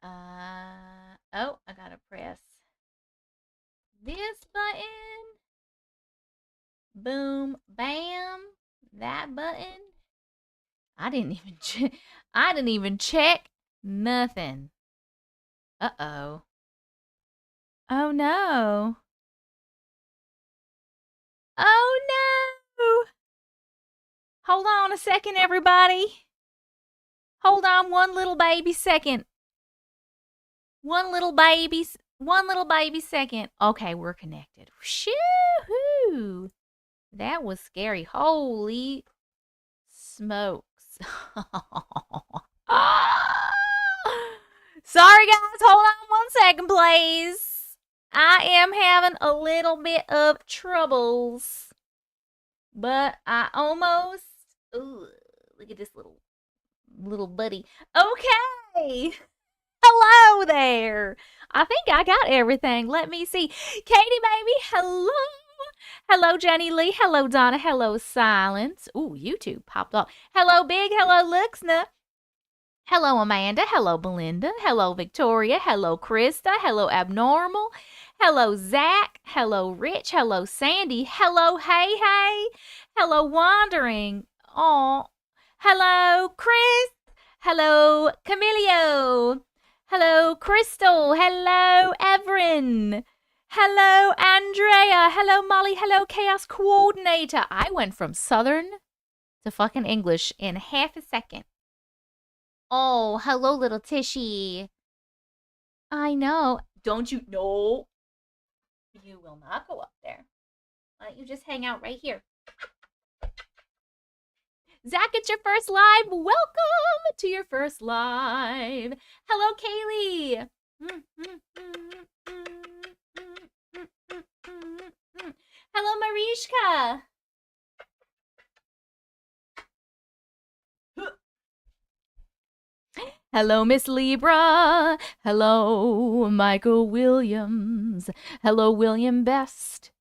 Oh, I gotta press this button. Boom, bam. That button. I didn't even check. I didn't even check nothing. Uh-oh. Oh no. Oh no. Hold on a second, everybody. Hold on one little baby second. One little baby second. Okay, we're connected. Shoo-hoo. That was scary. Holy smokes. Sorry, guys. Hold on one second, please. I am having a little bit of troubles. But I almost... Ooh, look at this little buddy. Okay. Hello there. I think I got everything. Let me see. Katie, baby, hello. Hello, Jenny Lee. Hello, Donna. Hello, Silence. Ooh, YouTube popped up. Hello, Big. Hello, Luxna. Hello, Amanda. Hello, Belinda. Hello, Victoria. Hello, Krista. Hello, Abnormal. Hello, Zach. Hello, Rich. Hello, Sandy. Hello, Hey Hey. Hello, Wandering. Oh, hello, Chris. Hello, Camilio. Hello, Crystal. Hello, Everin. Hello, Andrea. Hello, Molly. Hello, Chaos Coordinator. I went from Southern to fucking English in half a second. Oh, hello, little Tishy. I know. Don't you know? You will not go up there. Why don't you just hang out right here? Zach, it's your first live. Welcome to your first live. Hello, Kaylee. Hello, Marishka. Hello, Miss Libra. Hello, Michael Williams. Hello, William Best.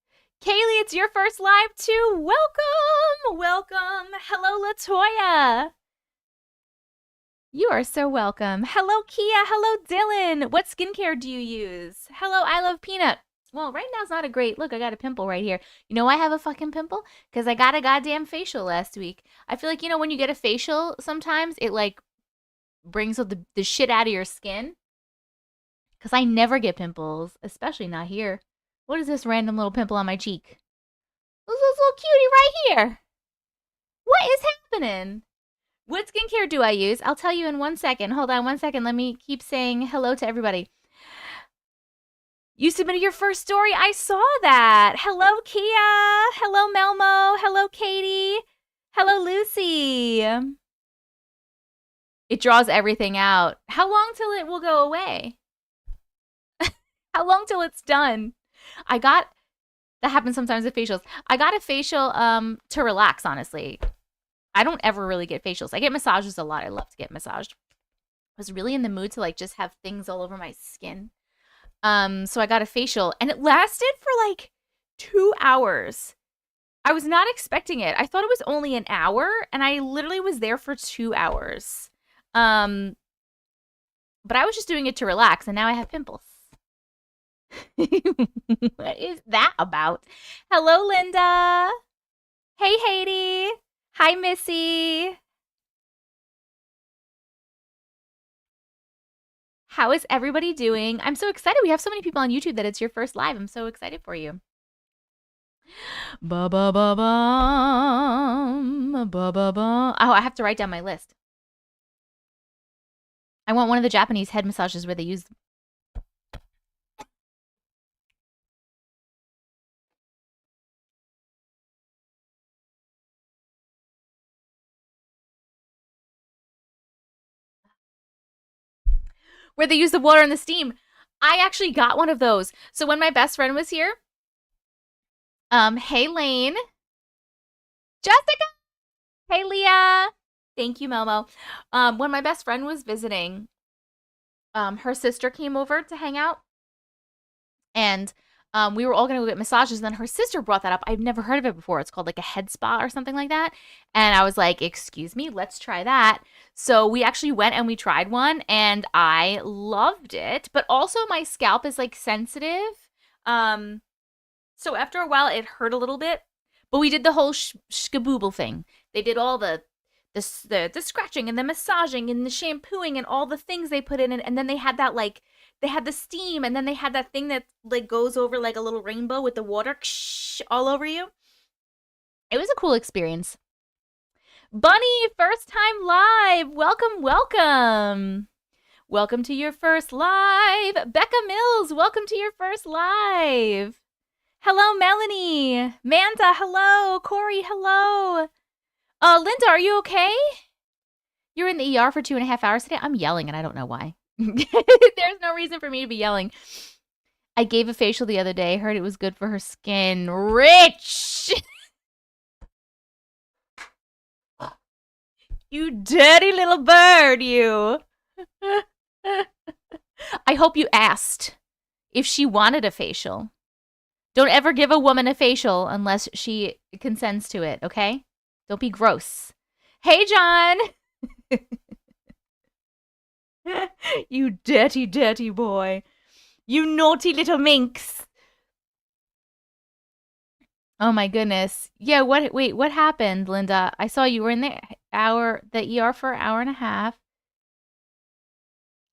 Kaylee, it's your first live too. Welcome. Welcome. Hello, Latoya. You are so welcome. Hello, Kia. Hello, Dylan. What skincare do you use? Hello, I love peanut. Well, right now's not a great look. I got a pimple right here. You know why I have a fucking pimple? Because I got a goddamn facial last week. I feel like, when you get a facial, sometimes it like brings the shit out of your skin. Because I never get pimples, especially not here. What is this random little pimple on my cheek? This little cutie right here. What is happening? What skincare do I use? I'll tell you in 1 second. Hold on 1 second. Let me keep saying hello to everybody. You submitted your first story. I saw that. Hello, Kia. Hello, Melmo. Hello, Katie. Hello, Lucy. It draws everything out. How long till it will go away? How long till it's done? That happens sometimes with facials. I got a facial to relax, honestly. I don't ever really get facials. I get massages a lot. I love to get massaged. I was really in the mood to like just have things all over my skin. So I got a facial and it lasted for like 2 hours. I was not expecting it. I thought it was only an hour and I literally was there for 2 hours. But I was just doing it to relax and now I have pimples. What is that about? Hello, Linda. Hey, Haiti. Hi, Missy. How is everybody doing? I'm so excited. We have so many people on YouTube that it's your first live. I'm so excited for you. Ba-ba-ba-bum. Ba-ba-bum. Oh, I have to write down my list. I want one of the Japanese head massages where they use... where they use the water and the steam. I actually got one of those. So when my best friend was here, hey, Lane. Jessica. Hey, Leah. Thank you, Momo. When my best friend was visiting, her sister came over to hang out. And we were all going to go get massages. And then her sister brought that up. I've never heard of it before. It's called like a head spa or something like that. And I was like, excuse me, let's try that. So we actually went and we tried one and I loved it. But also my scalp is like sensitive. So after a while it hurt a little bit. But we did the whole shkabooble thing. They did all the scratching and the massaging and the shampooing and all the things they put in it. And then they had that like, they had the steam and then they had that thing that like goes over like a little rainbow with the water all over you. It was a cool experience. Bunny, first time live. Welcome, welcome. Welcome to your first live. Becca Mills, welcome to your first live. Hello, Melanie. Manda, hello. Corey, hello. Linda, are you okay? You're in the ER for 2.5 hours today? I'm yelling and I don't know why. There's no reason for me to be yelling. I gave a facial the other day. Heard it was good for her skin. Rich! You dirty little bird, you. I hope you asked if she wanted a facial. Don't ever give a woman a facial unless she consents to it, okay? Don't be gross. Hey, John! You dirty, dirty boy. You naughty little minx. Oh my goodness. Yeah, wait, what happened, Linda? I saw you were in the ER for an hour and a half.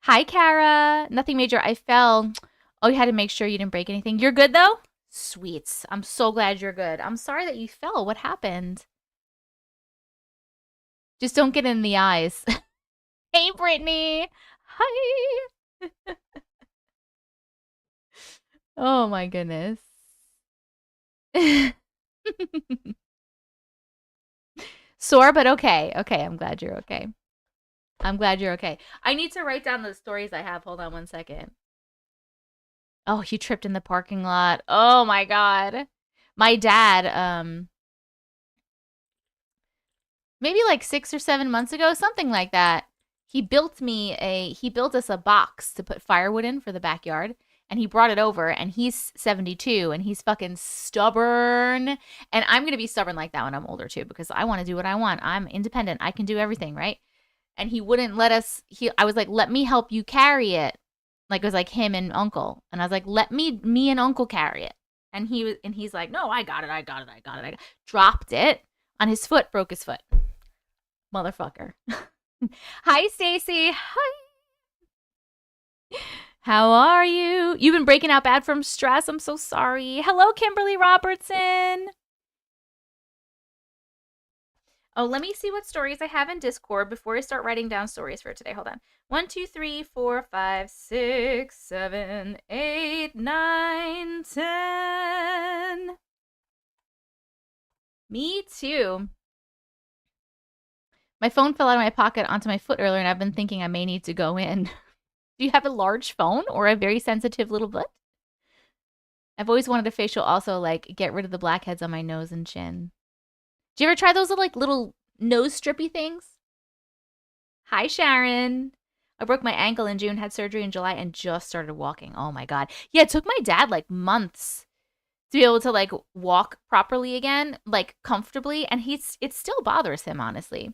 Hi, Kara. Nothing major. I fell. Oh, you had to make sure you didn't break anything. You're good, though? Sweet. I'm so glad you're good. I'm sorry that you fell. What happened? Just don't get in the eyes. Hey, Brittany. Hi. Oh, my goodness. Sore, but okay. Okay, I'm glad you're okay. I'm glad you're okay. I need to write down the stories I have. Hold on one second. Oh, you tripped in the parking lot. Oh my God. My dad, maybe like 6 or 7 months ago, something like that. He built us a box to put firewood in for the backyard. And he brought it over, and he's 72, and he's fucking stubborn. And I'm going to be stubborn like that when I'm older, too, because I want to do what I want. I'm independent. I can do everything, right? And he wouldn't let us, I was like, let me help you carry it. Like, it was like him and Uncle. And I was like, let me and Uncle carry it. And he's like, no, I got it. Dropped it on his foot, broke his foot. Motherfucker. Hi, Stacy. Hi. How are you? You've been breaking out bad from stress. I'm so sorry. Hello, Kimberly Robertson. Oh, let me see what stories I have in Discord before I start writing down stories for today. Hold on. 1, 2, 3, 4, 5, 6, 7, 8, 9, 10. Me too. My phone fell out of my pocket onto my foot earlier, and I've been thinking I may need to go in. Do you have a large phone or a very sensitive little foot? I've always wanted a facial also, like, get rid of the blackheads on my nose and chin. Do you ever try those little nose strippy things? Hi, Sharon. I broke my ankle in June, had surgery in July, and just started walking. Oh, my God. Yeah, it took my dad, like, months to be able to, like, walk properly again, like, comfortably, and it still bothers him, honestly.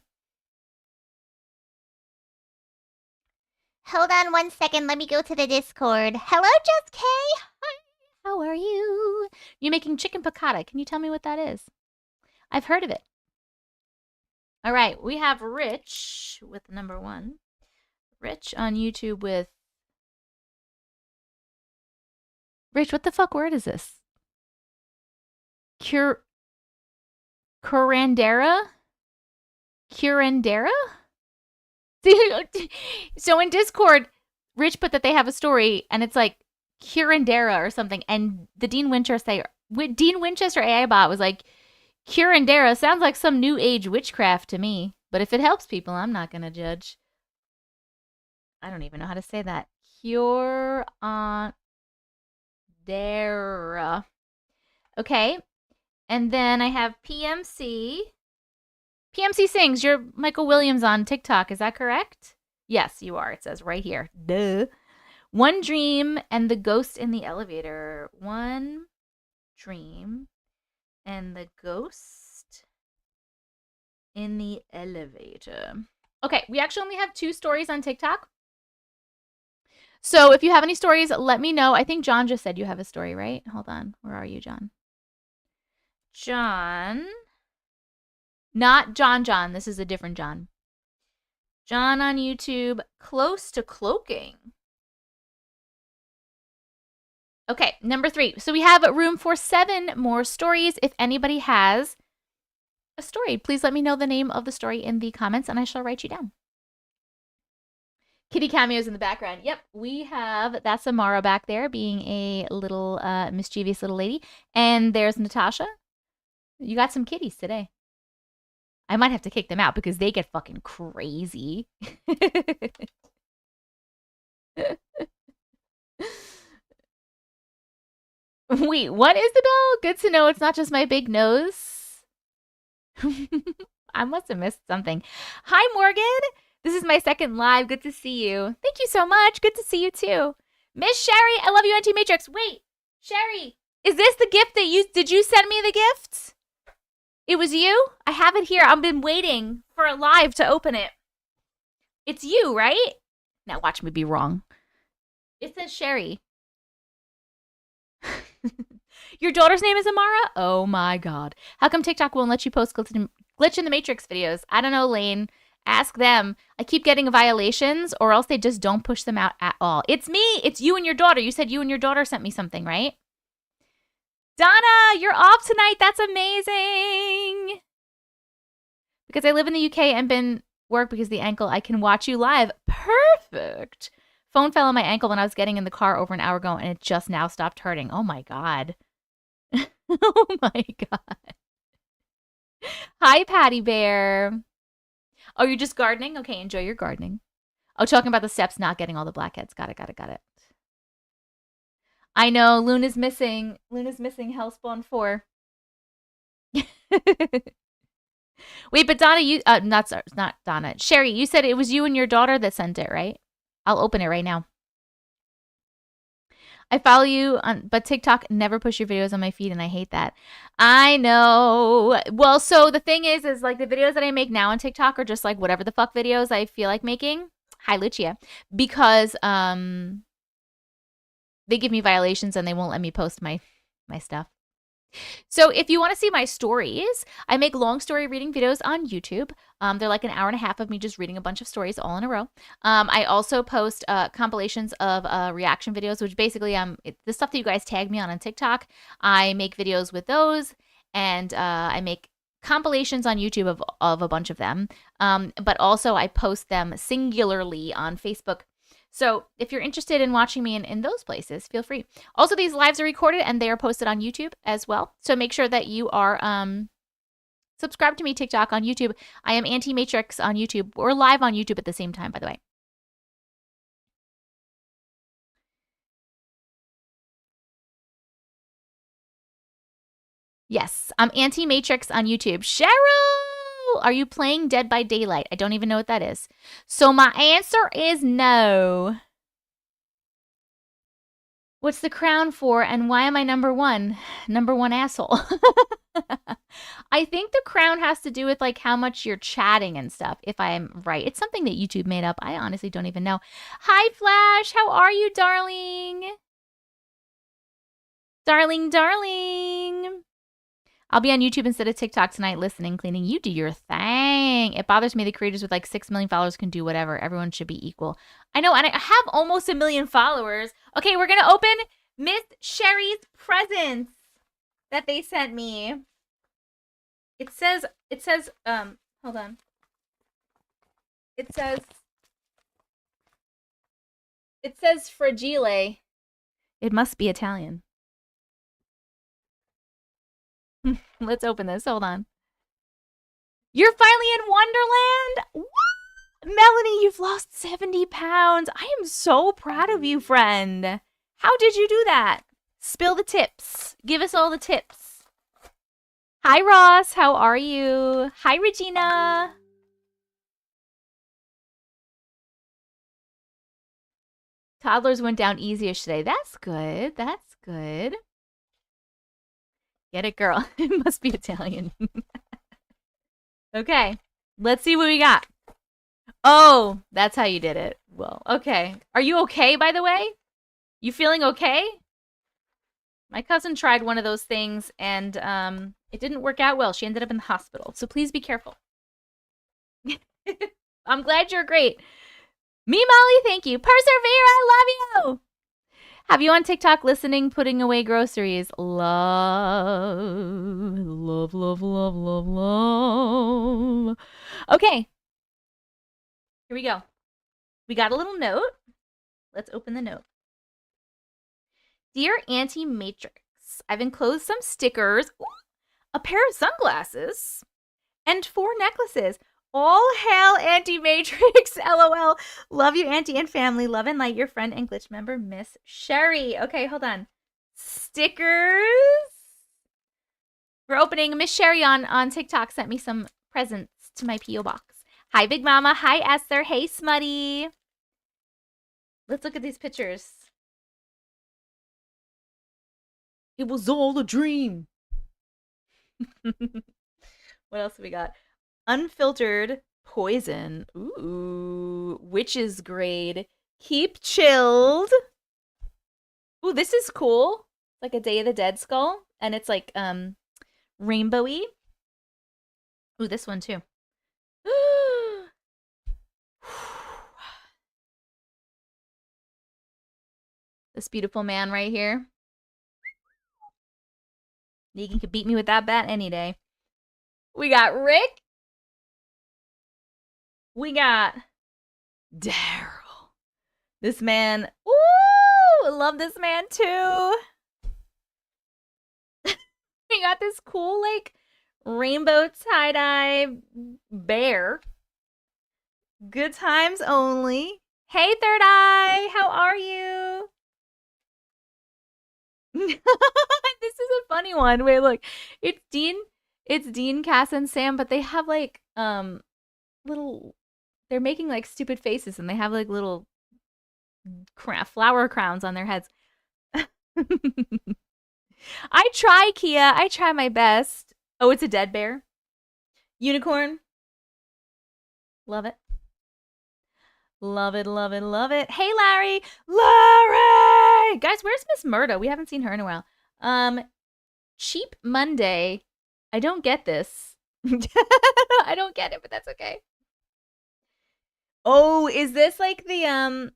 Hold on 1 second. Let me go to the Discord. Hello, Just K. Hi. How are you? You're making chicken piccata. Can you tell me what that is? I've heard of it. All right. We have Rich with number 1. Rich on YouTube with... Rich, what the fuck word is this? Curandera? Curandera? So in Discord, Rich put that they have a story, and it's like Curandera or something, and the Dean Winchester AI bot was like, Curandera sounds like some new age witchcraft to me, but if it helps people, I'm not gonna judge. I don't even know how to say that. Curandera. Okay, and then I have PMC. PMC Sings, you're Michael Williams on TikTok, is that correct? Yes, you are. It says right here. Duh. One dream and the ghost in the elevator. One dream and the ghost in the elevator. Okay, we actually only have 2 stories on TikTok. So if you have any stories, let me know. I think John just said you have a story, right? Hold on. Where are you, John? John. Not John. This is a different John. John on YouTube, close to cloaking. Okay, number 3. So we have room for 7 more stories. If anybody has a story, please let me know the name of the story in the comments and I shall write you down. Kitty cameos in the background. Yep, we have, that's Amara back there being a little mischievous little lady. And there's Natasha. You got some kitties today. I might have to kick them out because they get fucking crazy. Wait, what, Isabel? Good to know it's not just my big nose. I must have missed something. Hi, Morgan. This is my second live. Good to see you. Thank you so much. Good to see you too. Miss Sherry, I love you, Auntie Matrix. Wait, Sherry, is this the gift that did you send me the gift? It was you? I have it here. I've been waiting for a live to open it. It's you, right? Now watch me be wrong. It says Sherry. Your daughter's name is Amara? Oh my god. How come TikTok won't let you post Glitch in the Matrix videos? I don't know, Lane. Ask them. I keep getting violations or else they just don't push them out at all. It's me. It's you and your daughter. You said you and your daughter sent me something, right? Donna, you're off tonight. That's amazing. Because I live in the UK and been work because of the ankle. I can watch you live. Perfect. Phone fell on my ankle when I was getting in the car over an hour ago and it just now stopped hurting. Oh my god. Oh my god. Hi, Patty Bear. Oh, you're just gardening? Okay, enjoy your gardening. Oh, talking about the steps not getting all the blackheads. Got it. I know, Luna's missing. Luna's missing Hellspawn 4. Wait, but Donna, you not Donna. Sherry, you said it was you and your daughter that sent it, right? I'll open it right now. I follow you on, but TikTok never push your videos on my feed, and I hate that. I know. Well, so the thing is like the videos that I make now on TikTok are just like whatever the fuck videos I feel like making. Hi, Lucia. Because they give me violations and they won't let me post my stuff. So if you want to see my stories, I make long story reading videos on YouTube. They're like an hour and a half of me just reading a bunch of stories all in a row. I also post compilations of reaction videos, which basically the stuff that you guys tag me on TikTok. I make videos with those, and I make compilations on YouTube of a bunch of them. But also I post them singularly on Facebook. So if you're interested in watching me in those places, feel free. Also, these lives are recorded and they are posted on YouTube as well. So make sure that you are subscribed to me TikTok on YouTube. I am Auntie Matrix on YouTube. We're live on YouTube at the same time, by the way. Yes, I'm Auntie Matrix on YouTube. Cheryl! Are you playing Dead by Daylight? I don't even know what that is. So my answer is no. What's the crown for and why am I number one? Number one asshole. I think the crown has to do with like how much you're chatting and stuff, if I'm right. It's something that YouTube made up. I honestly don't even know. Hi, Flash. How are you, darling? Darling. I'll be on YouTube instead of TikTok tonight listening, cleaning. You do your thing. It bothers me the creators with like 6 million followers can do whatever. Everyone should be equal. I know, and I have almost 1 million followers. Okay, we're going to open Miss Sherry's presents that they sent me. It says, hold on. It says fragile. It must be Italian. Let's open this. Hold on. You're finally in Wonderland? What? Melanie, you've lost 70 pounds. I am so proud of you, friend. How did you do that? Spill the tips. Give us all the tips. Hi, Ross. How are you? Hi, Regina. Toddlers went down easy-ish today. That's good. That's good. Get it, girl. It must be Italian. Okay. Let's see what we got. Oh, that's how you did it. Well, okay. Are you okay, by the way? You feeling okay? My cousin tried one of those things, and it didn't work out well. She ended up in the hospital. So please be careful. I'm glad you're great. Me, Molly, thank you. Persevere, I love you. Have you on TikTok listening, putting away groceries? Love, love, love, love, love, love. Okay. Here we go. We got a little note. Let's open the note. Dear Auntie Matrix, I've enclosed some stickers, a pair of sunglasses, and 4 necklaces. All hail Auntie Matrix, LOL. Love you, Auntie and family. Love and light, your friend and glitch member, Miss Sherry. Okay, hold on. Stickers. We're opening. Miss Sherry on TikTok sent me some presents to my P.O. box. Hi, Big Mama. Hi, Esther. Hey, Smutty. Let's look at these pictures. It was all a dream. What else have we got? Unfiltered poison. Ooh. Witch's grade. Keep chilled. Ooh, this is cool. Like a Day of the Dead skull. And it's like rainbowy. Ooh, this one too. This beautiful man right here. Negan could beat me with that bat any day. We got Rick. We got Daryl. This man. Ooh, love this man too. We got this cool, like, rainbow tie-dye bear. Good times only. Hey, Third Eye. How are you? This is a funny one. Wait, look. It's Dean, Cass, and Sam, but they have like little, they're making like stupid faces, and they have like little flower crowns on their heads. I try, Kia. I try my best. Oh, it's a dead bear. Unicorn. Love it. Love it, love it, love it. Hey, Larry. Larry! Guys, where's Miss Murda? We haven't seen her in a while. Cheap Monday. I don't get this. I don't get it, but that's okay. Oh, is this like the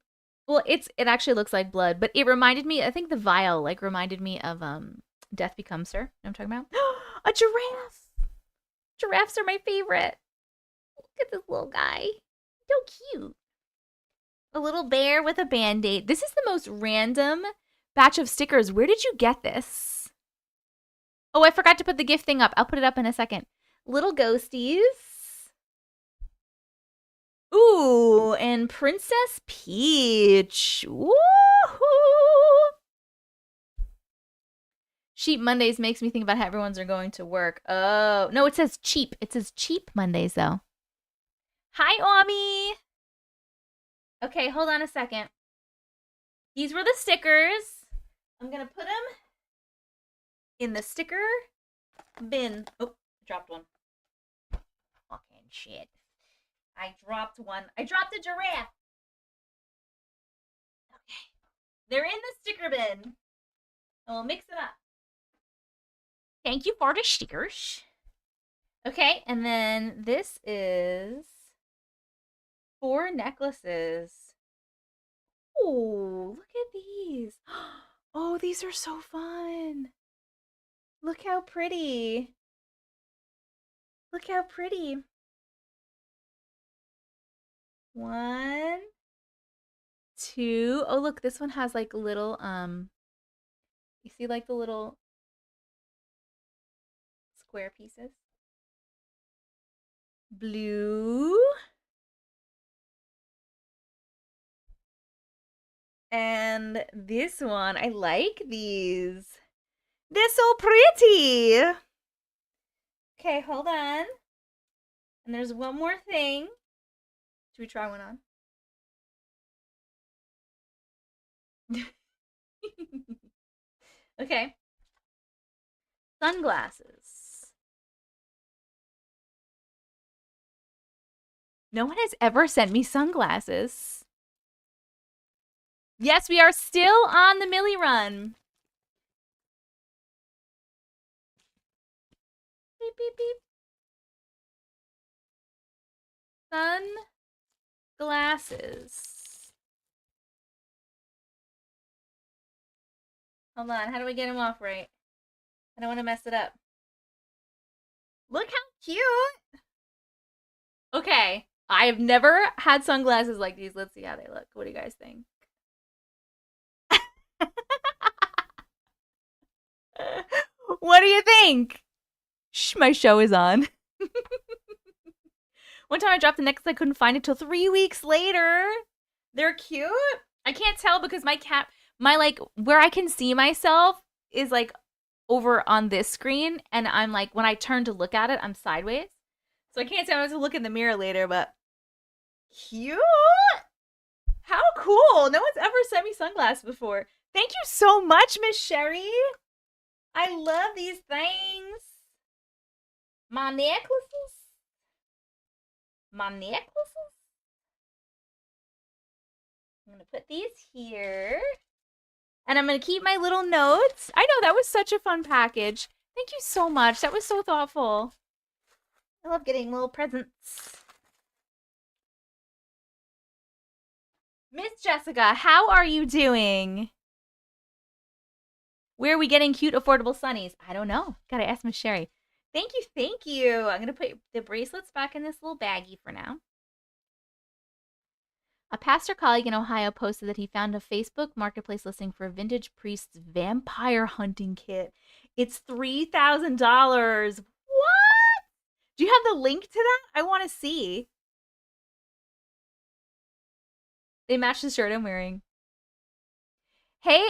well, it actually looks like blood, but it reminded me, I think the vial like reminded me of Death Becomes Her. You know what I'm talking about? A giraffe. Giraffes are my favorite. Look at this little guy. So cute. A little bear with a band-aid. This is the most random batch of stickers. Where did you get this? Oh, I forgot to put the gift thing up. I'll put it up in a second. Little ghosties. Ooh, and Princess Peach. Woohoo! Cheap Mondays makes me think about how everyone's are going to work. Oh, no, it says cheap. It says cheap Mondays, though. Hi, Ami. Okay, hold on a second. These were the stickers. I'm going to put them in the sticker bin. Oh, dropped one. Fucking shit. I dropped one. I dropped a giraffe. Okay. They're in the sticker bin. We'll mix it up. Thank you for the stickers. Okay, and then this is 4 necklaces. Oh, look at these. Oh, these are so fun. Look how pretty. Look how pretty. 1, 2. Oh, look, this one has like little, you see like the little square pieces? Blue. And this one, I like these. They're so pretty. Okay, hold on. And there's one more thing. Should we try one on? Okay. Sunglasses. No one has ever sent me sunglasses. Yes, we are still on the Millie run. Beep, beep, beep. Sunglasses. Hold on, how do we get them off right? I don't want to mess it up. Look how cute! Okay, I have never had sunglasses like these. Let's see how they look. What do you guys think? What do you think? Shh, my show is on. One time I dropped the necklace, I couldn't find it till 3 weeks later. They're cute. I can't tell because my cat, like, where I can see myself is like over on this screen. And I'm like, when I turn to look at it, I'm sideways. So I can't tell. I have to look in the mirror later, but cute. How cool. No one's ever sent me sunglasses before. Thank you so much, Miss Sherry. I love these things. My necklaces. My necklaces. I'm going to put these here. And I'm going to keep my little notes. I know, that was such a fun package. Thank you so much. That was so thoughtful. I love getting little presents. Miss Jessica, how are you doing? Where are we getting cute, affordable sunnies? I don't know. Gotta ask Miss Sherry. Thank you, thank you. I'm gonna put the bracelets back in this little baggie for now. A pastor colleague in Ohio posted that he found a Facebook marketplace listing for a vintage priest's vampire hunting kit. It's $3,000. What? Do you have the link to that? I want to see. They match the shirt I'm wearing. Hey,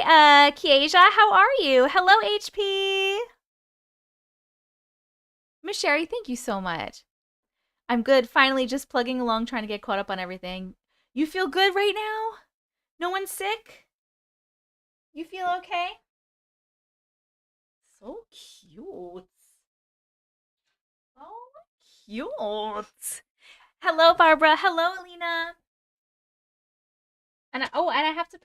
Kiesia, how are you? Hello, HP. Miss Sherry, thank you so much. I'm good. Finally, just plugging along, trying to get caught up on everything. You feel good right now? No one's sick? You feel okay? So cute. Oh, cute. Hello, Barbara. Hello, Alina. And I have to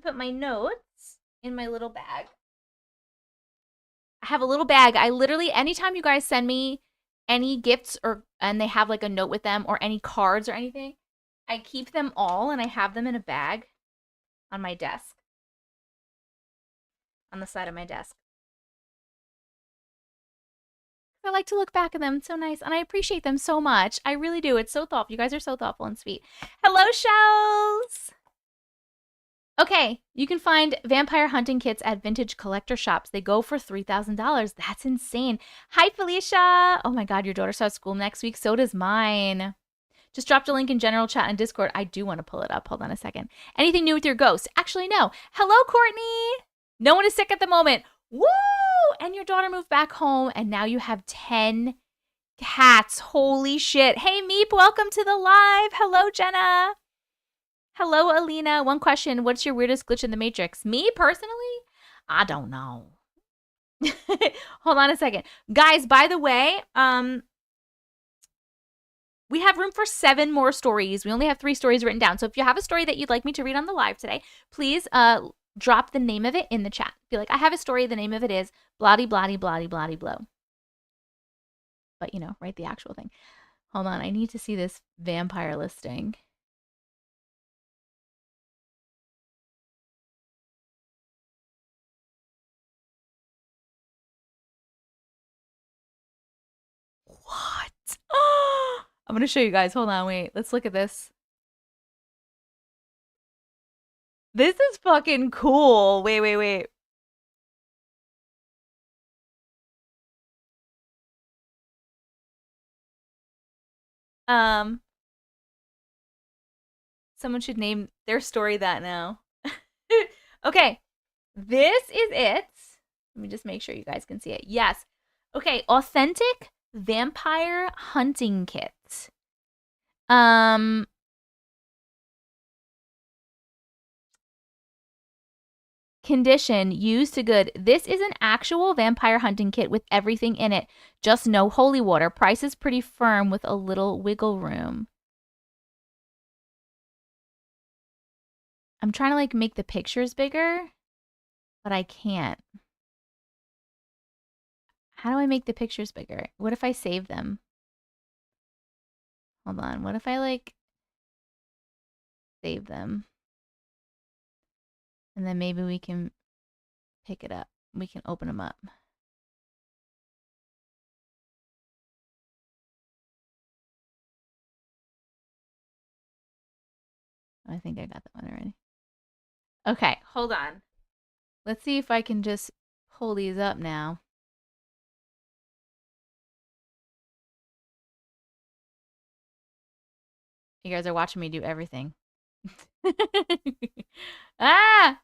put my notes in my little bag. I have a little bag. I literally, anytime you guys send me any gifts and they have like a note with them or any cards or anything, I keep them all and I have them in a bag on my desk. On the side of my desk. I like to look back at them. It's so nice. And I appreciate them so much. I really do. It's so thoughtful. You guys are so thoughtful and sweet. Hello, Shells! Okay, you can find vampire hunting kits at vintage collector shops. They go for $3,000. That's insane. Hi, Felicia. Oh my God, your daughter starts school next week. So does mine. Just dropped a link in general chat and Discord. I do want to pull it up. Hold on a second. Anything new with your ghost? Actually, no. Hello, Courtney. No one is sick at the moment. Woo! And your daughter moved back home, and now you have 10 cats. Holy shit. Hey, Meep, welcome to the live. Hello, Jenna. Hello, Alina. One question. What's your weirdest glitch in the Matrix? Me, personally? I don't know. Hold on a second. Guys, by the way, we have room for 7 more stories. We only have 3 stories written down. So if you have a story that you'd like me to read on the live today, please drop the name of it in the chat. Be like, I have a story. The name of it is bloody, bloody, bloody, bloody, blow. But, you know, write the actual thing. Hold on. I need to see this vampire listing. What? I'm going to show you guys. Hold on. Wait. Let's look at this. This is fucking cool. Wait, wait, wait. Someone should name their story that now. Okay. This is it. Let me just make sure you guys can see it. Yes. Okay. Authentic vampire hunting kit. condition, used to good. This is an actual vampire hunting kit with everything in it. Just no holy water. Price is pretty firm with a little wiggle room. I'm trying to like make the pictures bigger, but I can't. How do I make the pictures bigger? What if I save them? Hold on. What if I like save them? And then maybe we can pick it up. We can open them up. I think I got that one already. Okay, hold on. Let's see if I can just pull these up now. You guys are watching me do everything. Ah!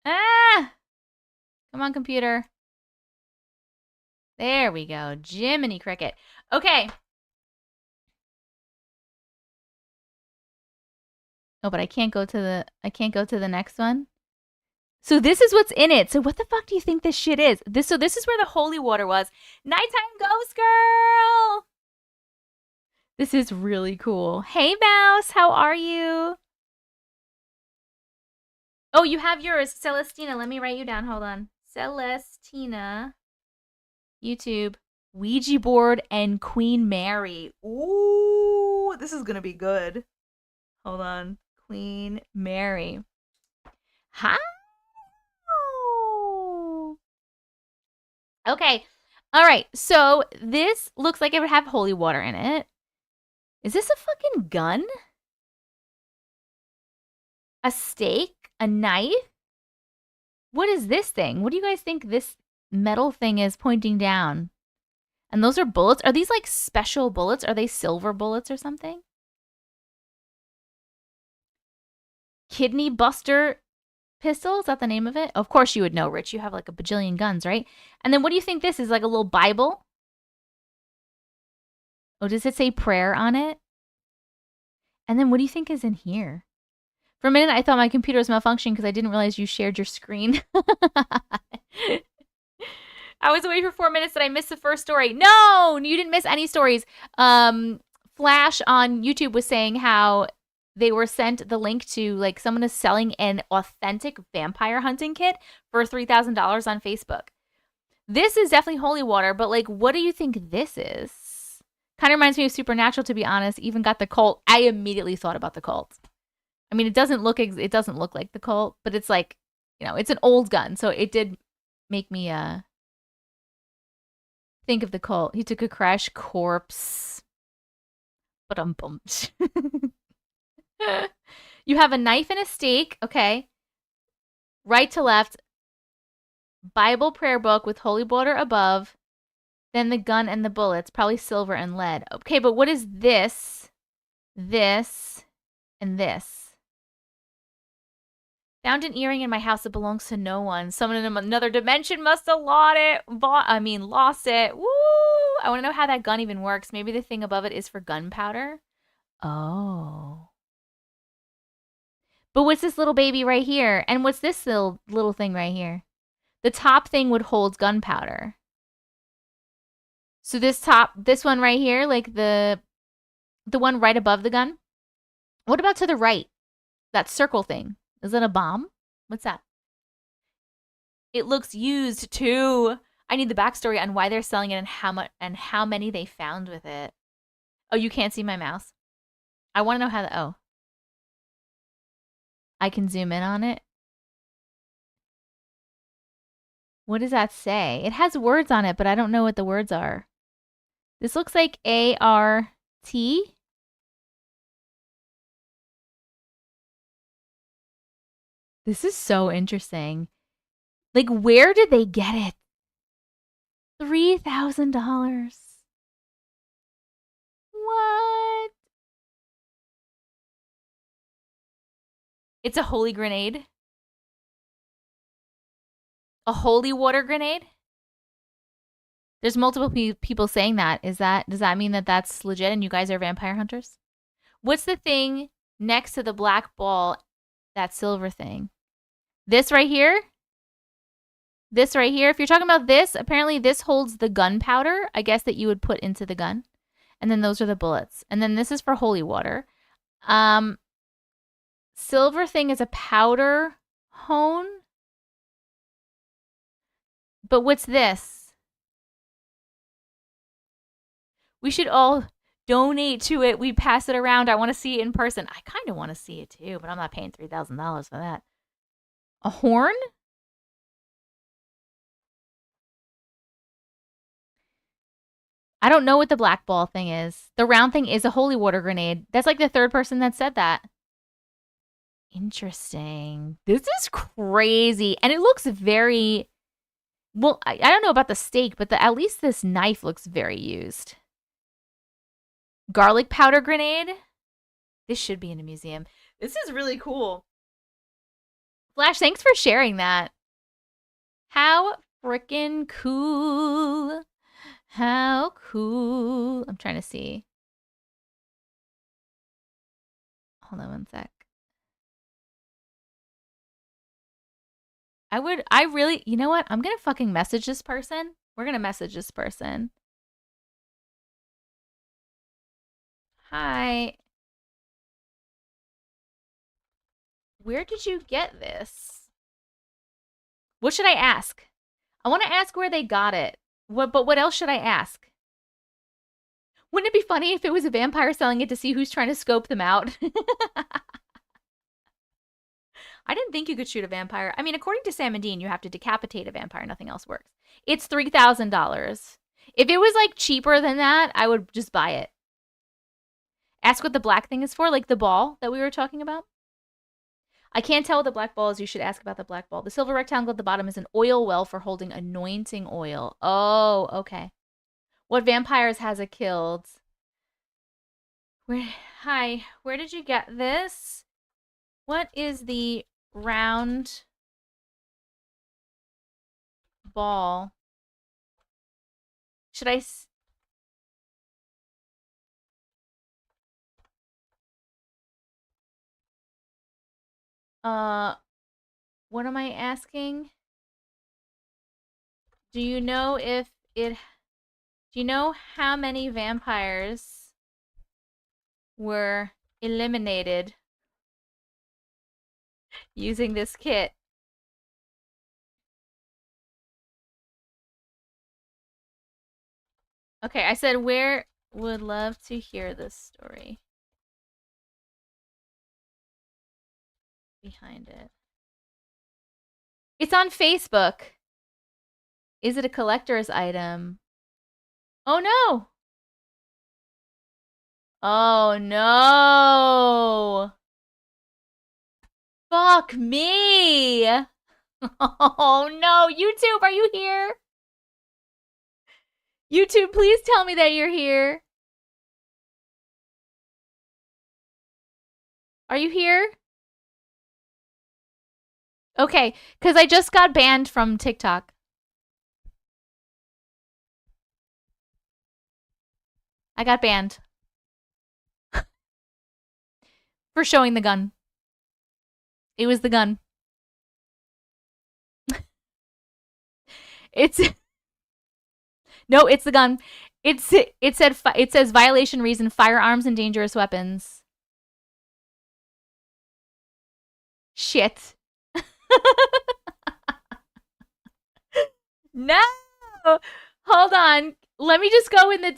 Ah! Come on, computer. There we go. Jiminy Cricket. Okay. Oh, but I can't go to the next one. So this is what's in it. So what the fuck do you think this shit is? This is where the holy water was. Nighttime ghost girl. This is really cool. Hey Mouse, how are you? Oh, you have yours, Celestina. Let me write you down. Hold on. Celestina. YouTube. Ouija board and Queen Mary. Ooh, this is gonna be good. Hold on. Queen Mary. Hi. Okay. All right. So this looks like it would have holy water in it. Is this a fucking gun? A stake? A knife? What is this thing? What do you guys think this metal thing is pointing down? And those are bullets? Are these like special bullets? Are they silver bullets or something? Kidney Buster pistol? Is that the name of it? Of course you would know, Rich. You have like a bajillion guns, right? And then what do you think this is? Like a little Bible? Oh, does it say prayer on it? And then what do you think is in here? For a minute, I thought my computer was malfunctioning because I didn't realize you shared your screen. I was away for 4 minutes and I missed the first story. No, you didn't miss any stories. Flash on YouTube was saying how they were sent the link to, like, someone is selling an authentic vampire hunting kit for $3,000 on Facebook. This is definitely holy water, but, like, what do you think this is? Kind of reminds me of Supernatural, to be honest. Even got the cult. I immediately thought about the cult. I mean, it doesn't look like the cult, but it's like, you know, it's an old gun, so it did make me think of the cult. He took a crash corpse. But you have a knife and a stake, okay. Right to left. Bible prayer book with holy water above. Then the gun and the bullets, probably silver and lead. Okay, but what is this? This and this. Found an earring in my house that belongs to no one. Someone in another dimension must have lost it. Woo! I want to know how that gun even works. Maybe the thing above it is for gunpowder. Oh. But what's this little baby right here? And what's this little thing right here? The top thing would hold gunpowder. So this one right here, like the one right above the gun. What about to the right? That circle thing. Is it a bomb? What's that? It looks used too. I need the backstory on why they're selling it and how many they found with it. Oh, you can't see my mouse. I want to know how the I can zoom in on it. What does that say? It has words on it, but I don't know what the words are. This looks like A-R-T. This is so interesting. Like, where did they get it? $3,000. What? It's a holy grenade. A holy water grenade? There's multiple people saying that. Does that mean that that's legit and you guys are vampire hunters? What's the thing next to the black ball, that silver thing? This right here. This right here. If you're talking about this, apparently this holds the gunpowder, I guess, that you would put into the gun. And then those are the bullets. And then this is for holy water. Silver thing is a powder hone. But what's this? We should all donate to it. We pass it around. I want to see it in person. I kind of want to see it too, but I'm not paying $3,000 for that. A horn? I don't know what the black ball thing is. The round thing is a holy water grenade. That's like the third person that said that. Interesting. This is crazy. And it looks very... Well, I don't know about the steak, but at least this knife looks very used. Garlic powder grenade? This should be in a museum. This is really cool. Flash, thanks for sharing that. How freaking cool. How cool. I'm trying to see. Hold on one sec. I really, you know what? I'm going to fucking message this person. We're going to message this person. Hi. Where did you get this? What should I ask? I want to ask where they got it. But what else should I ask? Wouldn't it be funny if it was a vampire selling it to see who's trying to scope them out? I didn't think you could shoot a vampire. I mean, according to Sam and Dean, you have to decapitate a vampire. Nothing else works. It's $3,000. If it was like cheaper than that, I would just buy it. Ask what the black thing is for, like the ball that we were talking about. I can't tell what the black ball is. You should ask about the black ball. The silver rectangle at the bottom is an oil well for holding anointing oil. Oh, okay. What vampires has it killed? Hi, where did you get this? What is the round ball? Should I... What am I asking? Do you know if it... Do you know how many vampires were eliminated using this kit? Okay, I said where would love to hear this story. Behind it. It's on Facebook. Is it a collector's item? Oh no! Oh no! Fuck me! Oh no! YouTube, are you here? YouTube, please tell me that you're here. Are you here? Okay, because I just got banned from TikTok. I got banned. For showing the gun. It was the gun. It's... No, it's the gun. It says violation reason, firearms and dangerous weapons. Shit. No. Hold on. Let me just go in the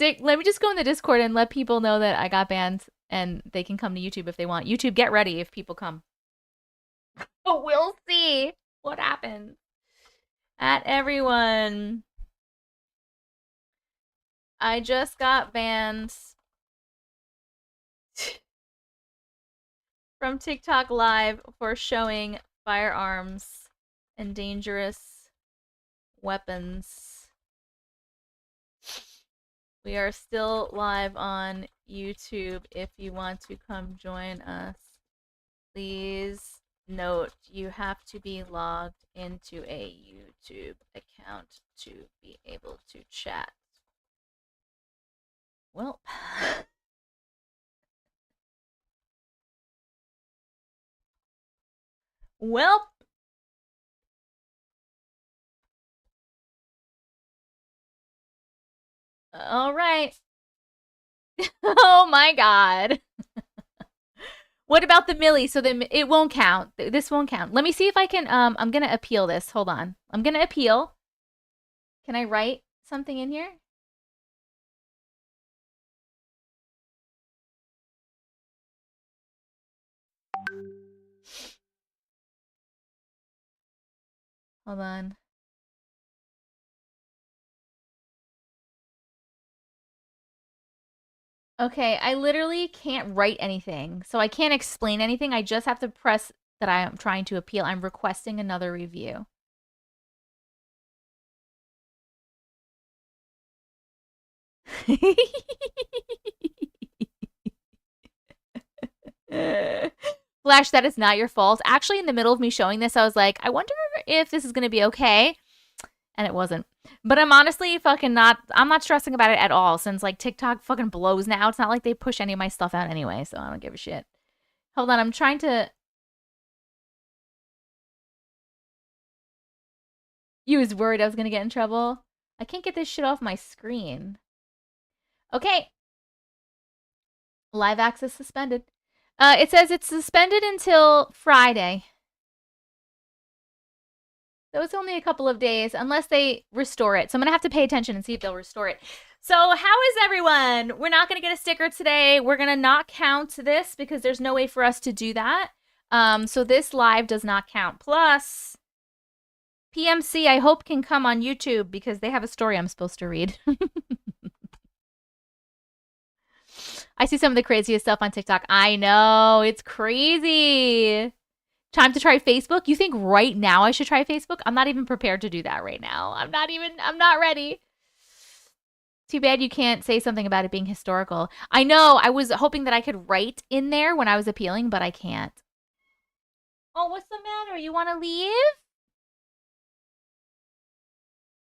Discord and let people know that I got banned and they can come to YouTube if they want. YouTube, get ready if people come. Oh, we'll see what happens. At everyone. I just got banned from TikTok Live for showing firearms and dangerous weapons. We are still live on YouTube. If you want to come join us, please note you have to be logged into a YouTube account to be able to chat. Well, All right. Oh my god. What about the millie? So then it won't count. This won't count. Let me see if I can I'm going to appeal this. Hold on. I'm going to appeal. Can I write something in here? Hold on. Okay, I literally can't write anything. So I can't explain anything. I just have to press that I am trying to appeal. I'm requesting another review. Flash, that is not your fault. Actually, in the middle of me showing this, I was like, I wonder if this is going to be okay. And it wasn't. But I'm honestly fucking not, I'm not stressing about it at all since like TikTok fucking blows now. It's not like they push any of my stuff out anyway, so I don't give a shit. Hold on, I'm trying to. You was worried I was going to get in trouble. I can't get this shit off my screen. Okay. Live access suspended. It says it's suspended until Friday. So it's only a couple of days unless they restore it. So I'm going to have to pay attention and see if they'll restore it. So how is everyone? We're not going to get a sticker today. We're going to not count this because there's no way for us to do that. So this live does not count. Plus, PMC I hope can come on YouTube because they have a story I'm supposed to read. I see some of the craziest stuff on TikTok. I know, it's crazy. Time to try Facebook? You think right now I should try Facebook? I'm not even prepared to do that right now. I'm not ready. Too bad you can't say something about it being historical. I know, I was hoping that I could write in there when I was appealing, but I can't. Oh, what's the matter? You want to leave?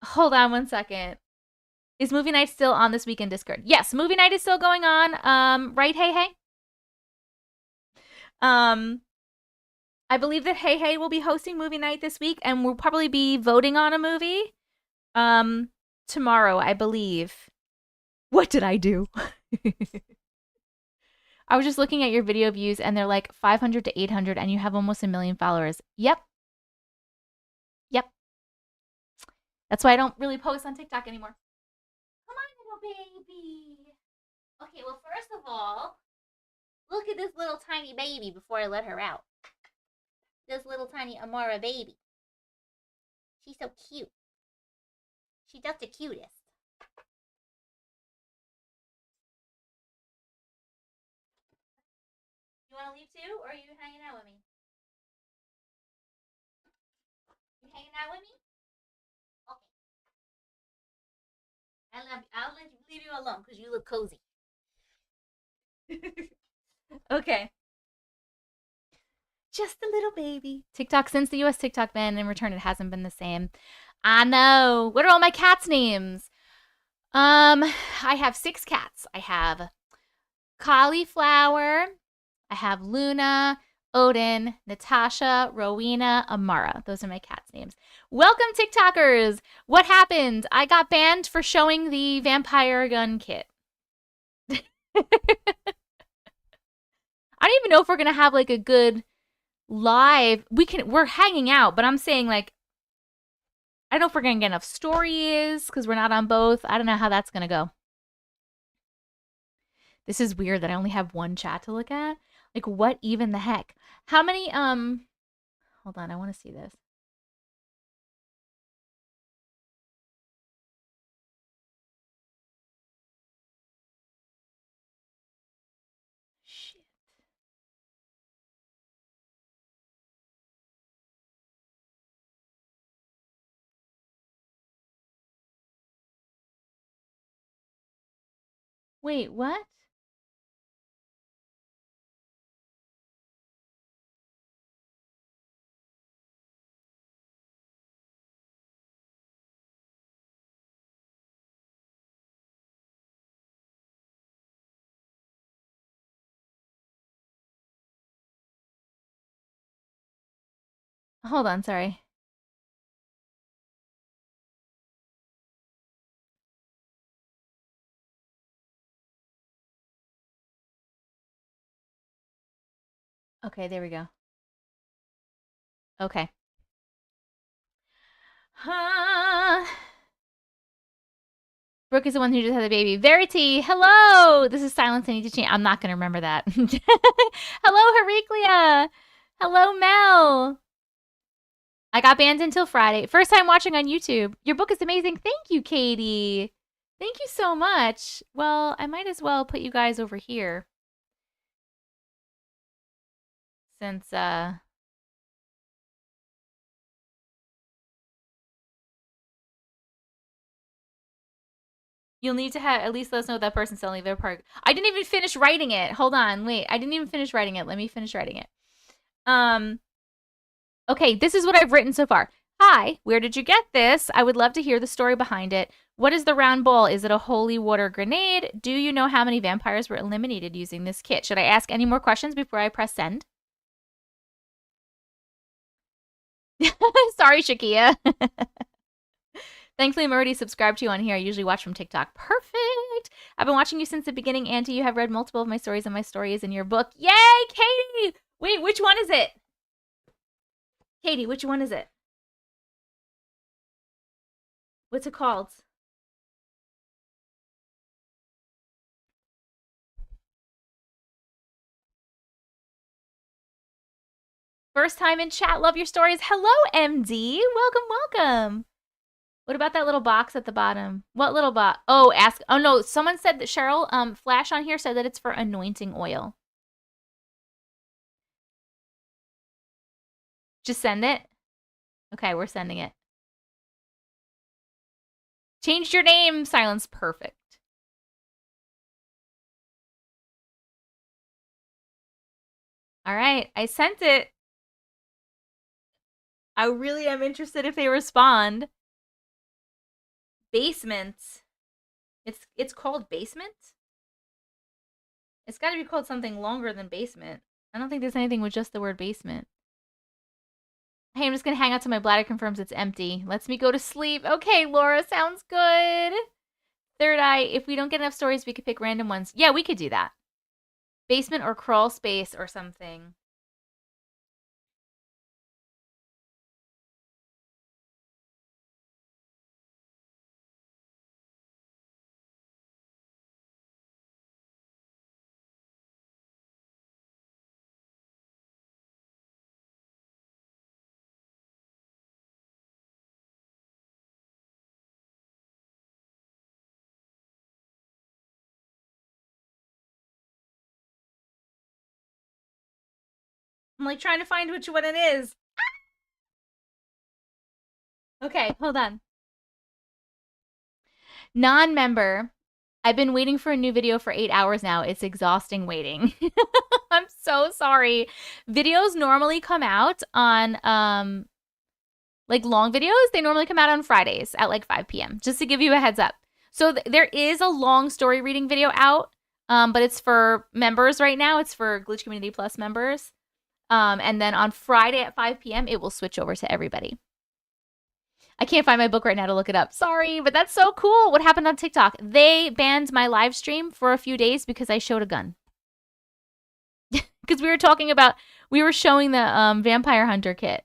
Hold on one second. Is movie night still on this weekend Discord? Yes, movie night is still going on. Right, hey. I believe that Hey will be hosting movie night this week, and we'll probably be voting on a movie tomorrow, I believe. What did I do? I was just looking at your video views, and they're like 500 to 800, and you have almost 1 million followers. Yep. That's why I don't really post on TikTok anymore. Come on, little baby. Okay, well, first of all, look at this little tiny baby before I let her out. This little tiny Amara baby. She's so cute. She's just the cutest. You want to leave too, or are you hanging out with me? You hanging out with me? Okay. I'll leave you alone because you look cozy. Okay. Just a little baby. TikTok, since the US TikTok ban in return, it hasn't been the same. I know. What are all my cats' names? I have 6 cats. I have Cauliflower. I have Luna, Odin, Natasha, Rowena, Amara. Those are my cats' names. Welcome, TikTokers. What happened? I got banned for showing the vampire gun kit. I don't even know if we're gonna have like a good live. We're hanging out, but I'm saying like I don't know if we're gonna get enough stories because we're not on both. I don't know how that's gonna go. This is weird that I only have one chat to look at. Like what even the heck? How many hold on, I want to see this. Shit. Wait, what? Hold on, sorry. Okay, there we go. Okay. Brooke is the one who just had a baby. Verity, hello! This is silence I need to change. I'm not going to remember that. Hello, Heraclea! Hello, Mel! I got banned until Friday. First time watching on YouTube. Your book is amazing. Thank you, Katie. Thank you so much. Well, I might as well put you guys over here. Since, you'll need to have at least let us know what that person's selling their part. I didn't even finish writing it. Hold on, wait. I didn't even finish writing it. Let me finish writing it. Okay, this is what I've written so far. Hi, where did you get this? I would love to hear the story behind it. What is the round ball? Is it a holy water grenade? Do you know how many vampires were eliminated using this kit? Should I ask any more questions before I press send? Sorry, Shakia. Thankfully, I'm already subscribed to you on here. I usually watch from TikTok. Perfect. I've been watching you since the beginning, Auntie. You have read multiple of my stories, and my story is in your book. Yay, Katie! Wait, which one is it? Katie, which one is it? What's it called? First time in chat. Love your stories. Hello, MD. Welcome, welcome. What about that little box at the bottom? What little box? Oh, ask. Oh, no. Someone said that Cheryl, Flash on here said that it's for anointing oil. Just send it? Okay, we're sending it. Changed your name. Silence. Perfect. All right. I sent it. I really am interested if they respond. Basement. It's called basement? It's got to be called something longer than basement. I don't think there's anything with just the word basement. Hey, I'm just going to hang out till my bladder confirms it's empty. Lets me go to sleep. Okay, Laura, sounds good. Third Eye, if we don't get enough stories, we could pick random ones. Yeah, we could do that. Basement or Crawlspace or something. I'm like trying to find which one it is. Okay, hold on. Non-member. I've been waiting for a new video for 8 hours now. It's exhausting waiting. I'm so sorry. Videos normally come out on like long videos, they normally come out on Fridays at like 5 p.m. Just to give you a heads up. So there is a long story reading video out, but it's for members right now. It's for Glitch Community Plus members. And then on Friday at 5 p.m., it will switch over to everybody. I can't find my book right now to look it up. Sorry, but that's so cool. What happened on TikTok? They banned my live stream for a few days because I showed a gun. Because we were showing the Vampire Hunter kit.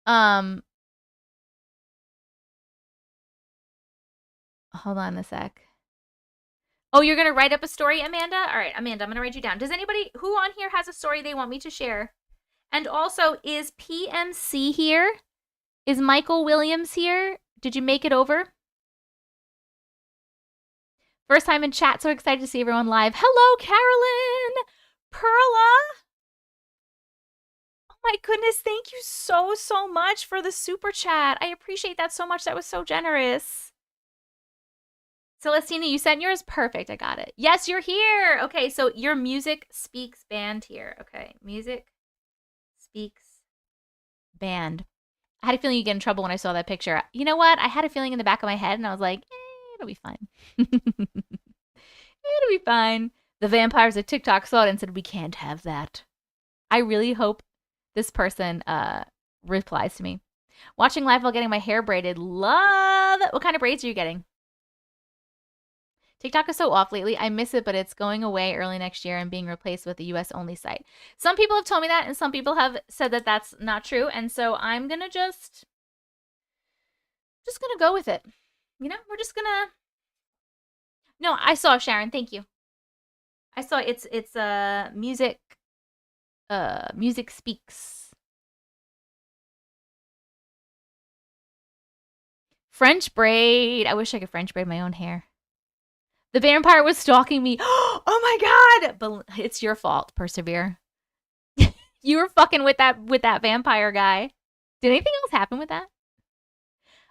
Hold on a sec. Oh, you're going to write up a story, Amanda? All right, Amanda, I'm going to write you down. Does anybody who on here has a story they want me to share? And also, is PMC here? Is Michael Williams here? Did you make it over? First time in chat, so excited to see everyone live. Hello, Carolyn! Perla! Oh my goodness, thank you so, so much for the super chat. I appreciate that so much. That was so generous. Celestina, you sent yours? Perfect, I got it. Yes, you're here! Okay, so your Music Speaks band here. Okay, Music Speaks band. I had a feeling you'd get in trouble when I saw that picture. You know what? I had a feeling in the back of my head, and I was like, it'll be fine. It'll be fine. The vampires at TikTok saw it and said, we can't have that. I really hope this person replies to me. Watching live while getting my hair braided. Love it. What kind of braids are you getting? TikTok is so off lately. I miss it, but it's going away early next year and being replaced with a US only site. Some people have told me that, and some people have said that that's not true. And so I'm gonna just gonna go with it. You know, we're just gonna. No, I saw Sharon. Thank you. I saw it's music. Music speaks. French braid. I wish I could French braid my own hair. The vampire was stalking me. Oh my god! But it's your fault, Persevere. You were fucking with that vampire guy. Did anything else happen with that?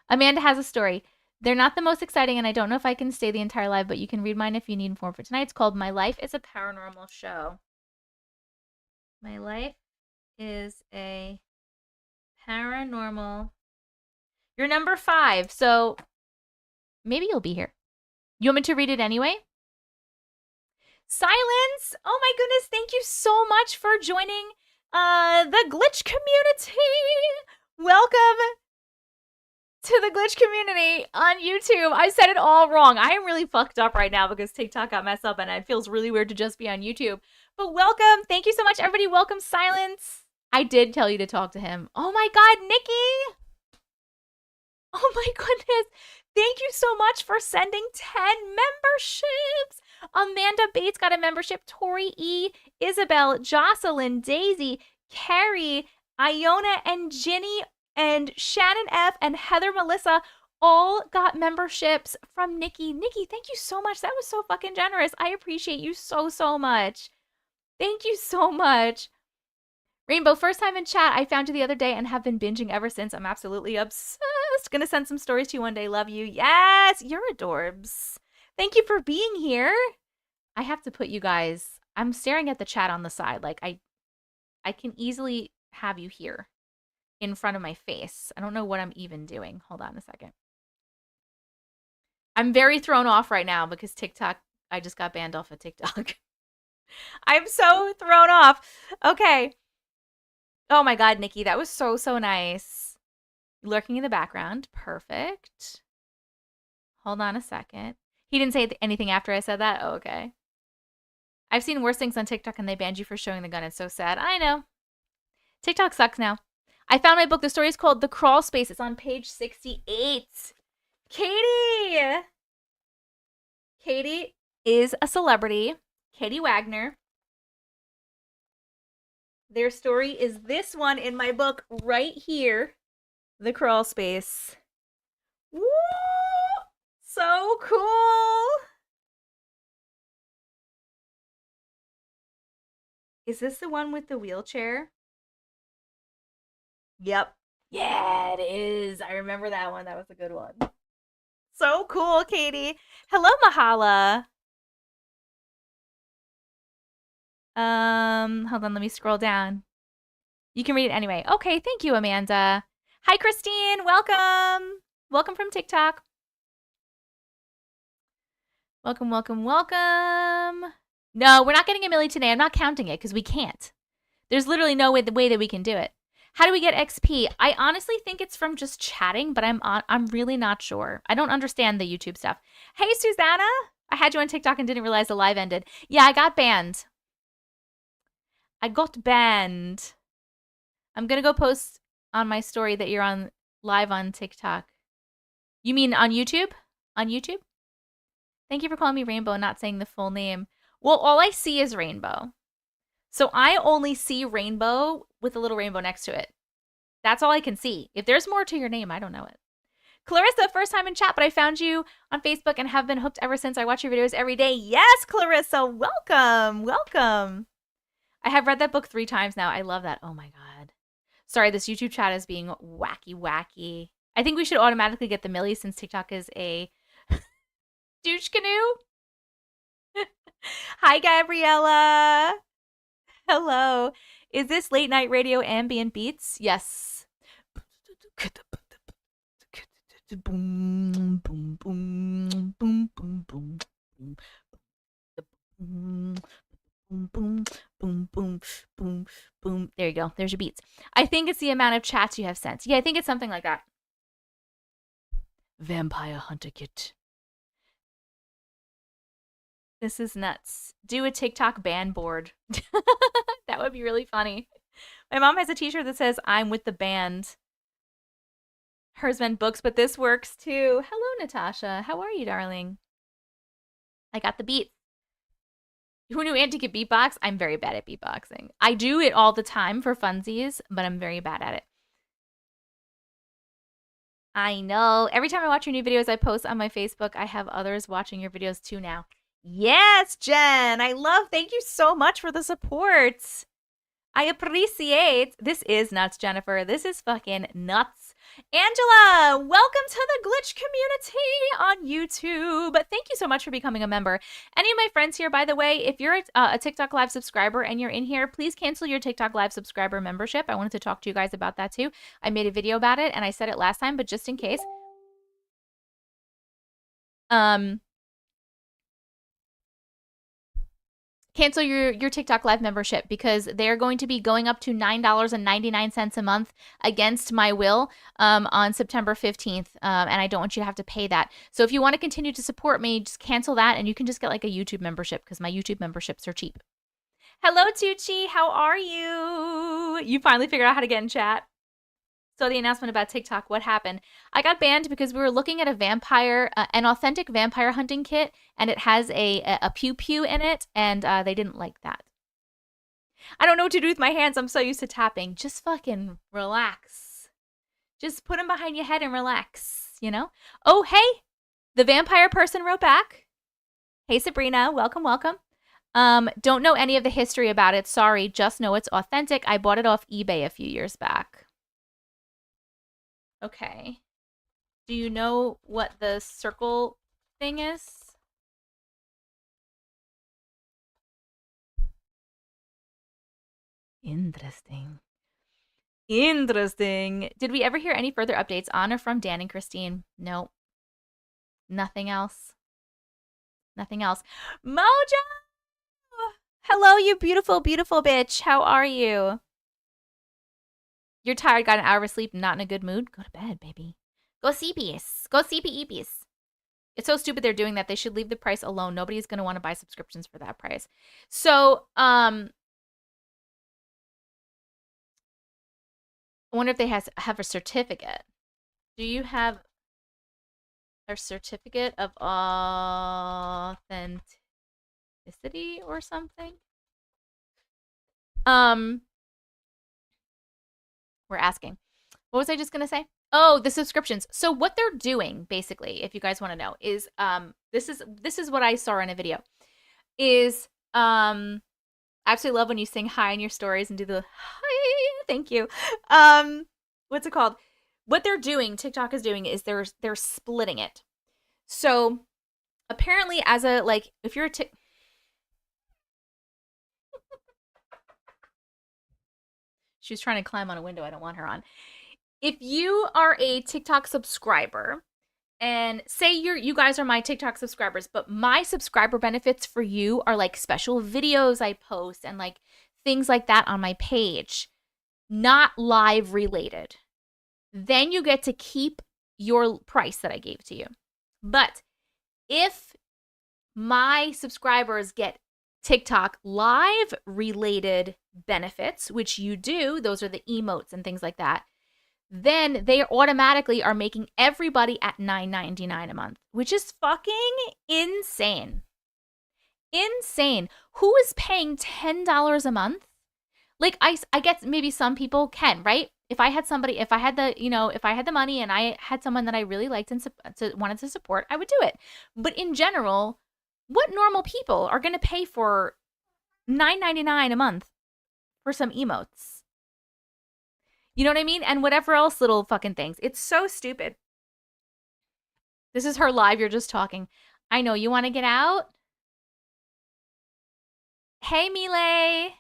Amanda has a story. They're not the most exciting, and I don't know if I can stay the entire live, but you can read mine if you need more for tonight. It's called My Life is a Paranormal Show. My life is a paranormal. You're number 5, so maybe you'll be here. You want me to read it anyway? Silence! Oh my goodness, thank you so much for joining the glitch community. Welcome to the glitch community on YouTube. I said it all wrong. I am really fucked up right now because TikTok got messed up and it feels really weird to just be on YouTube. But welcome. Thank you so much, everybody. Welcome, Silence. I did tell you to talk to him. Oh my god, Nikki! Oh my goodness. Thank you so much for sending 10 memberships. Amanda Bates got a membership. Tori E, Isabel, Jocelyn, Daisy, Carrie, Iona, and Ginny, and Shannon F, and Heather Melissa all got memberships from Nikki. Nikki, thank you so much. That was so fucking generous. I appreciate you so, so much. Thank you so much. Rainbow, first time in chat. I found you the other day and have been binging ever since. I'm absolutely obsessed. Gonna send some stories to you one day. Love you. Yes, you're adorbs. Thank you for being here. I have to put you guys. I'm staring at the chat on the side. Like I can easily have you here in front of my face. I don't know what I'm even doing. Hold on a second. I'm very thrown off right now because TikTok, I just got banned off of TikTok. I'm so thrown off. Okay. Oh my god, Nikki, that was so, so nice. Lurking in the background. Perfect. Hold on a second. He didn't say anything after I said that? Oh, okay. I've seen worse things on TikTok and they banned you for showing the gun. It's so sad. I know. TikTok sucks now. I found my book. The story is called The Crawlspace. It's on page 68. Katie! Katie is a celebrity. Katie Wagner. Their story is this one in my book right here. The Crawlspace. Woo! So cool! Is this the one with the wheelchair? Yep. Yeah, it is. I remember that one. That was a good one. So cool, Katie. Hello, Mahala. Hold on, let me scroll down. You can read it anyway. Okay, thank you, Amanda. Hi, Christine. Welcome. Welcome from TikTok. Welcome, welcome, welcome. No, we're not getting a milli today. I'm not counting it because we can't. There's literally no way that we can do it. How do we get XP? I honestly think it's from just chatting, but I'm really not sure. I don't understand the YouTube stuff. Hey, Susanna. I had you on TikTok and didn't realize the live ended. Yeah, I got banned. I got banned. I'm going to go post on my story that you're on live on TikTok. You mean on YouTube? On YouTube? Thank you for calling me Rainbow and not saying the full name. Well, all I see is Rainbow. So I only see Rainbow with a little rainbow next to it. That's all I can see. If there's more to your name, I don't know it. Clarissa, first time in chat, but I found you on Facebook and have been hooked ever since. I watch your videos every day. Yes, Clarissa, welcome. Welcome. I have read that book 3 times now. I love that. Oh my god. Sorry, this YouTube chat is being wacky. I think we should automatically get the milli since TikTok is a douche canoe. Hi, Gabriella. Hello. Is this late night radio ambient beats? Yes. Boom, boom, boom, boom, boom, boom, boom, boom, boom, boom, boom, boom, boom. There you go. There's your beats. I think it's the amount of chats you have sent. Yeah, I think it's something like that. Vampire Hunter Kit. This is nuts. Do a TikTok ban board. That would be really funny. My mom has a t-shirt that says, I'm with the band. Hers meant books, but this works too. Hello, Natasha. How are you, darling? I got the beat. Who knew Auntie could beatbox? I'm very bad at beatboxing. I do it all the time for funsies, but I'm very bad at it. I know. Every time I watch your new videos I post on my Facebook, I have others watching your videos too now. Yes, Jen. Thank you so much for the support. I appreciate. This is nuts, Jennifer. This is fucking nuts. Angela, welcome to the Glitch community on YouTube. Thank you so much for becoming a member. Any of my friends here, by the way, if you're a TikTok Live subscriber and you're in here, please cancel your TikTok Live subscriber membership. I wanted to talk to you guys about that too. I made a video about it and I said it last time, but just in case. Cancel your TikTok Live membership because they're going to be going up to $9.99 a month against my will on September 15th, and I don't want you to have to pay that. So if you want to continue to support me, just cancel that, and you can just get like a YouTube membership because my YouTube memberships are cheap. Hello, Tucci. How are you? You finally figured out how to get in chat. So the announcement about TikTok, what happened? I got banned because we were looking at a vampire, an authentic vampire hunting kit, and it has a pew-pew in it, and they didn't like that. I don't know what to do with my hands. I'm so used to tapping. Just fucking relax. Just put them behind your head and relax, you know? Oh, hey! The vampire person wrote back. Hey, Sabrina. Welcome, welcome. Don't know any of the history about it. Sorry. Just know it's authentic. I bought it off eBay a few years back. Okay. Do you know what the circle thing is? Interesting. Interesting. Did we ever hear any further updates on or from Dan and Christine? No. Nothing else. Nothing else. Mojo! Hello, you beautiful, beautiful bitch. How are you? You're tired, got an hour of sleep, not in a good mood? Go to bed, baby. Go CPS. Go CPEPS. It's so stupid they're doing that. They should leave the price alone. Nobody's going to want to buy subscriptions for that price. So, I wonder if they have a certificate. Do you have a certificate of authenticity or something? We're asking. What was I just going to say? Oh, the subscriptions. So what they're doing, basically, if you guys want to know, is this is what I saw in a video. Is I absolutely love when you sing hi in your stories and do the hi. Thank you. What's it called? What they're doing, TikTok is doing, is they're splitting it. So apparently, as a like, if you're a she was trying to climb on a window. I don't want her on. If you are a TikTok subscriber, and say you guys are my TikTok subscribers, but my subscriber benefits for you are like special videos I post and like things like that on my page, not live related. Then you get to keep your price that I gave to you. But if my subscribers get TikTok live related benefits, which you do, those are the emotes and things like that, then they automatically are making everybody at $9.99 a month, which is fucking insane. Insane. Who is paying $10 a month? Like, I guess maybe some people can, right? If I had the money and I had someone that I really liked and wanted to support, I would do it. But in general, what normal people are going to pay for $9.99 a month for some emotes? You know what I mean? And whatever else little fucking things. It's so stupid. This is her live. You're just talking. I know. You want to get out? Hey, Mile.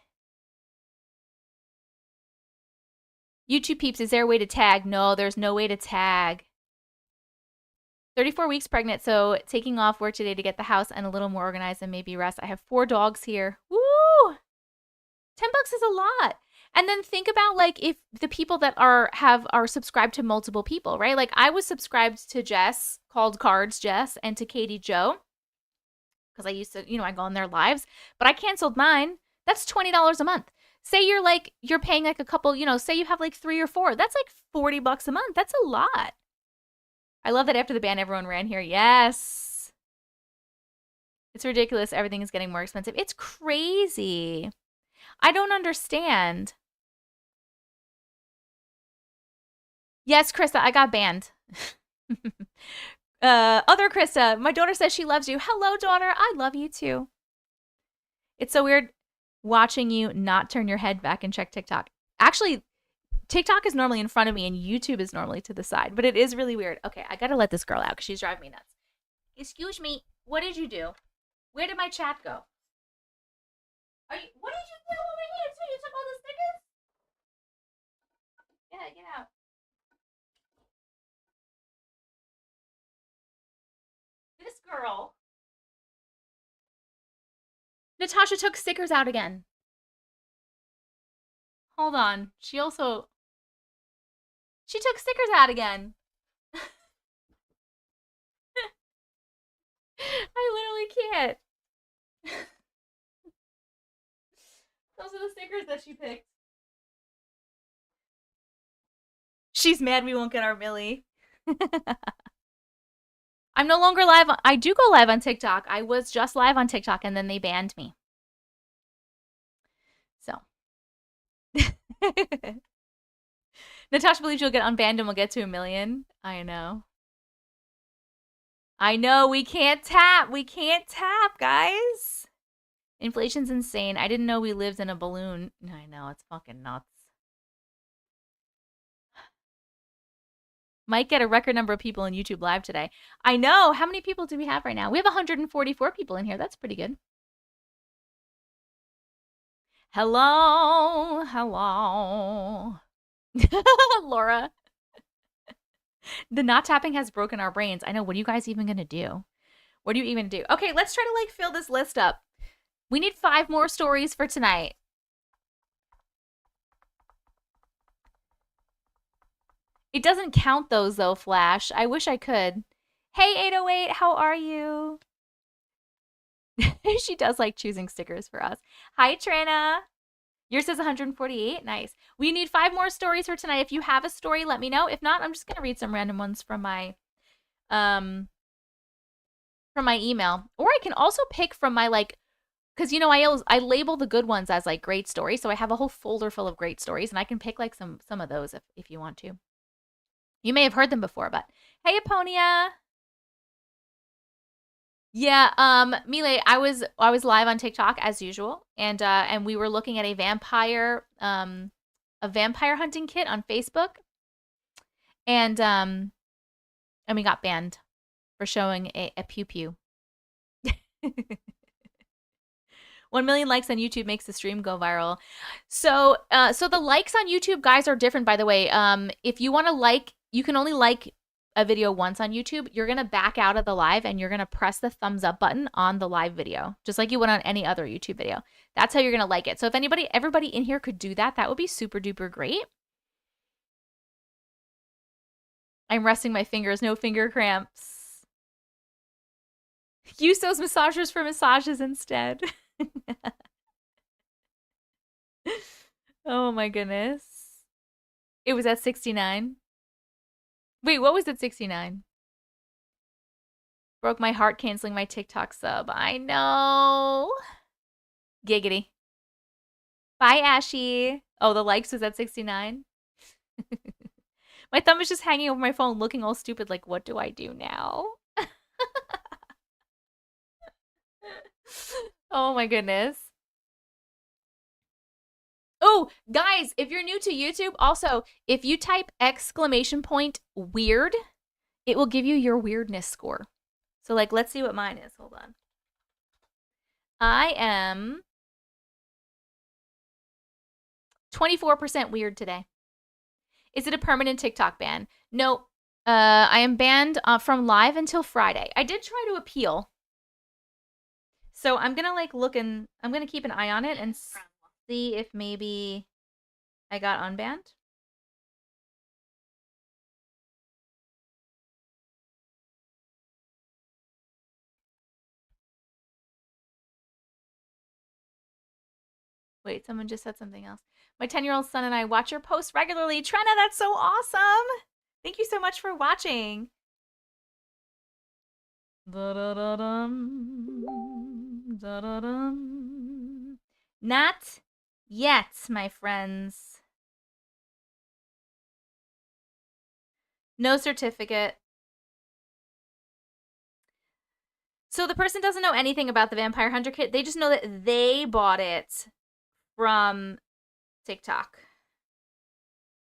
YouTube peeps, is there a way to tag? No, there's no way to tag. 34 weeks pregnant, so taking off work today to get the house and a little more organized and maybe rest. I have 4 dogs here. Woo! $10 is a lot. And then think about like if the people that are subscribed to multiple people, right? Like I was subscribed to Jess, called Cards Jess, and to Katie Joe, because I used to, I go on their lives, but I canceled mine. That's $20 a month. Say you're paying like a couple, say you have like 3 or 4. That's like $40 a month. That's a lot. I love that after the ban, everyone ran here. Yes. It's ridiculous. Everything is getting more expensive. It's crazy. I don't understand. Yes, Krista, I got banned. Other Krista, my daughter says she loves you. Hello, daughter. I love you too. It's so weird watching you not turn your head back and check TikTok. Actually, TikTok is normally in front of me and YouTube is normally to the side, but it is really weird. Okay, I gotta let this girl out because she's driving me nuts. Excuse me, what did you do? Where did my chat go? What did you do over here? So you took all the stickers? Yeah, get out. This girl. Natasha took stickers out again. Hold on. She took stickers out again. I literally can't. Those are the stickers that she picked. She's mad we won't get our Millie. I'm no longer live. I do go live on TikTok. I was just live on TikTok and then they banned me. So. Natasha believes you'll get unbanned and we'll get to 1 million. I know. We can't tap. We can't tap, guys. Inflation's insane. I didn't know we lived in a balloon. I know, it's fucking nuts. Might get a record number of people in YouTube live today. I know. How many people do we have right now? We have 144 people in here. That's pretty good. Hello. Laura. The not tapping has broken our brains. I know. What are you guys even going to do? What do you even do? Okay, let's try to fill this list up. We need 5 more stories for tonight. It doesn't count those though, Flash. I wish I could. Hey, 808, how are you? She does like choosing stickers for us. Hi, Trina. Yours says 148. Nice. We need 5 more stories for tonight. If you have a story, let me know. If not, I'm just gonna read some random ones from my email. Or I can also pick from my because I label the good ones as great stories. So I have a whole folder full of great stories, and I can pick some of those if you want to. You may have heard them before, but hey, Aponia. Yeah, Mile, I was live on TikTok as usual, and we were looking at a vampire hunting kit on Facebook, and we got banned for showing a pew pew. 1 million likes on YouTube makes the stream go viral. So the likes on YouTube, guys, are different, by the way. If you want to like, you can only like a video once on YouTube. You're going to back out of the live and you're going to press the thumbs up button on the live video, just like you would on any other YouTube video. That's how you're going to like it. So if everybody in here could do that, that would be super duper great. I'm resting my fingers, no finger cramps. Use those massagers for massages instead. Oh my goodness. It was at 69. Wait, what was at 69? Broke my heart canceling my TikTok sub. I know. Giggity. Bye, Ashy. Oh, the likes was at 69? My thumb is just hanging over my phone looking all stupid like, what do I do now? Oh my goodness. Oh, guys, if you're new to YouTube, also, if you type !weird, it will give you your weirdness score. So, let's see what mine is. Hold on. I am 24% weird today. Is it a permanent TikTok ban? No. I am banned from live until Friday. I did try to appeal. So I'm going to I'm going to keep an eye on it and see if maybe I got unbanned. Wait, someone just said something else. My 10-year-old son and I watch your posts regularly. Trenna, that's so awesome. Thank you so much for watching. Da-da-da-dum, da-da-dum. Not yet, my friends. No certificate. So the person doesn't know anything about the Vampire Hunter kit. They just know that they bought it from TikTok.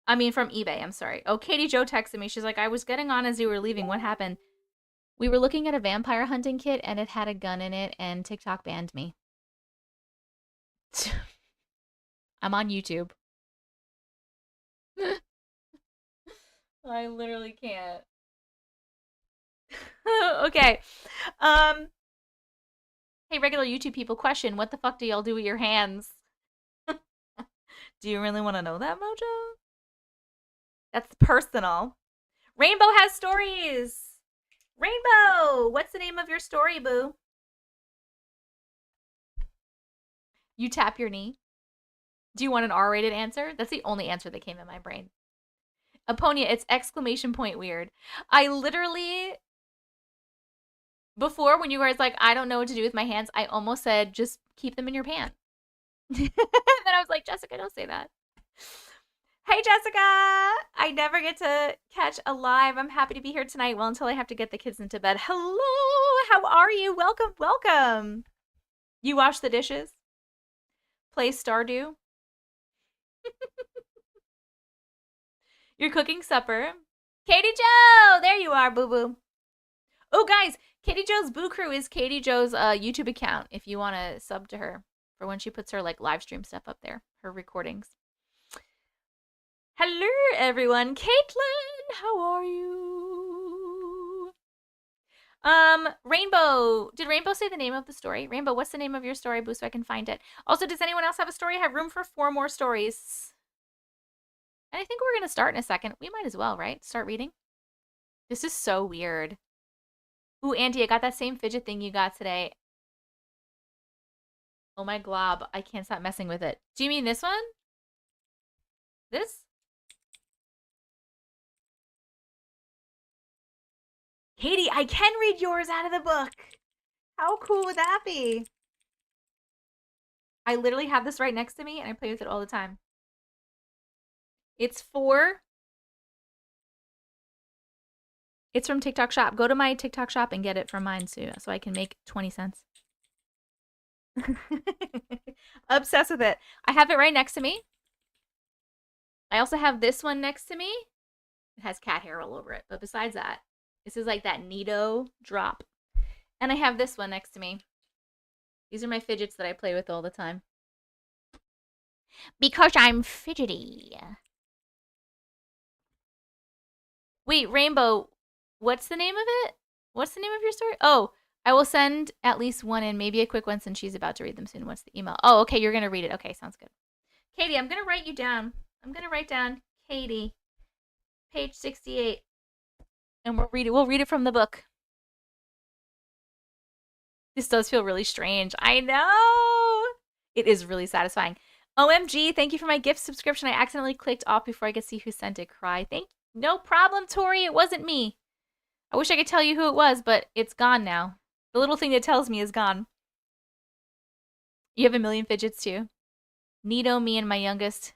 I mean, from eBay. I'm sorry. Oh, Katie Jo texted me. She's like, I was getting on as you were leaving. What happened? We were looking at a vampire hunting kit, and it had a gun in it, and TikTok banned me. I'm on YouTube. I literally can't. Okay. Hey, regular YouTube people, question. What the fuck do y'all do with your hands? Do you really want to know that, Mojo? That's personal. Rainbow has stories. Rainbow, what's the name of your story, boo? You tap your knee. Do you want an R-rated answer? That's the only answer that came in my brain. Aponia, it's exclamation point weird. I literally, before when you guys like, I don't know what to do with my hands, I almost said, just keep them in your pants. Then I was like, Jessica, don't say that. Hey, Jessica. I never get to catch a live. I'm happy to be here tonight. Well, until I have to get the kids into bed. Hello. How are you? Welcome, welcome. You wash the dishes? Play Stardew? You're cooking supper. Katie Jo! There you are, boo-boo. Oh, guys, Katie Jo's Boo Crew is Katie Jo's YouTube account if you want to sub to her for when she puts her like live stream stuff up there, her recordings. Hello, everyone. Caitlin, how are you? Rainbow. Did Rainbow say the name of the story? Rainbow, what's the name of your story, boo, so I can find it? Also, does anyone else have a story? I have room for 4 more stories. And I think we're going to start in a second. We might as well, right? Start reading. This is so weird. Ooh, Auntie, I got that same fidget thing you got today. Oh my glob. I can't stop messing with it. Do you mean this one? This? Katie, I can read yours out of the book. How cool would that be? I literally have this right next to me, and I play with it all the time. It's from TikTok Shop. Go to my TikTok Shop and get it from mine too, so I can make 20 cents. Obsessed with it. I have it right next to me. I also have this one next to me. It has cat hair all over it, but besides that, this is like that Neato drop. And I have this one next to me. These are my fidgets that I play with all the time. Because I'm fidgety. Wait, Rainbow, what's the name of it? What's the name of your story? Oh, I will send at least one in, maybe a quick one since she's about to read them soon. What's the email? Oh, okay, you're going to read it. Okay, sounds good. Katie, I'm going to write you down. I'm going to write down Katie, page 68. And we'll read it from the book. This does feel really strange. I know. It is really satisfying. OMG, thank you for my gift subscription. I accidentally clicked off before I could see who sent it. Cry. No problem, Tori. It wasn't me. I wish I could tell you who it was, but it's gone now. The little thing that tells me is gone. You have a million fidgets too. Neato, me, and my youngest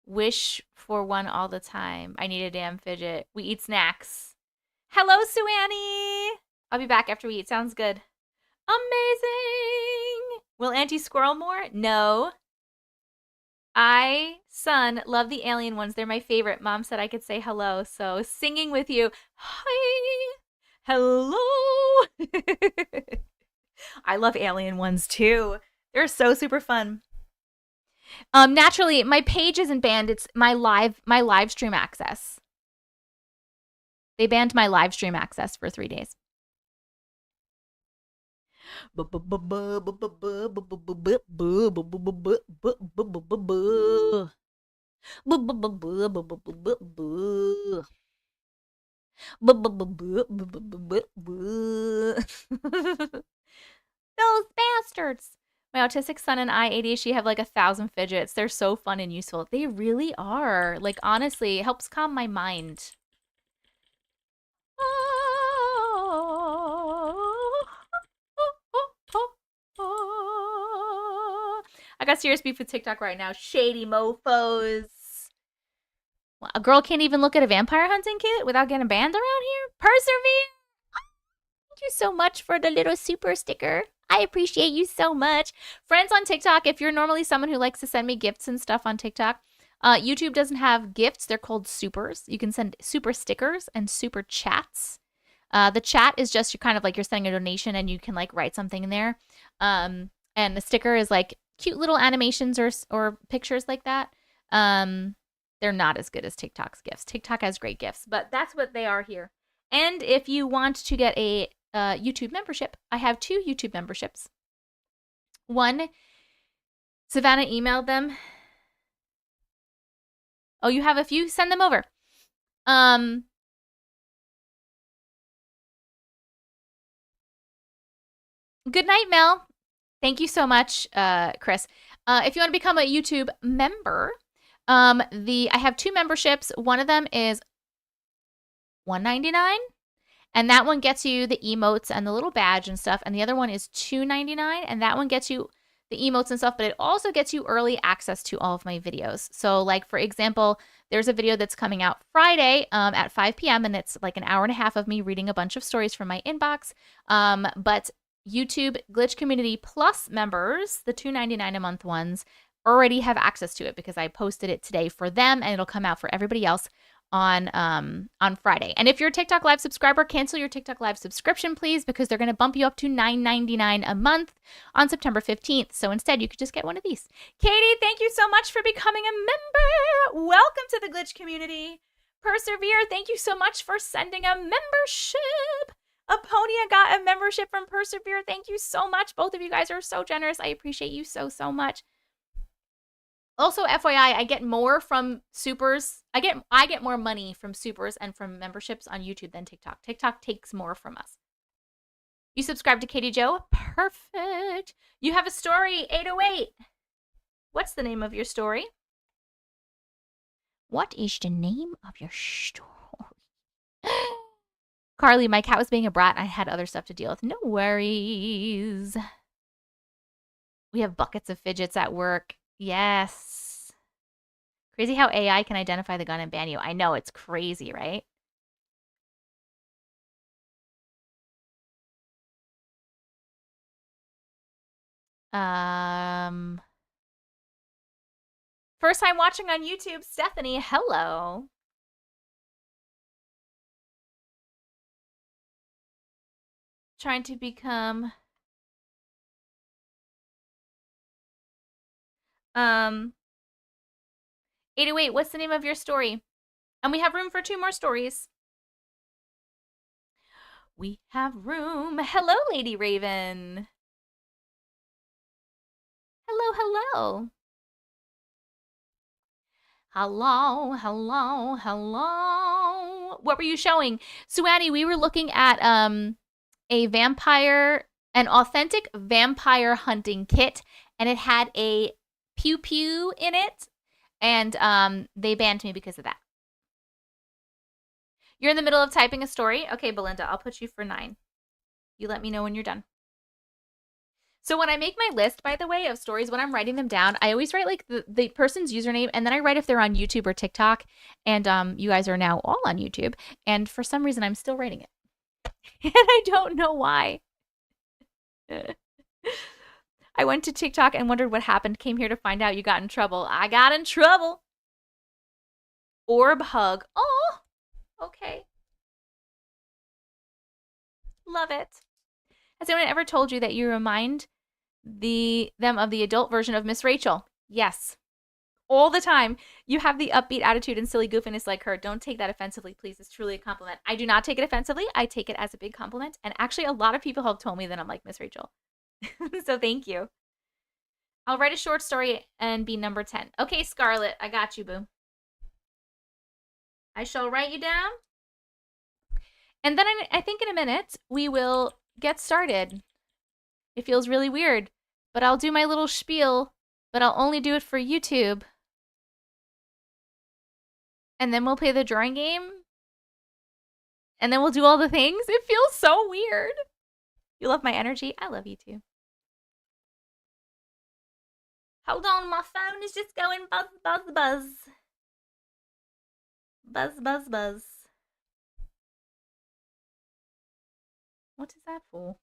wish for one all the time. I need a damn fidget. We eat snacks. Hello, Sue Annie. I'll be back after we eat. Sounds good. Amazing. Will Auntie squirrel more? No. Son, love the alien ones. They're my favorite. Mom said I could say hello, so singing with you. Hi. Hello. I love alien ones too. They're so super fun. Naturally, my page isn't banned. It's my live stream access. They banned my live stream access for 3 days. Those bastards. My autistic son and I, ADHD, have like 1,000 fidgets. They're so fun and useful. They really are. Like, honestly, it helps calm my mind. I got serious beef with TikTok right now. Shady mofos. Well, a girl can't even look at a vampire hunting kit without getting banned around here? Persevere! Thank you so much for the little super sticker. I appreciate you so much. Friends on TikTok, if you're normally someone who likes to send me gifts and stuff on TikTok, YouTube doesn't have gifts. They're called supers. You can send super stickers and super chats. The chat is just you're kind of like you're sending a donation and you can like write something in there. And the sticker is like cute little animations or pictures like that. They're not as good as TikTok's gifts. TikTok has great gifts, but that's what they are here. And if you want to get a YouTube membership, I have 2 YouTube memberships. One, Savannah emailed them. Oh, you have a few? Send them over. Good night, Mel. Thank you so much, Chris. If you want to become a YouTube member, I have 2 memberships. One of them is $1.99, and that one gets you the emotes and the little badge and stuff. And the other one is $2.99, and that one gets you the emotes and stuff, but it also gets you early access to all of my videos. So, like, for example, there's a video that's coming out Friday at 5 p.m., and it's like an hour and a half of me reading a bunch of stories from my inbox. But YouTube Glitch Community Plus members, the $2.99 a month ones, already have access to it because I posted it today for them, and it'll come out for everybody else on Friday. And if you're a TikTok Live subscriber, cancel your TikTok Live subscription, please, because they're going to bump you up to $9.99 a month on September 15th. So instead, you could just get one of these. Katie, thank you so much for becoming a member. Welcome to the Glitch community. Persevere, thank you so much for sending a membership. Aponia got a membership from Persevere. Thank you so much. Both of you guys are so generous. I appreciate you so, so much. Also, FYI, I get more from supers. I get more money from supers and from memberships on YouTube than TikTok. TikTok takes more from us. You subscribe to Katie Joe? Perfect. You have a story, 808. What's the name of your story? What is the name of your story? Carly, my cat was being a brat and I had other stuff to deal with. No worries. We have buckets of fidgets at work. Yes. Crazy how AI can identify the gun and ban you. I know, it's crazy, right? First time watching on YouTube, Stephanie, hello. Trying to become 808, what's the name of your story? And we have room for 2 more stories. We have room. Hello, Lady Raven. Hello, hello. Hello, hello, hello. What were you showing? Suani, we were looking at an authentic vampire hunting kit, and it had a pew pew in it, and they banned me because of that. You're in the middle of typing a story? Okay, Belinda, I'll put you for 9. You let me know when you're done. So when I make my list, by the way, of stories, when I'm writing them down, I always write like the person's username, and then I write if they're on YouTube or TikTok, and you guys are now all on YouTube, and for some reason I'm still writing it. And I don't know why. I went to TikTok and wondered what happened, came here to find out you got in trouble. I got in trouble. Orb Hug. Oh, okay. Love it. Has anyone ever told you that you remind them of the adult version of Miss Rachel? Yes. All the time. You have the upbeat attitude and silly goofiness like her. Don't take that offensively, please. It's truly a compliment. I do not take it offensively. I take it as a big compliment. And actually, a lot of people have told me that I'm like Miss Rachel. So thank you. I'll write a short story and be number 10. Okay, Scarlett, I got you, boo. I shall write you down. And then I think in a minute, we will get started. It feels really weird but I'll do my little spiel, but I'll only do it for YouTube. And then we'll play the drawing game. And then we'll do all the things. It feels so weird. You love my energy? I love you too. Hold on, my phone is just going buzz, buzz, buzz. Buzz, buzz, buzz. What is that for?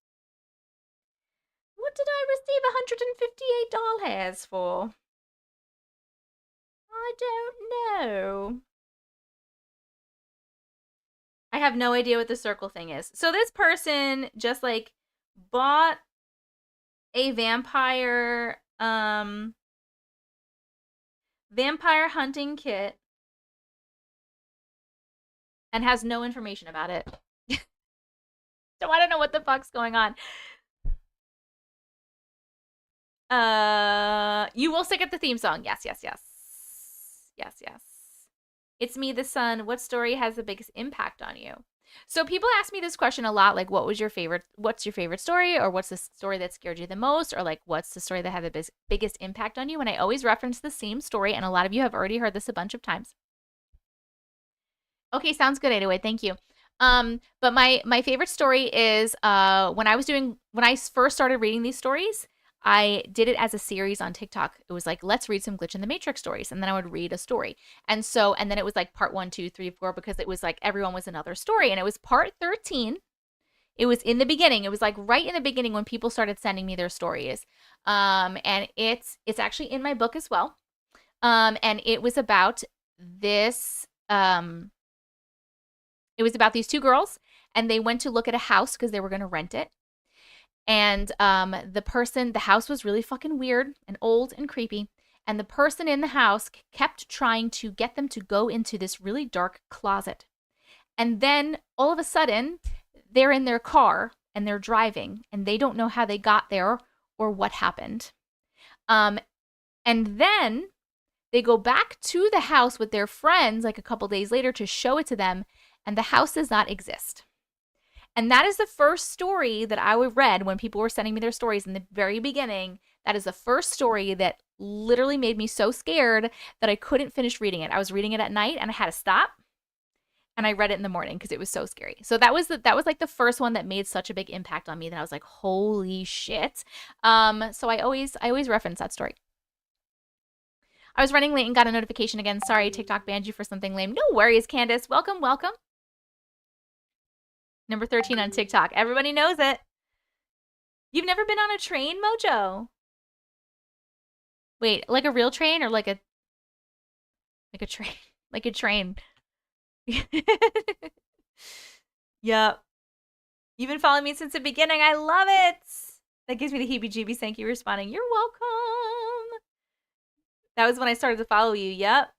What did I receive $158 for? I don't know. I have no idea what the circle thing is. So this person just like bought a vampire hunting kit and has no information about it. So I don't know what the fuck's going on. You will stick at the theme song. Yes, yes, yes. Yes, yes. It's me, the sun. What story has the biggest impact on you? So people ask me this question a lot, like, what's your favorite story? Or what's the story that scared you the most? Or like, what's the story that had the biggest impact on you? And I always reference the same story. And a lot of you have already heard this a bunch of times. Okay, sounds good anyway. Thank you. But my favorite story is when I first started reading these stories, I did it as a series on TikTok. It was like, let's read some Glitch in the Matrix stories. And then I would read a story. And then it was like part 1, 2, 3, 4, because it was like everyone was another story. And it was part 13. It was in the beginning. It was like right in the beginning when people started sending me their stories. And it's actually in my book as well. And it was about this, it was about these two girls, and they went to look at a house because they were going to rent it. And the house was really fucking weird and old and creepy. And the person in the house kept trying to get them to go into this really dark closet. And then all of a sudden, they're in their car and they're driving and they don't know how they got there or what happened. And then they go back to the house with their friends like a couple days later to show it to them, and the house does not exist. And that is the first story that I read when people were sending me their stories in the very beginning. That is the first story that literally made me so scared that I couldn't finish reading it. I was reading it at night and I had to stop. And I read it in the morning because it was so scary. So that was like the first one that made such a big impact on me that I was like, holy shit. So I always reference that story. I was running late and got a notification again. Sorry, TikTok banned you for something lame. No worries, Candace. Welcome, welcome. Number 13 on TikTok. Everybody knows it. You've never been on a train, Mojo? Wait, like a real train or like a train? Like a train. Yep. You've been following me since the beginning. I love it. That gives me the heebie-jeebies. Thank you for responding. You're welcome. That was when I started to follow you. Yep.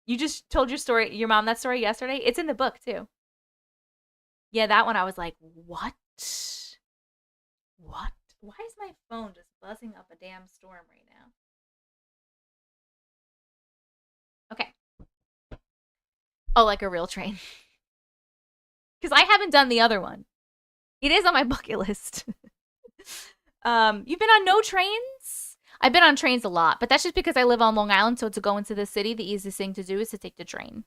You just told your mom that story yesterday. It's in the book too. Yeah, that one I was like, what? What? Why is my phone just buzzing up a damn storm right now? Okay. Oh, like a real train. Because I haven't done the other one. It is on my bucket list. You've been on no trains? I've been on trains a lot, but that's just because I live on Long Island, so to go into the city, the easiest thing to do is to take the train.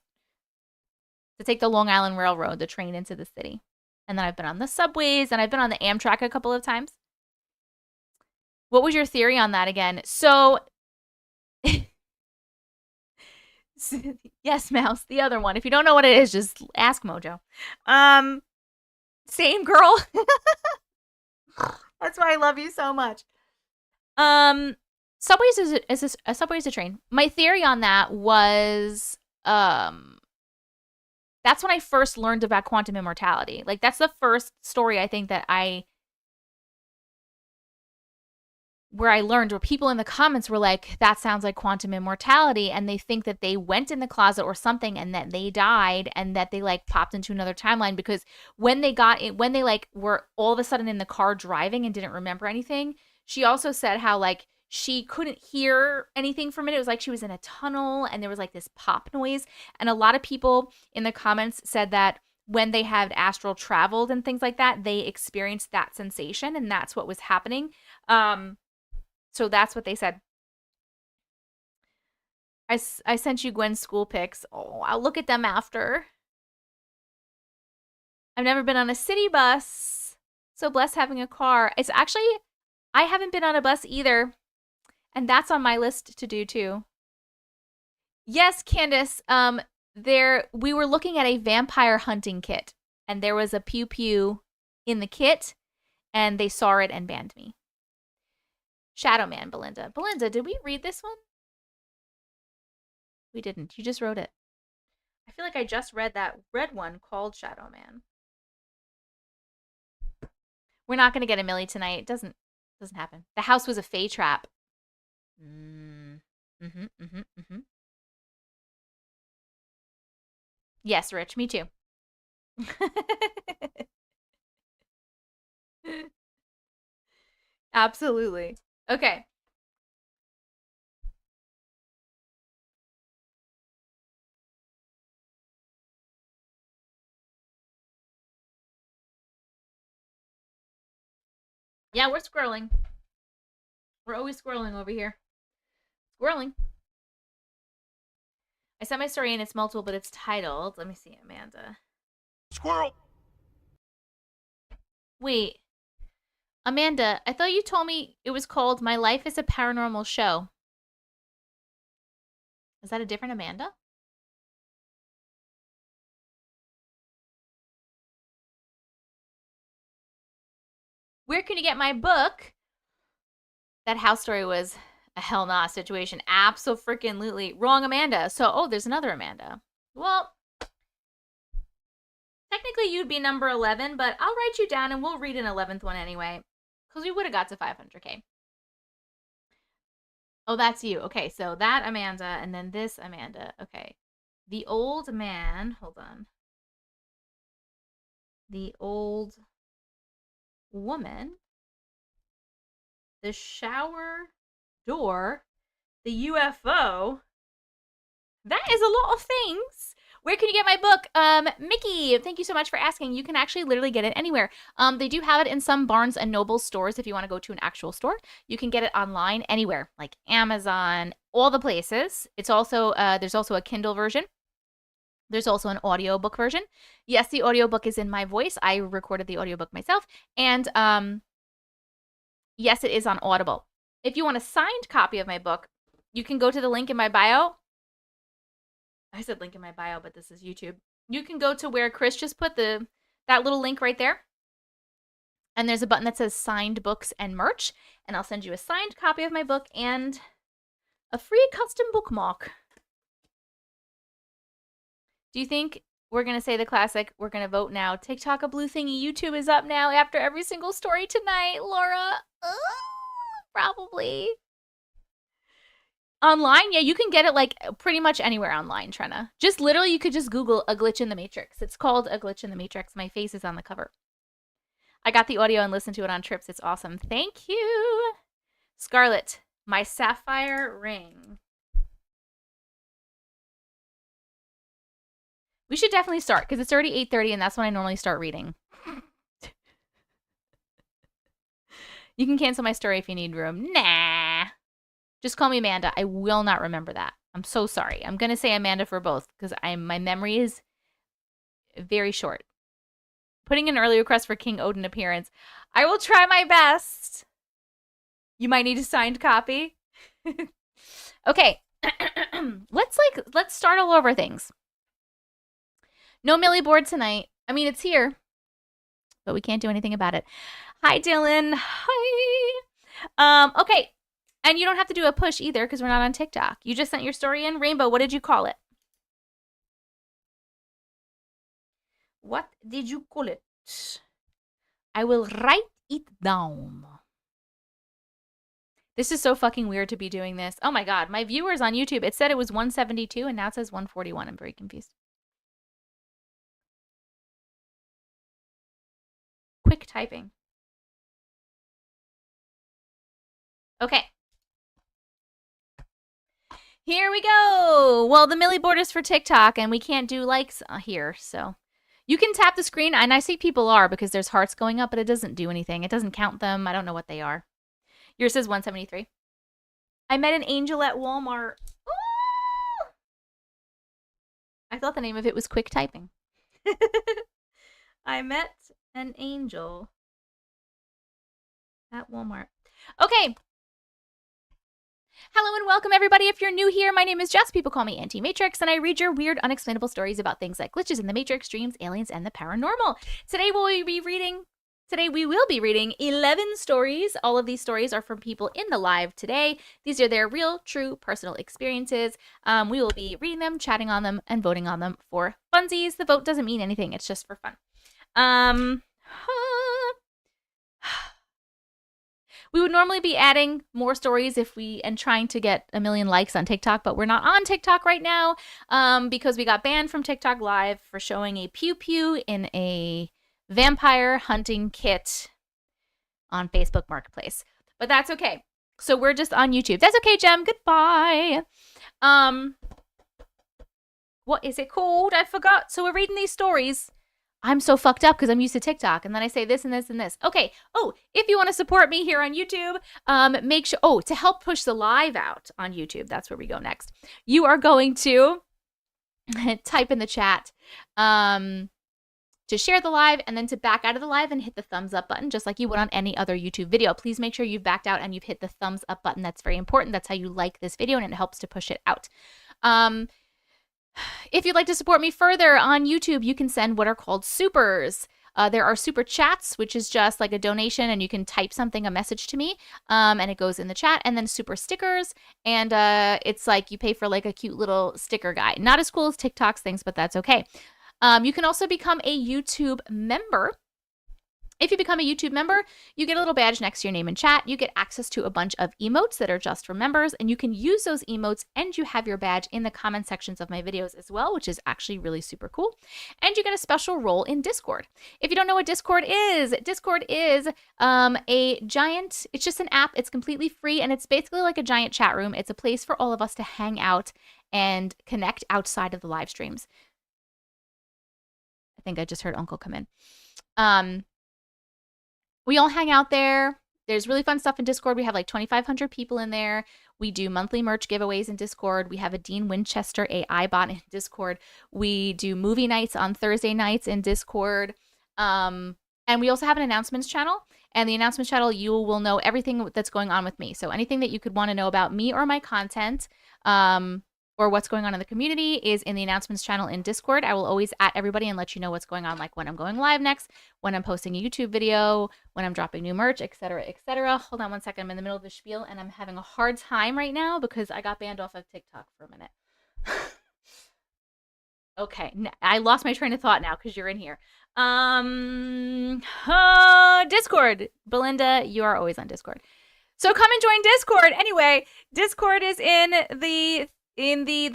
To take the Long Island Railroad, the train into the city. And then I've been on the subways, and I've been on the Amtrak a couple of times. What was your theory on that again? So, yes, Mouse, the other one. If you don't know what it is, just ask Mojo. Same girl. That's why I love you so much. Subways is a train. My theory on that was that's when I first learned about quantum immortality. Like, that's the first story I think that where I learned, where people in the comments were like, that sounds like quantum immortality, and they think that they went in the closet or something and that they died and that they like popped into another timeline, because when they like were all of a sudden in the car driving and didn't remember anything, she also said how like she couldn't hear anything from it. It was like she was in a tunnel and there was like this pop noise. And a lot of people in the comments said that when they had astral traveled and things like that, they experienced that sensation, and that's what was happening. So that's what they said. I sent you Gwen's school pics. Oh, I'll look at them after. I've never been on a city bus. So blessed having a car. It's actually, I haven't been on a bus either. And that's on my list to do too. Yes, Candace. We were looking at a vampire hunting kit. And there was a pew pew in the kit. And they saw it and banned me. Shadow Man, Belinda. Belinda, did we read this one? We didn't. You just wrote it. I feel like I just read that red one called Shadow Man. We're not going to get a Millie tonight. It doesn't happen. The house was a Fae trap. Yes, Rich. Me too. Absolutely. Okay. Yeah, we're squirreling. We're always squirreling over here. Squirreling. I sent my story and it's multiple, but it's titled. Let me see, Amanda. Squirrel. Wait. Amanda, I thought you told me it was called My Life is a Paranormal Show. Is that a different Amanda? Where can you get my book? That house story was a hell nah situation. Abso-freaking-lutely. Wrong Amanda. So, oh, there's another Amanda. Well, technically you'd be number 11, but I'll write you down and we'll read an 11th one anyway. Because we would have got to 500k. Oh, that's you. Okay, so that Amanda and then this Amanda. Okay. The old man. Hold on. The old woman. The shower door. The UFO. That is a lot of things. Where can you get my book? Mickey, thank you so much for asking. You can actually literally get it anywhere. They do have it in some Barnes & Noble stores if you want to go to an actual store. You can get it online anywhere, like Amazon, all the places. It's also there's also a Kindle version. There's also an audiobook version. Yes, the audiobook is in my voice. I recorded the audiobook myself. And yes, it is on Audible. If you want a signed copy of my book, you can go to the link in my bio. I said link in my bio, but this is YouTube. You can go to where Chris just put that little link right there. And there's a button that says signed books and merch. And I'll send you a signed copy of my book and a free custom bookmark. Do you think we're going to say the classic, we're going to vote now? TikTok a blue thingy. YouTube is up now after every single story tonight, Laura. Probably. Online? Yeah, you can get it like pretty much anywhere online, Trenna. Just literally, you could just Google A Glitch in the Matrix. It's called A Glitch in the Matrix. My face is on the cover. I got the audio and listened to it on trips. It's awesome. Thank you. Scarlett, my Sapphire Ring. We should definitely start because it's already 8:30 and that's when I normally start reading. You can cancel my story if you need room. Nah. Just call me Amanda. I will not remember that. I'm so sorry. I'm going to say Amanda for both because my memory is very short. Putting an early request for King Odin appearance. I will try my best. You might need a signed copy. Okay. Let's start all over things. No Millie board tonight. I mean, it's here, but we can't do anything about it. Hi, Dylan. Hi. Okay. And you don't have to do a push either because we're not on TikTok. You just sent your story in. Rainbow, what did you call it? What did you call it? I will write it down. This is so fucking weird to be doing this. Oh my god. My viewers on YouTube, it said it was 172 and now it says 141. I'm very confused. Quick typing. Okay. Here we go. Well, the Millie board is for TikTok, and we can't do likes here, so you can tap the screen, and I see people are because there's hearts going up, but it doesn't do anything. It doesn't count them. I don't know what they are. Yours says 173. I met an angel at Walmart. Ooh! I thought the name of it was quick typing. I met an angel at Walmart. Okay. Hello and welcome, everybody. If you're new here, my name is Jess. People call me Auntie Matrix, and I read your weird, unexplainable stories about things like glitches in the Matrix, dreams, aliens, and the paranormal. Today we will be reading 11 stories. All of these stories are from people in the live today. These are their real, true, personal experiences. We will be reading them, chatting on them, and voting on them for funsies. The vote doesn't mean anything. It's just for fun. We would normally be adding more stories and trying to get 1 million likes on TikTok, but we're not on TikTok right now because we got banned from TikTok Live for showing a pew-pew in a vampire hunting kit on Facebook Marketplace. But that's okay. So we're just on YouTube. That's okay, Jem. Goodbye. What is it called? I forgot. So we're reading these stories. I'm so fucked up because I'm used to TikTok, and then I say this and this and this. Okay. Oh, if you want to support me here on YouTube, make sure. Oh, to help push the live out on YouTube, that's where we go next. You are going to type in the chat to share the live, and then to back out of the live and hit the thumbs up button, just like you would on any other YouTube video. Please make sure you've backed out and you've hit the thumbs up button. That's very important. That's how you like this video, and it helps to push it out. If you'd like to support me further on YouTube, you can send what are called supers. There are super chats, which is just like a donation, and you can type something, a message to me, and it goes in the chat. And then super stickers, and it's like you pay for like a cute little sticker guy. Not as cool as TikTok's things, but that's okay. You can also become a YouTube member. If you become a YouTube member, you get a little badge next to your name and chat. You get access to a bunch of emotes that are just for members, and you can use those emotes, and you have your badge in the comment sections of my videos as well, which is actually really super cool. And you get a special role in Discord. If you don't know what Discord is a giant, it's just an app. It's completely free, and it's basically like a giant chat room. It's a place for all of us to hang out and connect outside of the live streams. I think I just heard Uncle come in. We all hang out there. There's really fun stuff in Discord. We have like 2,500 people in there. We do monthly merch giveaways in Discord. We have a Dean Winchester AI bot in Discord. We do movie nights on Thursday nights in Discord. And we also have an announcements channel. And the announcements channel, you will know everything that's going on with me. So anything that you could want to know about me or my content, or what's going on in the community is in the announcements channel in Discord. I will always at everybody and let you know what's going on, like when I'm going live next, when I'm posting a YouTube video, when I'm dropping new merch, etc., etc. Hold on one second. I'm in the middle of the spiel, and I'm having a hard time right now because I got banned off of TikTok for a minute. Okay, I lost my train of thought now because you're in here. Discord. Belinda, you are always on Discord. So come and join Discord. Anyway, Discord is in the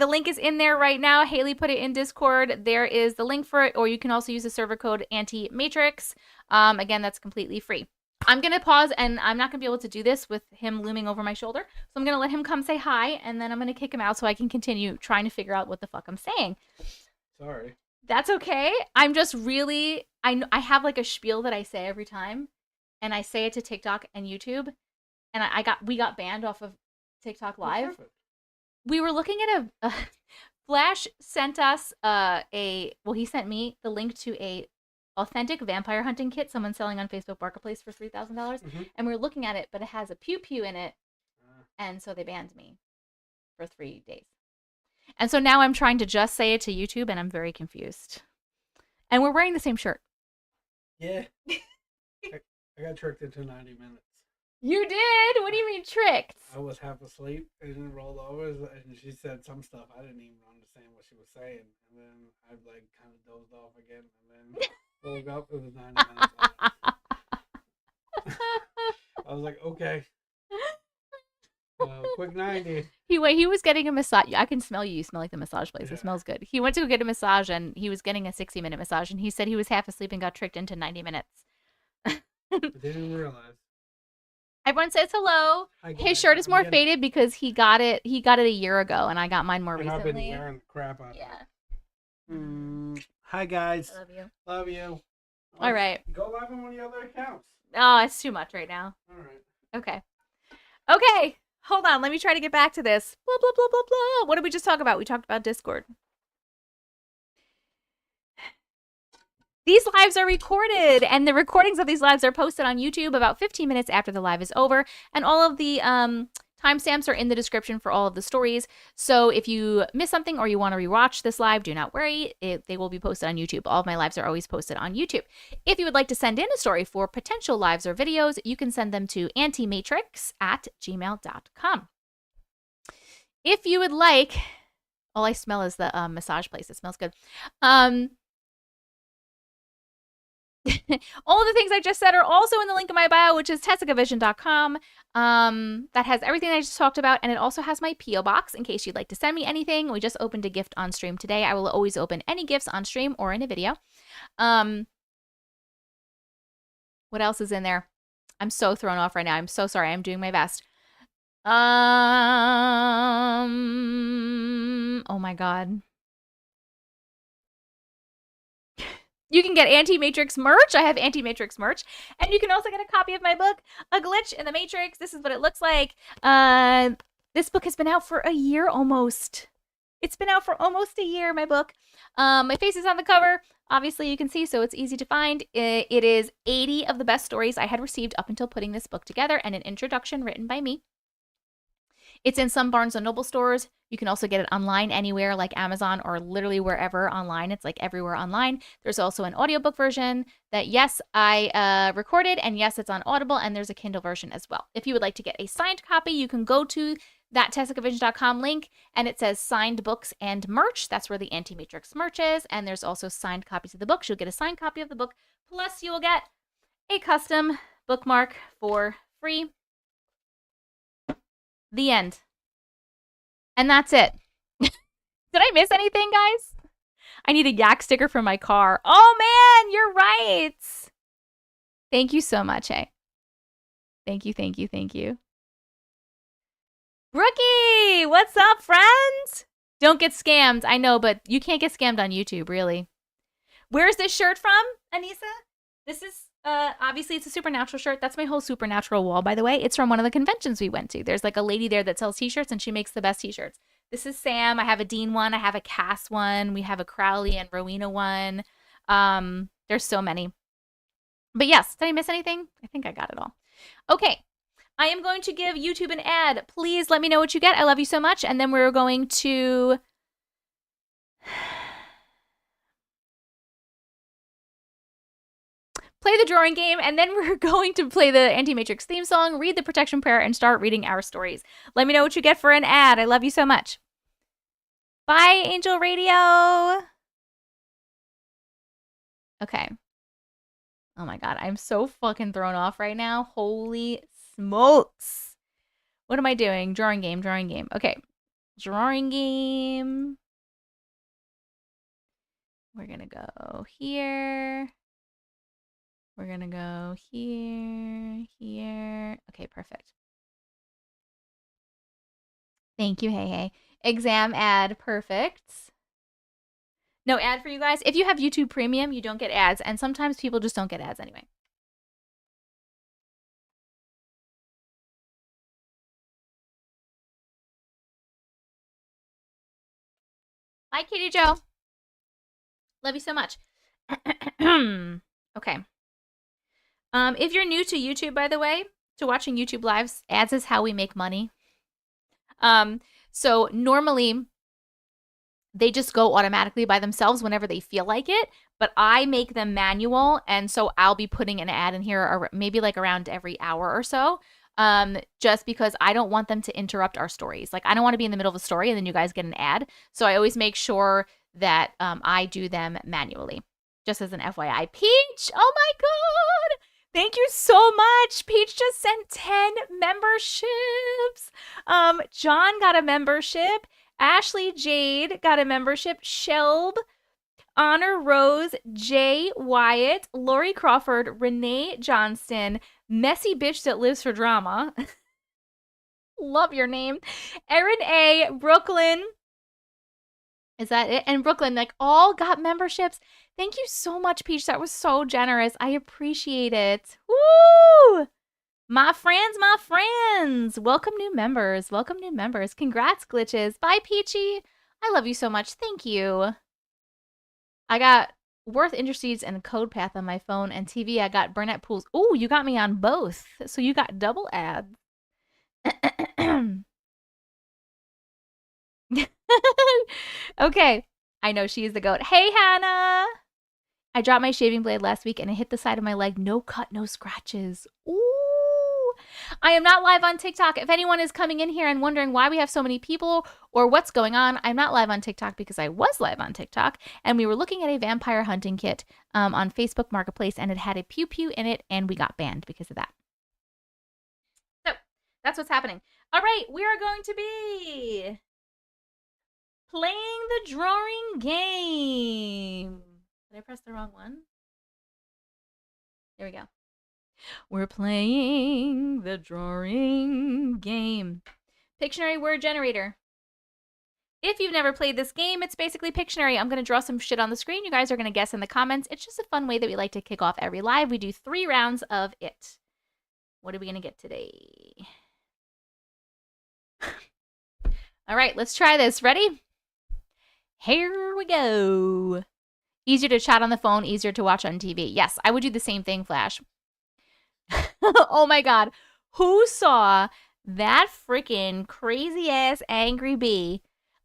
link is in there right now. Haley put it in Discord. There is the link for it, or you can also use the server code Auntie Matrix. Again, that's completely free. I'm going to pause, and I'm not going to be able to do this with him looming over my shoulder. So I'm going to let him come say hi, and then I'm going to kick him out so I can continue trying to figure out what the fuck I'm saying. Sorry. That's okay. I'm just really, I have like a spiel that I say every time, and I say it to TikTok and YouTube, and we got banned off of TikTok Live. We were looking at a Flash sent us he sent me the link to a authentic vampire hunting kit someone selling on Facebook Marketplace for $3,000, and we were looking at it, but it has a pew-pew in it, and so they banned me for 3 days. And so now I'm trying to just say it to YouTube, and I'm very confused. And we're wearing the same shirt. Yeah. I got tricked into 90 minutes. You did? What do you mean tricked? I was half asleep and rolled over, and she said some stuff I didn't even understand what she was saying. And then I like kind of dozed off again, and then woke up. It was 90 minutes. I was like, okay. Quick 90. He was getting a massage. I can smell you. You smell like the massage place. Yeah. It smells good. He went to go get a massage, and he was getting a 60-minute massage, and he said he was half asleep and got tricked into 90 minutes. I didn't realize. Everyone says hello. His shirt is more faded because he got it a year ago, and I got mine more recently. I've been wearing the crap out of it. Hi guys. I love you. Love you. All right. Go live on one of the other accounts. Oh, it's too much right now. All right. Okay. Hold on, let me try to get back to this. Blah, blah, blah, blah, blah. What did we just talk about? We talked about Discord. These lives are recorded, and the recordings of these lives are posted on YouTube about 15 minutes after the live is over, and all of the timestamps are in the description for all of the stories. So if you miss something or you want to rewatch this live, do not worry. They will be posted on YouTube. All of my lives are always posted on YouTube. If you would like to send in a story for potential lives or videos, you can send them to auntiematrix@gmail.com. If you would like, all I smell is the massage place. It smells good. All of the things I just said are also in the link in my bio, which is tessicavision.com. That has everything I just talked about, and it also has my P.O. box in case you'd like to send me anything. We just opened a gift on stream today. I will always open any gifts on stream or in a video. What else is in there? I'm so thrown off right now. I'm so sorry. I'm doing my best. Oh my God. You can get Auntie Matrix merch. I have Auntie Matrix merch. And you can also get a copy of my book, A Glitch in the Matrix. This is what it looks like. This book has been out for a year almost. It's been out for almost a year, my book. My face is on the cover. Obviously, you can see, so it's easy to find. It is 80 of the best stories I had received up until putting this book together and an introduction written by me. It's in some Barnes & Noble stores. You can also get it online anywhere like Amazon or literally wherever online. It's like everywhere online. There's also an audiobook version that, yes, I recorded, and yes, it's on Audible, and there's a Kindle version as well. If you would like to get a signed copy, you can go to that tessicavision.com link, and it says signed books and merch. That's where the Auntie Matrix merch is, and there's also signed copies of the books. You'll get a signed copy of the book, plus you will get a custom bookmark for free. The end. And that's it. Did I miss anything, guys? I need a yak sticker for my car. Oh, man, you're right. Thank you so much, eh? Thank you, thank you, thank you. Brookie, what's up, friends? Don't get scammed. I know, but you can't get scammed on YouTube, really. Where's this shirt from, Anissa? This is... obviously it's a Supernatural shirt. That's my whole Supernatural wall, by the way. It's from one of the conventions we went to. There's like a lady there that sells t-shirts, and she makes the best t-shirts. This is Sam. I have a Dean one. I have a Cass one. We have a Crowley and Rowena one. There's so many. But yes, did I miss anything? I think I got it all. Okay. I am going to give YouTube an ad. Please let me know what you get. I love you so much. And then we're going to... play the drawing game, and then we're going to play the Auntie Matrix theme song, read the protection prayer, and start reading our stories. Let me know what you get for an ad. I love you so much. Bye, Angel Radio. Okay. Oh my God, I'm so fucking thrown off right now. Holy smokes. What am I doing? Drawing game, drawing game. Okay. Drawing game. We're gonna go here. We're gonna go here, here. Okay, perfect. Thank you, hey, hey. Exam ad, perfect. No ad for you guys. If you have YouTube Premium, you don't get ads, and sometimes people just don't get ads anyway. Bye, Kitty Joe. Love you so much. Okay. If you're new to YouTube, by the way, to watching YouTube lives, ads is how we make money. So normally they just go automatically by themselves whenever they feel like it, but I make them manual, and so I'll be putting an ad in here maybe like around every hour or so, just because I don't want them to interrupt our stories. Like, I don't want to be in the middle of a story and then you guys get an ad, so I always make sure that I do them manually. Just as an FYI. Peach! Oh my God! Thank you so much. Peach just sent 10 memberships. John got a membership. Ashley Jade got a membership. Shelb, Honor Rose, Jay Wyatt, Lori Crawford, Renee Johnston, Messy Bitch That Lives for Drama. Love your name. Erin A, Brooklyn. Is that it? And Brooklyn, like, all got memberships. Thank you so much, Peach. That was so generous. I appreciate it. Woo! My friends. Welcome new members. Welcome new members. Congrats, Glitches. Bye, Peachy. I love you so much. Thank you. I got Worth Industries and Code Path on my phone and TV. I got Burnett Pools. Ooh, you got me on both. So you got double ads. Okay. I know she is the goat. Hey, Hannah. I dropped my shaving blade last week and it hit the side of my leg. No cut, no scratches. Ooh. I am not live on TikTok. If anyone is coming in here and wondering why we have so many people or what's going on, I'm not live on TikTok because I was live on TikTok and we were looking at a vampire hunting kit on Facebook Marketplace and it had a pew pew in it and we got banned because of that. So that's what's happening. All right, we are going to be playing the drawing game. Did I press the wrong one? There we go. We're playing the drawing game. Pictionary word generator. If you've never played this game, it's basically Pictionary. I'm going to draw some shit on the screen. You guys are going to guess in the comments. It's just a fun way that we like to kick off every live. We do 3 rounds of it. What are we going to get today? All right, let's try this. Ready? Here we go. Easier to chat on the phone, easier to watch on TV. Yes, I would do the same thing, Flash. Oh my God. Who saw that freaking crazy ass angry bee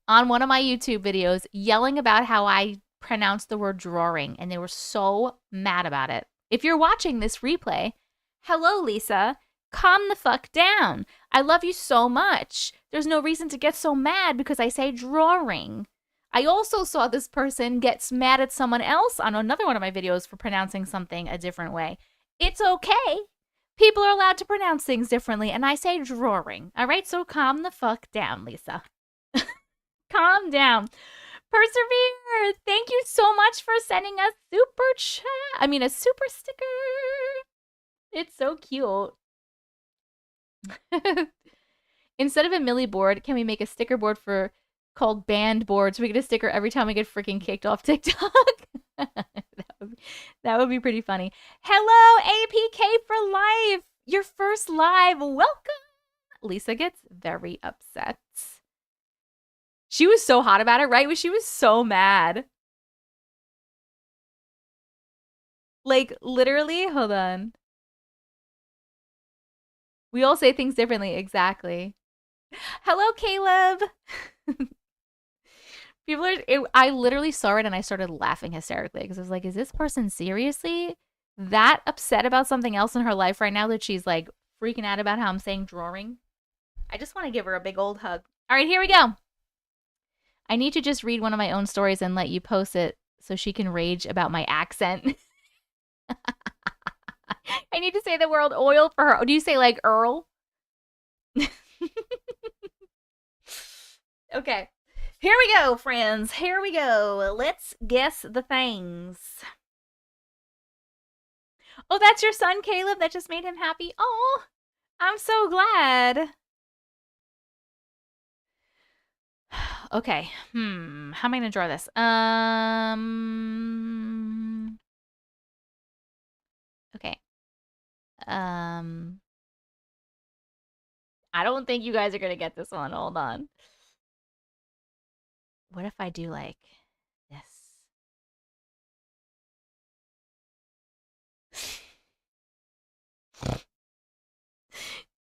on one of my YouTube videos yelling about how I pronounced the word drawing? And they were so mad about it. If you're watching this replay, hello, Lisa. Calm the fuck down. I love you so much. There's no reason to get so mad because I say drawing. I also saw this person get mad at someone else on another one of my videos for pronouncing something a different way. It's okay. People are allowed to pronounce things differently, and I say drawing. All right, so calm the fuck down, Lisa. Calm down. Persevere. Thank you so much for sending a a super sticker. It's so cute. Instead of a millie board, can we make a sticker board called banned boards? We get a sticker every time we get freaking kicked off TikTok. that would be pretty funny. Hello, APK for life. Your first live. Welcome. Lisa gets very upset. She was so hot about it, right? She was so mad. Like, literally, hold on. We all say things differently. Exactly. Hello, Caleb. I literally saw it and I started laughing hysterically because I was like, is this person seriously that upset about something else in her life right now that she's like freaking out about how I'm saying drawing? I just want to give her a big old hug. All right, here we go. I need to just read one of my own stories and let you post it so she can rage about my accent. I need to say the word oil for her. Do you say like Earl? Okay. Here we go, friends. Here we go. Let's guess the things. Oh, that's your son, Caleb? That just made him happy? Oh, I'm so glad. Okay. How am I going to draw this? Okay. I don't think you guys are going to get this one. Hold on. What if I do like this?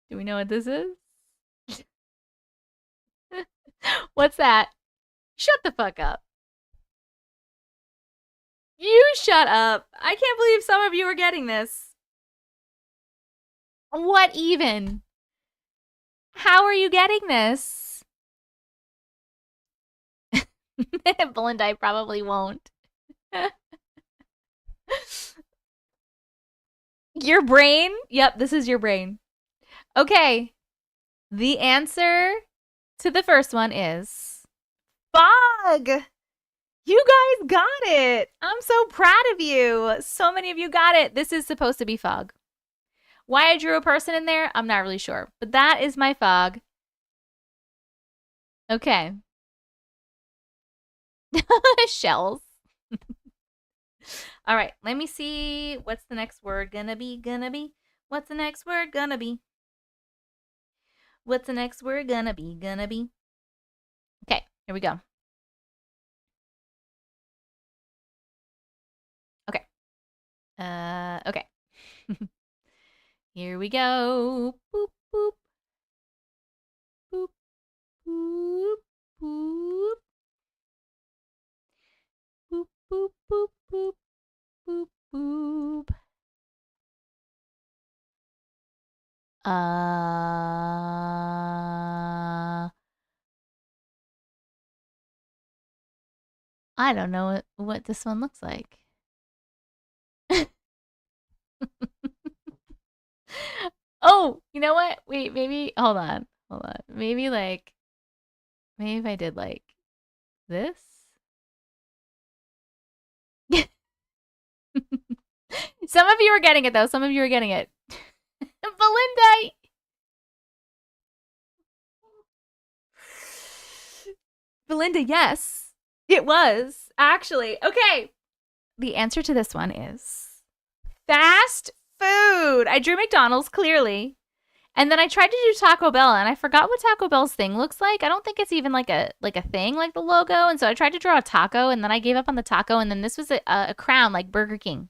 Do we know what this is? What's that? Shut the fuck up. You shut up. I can't believe some of you are getting this. What even? How are you getting this? Belinda, probably won't. Your brain? Yep, this is your brain. Okay. The answer to the first one is fog. You guys got it. I'm so proud of you. So many of you got it. This is supposed to be fog. Why I drew a person in there, I'm not really sure. But that is my fog. Okay. Shells. All right, let me see. What's the next word gonna be? What's the next word gonna be? What's the next word gonna be? Okay, here we go. Okay. Okay. Here we go. Boop, boop. Boop, boop, boop. Boop, boop, boop, boop, boop, boop. I don't know what this one looks like. Oh, you know what? Wait, maybe hold on. Maybe if I did like this. Some of you are getting it though. Some of you are getting it. Belinda. Belinda, yes. It was actually. Okay. The answer to this one is fast food. I drew McDonald's clearly. And then I tried to do Taco Bell and I forgot what Taco Bell's thing looks like. I don't think it's even like a thing like the logo. And so I tried to draw a taco and then I gave up on the taco and then this was a crown like Burger King.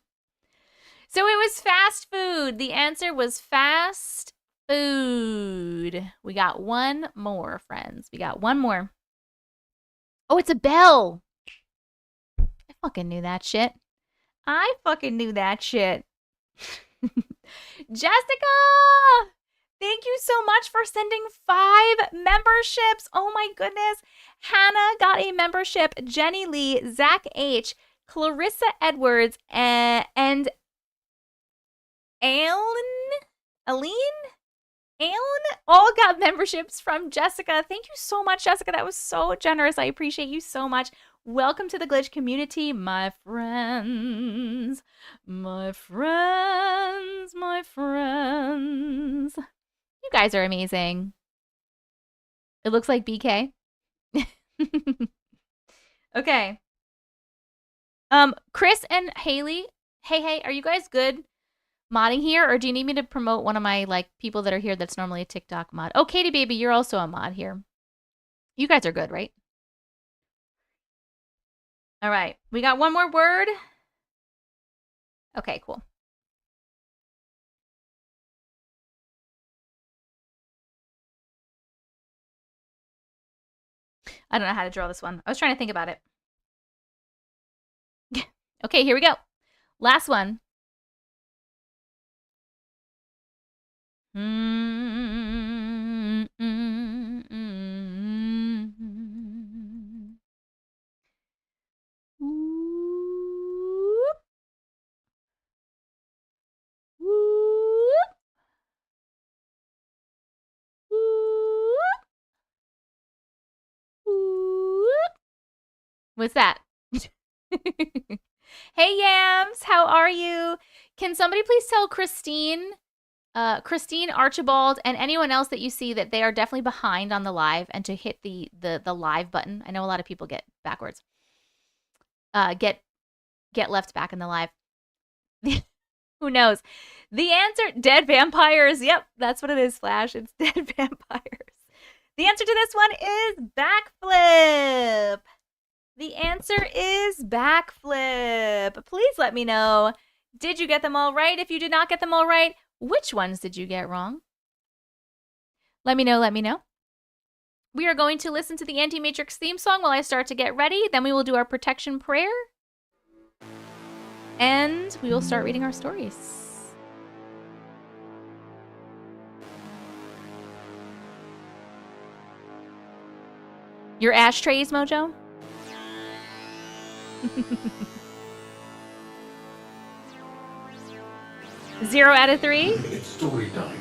So it was fast food. The answer was fast food. We got one more, friends. We got one more. Oh, it's a bell. I fucking knew that shit. Jessica! Thank you so much for sending 5 memberships. Oh my goodness. Hannah got a membership. Jenny Lee, Zach H, Clarissa Edwards, and Aline all got memberships from Jessica. Thank you so much, Jessica. That was so generous. I appreciate you so much. Welcome to the Glitch community, my friends. My friends. You guys are amazing. It looks like BK. Okay. Chris and Haley. Hey, are you guys good modding here, or do you need me to promote one of my people that are here that's normally a TikTok mod? Oh, Katie baby, you're also a mod here. You guys are good, right? All right, we got one more word. Okay, cool. I don't know how to draw this one. I was trying to think about it. Okay, here we go. Last one. What's that? Hey, Yams, how are you? Can somebody please tell Christine, Archibald, and anyone else that you see that they are definitely behind on the live and to hit the live button? I know a lot of people get backwards. Get left back in the live. Who knows? The answer, dead vampires. Yep, that's what it is, Flash. It's dead vampires. The answer to this one is backflip. The answer is backflip. Please let me know. Did you get them all right? If you did not get them all right, which ones did you get wrong? Let me know. We are going to listen to the Auntie Matrix theme song while I start to get ready. Then we will do our protection prayer. And we will start reading our stories. Your ashtrays, Mojo? 0 out of 3? It's story time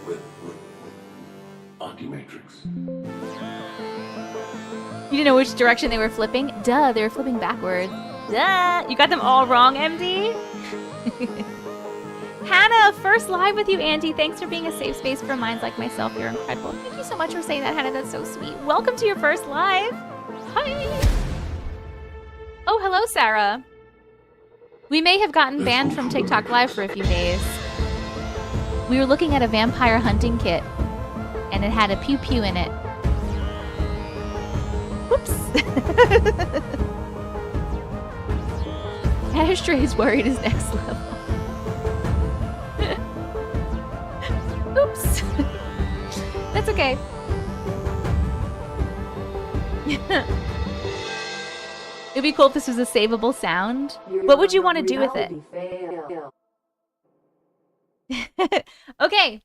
with Auntie Matrix. You didn't know which direction they were flipping? Duh, they were flipping backwards. Duh! You got them all wrong, MD? Hannah, first live with you, Auntie. Thanks for being a safe space for minds like myself. You're incredible. Thank you so much for saying that, Hannah. That's so sweet. Welcome to your first live. Hi! Oh, hello, Sarah. We may have gotten banned from TikTok Live for a few days. We were looking at a vampire hunting kit, and it had a pew pew in it. Whoops. Ashtray's worried is next level. Oops. That's okay. It'd be cool if this was a savable sound. What would you want to do with it? Okay.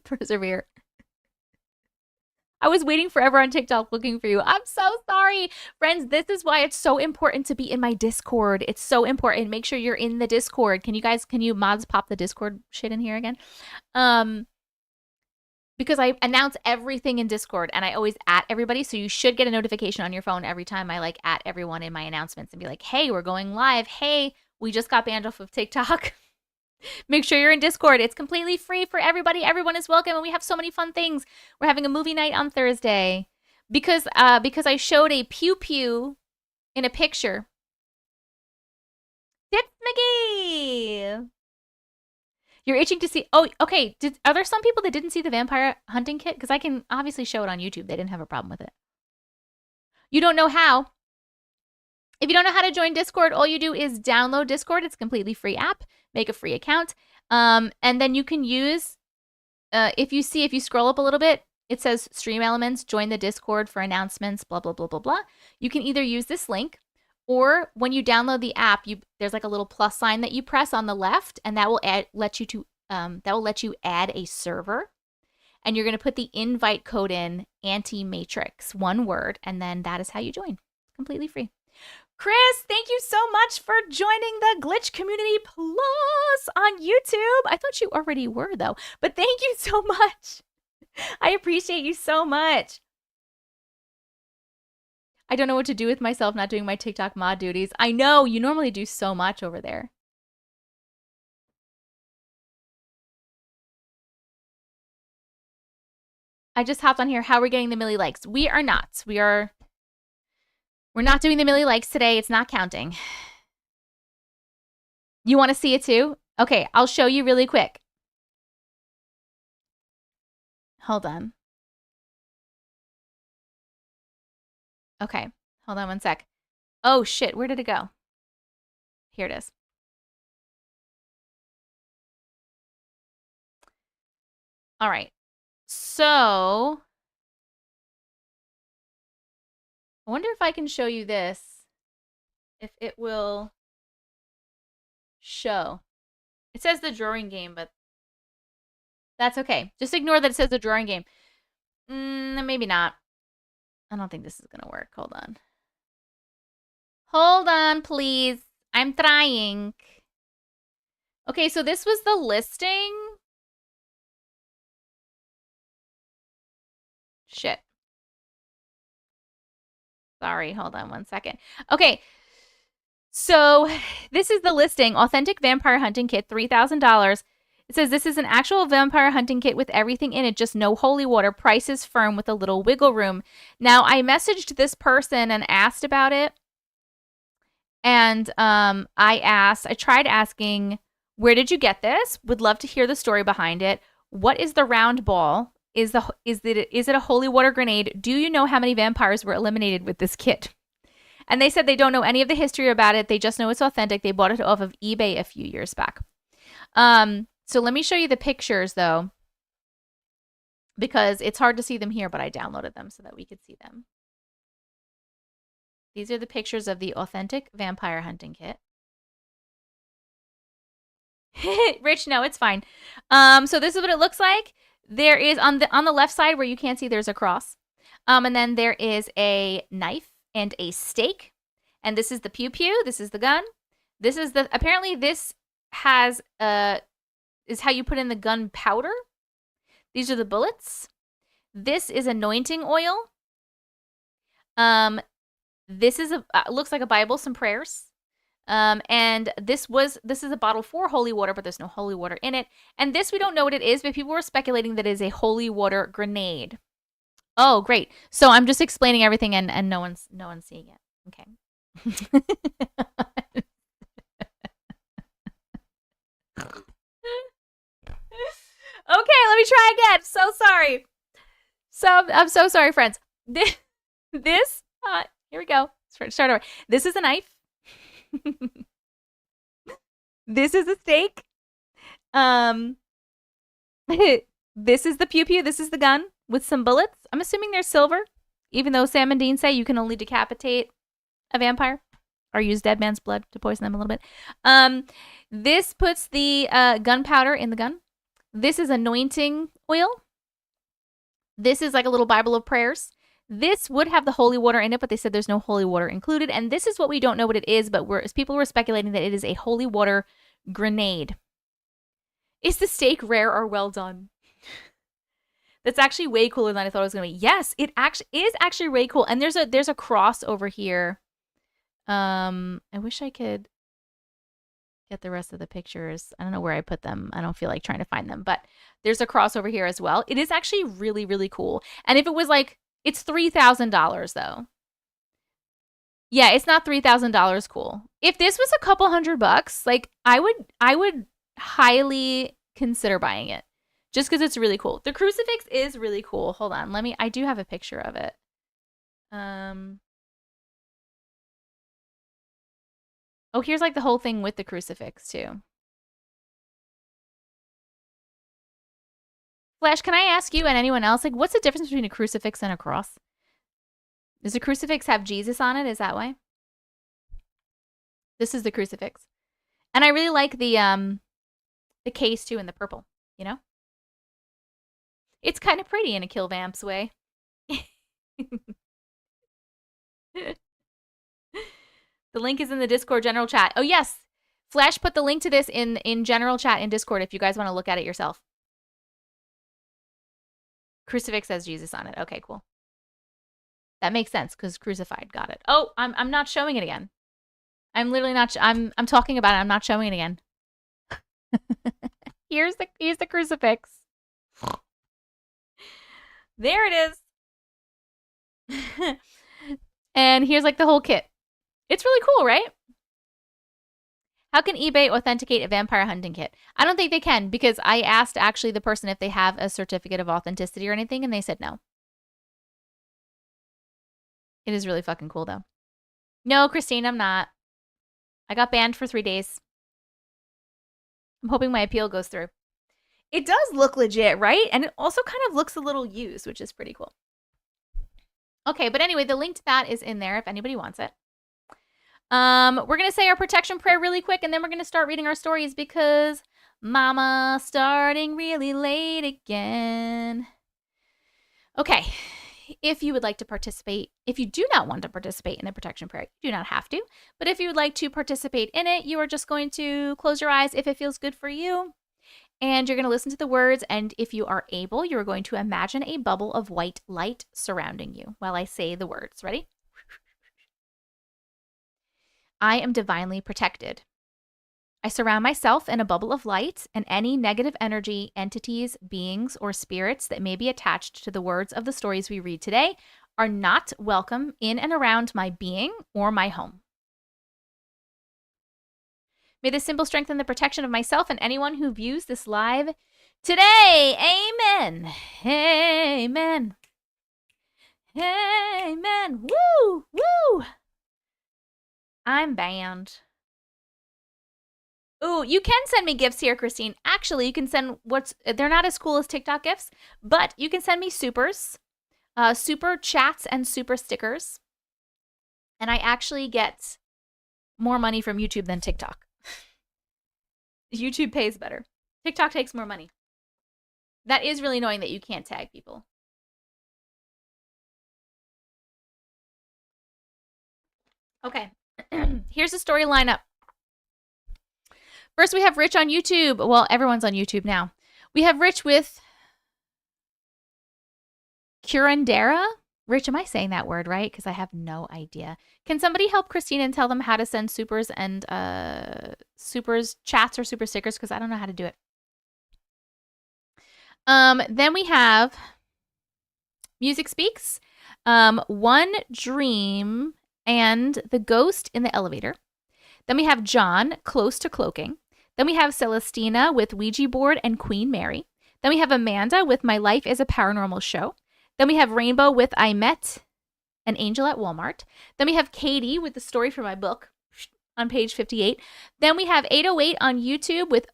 Persevere. I was waiting forever on TikTok looking for you. I'm so sorry. Friends, this is why it's so important to be in my Discord. It's so important. Make sure you're in the Discord. Can you mods pop the Discord shit in here again? Because I announce everything in Discord and I always at everybody. So you should get a notification on your phone every time I like at everyone in my announcements and be like, hey, we're going live. Hey, we just got banned off of TikTok. Make sure you're in Discord. It's completely free for everybody. Everyone is welcome, and we have so many fun things. We're having a movie night on Thursday because I showed a pew pew in a picture. It's McGee. You're itching to see. Oh, okay. Are there some people that didn't see the vampire hunting kit? Because I can obviously show it on YouTube. They didn't have a problem with it. You don't know how? If you don't know how to join Discord, all you do is download Discord. It's a completely free app. Make a free account. And then you can use, if you scroll up a little bit, it says Stream Elements, join the Discord for announcements, blah, blah, blah, blah, blah. You can either use this link, or when you download the app, there's like a little plus sign that you press on the left, and that will let you add a server. And you're going to put the invite code in, Auntie Matrix, one word, and then that is how you join. Completely free. Chris, thank you so much for joining the Glitch Community Plus on YouTube. I thought you already were, though. But thank you so much. I appreciate you so much. I don't know what to do with myself not doing my TikTok mod duties. I know, you normally do so much over there. I just hopped on here. How are we getting the milli likes? We are not. We're not doing the milli likes today. It's not counting. You want to see it too? Okay, I'll show you really quick. Hold on. Okay, hold on one sec. Oh shit, where did it go? Here it is. All right. So I wonder if I can show you this, if it will show. It says the drawing game, but that's okay. Just ignore that it says the drawing game. Maybe not. I don't think this is going to work. Hold on. Hold on, please. I'm trying. Okay, so this was the listing. Shit. Sorry, hold on one second. Okay, so this is the listing. Authentic Vampire Hunting Kit, $3,000. It says this is an actual vampire hunting kit with everything in it, just no holy water. Price is firm with a little wiggle room. Now, I messaged this person and asked about it. And I tried asking, where did you get this? Would love to hear the story behind it. What is the round ball? Is it a holy water grenade? Do you know how many vampires were eliminated with this kit? And they said they don't know any of the history about it. They just know it's authentic. They bought it off of eBay a few years back. So let me show you the pictures, though, because it's hard to see them here, but I downloaded them so that we could see them. These are the pictures of the authentic vampire hunting kit. Rich, no, it's fine. So this is what it looks like. There is on the left side where you can't see, there's a cross. And then there is a knife and a stake. And this is the pew pew. This is the gun. This is the, apparently this has is how you put in the gunpowder. These are the bullets. This is anointing oil. This is looks like a Bible, some prayers. And this is a bottle for holy water, but there's no holy water in it. And this, we don't know what it is, but people were speculating that it is a holy water grenade. Oh, great. So I'm just explaining everything and no one's seeing it. Okay. let me try again. So sorry. I'm so sorry, friends. This here we go. Start over. This is a knife. This is a steak. This is the pew pew. This is the gun with some bullets. I'm assuming they're silver, even though Sam and Dean say you can only decapitate a vampire or use dead man's blood to poison them a little bit. This puts the gunpowder in the gun. This is anointing oil. This is like a little Bible of prayers. This would have the holy water in it, but they said there's no holy water included. And this is what we don't know what it is, but people were speculating that it is a holy water grenade. Is the steak rare or well done? That's actually way cooler than I thought it was going to be. Yes, it actually is actually way cool. And there's a cross over here. I wish I could get the rest of the pictures. I don't know where I put them. I don't feel like trying to find them, but there's a cross over here as well. It is actually really, really cool. And if it was like, it's $3,000 though. Yeah, it's not $3,000 cool. If this was a couple $100, like I would highly consider buying it just because it's really cool. The crucifix is really cool. Hold on. I do have a picture of it. Oh, here's like the whole thing with the crucifix too. Flash, can I ask you and anyone else, like, what's the difference between a crucifix and a cross? Does a crucifix have Jesus on it? Is that why? This is the crucifix. And I really like the case too in the purple, you know? It's kind of pretty in a Kill Vamps way. The link is in the Discord general chat. Oh, yes. Flash put the link to this in general chat in Discord if you guys want to look at it yourself. Crucifix has Jesus on it. Okay, cool. That makes sense because crucified. Got it. Oh, I'm not showing it again. I'm literally not. I'm talking about it. I'm not showing it again. Here's the crucifix. There it is. And here's like the whole kit. It's really cool, right? How can eBay authenticate a vampire hunting kit? I don't think they can because I asked actually the person if they have a certificate of authenticity or anything, and they said no. It is really fucking cool, though. No, Christine, I'm not. I got banned for 3 days. I'm hoping my appeal goes through. It does look legit, right? And it also kind of looks a little used, which is pretty cool. Okay, but anyway, the link to that is in there if anybody wants it. We're going to say our protection prayer really quick, and then we're going to start reading our stories because Mama starting really late again. Okay, if you would like to participate, if you do not want to participate in the protection prayer, you do not have to. But if you would like to participate in it, you are just going to close your eyes if it feels good for you. And you're going to listen to the words. And if you are able, you're going to imagine a bubble of white light surrounding you while I say the words. Ready? I am divinely protected. I surround myself in a bubble of light, and any negative energy, entities, beings, or spirits that may be attached to the words of the stories we read today are not welcome in and around my being or my home. May the symbol strengthen the protection of myself and anyone who views this live today. Amen. Amen. Amen. Woo! Woo! I'm banned. Ooh, you can send me gifts here, Christine. Actually, you can send they're not as cool as TikTok gifts, but you can send me supers, super chats and super stickers. And I actually get more money from YouTube than TikTok. YouTube pays better. TikTok takes more money. That is really annoying that you can't tag people. Okay. Here's the story lineup. First, we have Rich on YouTube. Well, everyone's on YouTube now. We have Rich with Curandera. Rich, am I saying that word right? Because I have no idea. Can somebody help Christina and tell them how to send supers and supers chats or super stickers? Because I don't know how to do it. Then we have Music Speaks, One Dream, and The Ghost in the Elevator. Then we have John, Close to Cloaking. Then we have Celestina with Ouija Board and Queen Mary. Then we have Amanda with My Life is a Paranormal Show. Then we have Rainbow with I Met an Angel at Walmart. Then we have Katie with the story for my book on page 58. Then we have 808 on YouTube with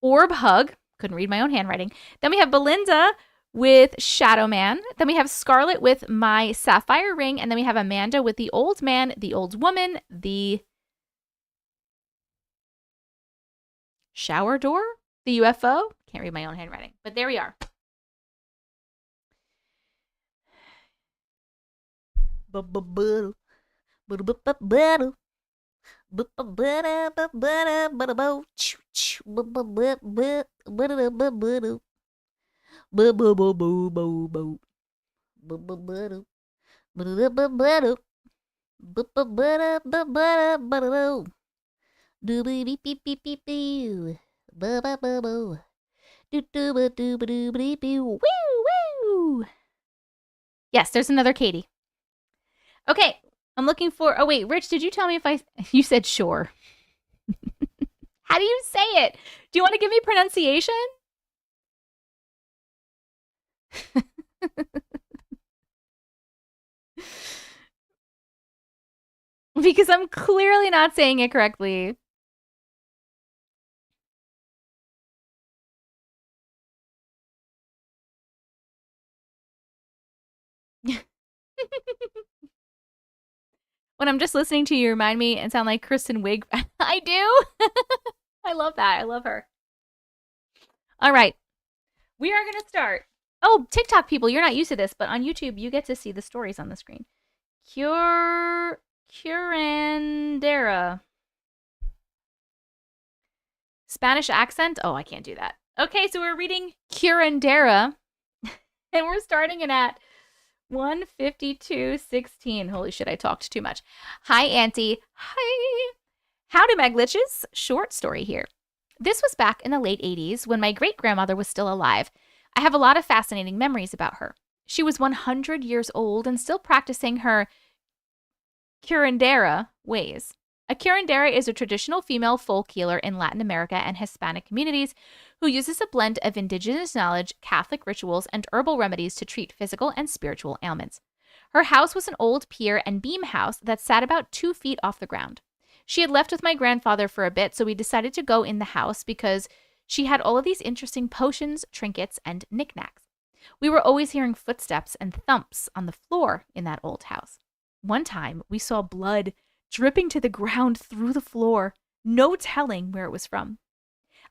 Orb Hug. Couldn't read my own handwriting. Then we have Belinda with Shadow Man. Then we have Scarlett with My Sapphire Ring. And then we have Amanda with The Old Man, The Old Woman, The Shower Door, The UFO. Can't read my own handwriting, but there we are. Yes, there's another Katie. Okay, I'm looking for... Oh, wait, Rich, did you tell me if I... You said sure. How do you say it? Do you want to give me pronunciation? Because I'm clearly not saying it correctly. When I'm just listening to you remind me and sound like Kristen Wiig. I do. I love that. I love her. All right. We are going to start. Oh, TikTok people, you're not used to this, but on YouTube, you get to see the stories on the screen. Curandera. Spanish accent? Oh, I can't do that. Okay, so we're reading Curandera, and we're starting it at 152:16. Holy shit, I talked too much. Hi, Auntie. Hi. Howdy, my glitches. Short story here. This was back in the late 80s when my great-grandmother was still alive. I have a lot of fascinating memories about her. She was 100 years old and still practicing her curandera ways. A curandera is a traditional female folk healer in Latin America and Hispanic communities who uses a blend of indigenous knowledge, Catholic rituals, and herbal remedies to treat physical and spiritual ailments. Her house was an old pier and beam house that sat about 2 feet off the ground. She had left with my grandfather for a bit, so we decided to go in the house because she had all of these interesting potions, trinkets, and knickknacks. We were always hearing footsteps and thumps on the floor in that old house. One time, we saw blood dripping to the ground through the floor, no telling where it was from.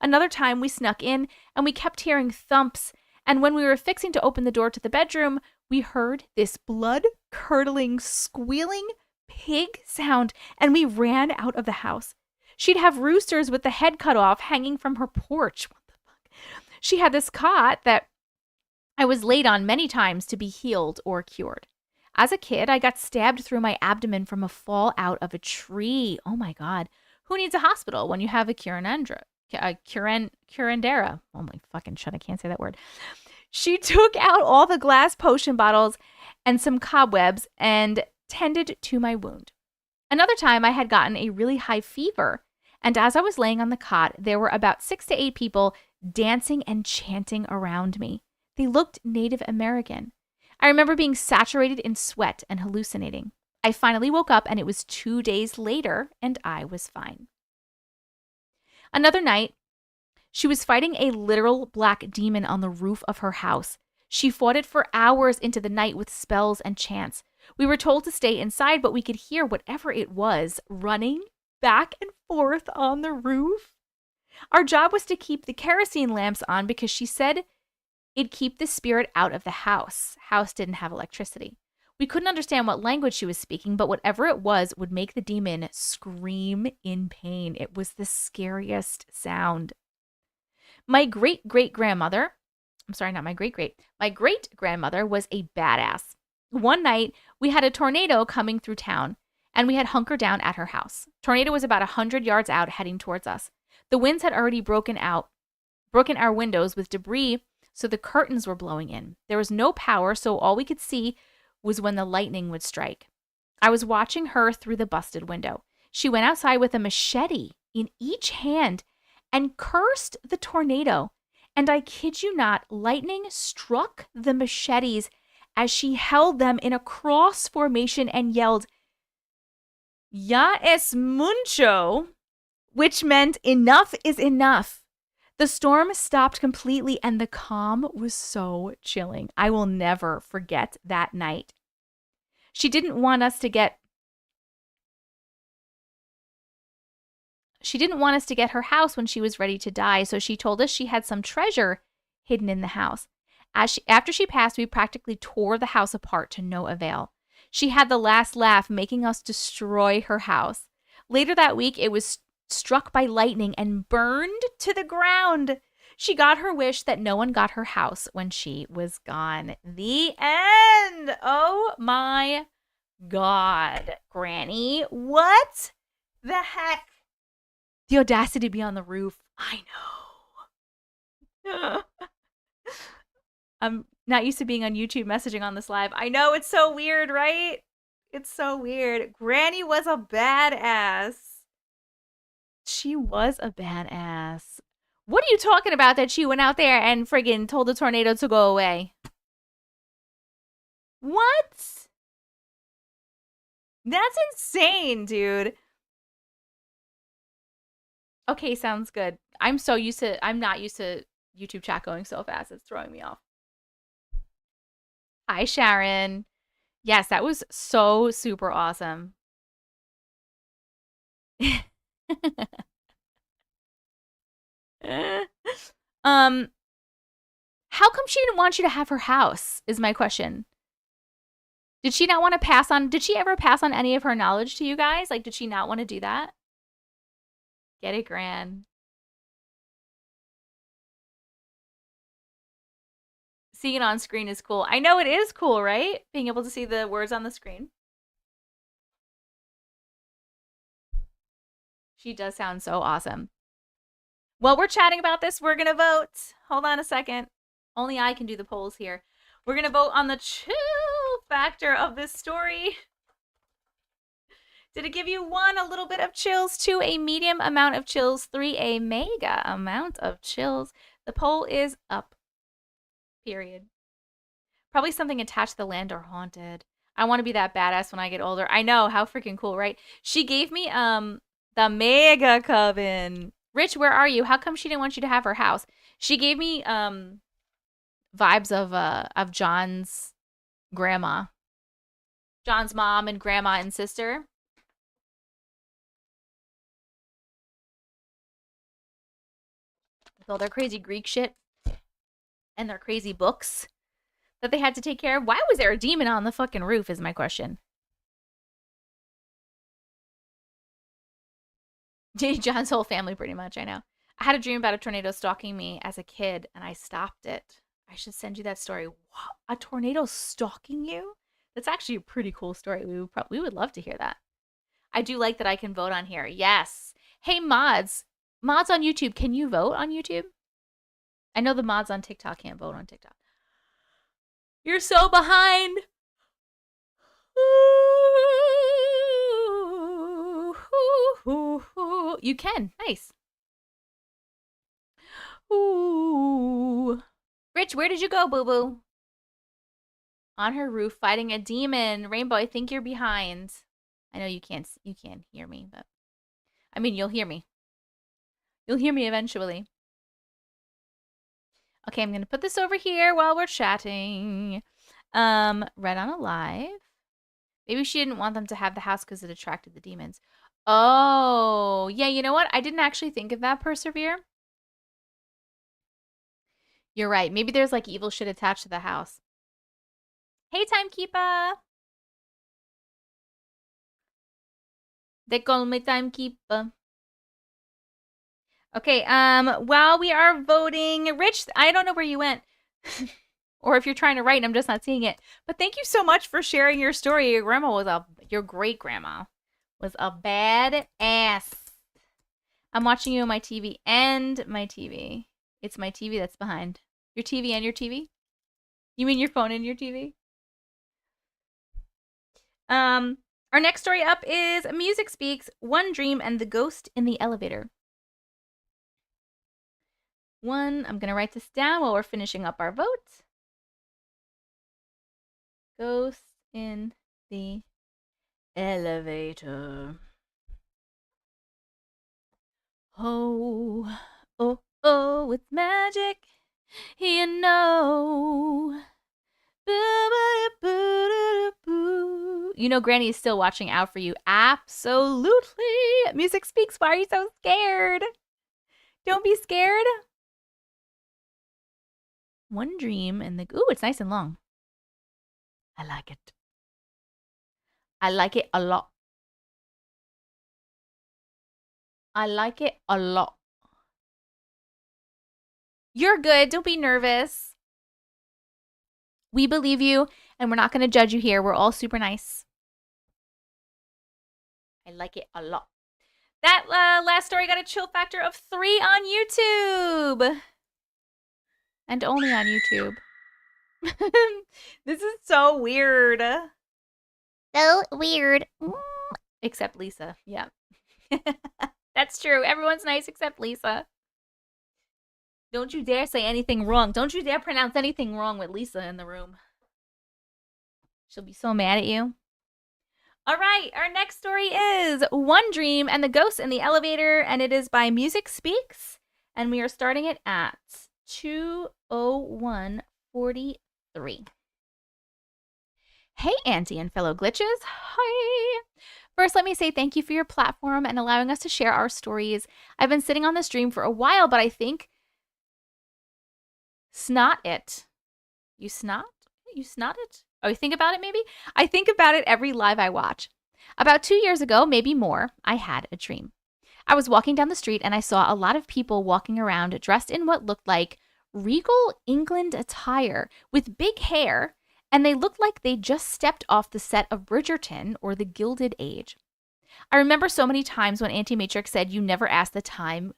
Another time, we snuck in, and we kept hearing thumps, and when we were fixing to open the door to the bedroom, we heard this blood-curdling, squealing pig sound, and we ran out of the house. She'd have roosters with the head cut off hanging from her porch. What the fuck? She had this cot that I was laid on many times to be healed or cured. As a kid, I got stabbed through my abdomen from a fall out of a tree. Oh my God. Who needs a hospital when you have a curandera? Oh my fucking shit, I can't say that word. She took out all the glass potion bottles and some cobwebs and tended to my wound. Another time I had gotten a really high fever, and as I was laying on the cot, there were about 6 to 8 people dancing and chanting around me. They looked Native American. I remember being saturated in sweat and hallucinating. I finally woke up and it was 2 days later and I was fine. Another night, she was fighting a literal black demon on the roof of her house. She fought it for hours into the night with spells and chants. We were told to stay inside, but we could hear whatever it was running back and forth on the roof. Our job was to keep the kerosene lamps on because she said it'd keep the spirit out of the house. House didn't have electricity. We couldn't understand what language she was speaking, but whatever it was would make the demon scream in pain. It was the scariest sound. My great-great-grandmother was a badass. One night, we had a tornado coming through town, and we had hunkered down at her house. Tornado was about 100 yards out, heading towards us. The winds had already broken our windows with debris, so the curtains were blowing in. There was no power, so all we could see was when the lightning would strike. I was watching her through the busted window. She went outside with a machete in each hand and cursed the tornado. And I kid you not, lightning struck the machetes as she held them in a cross formation and yelled, "Ya es mucho," which meant enough is enough. The storm stopped completely and the calm was so chilling. I will never forget that night. She didn't want us to get her house when she was ready to die, so she told us she had some treasure hidden in the house. After she passed, we practically tore the house apart to no avail. She had the last laugh, making us destroy her house. Later that week, it was struck by lightning and burned to the ground. She got her wish that no one got her house when she was gone. The end. Oh my God, Granny. What the heck? The audacity to be on the roof. I know. I'm not used to being on YouTube messaging on this live. I know, it's so weird, right? It's so weird. Granny was a badass. She was a badass. What are you talking about that she went out there and friggin' told the tornado to go away? What? That's insane, dude. Okay, sounds good. I'm not used to YouTube chat going so fast. It's throwing me off. Hi, Sharon. Yes, that was so super awesome. How come she didn't want you to have her house is my question. Did she not want to pass on? Did she ever pass on any of her knowledge to you guys? Like, did she not want to do that? Get it, Gran. Seeing it on screen is cool. I know it is cool, right? Being able to see the words on the screen. She does sound so awesome. While we're chatting about this, we're going to vote. Hold on a second. Only I can do the polls here. We're going to vote on the chill factor of this story. Did it give you 1, a little bit of chills, 2, a medium amount of chills, 3, a mega amount of chills? The poll is up. Period. Probably something attached to the land or haunted. I want to be that badass when I get older. I know, how freaking cool, right? She gave me the mega coven. Rich, where are you? How come she didn't want you to have her house? She gave me vibes of John's grandma. John's mom and grandma and sister. With all their crazy Greek shit and their crazy books that they had to take care of. Why was there a demon on the fucking roof is my question. John's whole family, pretty much, I know. I had a dream about a tornado stalking me as a kid, and I stopped it. I should send you that story. What? A tornado stalking you? That's actually a pretty cool story. We would love to hear that. I do like that I can vote on here. Yes. Hey, mods. Mods on YouTube, can you vote on YouTube? I know the mods on TikTok can't vote on TikTok. You're so behind. You can. Nice. Ooh. Rich, where did you go, boo-boo? On her roof fighting a demon. Rainbow, I think you're behind. I know you can't hear me, but I mean, you'll hear me. You'll hear me eventually. Okay, I'm going to put this over here while we're chatting. Read on Alive. Maybe she didn't want them to have the house because it attracted the demons. Oh, yeah, you know what? I didn't actually think of that, Persevere. You're right. Maybe there's like evil shit attached to the house. Hey, Timekeeper. They call me Timekeeper. Okay, while we are voting, Rich, I don't know where you went. Or if you're trying to write and I'm just not seeing it. But thank you so much for sharing your story. Your great grandma was a bad ass. I'm watching you on my TV and my TV. It's my TV that's behind. Your TV and your TV? You mean your phone and your TV? Our next story up is Music Speaks, One Dream and the Ghost in the Elevator. 1. I'm going to write this down while we're finishing up our vote. Ghost in the elevator. Oh, oh, oh, it's magic. You know. You know Granny is still watching out for you. Absolutely. Music speaks. Why are you so scared? Don't be scared. One dream and the... Ooh, it's nice and long. I like it. I like it a lot. I like it a lot. You're good. Don't be nervous. We believe you, and we're not going to judge you here. We're all super nice. I like it a lot. That last story got a chill factor of 3 on YouTube. And only on YouTube. This is so weird. So weird. Except Lisa. Yeah. That's true. Everyone's nice except Lisa. Don't you dare say anything wrong. Don't you dare pronounce anything wrong with Lisa in the room. She'll be so mad at you. All right, our next story is One Dream and the Ghost in the Elevator, and it is by Music Speaks, and we are starting it at 2:01:43. Hey, Auntie and fellow glitches. Hi. First, let me say thank you for your platform and allowing us to share our stories. I've been sitting on this dream for a while, but I think snot it. You snot? You snot it? Oh, you think about it maybe? I think about it every live I watch. About 2 years ago, maybe more, I had a dream. I was walking down the street and I saw a lot of people walking around dressed in what looked like regal England attire with big hair, and they looked like they just stepped off the set of Bridgerton or The Gilded Age. I remember so many times when Auntie Matrix said you never ask the time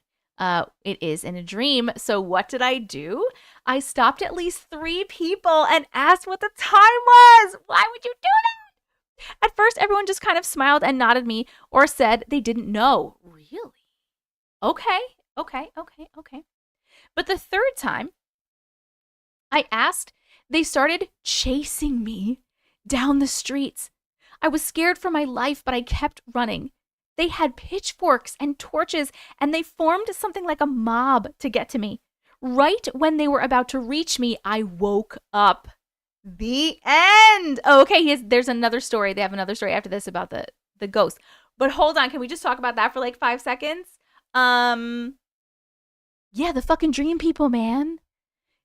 it is in a dream. So what did I do? I stopped at least 3 people and asked what the time was. Why would you do that? At first, everyone just kind of smiled and nodded me or said they didn't know. Really? Okay. But the 3rd time I asked, they started chasing me down the streets. I was scared for my life, but I kept running. They had pitchforks and torches, and they formed something like a mob to get to me. Right when they were about to reach me, I woke up. The end. Oh, okay, there's another story. They have another story after this about the ghost. But hold on, can we just talk about that for like 5 seconds? Yeah, the fucking dream people, man.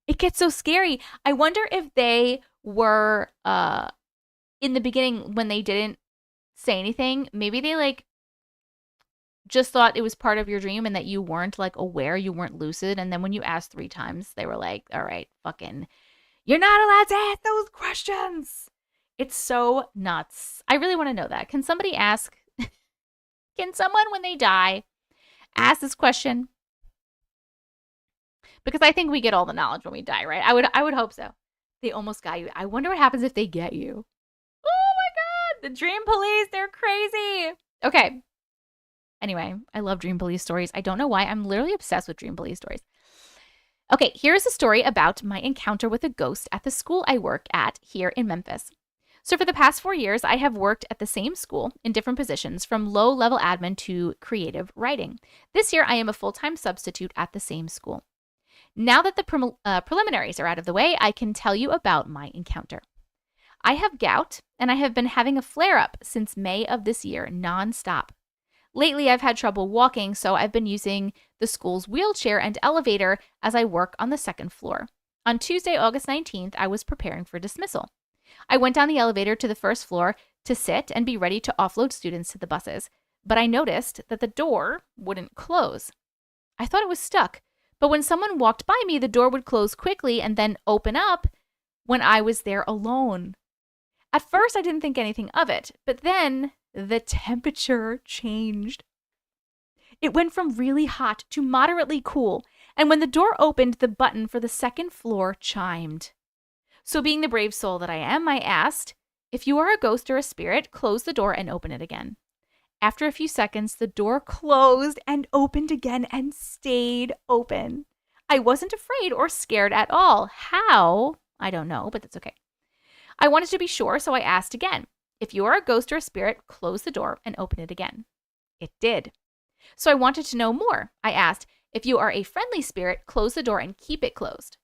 It gets so scary. I wonder if they were in the beginning when they didn't say anything, maybe they like just thought it was part of your dream and that you weren't like aware, you weren't lucid. And then when you asked 3 times, they were like, all right, fucking, you're not allowed to ask those questions. It's so nuts. I really want to know that. Can somebody ask, can someone when they die ask this question? Because I think we get all the knowledge when we die, right? I would hope so. They almost got you. I wonder what happens if they get you. Oh my God, the dream police, they're crazy. Okay. Anyway, I love dream police stories. I don't know why. I'm literally obsessed with dream police stories. Okay, here's a story about my encounter with a ghost at the school I work at here in Memphis. So for the past 4 years, I have worked at the same school in different positions, from low-level admin to creative writing. This year, I am a full-time substitute at the same school. Now that the preliminaries are out of the way, I can tell you about my encounter. I have gout, and I have been having a flare-up since May of this year, nonstop. Lately, I've had trouble walking, so I've been using the school's wheelchair and elevator as I work on the 2nd floor. On Tuesday, August 19th, I was preparing for dismissal. I went down the elevator to the 1st floor to sit and be ready to offload students to the buses, but I noticed that the door wouldn't close. I thought it was stuck, but when someone walked by me, the door would close quickly and then open up when I was there alone. At first, I didn't think anything of it, but then the temperature changed. It went from really hot to moderately cool, and when the door opened, the button for the 2nd floor chimed. So being the brave soul that I am, I asked, if you are a ghost or a spirit, close the door and open it again. After a few seconds, the door closed and opened again and stayed open. I wasn't afraid or scared at all. How? I don't know, but that's okay. I wanted to be sure, so I asked again. If you are a ghost or a spirit, close the door and open it again. It did. So I wanted to know more. I asked, if you are a friendly spirit, close the door and keep it closed.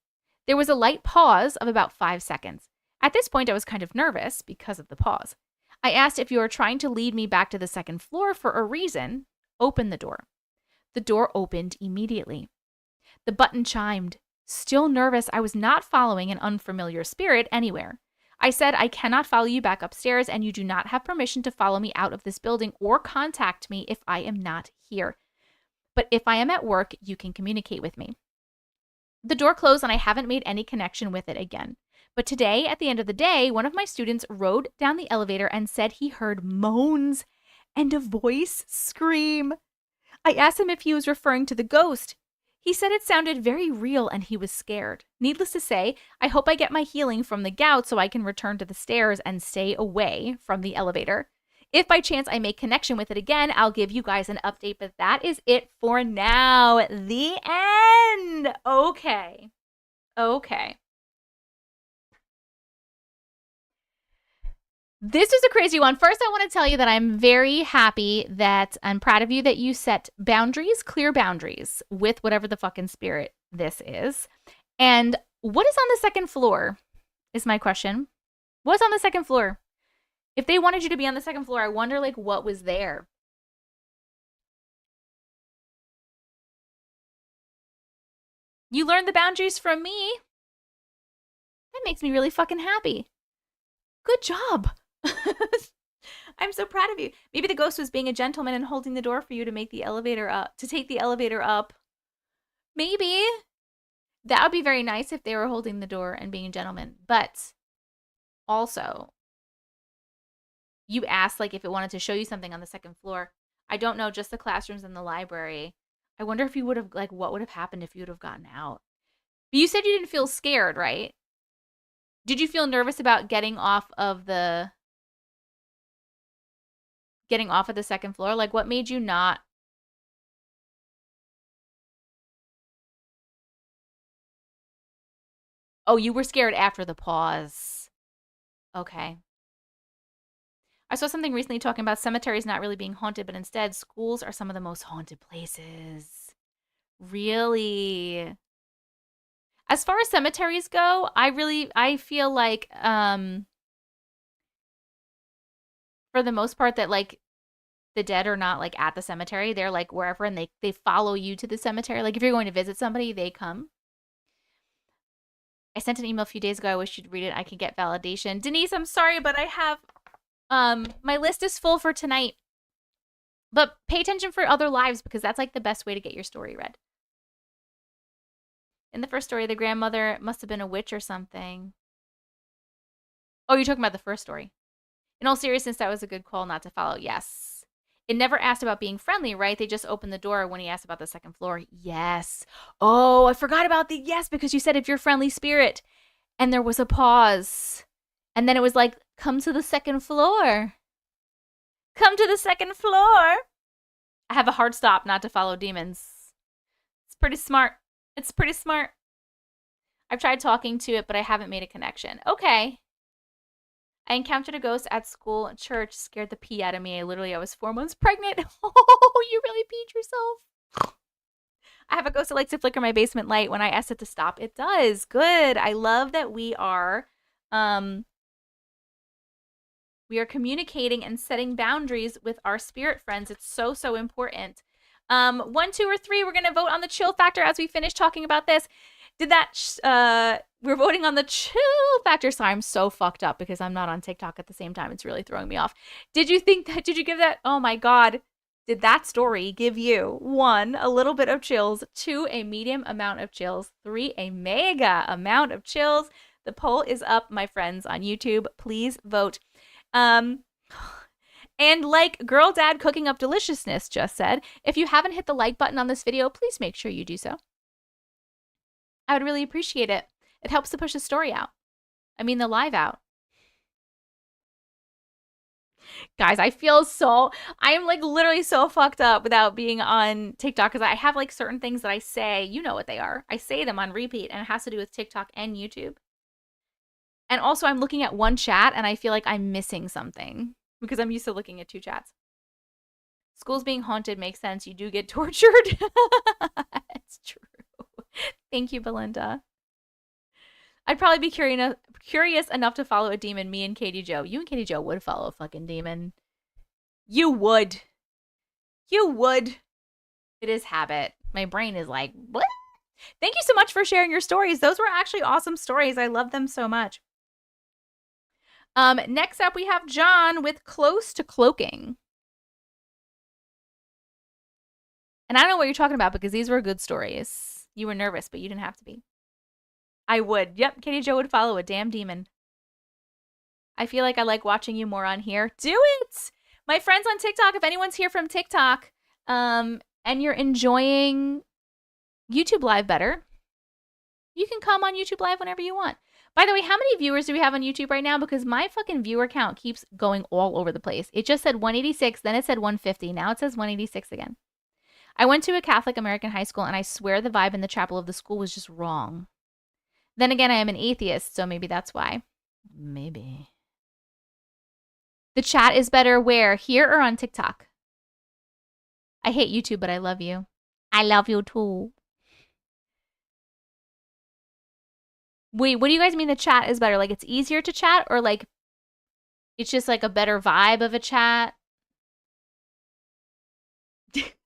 There was a light pause of about 5 seconds. At this point, I was kind of nervous because of the pause. I asked if you are trying to lead me back to the second floor for a reason. Open the door. The door opened immediately. The button chimed. Still nervous, I was not following an unfamiliar spirit anywhere. I said, I cannot follow you back upstairs, and you do not have permission to follow me out of this building or contact me if I am not here. But if I am at work, you can communicate with me. The door closed, and I haven't made any connection with it again. But today, at the end of the day, one of my students rode down the elevator and said he heard moans and a voice scream. I asked him if he was referring to the ghost. He said it sounded very real and he was scared. Needless to say, I hope I get my healing from the gout so I can return to the stairs and stay away from the elevator. If by chance I make connection with it again, I'll give you guys an update, but that is it for now. The end. Okay. This is a crazy one. First, I want to tell you that I'm very happy that I'm proud of you that you set boundaries, clear boundaries with whatever the fucking spirit this is. And what is on the second floor is my question. What's on the second floor? If they wanted you to be on the second floor, I wonder like what was there. You learned the boundaries from me. That makes me really fucking happy. Good job. I'm so proud of you. Maybe the ghost was being a gentleman and holding the door for you to make the elevator up, to take the elevator up. Maybe. That would be very nice if they were holding the door and being a gentleman. But also, you asked like if it wanted to show you something on the second floor. I don't know, just the classrooms and the library. I wonder if you would have, like, what would have happened if you would have gotten out. But you said you didn't feel scared, right? Did you feel nervous about getting off of the second floor? Like, what made you not? Oh, you were scared after the pause. Okay. I saw something recently talking about cemeteries not really being haunted, but instead schools are some of the most haunted places. Really? As far as cemeteries go, I feel like, for the most part that like the dead are not like at the cemetery. They're like wherever and they follow you to the cemetery. Like if you're going to visit somebody, they come. I sent an email a few days ago. I wish you'd read it. I can get validation. Denise, I'm sorry, but I have, my list is full for tonight. But pay attention for other lives because that's like the best way to get your story read. In the first story, the grandmother must have been a witch or something. Oh, you're talking about the first story. In all seriousness, that was a good call not to follow. Yes. It never asked about being friendly, right? They just opened the door when he asked about the second floor. Yes. Oh, I forgot about the yes because you said if you're friendly spirit. And there was a pause. And then it was like, come to the second floor. Come to the second floor. I have a hard stop not to follow demons. It's pretty smart. It's pretty smart. I've tried talking to it, but I haven't made a connection. Okay. I encountered a ghost at school and church. Scared the pee out of me. I was 4 months pregnant. Oh, you really peed yourself. I have a ghost that likes to flicker my basement light. When I ask it to stop, it does. Good. I love that we are communicating and setting boundaries with our spirit friends. It's so, so important. 1, 2, or 3, we're going to vote on the chill factor as we finish talking about this. We're voting on the chill factor. Sorry, I'm so fucked up because I'm not on TikTok at the same time. It's really throwing me off. Did you give that? Oh my God. Did that story give you 1, a little bit of chills, 2, a medium amount of chills, 3, a mega amount of chills? The poll is up, my friends, on YouTube. Please vote. And like Girl Dad Cooking Up Deliciousness just said, if you haven't hit the like button on this video, please make sure you do so. I would really appreciate it. It helps to push the story out. I mean, the live out. Guys, I'm like literally so fucked up without being on TikTok because I have like certain things that I say, you know what they are. I say them on repeat and it has to do with TikTok and YouTube. And also I'm looking at one chat and I feel like I'm missing something because I'm used to looking at two chats. Schools being haunted makes sense. You do get tortured. It's true. Thank you, Belinda. I'd probably be curious enough to follow a demon, me and Katie Joe. You and Katie Joe would follow a fucking demon. You would. You would. It is habit. My brain is like, what? Thank you so much for sharing your stories. Those were actually awesome stories. I love them so much. Next up, we have John with Close to Cloaking. And I don't know what you're talking about because these were good stories. You were nervous, but you didn't have to be. I would. Yep, Katie Joe would follow a damn demon. I feel like I like watching you more on here. Do it! My friends on TikTok, if anyone's here from TikTok, and you're enjoying YouTube Live better, you can come on YouTube Live whenever you want. By the way, how many viewers do we have on YouTube right now? Because my fucking viewer count keeps going all over the place. It just said 186, then it said 150. Now it says 186 again. I went to a Catholic American high school, and I swear the vibe in the chapel of the school was just wrong. Then again, I am an atheist, so maybe that's why. Maybe. The chat is better where? Here or on TikTok? I hate YouTube, but I love you. I love you too. Wait, what do you guys mean the chat is better? Like it's easier to chat or like it's just like a better vibe of a chat?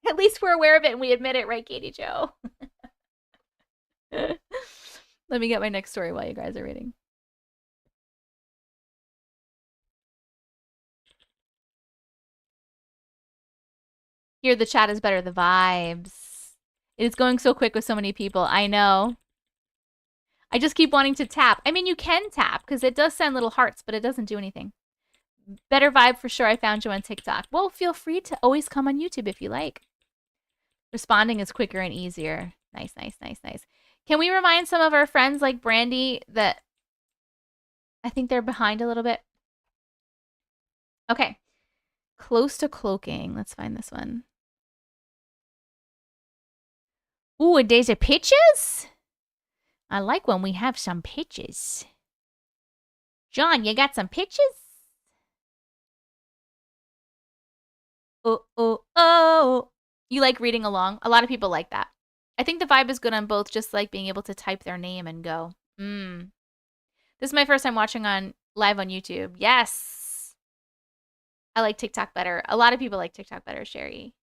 At least we're aware of it and we admit it, right, Katie Joe? Let me get my next story while you guys are reading. Here, the chat is better. The vibes. It is going so quick with so many people. I know. I just keep wanting to tap. I mean, you can tap because it does send little hearts, but it doesn't do anything. Better vibe for sure. I found you on TikTok. Well, feel free to always come on YouTube if you like. Responding is quicker and easier. Nice, nice, nice, nice. Can we remind some of our friends like Brandy that I think they're behind a little bit? Okay. Close to Cloaking. Let's find this one. Ooh, there's a pictures? I like when we have some pictures. John, you got some pictures? Oh. You like reading along? A lot of people like that. I think the vibe is good on both, just like being able to type their name and go. This is my first time watching live on YouTube. Yes. I like TikTok better. A lot of people like TikTok better, Sherry.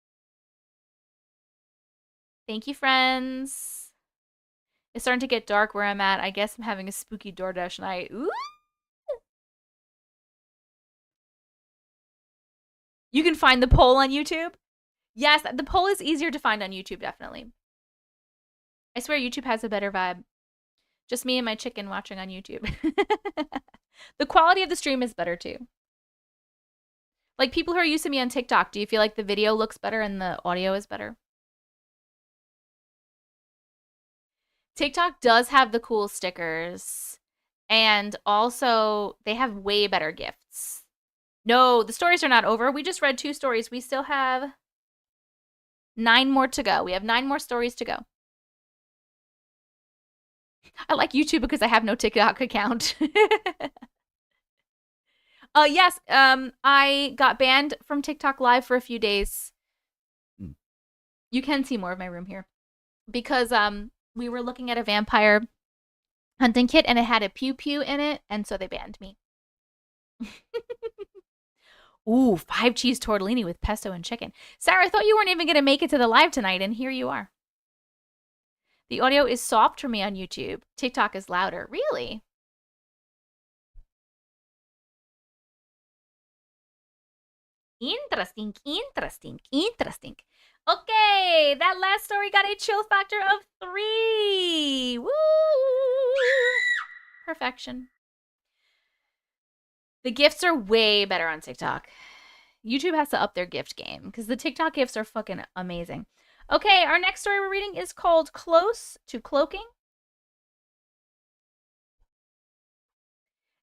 Thank you, friends. It's starting to get dark where I'm at. I guess I'm having a spooky DoorDash night. Ooh. You can find the poll on YouTube? Yes, the poll is easier to find on YouTube, definitely. I swear YouTube has a better vibe. Just me and my chicken watching on YouTube. The quality of the stream is better, too. Like, people who are used to me on TikTok, do you feel like the video looks better and the audio is better? TikTok does have the cool stickers. And also, they have way better gifts. No, the stories are not over. We just read 2 stories. We still have 9 more to go. We have 9 more stories to go. I like YouTube because I have no TikTok account. Yes, I got banned from TikTok Live for a few days. You can see more of my room here. Because we were looking at a vampire hunting kit and it had a pew-pew in it, and so they banned me. Ooh, 5 cheese tortellini with pesto and chicken. Sarah, I thought you weren't even going to make it to the live tonight, and here you are. The audio is soft for me on YouTube. TikTok is louder. Really? Interesting, interesting, interesting. Okay, that last story got a chill factor of 3. Woo! Perfection. The gifts are way better on TikTok. YouTube has to up their gift game because the TikTok gifts are fucking amazing. Okay, our next story we're reading is called Close to Cloaking.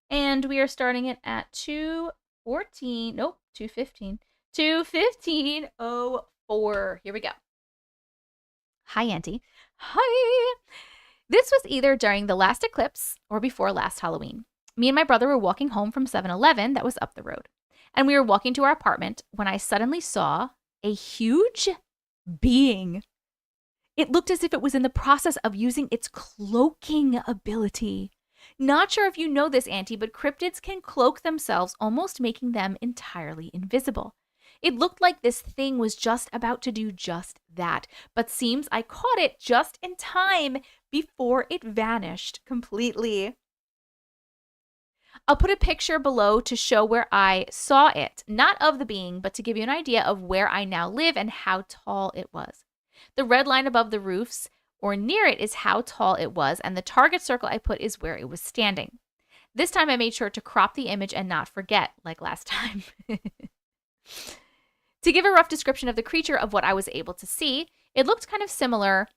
And we are starting it at 2 14. Nope. 215. 215:04. Here we go. Hi, Auntie. Hi. This was either during the last eclipse or before last Halloween. Me and my brother were walking home from 7-Eleven that was up the road. And we were walking to our apartment when I suddenly saw a huge being. It looked as if it was in the process of using its cloaking ability. Not sure if you know this, Auntie, but cryptids can cloak themselves, almost making them entirely invisible. It looked like this thing was just about to do just that, but seems I caught it just in time before it vanished completely. I'll put a picture below to show where I saw it, not of the being, but to give you an idea of where I now live and how tall it was. The red line above the roofs or near it is how tall it was, and the target circle I put is where it was standing. This time I made sure to crop the image and not forget, like last time. To give a rough description of the creature of what I was able to see, it looked kind of similar.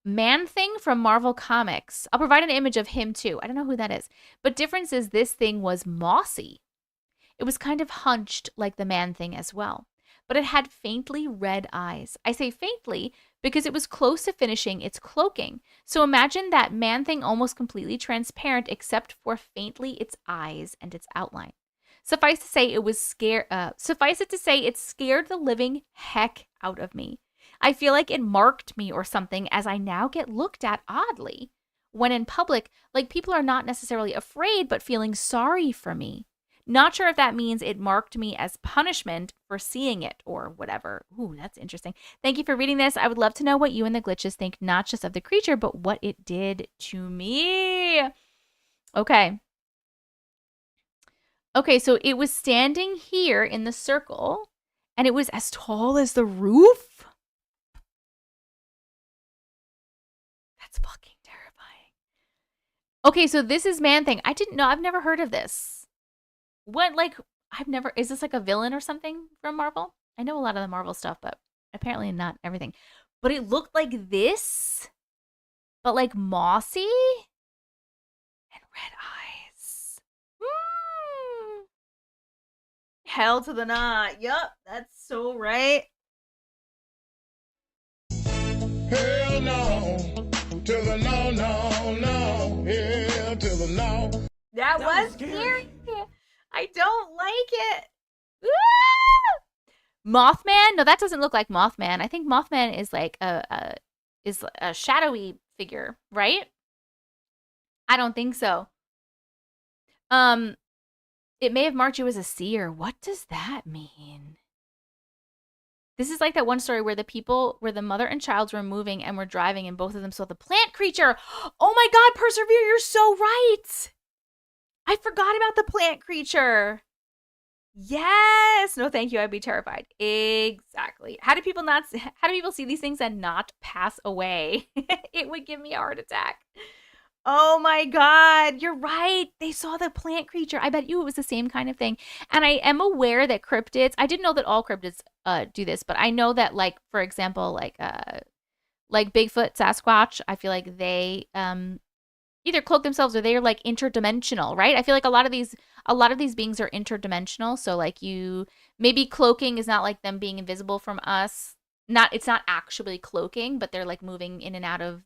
Man-Thing from Marvel Comics. I'll provide an image of him too. I don't know who that is. But difference is this thing was mossy. It was kind of hunched like the Man-Thing as well. But it had faintly red eyes. I say faintly because it was close to finishing its cloaking. So imagine that Man-Thing almost completely transparent except for faintly its eyes and its outline. Suffice it to say it scared the living heck out of me. I feel like it marked me or something, as I now get looked at oddly. When in public, like people are not necessarily afraid, but feeling sorry for me. Not sure if that means it marked me as punishment for seeing it or whatever. Ooh, that's interesting. Thank you for reading this. I would love to know what you and the glitches think, not just of the creature, but what it did to me. Okay. Okay, so it was standing here in the circle, and it was as tall as the roof? That's fucking terrifying. Okay, so this is Man-Thing. I didn't know. I've never heard of this. What, like, is this like a villain or something from Marvel? I know a lot of the Marvel stuff, but apparently not everything. But it looked like this, but like mossy and red eyes. Hell to the nah. Yup, that's so right. Hell no, to the no, no, no, hell to the no. That was scary. I don't like it. Woo! Mothman? No, that doesn't look like Mothman. I think Mothman is like a shadowy figure, right? I don't think so. It may have marked you as a seer. What does that mean? This is like that one story where the mother and child were moving and were driving, and both of them saw the plant creature. Oh my God, Persevere, you're so right. I forgot about the plant creature. Yes. No, thank you. I'd be terrified. Exactly. How do people see these things and not pass away? It would give me a heart attack. Oh my God, you're right. They saw the plant creature. I bet you it was the same kind of thing. And I am aware that cryptids, I didn't know that all cryptids do this, but I know that, like, for example, like Bigfoot, Sasquatch, I feel like they either cloak themselves or they're like interdimensional, right? I feel like a lot of these beings are interdimensional. So like maybe cloaking is not like them being invisible from us. It's not actually cloaking, but they're like moving in and out of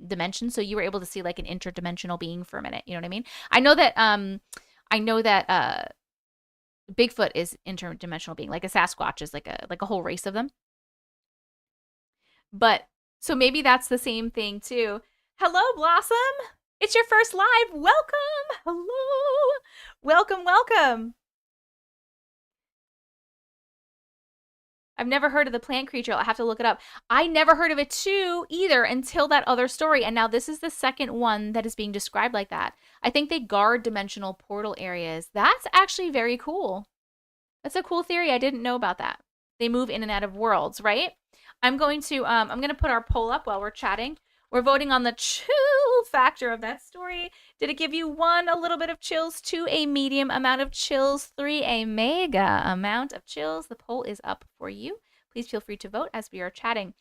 dimension, so you were able to see like an interdimensional being for a minute. You know what I mean? I know that Bigfoot is interdimensional being, like a Sasquatch is like a whole race of them. But so maybe that's the same thing too. Hello, Blossom. It's your first live. Welcome. Hello. Welcome. I've never heard of the plant creature. I'll have to look it up. I never heard of it too either until that other story. And now this is the second one that is being described like that. I think they guard dimensional portal areas. That's actually very cool. That's a cool theory. I didn't know about that. They move in and out of worlds, right? I'm going to put our poll up while we're chatting. We're voting on the chill factor of that story. Did it give you 1, a little bit of chills, 2, a medium amount of chills, 3, a mega amount of chills? The poll is up for you. Please feel free to vote as we are chatting.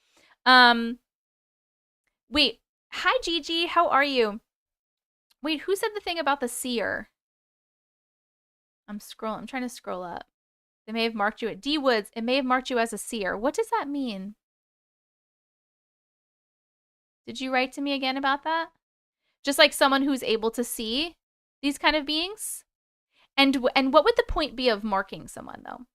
Wait. Hi, Gigi. How are you? Wait, who said the thing about the seer? I'm trying to scroll up. They may have marked you at D Woods. It may have marked you as a seer. What does that mean? Did you write to me again about that? Just like someone who's able to see these kind of beings? And what would the point be of marking someone, though?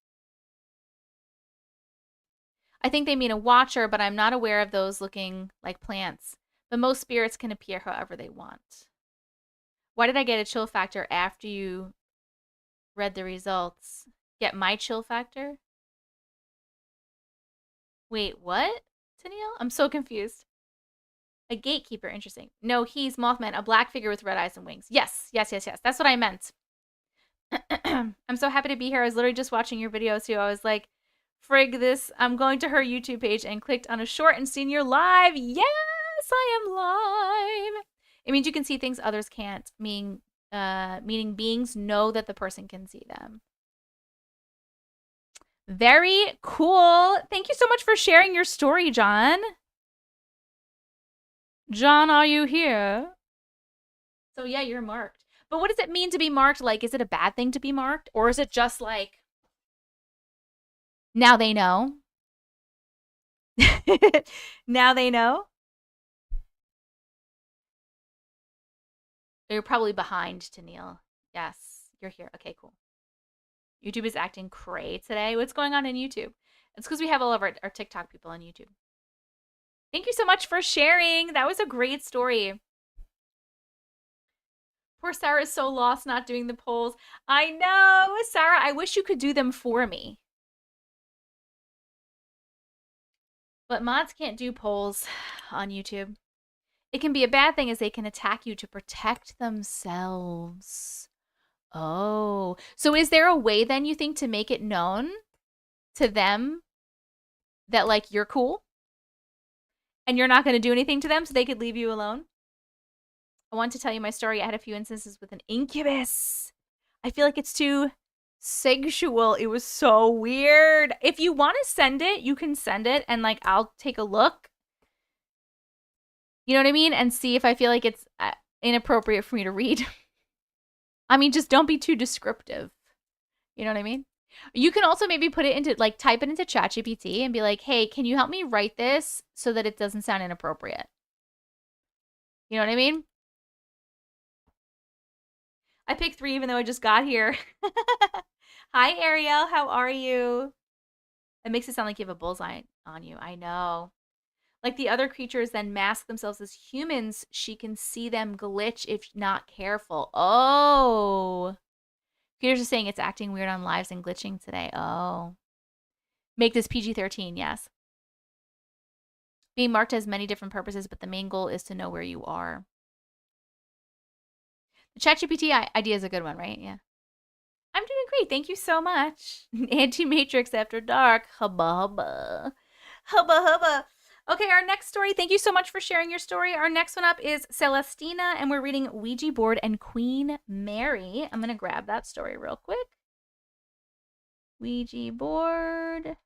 I think they mean a watcher, but I'm not aware of those looking like plants. But most spirits can appear however they want. Why did I get a chill factor after you read the results? Get my chill factor? Wait, what? Tennille? I'm so confused. A gatekeeper, interesting. No, he's Mothman, a black figure with red eyes and wings. Yes. That's what I meant. I'm so happy to be here. I was literally just watching your video too. I was like, frig this. I'm going to her YouTube page and clicked on a short and seen you're live. Yes, I am live. It means you can see things others can't, meaning beings know that the person can see them. Very cool. Thank you so much for sharing your story, John. John, are you here? So yeah, you're marked. But what does it mean to be marked? Like, is it a bad thing to be marked? Or is it just like, now they know? Now they know? You're probably behind, Tennille. Yes, you're here. Okay, cool. YouTube is acting cray today. What's going on in YouTube? It's because we have all of our TikTok people on YouTube. Thank you so much for sharing. That was a great story. Poor Sarah is so lost not doing the polls. I know, Sarah, I wish you could do them for me. But mods can't do polls on YouTube. It can be a bad thing as they can attack you to protect themselves. Oh. So is there a way then you think to make it known to them that like you're cool? And you're not going to do anything to them so they could leave you alone? I want to tell you my story. I had a few instances with an incubus. I feel like it's too sexual. It was so weird. If you want to send it, you can send it and like I'll take a look. You know what I mean? And see if I feel like it's inappropriate for me to read. I mean, just don't be too descriptive. You know what I mean? You can also maybe put it into, like, type it into ChatGPT and be like, hey, can you help me write this so that it doesn't sound inappropriate? You know what I mean? I picked 3 even though I just got here. Hi, Ariel. How are you? It makes it sound like you have a bullseye on you. I know. Like the other creatures then mask themselves as humans. She can see them glitch if not careful. Oh. Peter's just saying it's acting weird on lives and glitching today. Oh. Make this PG-13, yes. Being marked has many different purposes, but the main goal is to know where you are. The ChatGPT idea is a good one, right? Yeah. I'm doing great. Thank you so much. Auntie Matrix After Dark. Hubba hubba. Hubba hubba. Okay, our next story. Thank you so much for sharing your story. Our next one up is Celestina, and we're reading Ouija Board and Queen Mary. I'm going to grab that story real quick. Ouija Board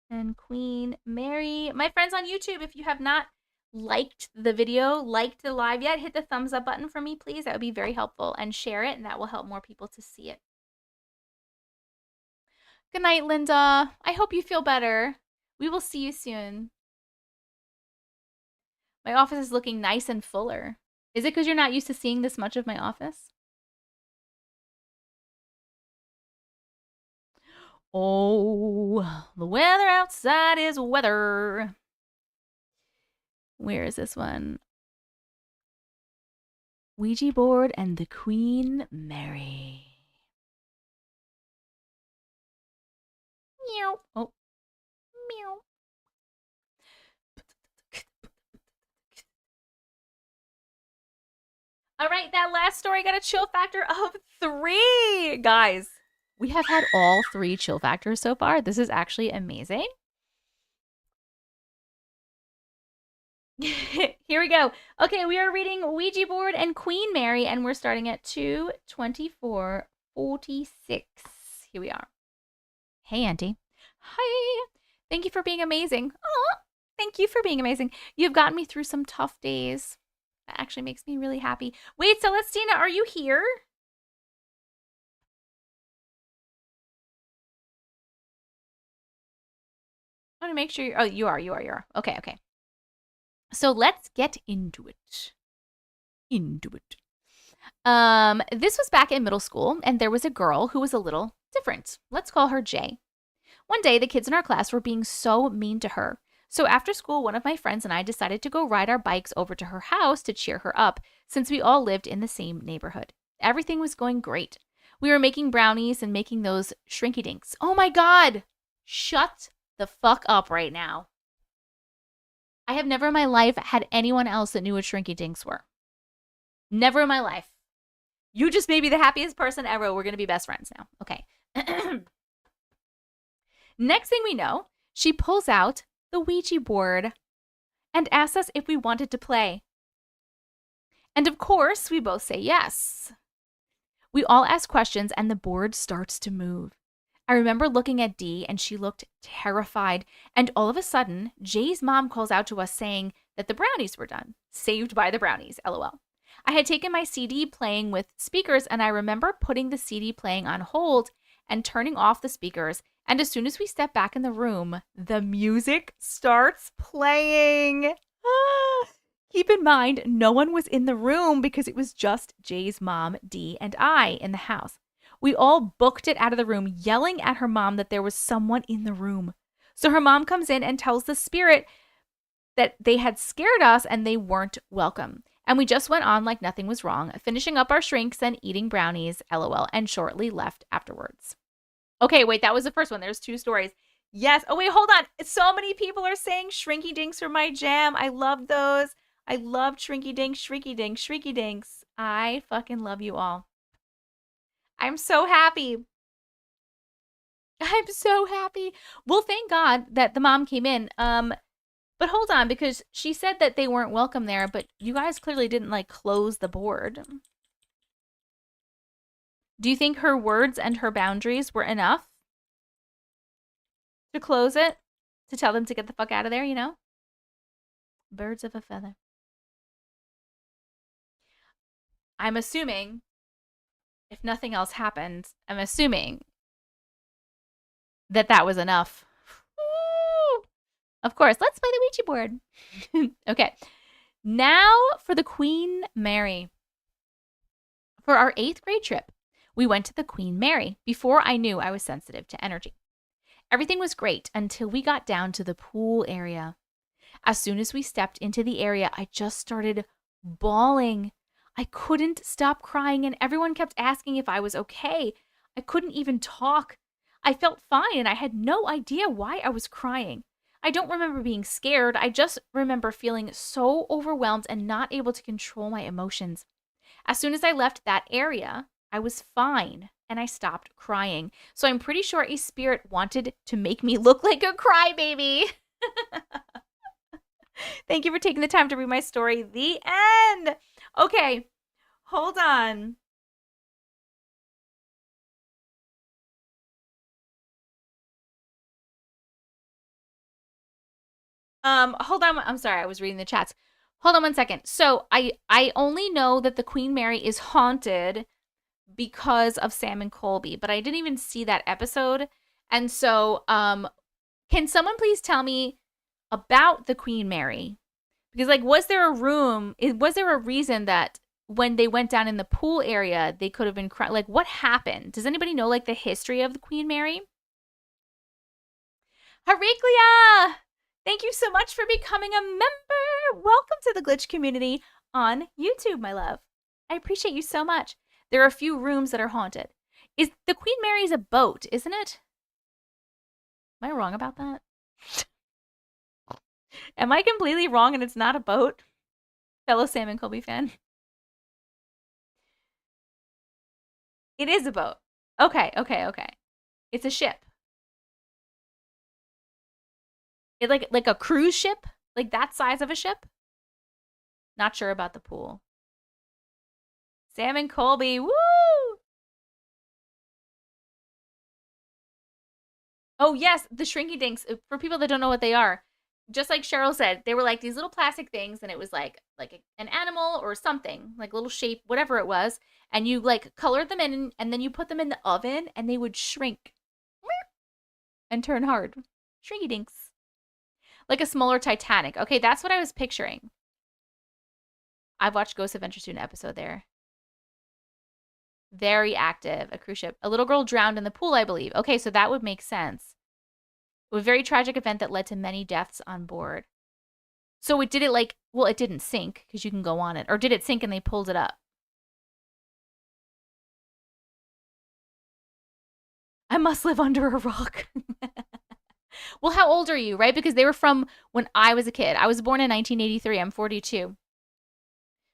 and Queen Mary. My friends on YouTube, if you have not liked the video, liked the live yet, hit the thumbs up button for me, please. That would be very helpful. And share it, and that will help more people to see it. Good night, Linda. I hope you feel better. We will see you soon. My office is looking nice and fuller. Is it because you're not used to seeing this much of my office? Oh, the weather outside is weather. Where is this one? Ouija Board and the Queen Mary. Meow. Oh. Meow. All right, that last story got a chill factor of 3. Guys, we have had all 3 chill factors so far. This is actually amazing. Here we go. Okay, we are reading Ouija Board and Queen Mary, and we're starting at 2:24:46. Here we are. Hey, Auntie. Hi. Thank you for being amazing. Oh, thank you for being amazing. You've gotten me through some tough days. That actually makes me really happy. Wait, Celestina, are you here? to make sure oh, you are. Okay. So let's get into it. This was back in middle school, and there was a girl who was a little different. Let's call her Jay. One day, the kids in our class were being so mean to her. So after school, one of my friends and I decided to go ride our bikes over to her house to cheer her up, since we all lived in the same neighborhood. Everything was going great. We were making brownies and making those shrinky dinks. Oh my God! Shut the fuck up right now. I have never in my life had anyone else that knew what shrinky dinks were. Never in my life. You just made me the happiest person ever. We're going to be best friends now. Okay. Next thing we know, she pulls out the Ouija board and asks us if we wanted to play. And of course, we both say yes. We all ask questions and the board starts to move. I remember looking at Dee and she looked terrified. And all of a sudden, Jay's mom calls out to us saying that the brownies were done. Saved by the brownies, LOL. I had taken my CD playing with speakers and I remember putting the CD playing on hold and turning off the speakers. And as soon as we step back in the room, the music starts playing. Keep in mind, no one was in the room because it was just Jay's mom, Dee, and I in the house. We all booked it out of the room, yelling at her mom that there was someone in the room. So her mom comes in and tells the spirit that they had scared us and they weren't welcome. And we just went on like nothing was wrong, finishing up our shrinks and eating brownies, LOL, and shortly left afterwards. Okay, wait, that was the first one. There's 2 stories. Yes. Oh, wait, hold on. So many people are saying shrinky dinks are my jam. I love those. I love shrinky dinks, shrieky dinks, shrieky dinks. I fucking love you all. I'm so happy. I'm so happy. Well, thank God that the mom came in. But hold on, because she said that they weren't welcome there, but you guys clearly didn't like close the board. Do you think her words and her boundaries were enough to close it? To tell them to get the fuck out of there, you know? Birds of a feather. I'm assuming, if nothing else happened, I'm assuming that that was enough. Woo! Of course, let's play the Ouija board. Okay. Now for the Queen Mary. For our 8th grade trip, we went to the Queen Mary before I knew I was sensitive to energy. Everything was great until we got down to the pool area. As soon as we stepped into the area, I just started bawling. I couldn't stop crying and everyone kept asking if I was okay. I couldn't even talk. I felt fine and I had no idea why I was crying. I don't remember being scared. I just remember feeling so overwhelmed and not able to control my emotions. As soon as I left that area, I was fine and I stopped crying. So I'm pretty sure a spirit wanted to make me look like a crybaby. Thank you for taking the time to read my story. The end. Okay, hold on. Hold on. I'm sorry. I was reading the chats. Hold on one second. So I only know that the Queen Mary is haunted because of Sam and Colby, but I didn't even see that episode. And so, can someone please tell me about the Queen Mary? Because like, was there a reason that when they went down in the pool area, they could have been crying? Like, what happened? Does anybody know like the history of the Queen Mary? Hariklia! Thank you so much for becoming a member. Welcome to the Glitch community on YouTube, my love. I appreciate you so much. There are a few rooms that are haunted. Is the Queen Mary's a boat, isn't it? Am I wrong about that? Am I completely wrong and it's not a boat? Fellow Sam and Colby fan. It is a boat. Okay. It's a ship. It's like a cruise ship? Like that size of a ship? Not sure about the pool. Sam and Colby, woo! Oh yes, the Shrinky Dinks. For people that don't know what they are, just like Cheryl said, they were like these little plastic things, and it was like an animal or something, like little shape, whatever it was, and you like colored them in, and then you put them in the oven, and they would shrink and turn hard. Shrinky Dinks. Like a smaller Titanic. Okay, that's what I was picturing. I've watched Ghost Adventures 2, an episode there. Very active, a cruise ship. A little girl drowned in the pool, I believe. Okay, so that would make sense. A very tragic event that led to many deaths on board. So it did it like, well, it didn't sink because you can go on it. Or did it sink and they pulled it up? I must live under a rock. Well, how old are you, right? Because they were from when I was a kid. I was born in 1983. I'm 42.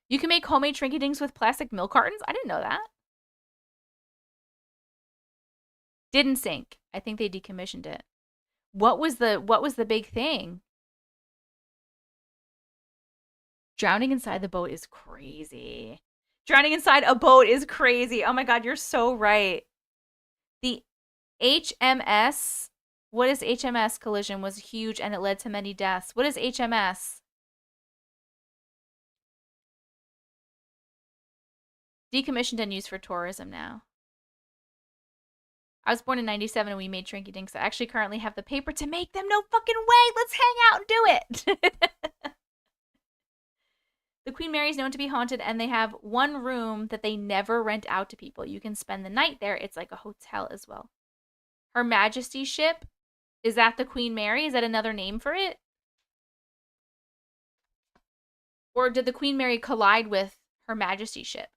You can make homemade trinky dinks with plastic milk cartons? I didn't know that. Didn't sink. I think they decommissioned it. What was the big thing? Drowning inside the boat is crazy. Drowning inside a boat is crazy. Oh my God, you're so right. The HMS, what is HMS collision was huge and it led to many deaths. What is HMS? Decommissioned and used for tourism now. I was born in 97 and we made trinky dinks. I actually currently have the paper to make them. No fucking way. Let's hang out and do it. The Queen Mary is known to be haunted and they have one room that they never rent out to people. You can spend the night there. It's like a hotel as well. Her Majesty ship. Is that the Queen Mary? Is that another name for it? Or did the Queen Mary collide with Her Majesty ship?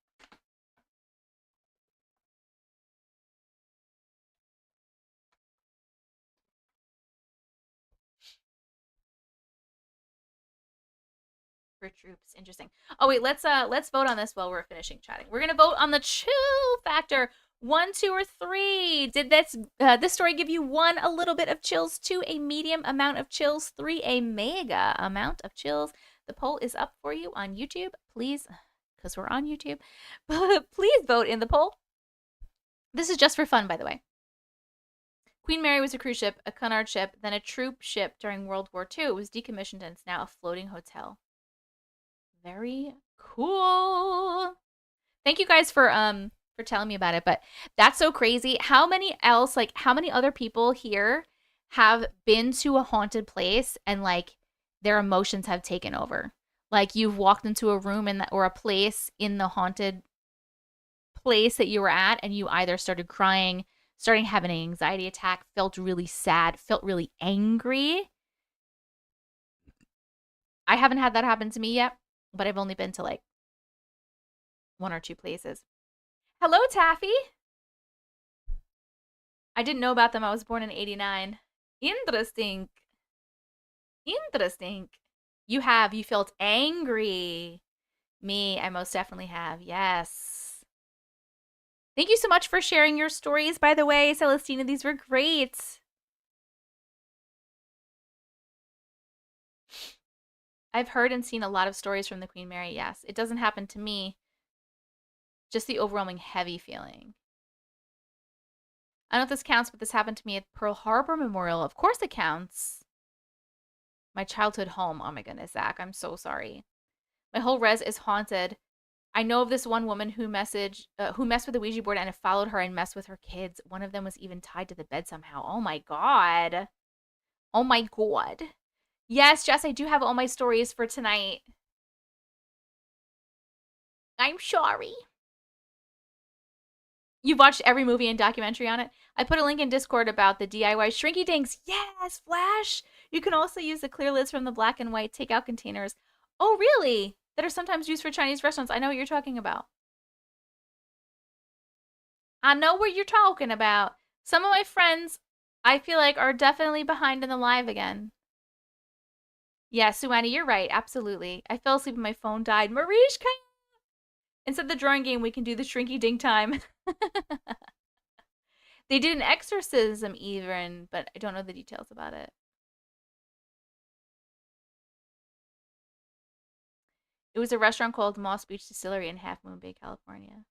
For troops. Interesting. Oh wait, let's vote on this while we're finishing chatting. We're gonna vote on the chill factor. 1, 2, or 3. Did this story give you 1, a little bit of chills, 2, a medium amount of chills, 3, a mega amount of chills? The poll is up for you on YouTube. Please, because we're on YouTube, please vote in the poll. This is just for fun, by the way. Queen Mary was a cruise ship, a Cunard ship, then a troop ship during World War II. It was decommissioned and it's now a floating hotel. Very cool. Thank you guys for telling me about it, but that's so crazy. How many other people here have been to a haunted place and like their emotions have taken over? Like you've walked into a room or a place in the haunted place that you were at and you either started crying, starting having an anxiety attack, felt really sad, felt really angry. I haven't had that happen to me yet, but I've only been to like 1 or 2 places. Hello, Taffy. I didn't know about them. I was born in 89. Interesting. Interesting. You felt angry. Me, I most definitely have. Yes. Thank you so much for sharing your stories, by the way, Celestina. These were great. I've heard and seen a lot of stories from the Queen Mary. Yes, it doesn't happen to me. Just the overwhelming heavy feeling. I don't know if this counts, but this happened to me at Pearl Harbor Memorial. Of course it counts. My childhood home. Oh my goodness, Zach, I'm so sorry. My whole res is haunted. I know of this one woman who messed with the Ouija board and it followed her and messed with her kids. One of them was even tied to the bed somehow. Oh my God. Oh my God. Yes, Jess, I do have all my stories for tonight. I'm sorry. You've watched every movie and documentary on it? I put a link in Discord about the DIY Shrinky Dinks. Yes, Flash! You can also use the clear lids from the black and white takeout containers. Oh, really? That are sometimes used for Chinese restaurants. I know what you're talking about. I know what you're talking about. Some of my friends, I feel like, are definitely behind in the live again. Yeah, Suwani, you're right. Absolutely. I fell asleep and my phone died. Marishka! Instead of the drawing game, we can do the Shrinky Dink time. They did an exorcism even, but I don't know the details about it. It was a restaurant called Moss Beach Distillery in Half Moon Bay, California.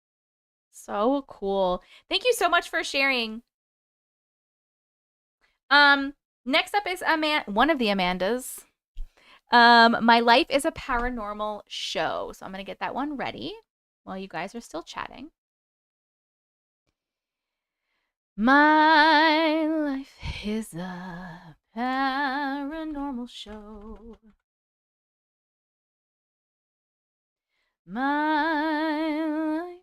So cool. Thank you so much for sharing. Next up is one of the Amandas. My life is a paranormal show. So I'm going to get that one ready while you guys are still chatting. My life is a Paranormal show. My life.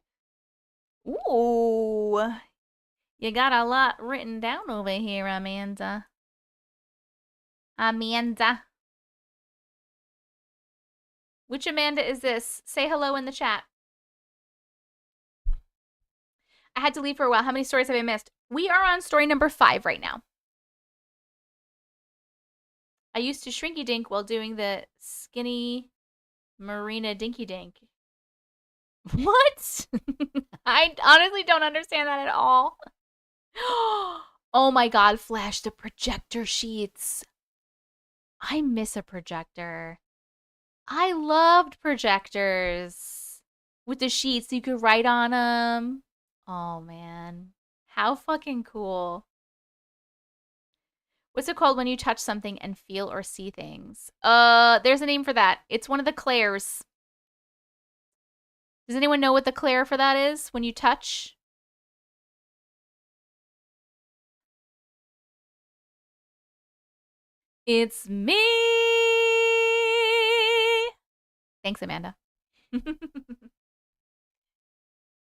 Ooh. You got a lot written down over here, Amanda. Amanda. Which Amanda is this? Say hello in the chat. I had to leave for a while. How many stories have I missed? We are on story number 5 right now. I used to shrinky dink while doing the skinny marina dinky dink. What? I honestly don't understand that at all. Oh my god, Flash, the projector sheets. I miss a projector. I loved projectors with the sheets you could write on them. Oh man, how fucking cool. What's it called when you touch something and feel or see things? There's a name for that. It's one of the clairs. Does anyone know what the clair for that is when you touch? It's me. Thanks, Amanda.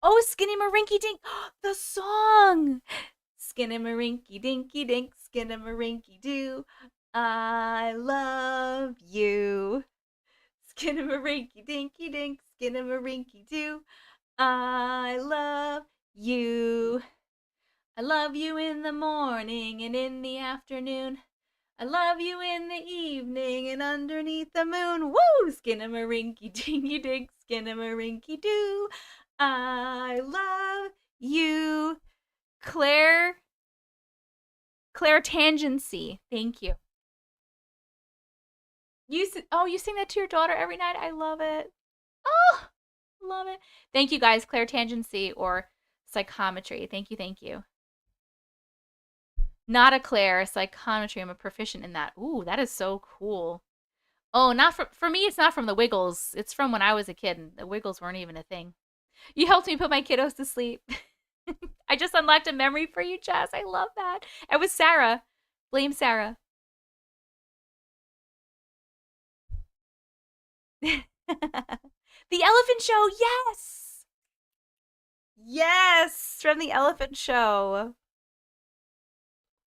Oh, Skinny Marinky Dink. The song. Skinny Marinky Dinky Dink, Skinny Marinky Doo. I love you. Skinny Marinky Dinky Dink, Skinny Marinky Doo. I love you. I love you in the morning and in the afternoon. I love you in the evening and underneath the moon. Woo! Skinnamarink dinky dink, skinnamarink doo. I love you. Claire Tangency. Thank you. You sing that to your daughter every night? I love it. Oh, love it. Thank you guys, Claire Tangency or psychometry. Thank you. Not a Claire, psychometry. I'm a proficient in that. Ooh, that is so cool. Oh, not for me, it's not from the Wiggles. It's from when I was a kid and the Wiggles weren't even a thing. You helped me put my kiddos to sleep. I just unlocked a memory for you, Jess. I love that. It was Sarah. Blame Sarah. The Elephant Show, yes! Yes, from The Elephant Show.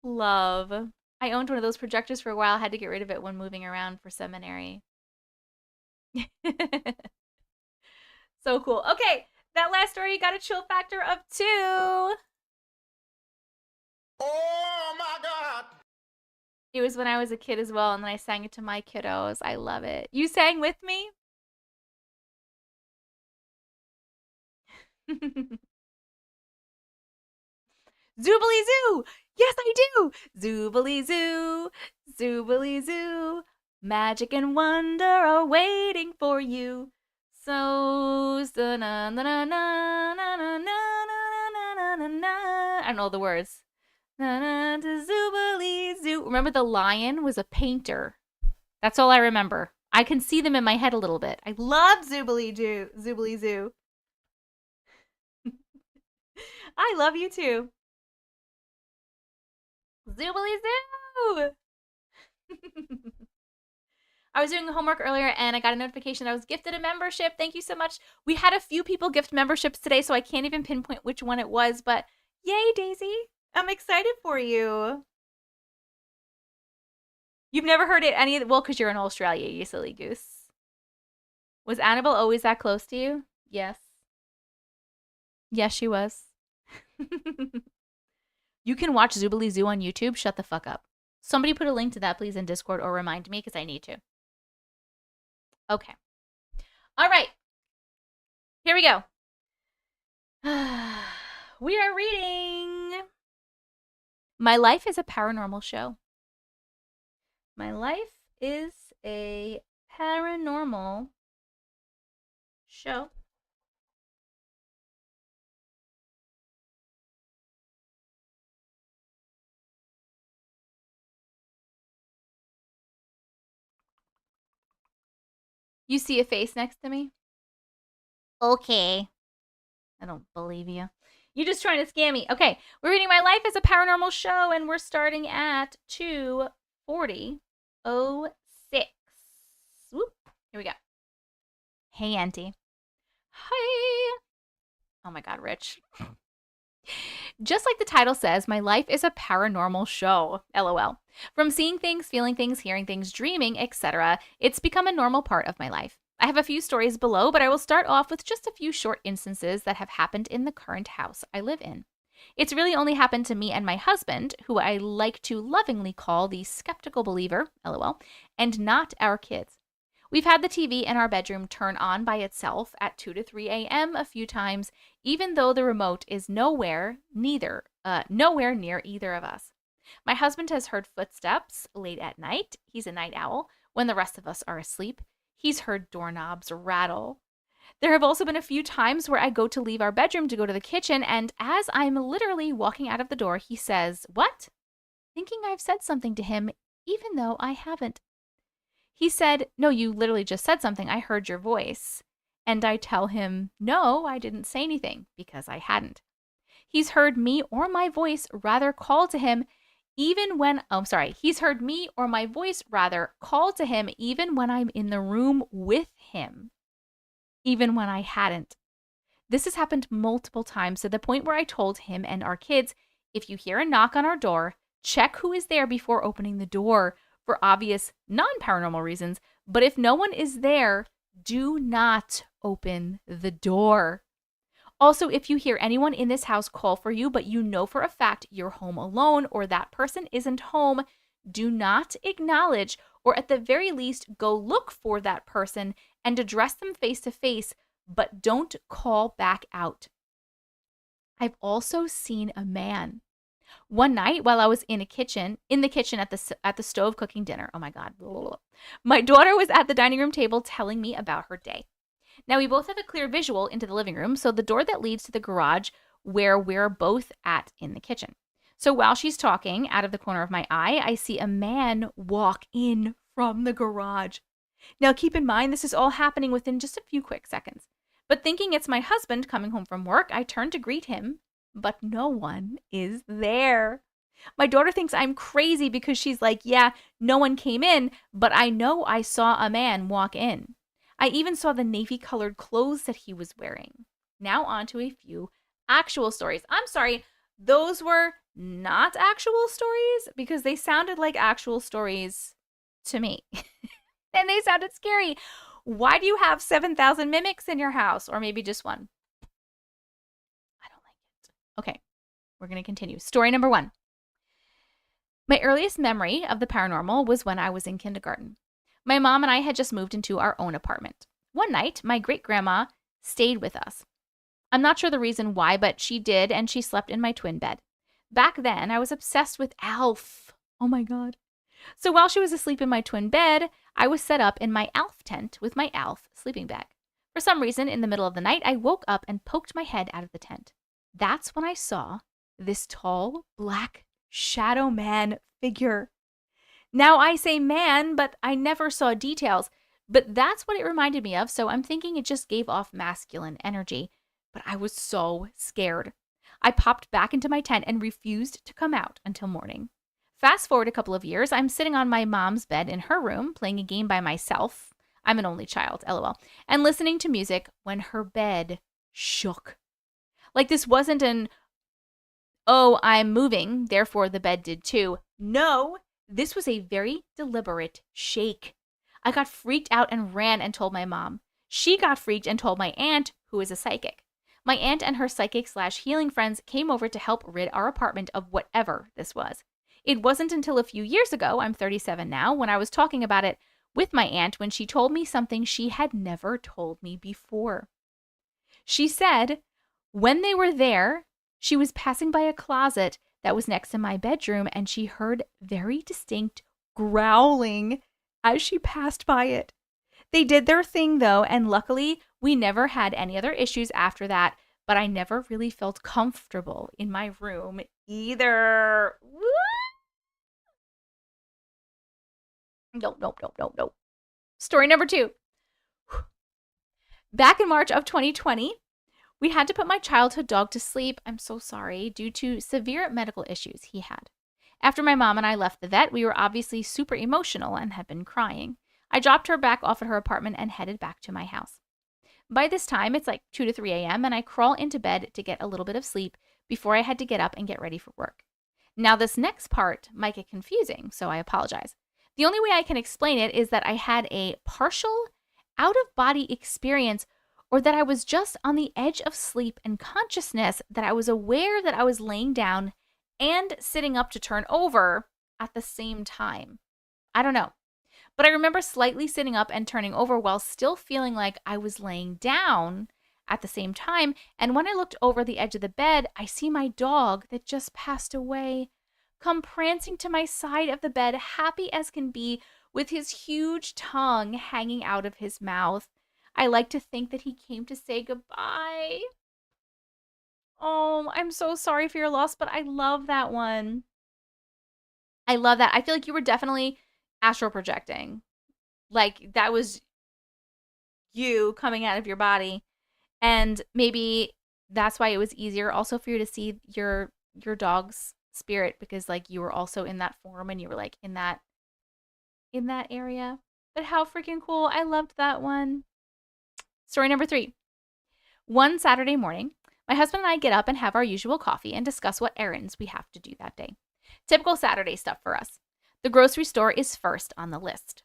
Love. I owned one of those projectors for a while. Had to get rid of it when moving around for seminary. So cool. Okay, that last story got a chill factor of 2. Oh my God! It was when I was a kid as well, and then I sang it to my kiddos. I love it. You sang with me? Zoobly Zoo! Yes, I do! Zoobly Zoo! Zoobly Zoo! Magic and wonder are waiting for you. So, na na na na na na na na na na. I don't know the words. Na na to Zoobly Zoo. Remember the lion was a painter. That's all I remember. I can see them in my head a little bit. I love Zoobly Zoo. I love you too. Zoobly Zoo! I was doing homework earlier and I got a notification that I was gifted a membership. Thank you so much. We had a few people gift memberships today, so I can't even pinpoint which one it was, but yay, Daisy. I'm excited for you. You've never heard it any of the, well, because you're in Australia, you silly goose. Was Annabelle always that close to you? Yes. Yes, she was. You can watch Zoobly Zoo on YouTube. Shut the fuck up. Somebody put a link to that, please, in Discord or remind me because I need to. Okay. All right. Here we go. We are reading My Life is a Paranormal Show. My life is a paranormal show. You see a face next to me? Okay. I don't believe you. You're just trying to scam me. Okay, we're reading My Life as a Paranormal Show, and we're starting at 2 4006. Whoop. Here we go. Hey, Auntie. Hi. Oh my God, Rich. Just like the title says, my life is a paranormal show. LOL. From seeing things, feeling things, hearing things, dreaming, etc., it's become a normal part of my life. I have a few stories below, but I will start off with just a few short instances that have happened in the current house I live in. It's really only happened to me and my husband, who I like to lovingly call the skeptical believer, LOL, and not our kids. We've had the TV in our bedroom turn on by itself at 2 to 3 a.m. a few times, even though the remote is nowhere near either of us. My husband has heard footsteps late at night. He's a night owl when the rest of us are asleep. He's heard doorknobs rattle. There have also been a few times where I go to leave our bedroom to go to the kitchen, and as I'm literally walking out of the door, he says, "What?" Thinking I've said something to him, even though I haven't. He said, "No, you literally just said something. I heard your voice." And I tell him, "No, I didn't say anything," because I hadn't. He's heard me or my voice rather call to him he's heard me or my voice rather call to him even when I'm in the room with him, even when I hadn't. This has happened multiple times to the point where I told him and our kids, if you hear a knock on our door, check who is there before opening the door for obvious non-paranormal reasons, but if no one is there, do not open the door. Also, if you hear anyone in this house call for you, but you know for a fact you're home alone or that person isn't home, do not acknowledge, or at the very least, go look for that person and address them face to face, but don't call back out. I've also seen a man. One night while I was in the kitchen at the stove cooking dinner. Oh my God. My daughter was at the dining room table telling me about her day. Now, we both have a clear visual into the living room, so the door that leads to the garage where we're both at in the kitchen. So while she's talking, out of the corner of my eye, I see a man walk in from the garage. Now, keep in mind, this is all happening within just a few quick seconds. But thinking it's my husband coming home from work, I turn to greet him, but no one is there. My daughter thinks I'm crazy because she's like, yeah, no one came in, but I know I saw a man walk in. I even saw the navy-colored clothes that he was wearing. Now on to a few actual stories. I'm sorry, those were not actual stories because they sounded like actual stories to me. And they sounded scary. Why do you have 7,000 mimics in your house? Or maybe just one. I don't like it. Okay, we're going to continue. Story number 1. My earliest memory of the paranormal was when I was in kindergarten. My mom and I had just moved into our own apartment. One night, my great-grandma stayed with us. I'm not sure the reason why, but she did, and she slept in my twin bed. Back then, I was obsessed with Alf. Oh my God. So while she was asleep in my twin bed, I was set up in my Alf tent with my Alf sleeping bag. For some reason, in the middle of the night, I woke up and poked my head out of the tent. That's when I saw this tall, black, shadow man figure. Now I say man, but I never saw details, but that's what it reminded me of, so I'm thinking it just gave off masculine energy. But I was so scared. I popped back into my tent and refused to come out until morning. Fast forward a couple of years, I'm sitting on my mom's bed in her room playing a game by myself. I'm an only child, LOL, and listening to music when her bed shook. Like this wasn't an, oh, I'm moving, therefore the bed did too. No, this was a very deliberate shake. I got freaked out and ran and told my mom. She got freaked and told my aunt, who is a psychic. My aunt and her psychic/healing friends came over to help rid our apartment of whatever this was. It wasn't until a few years ago, I'm 37 now, when I was talking about it with my aunt when she told me something she had never told me before. She said when they were there, she was passing by a closet that was next to my bedroom and she heard very distinct growling as she passed by it. They did their thing though, and luckily we never had any other issues after that, but I never really felt comfortable in my room either. Nope. Story number 2. Back in March of 2020, we had to put my childhood dog to sleep, I'm so sorry, due to severe medical issues he had. After my mom and I left the vet, we were obviously super emotional and had been crying. I dropped her back off at her apartment and headed back to my house. By this time, it's like 2 to 3 a.m., and I crawl into bed to get a little bit of sleep before I had to get up and get ready for work. Now, this next part might get confusing, so I apologize. The only way I can explain it is that I had a partial out-of-body experience, or that I was just on the edge of sleep and consciousness, that I was aware that I was laying down and sitting up to turn over at the same time. I don't know. But I remember slightly sitting up and turning over while still feeling like I was laying down at the same time. And when I looked over the edge of the bed, I see my dog that just passed away come prancing to my side of the bed, happy as can be, with his huge tongue hanging out of his mouth. I like to think that he came to say goodbye. Oh, I'm so sorry for your loss, but I love that one. I love that. I feel like you were definitely astral projecting. Like that was you coming out of your body. And maybe that's why it was easier also for you to see your dog's spirit, because like you were also in that form and you were like in that area. But how freaking cool. I loved that one. Story number 3. One Saturday morning, my husband and I get up and have our usual coffee and discuss what errands we have to do that day. Typical Saturday stuff for us. The grocery store is first on the list.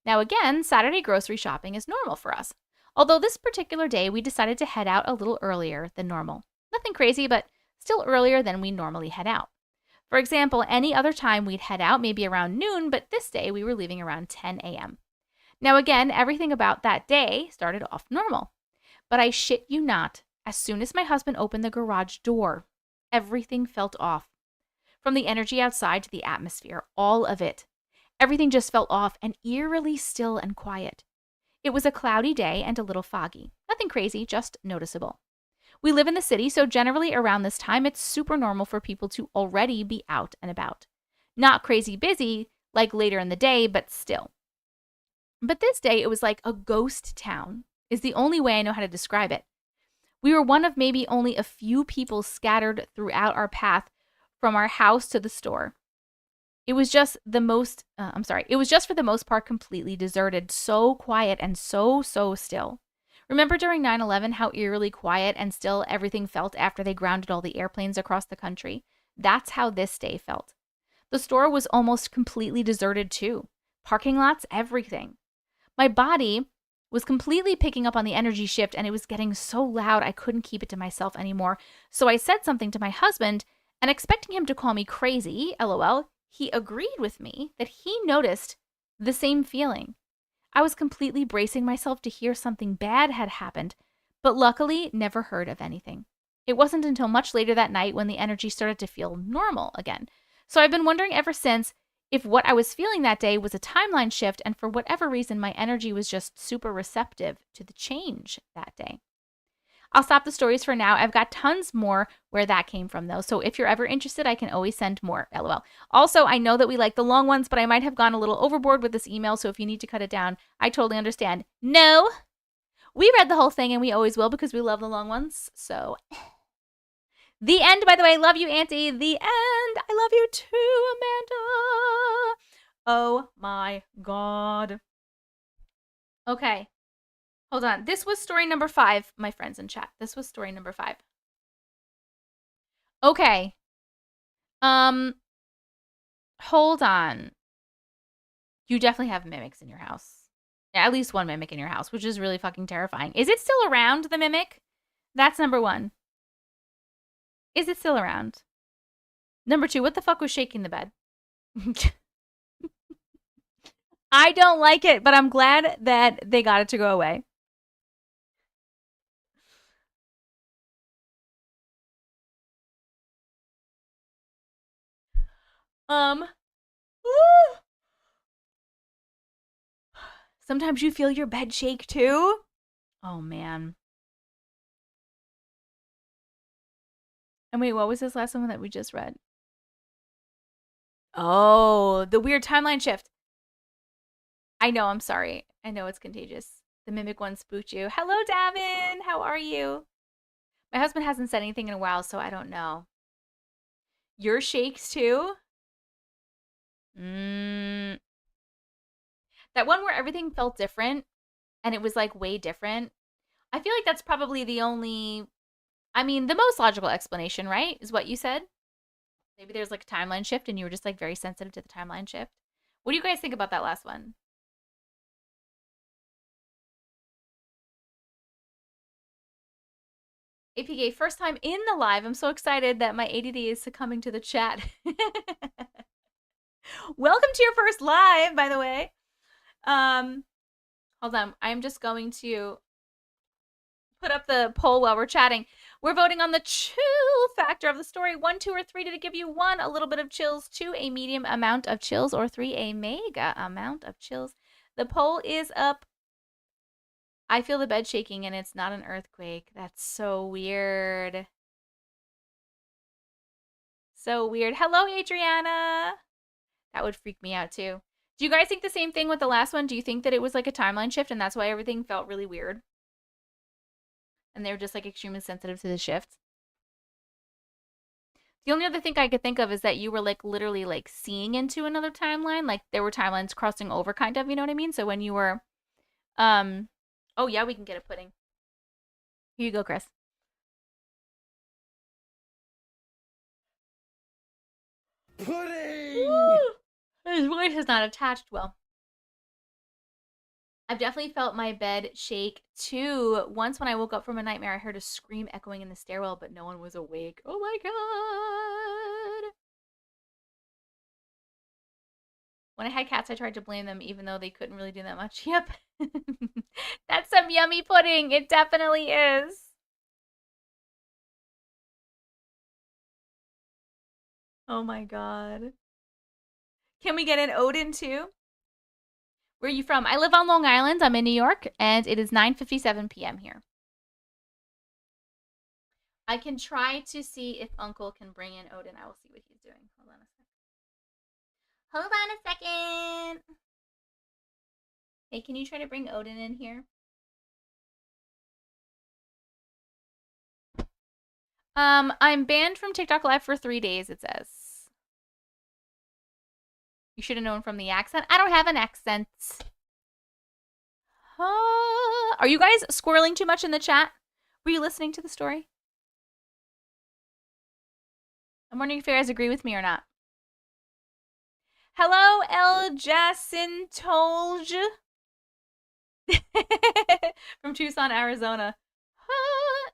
Now again, Saturday grocery shopping is normal for us. Although this particular day, we decided to head out a little earlier than normal. Nothing crazy, but still earlier than we normally head out. For example, any other time we'd head out maybe around noon, but this day we were leaving around 10 a.m. Now again, everything about that day started off normal. But I shit you not, as soon as my husband opened the garage door, everything felt off. From the energy outside to the atmosphere, all of it. Everything just felt off and eerily still and quiet. It was a cloudy day and a little foggy. Nothing crazy, just noticeable. We live in the city, so generally around this time, it's super normal for people to already be out and about. Not crazy busy, like later in the day, but still. But this day, it was like a ghost town, is the only way I know how to describe it. We were one of maybe only a few people scattered throughout our path from our house to the store. It was just for the most part completely deserted, so quiet and so still. Remember during 9/11 how eerily quiet and still everything felt after they grounded all the airplanes across the country? That's how this day felt. The store was almost completely deserted too. Parking lots, everything. My body was completely picking up on the energy shift, and it was getting so loud I couldn't keep it to myself anymore. So I said something to my husband, and expecting him to call me crazy, LOL, he agreed with me that he noticed the same feeling. I was completely bracing myself to hear something bad had happened, but luckily never heard of anything. It wasn't until much later that night when the energy started to feel normal again. So I've been wondering ever since if what I was feeling that day was a timeline shift, and for whatever reason, my energy was just super receptive to the change that day. I'll stop the stories for now. I've got tons more where that came from, though. So if you're ever interested, I can always send more. LOL. Also, I know that we like the long ones, but I might have gone a little overboard with this email. So if you need to cut it down, I totally understand. No, we read the whole thing, and we always will because we love the long ones. So the end, by the way. Love you, Auntie. The end. I love you too, Amanda. Oh my God. Okay. Hold on. This was story number 5, my friends in chat. This was story number 5. Okay. Hold on. You definitely have mimics in your house. At least one mimic in your house, which is really fucking terrifying. Is it still around, the mimic? That's number 1. Is it still around? Number 2, what the fuck was shaking the bed? I don't like it, but I'm glad that they got it to go away. Sometimes you feel your bed shake too? Oh, man. And wait, what was this last one that we just read? Oh, the weird timeline shift. I know, I'm sorry. I know it's contagious. The mimic one spooked you. Hello, Davin. How are you? My husband hasn't said anything in a while, so I don't know. Your shakes too? That one where everything felt different and it was like way different. I feel like that's probably the only, I mean, the most logical explanation, right? Is what you said. Maybe there's like a timeline shift and you were just like very sensitive to the timeline shift. What do you guys think about that last one? APK, first time in the live. I'm so excited that my ADD is succumbing to the chat. Welcome to your first live, by the way. Hold on. I'm just going to put up the poll while we're chatting. We're voting on the chill factor of the story. 1, 2, or 3. Did it give you 1, a little bit of chills, 2, a medium amount of chills, or 3, a mega amount of chills? The poll is up. I feel the bed shaking and it's not an earthquake. That's so weird. So weird. Hello, Adriana. That would freak me out too. Do you guys think the same thing with the last one? Do you think that it was like a timeline shift and that's why everything felt really weird? And they were just like extremely sensitive to the shift? The only other thing I could think of is that you were like literally like seeing into another timeline. Like there were timelines crossing over kind of, you know what I mean? So when you were, oh yeah, we can get a pudding. Here you go, Chris. Pudding! Woo! His voice is not attached well. I've definitely felt my bed shake too. Once when I woke up from a nightmare, I heard a scream echoing in the stairwell, but no one was awake. Oh my god. When I had cats, I tried to blame them, even though they couldn't really do that much. Yep. That's some yummy pudding. It definitely is. Oh my god. Can we get an Odin too? Where are you from? I live on Long Island. I'm in New York, and it is 9:57 p.m. here. I can try to see if Uncle can bring in Odin. I will see what he's doing. Hold on a second. Hold on a second. Hey, can you try to bring Odin in here? I'm banned from TikTok Live for 3 days, it says. You should have known from the accent. I don't have an accent. Are you guys squirreling too much in the chat? Were you listening to the story? I'm wondering if you guys agree with me or not. Hello, El Jacintolge. From Tucson, Arizona.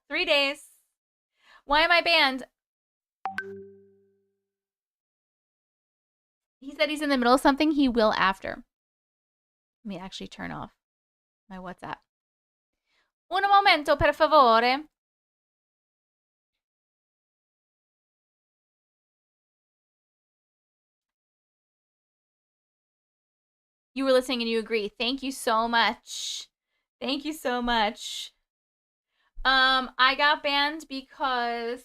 3 days. Why am I banned? He said he's in the middle of something. He will after. Let me actually turn off my WhatsApp. Un momento, per favore. You were listening and you agree. Thank you so much. Thank you so much. I got banned because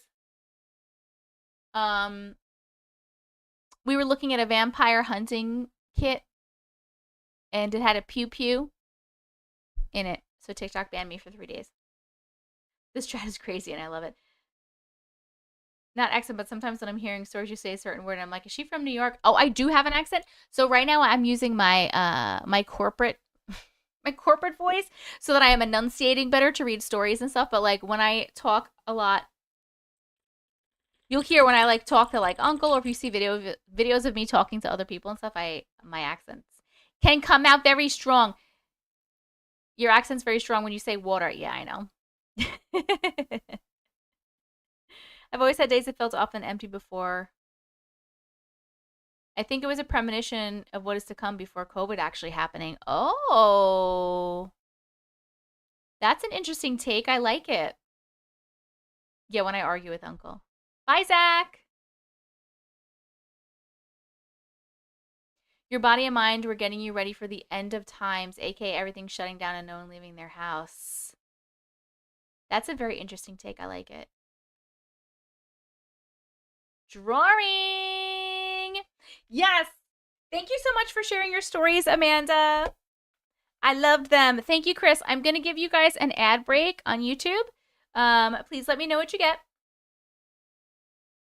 we were looking at a vampire hunting kit and it had a pew pew in it. So TikTok banned me for 3 days. This chat is crazy and I love it. Not accent, but sometimes when I'm hearing stories, you say a certain word and I'm like, is she from New York? Oh, I do have an accent. So right now I'm using my my corporate voice so that I am enunciating better to read stories and stuff. But like when I talk a lot, you'll hear when I like talk to like Uncle, or if you see videos of me talking to other people and stuff, my accents can come out very strong. Your accent's very strong when you say water. Yeah, I know. I've always had days that felt often empty before. I think it was a premonition of what is to come before COVID actually happening. Oh. That's an interesting take. I like it. Yeah, when I argue with Uncle. Bye, Zach. Your body and mind were getting you ready for the end of times, aka everything shutting down and no one leaving their house. That's a very interesting take. I like it. Drawing. Yes. Thank you so much for sharing your stories, Amanda. I loved them. Thank you, Chris. I'm going to give you guys an ad break on YouTube. Please let me know what you get.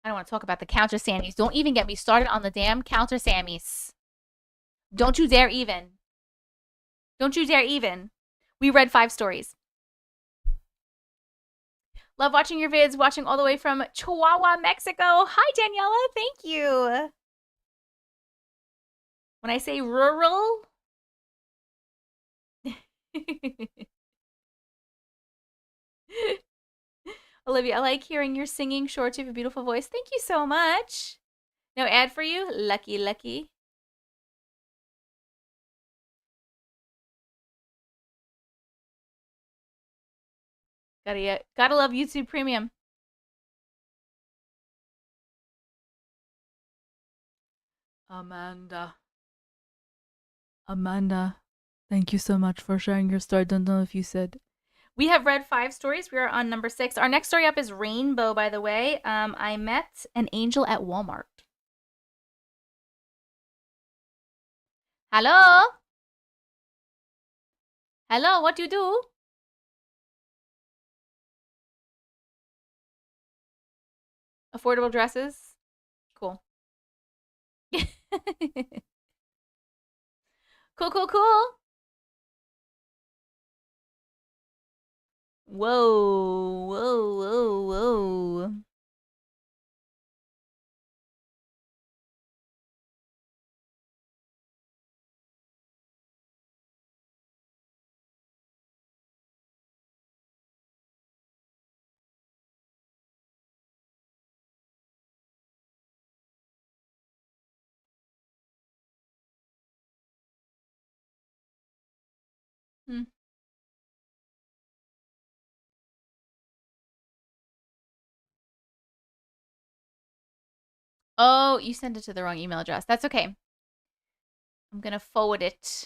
I don't want to talk about the counter Sammys. Don't even get me started on the damn counter Sammys. Don't you dare even. Don't you dare even. We read 5 stories. Love watching your vids, watching all the way from Chihuahua, Mexico. Hi, Daniela. Thank you. When I say rural... Olivia, I like hearing your singing shorts. You have a beautiful voice. Thank you so much. No ad for you? Lucky, lucky. Gotta love YouTube Premium. Amanda, thank you so much for sharing your story. Don't know if you said. We have read 5 stories. We are on number 6. Our next story up is Rainbow, by the way. I met an angel at Walmart. Hello? Hello, what do you do? Affordable dresses? Cool. Cool. Whoa. Oh, you sent it to the wrong email address. That's okay. I'm gonna forward it.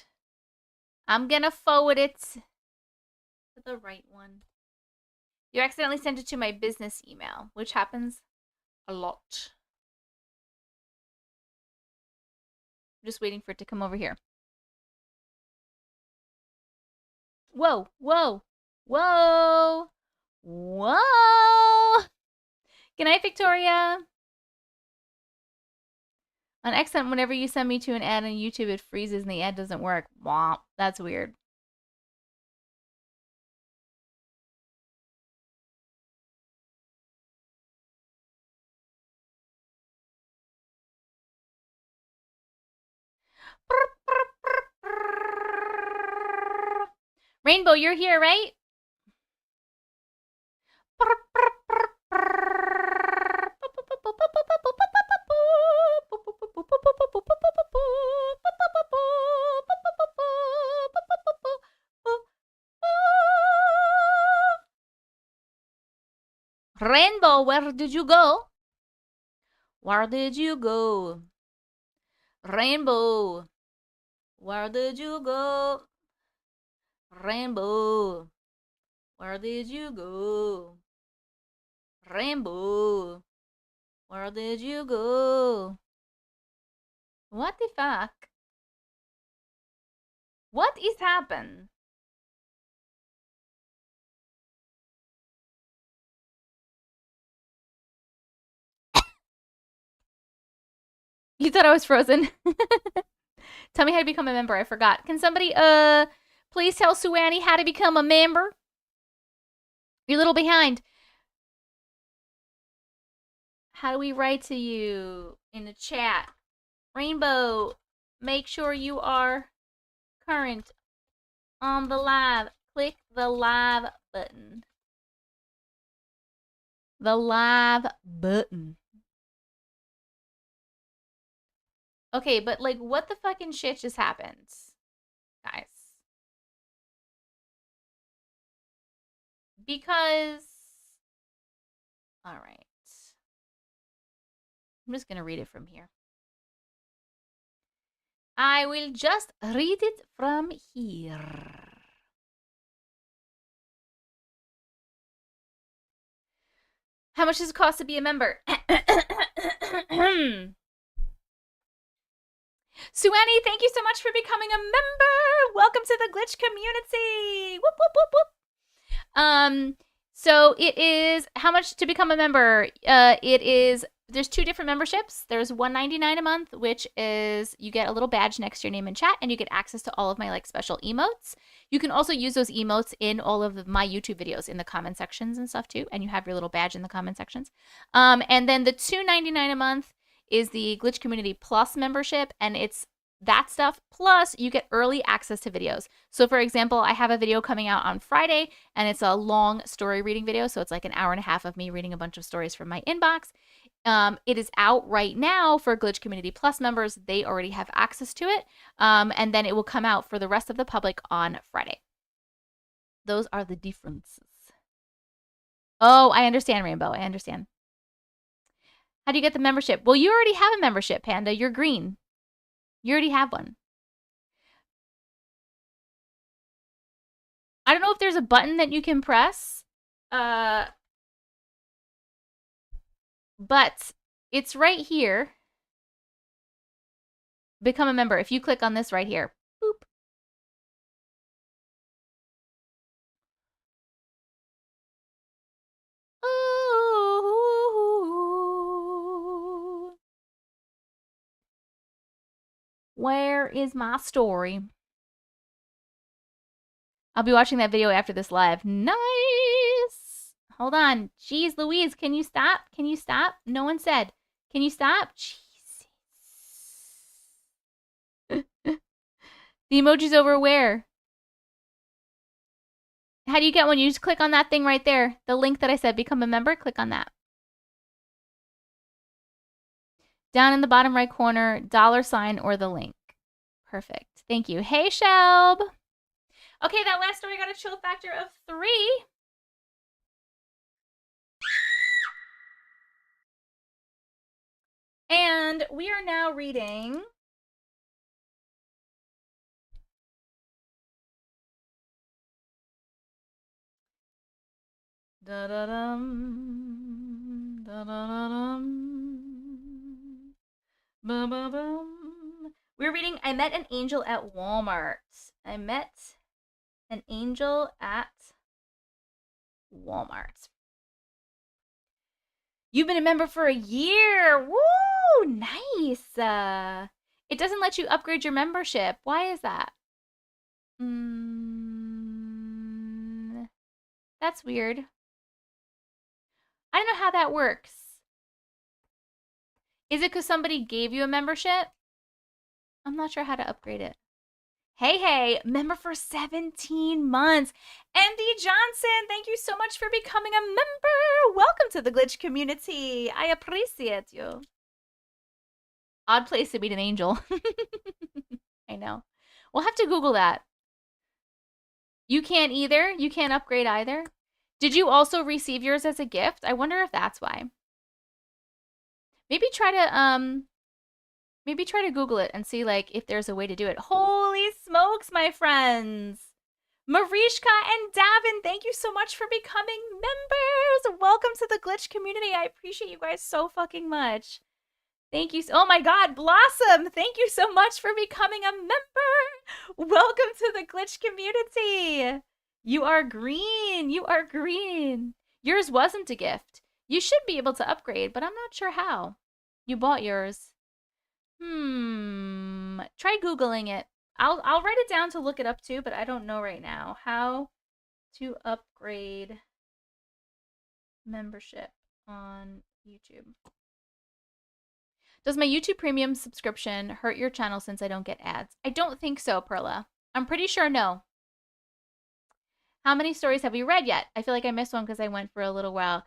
To the right one. You accidentally sent it to my business email, which happens a lot. I'm just waiting for it to come over here. Whoa. Good night, Victoria. On accident, whenever you send me to an ad on YouTube, it freezes and the ad doesn't work. Womp. That's weird. Rainbow, you're here, right? Rainbow, where did you go? Where did you go? Rainbow, where did you go? Rainbow, where did you go? Rainbow, where did you go? What the fuck? What is happened? You thought I was frozen? Tell me how to become a member. I forgot. Can somebody please tell Sue Annie how to become a member? You're a little behind. How do we write to you in the chat? Rainbow, make sure you are current on the live. Click the live button. The live button. Okay, but like, what the fucking shit just happened? Guys. Because... Alright. I'm just gonna read it from here. I will just read it from here. How much does it cost to be a member? Suani, thank you so much for becoming a member. Welcome to the Glitch community. Whoop, whoop, whoop, whoop. So it is, how much to become a member? It is there's two different memberships. There's $1.99 a month, which is you get a little badge next to your name and chat, and you get access to all of my like special emotes. You can also use those emotes in all of my YouTube videos in the comment sections and stuff too, and you have your little badge in the comment sections. And then the $2.99 a month is the Glitch Community Plus membership, and it's that stuff, plus you get early access to videos. So for example, I have a video coming out on Friday, and it's a long story reading video, so it's like an hour and a half of me reading a bunch of stories from my inbox. It is out right now for Glitch Community Plus members. They already have access to it, and then it will come out for the rest of the public on Friday. Those are the differences. Oh, I understand, Rainbow. I understand. How do you get the membership? Well, you already have a membership, Panda. You're green. You already have one. I don't know if there's a button that you can press, but it's right here. Become a member. If you click on this right here. Boop. Ooh. Where is my story? I'll be watching that video after this live. Nice. Hold on. Jeez Louise, can you stop? Can you stop? No one said. Can you stop? Jesus. The emoji's over where? How do you get one? You just click on that thing right there. The link that I said, become a member. Click on that. Down in the bottom right corner, $sign or the link. Perfect. Thank you. Hey, Shelb. Okay, that last story got a chill factor of 3. And we are now reading da-da-dum, da-da-da-dum, ba-ba-bum. We're reading I Met an Angel at Walmart. I met an angel at Walmart. You've been a member for a year. Woo! Nice. It doesn't let you upgrade your membership. Why is that? That's weird. I don't know how that works. Is it because somebody gave you a membership? I'm not sure how to upgrade it. Hey, member for 17 months. Andy Johnson, thank you so much for becoming a member. Welcome to the Glitch community. I appreciate you. Odd place to meet an angel. I know. We'll have to Google that. You can't either? You can't upgrade either? Did you also receive yours as a gift? I wonder if that's why. Maybe try to Google it and see like if there's a way to do it. Holy smokes, my friends. Marishka and Davin, thank you so much for becoming members. Welcome to the Glitch community. I appreciate you guys so fucking much. Thank you. Oh my God, Blossom, thank you so much for becoming a member. Welcome to the Glitch community. You are green. You are green. Yours wasn't a gift. You should be able to upgrade, but I'm not sure how. You bought yours. Try Googling it. I'll write it down to look it up too, but I don't know right now how to upgrade membership on YouTube. Does my YouTube Premium subscription hurt your channel since I don't get ads? I don't think so, Perla. I'm pretty sure no. How many stories have we read yet? I feel like I missed one because I went for a little while.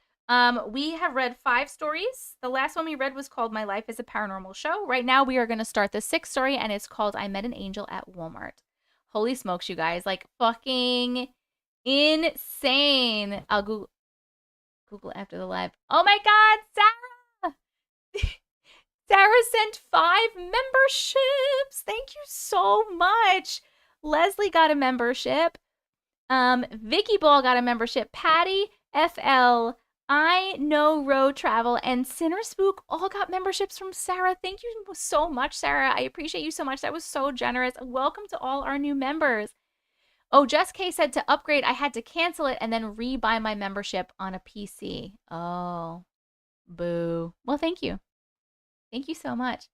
We have read 5 stories. The last one we read was called My Life is a Paranormal Show. Right now we are going to start the 6th story, and it's called I Met an Angel at Walmart. Holy smokes, you guys. Like, fucking insane. I'll Google after the live. Oh my God, Sarah! Sarah sent 5 memberships. Thank you so much. Leslie got a membership. Vicky Ball got a membership. Patty, FL, I Know Road Travel, and Sinner Spook all got memberships from Sarah. Thank you so much, Sarah. I appreciate you so much. That was so generous. Welcome to all our new members. Oh, Jess K said to upgrade, I had to cancel it and then re-buy my membership on a PC. Oh, Boo. Well, thank you. Thank you so much.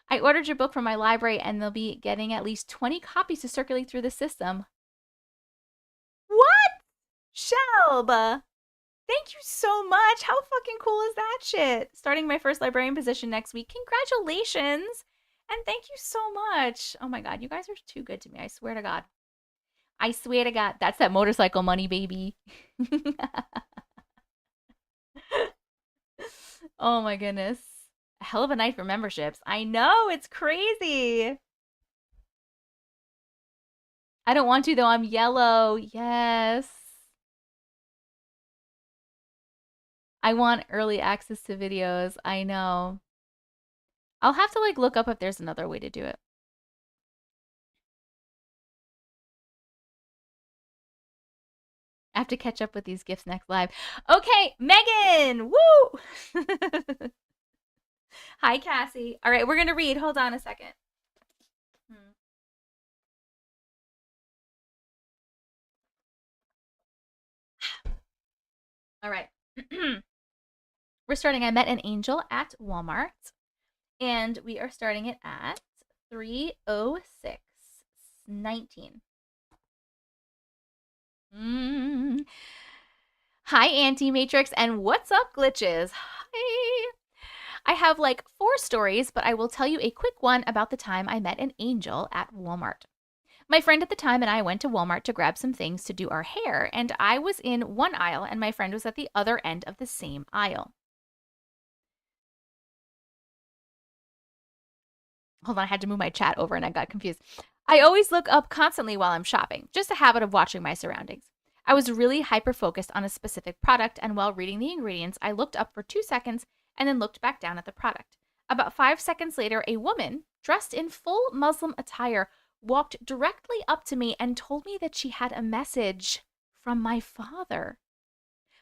I ordered your book from my library and they'll be getting at least 20 copies to circulate through the system. What? Shelb! Thank you so much. How fucking cool is that shit? Starting my first librarian position next week. Congratulations. And thank you so much. Oh my God, you guys are too good to me. I swear to God. I swear to God. That's that motorcycle money, baby. Oh my goodness. A hell of a night for memberships. I know, it's crazy. I don't want to though, I'm yellow. Yes. I want early access to videos. I know. I'll have to like look up if there's another way to do it. I have to catch up with these gifts next live. Okay, Megan! Woo! Hi, Cassie. All right, we're going to read. Hold on a second. All right. We're starting. I met an angel at Walmart. And we are starting it at 3:06:19. Hi, Auntie Matrix, and what's up, glitches? Hi. I have like 4 stories, but I will tell you a quick one about the time I met an angel at Walmart. My friend at the time and I went to Walmart to grab some things to do our hair, and I was in one aisle and my friend was at the other end of the same aisle. Hold on, I had to move my chat over and I got confused. I always look up constantly while I'm shopping, just a habit of watching my surroundings. I was really hyper-focused on a specific product, and while reading the ingredients, I looked up for 2 seconds and then looked back down at the product. About 5 seconds later, a woman, dressed in full Muslim attire, walked directly up to me and told me that she had a message from my father.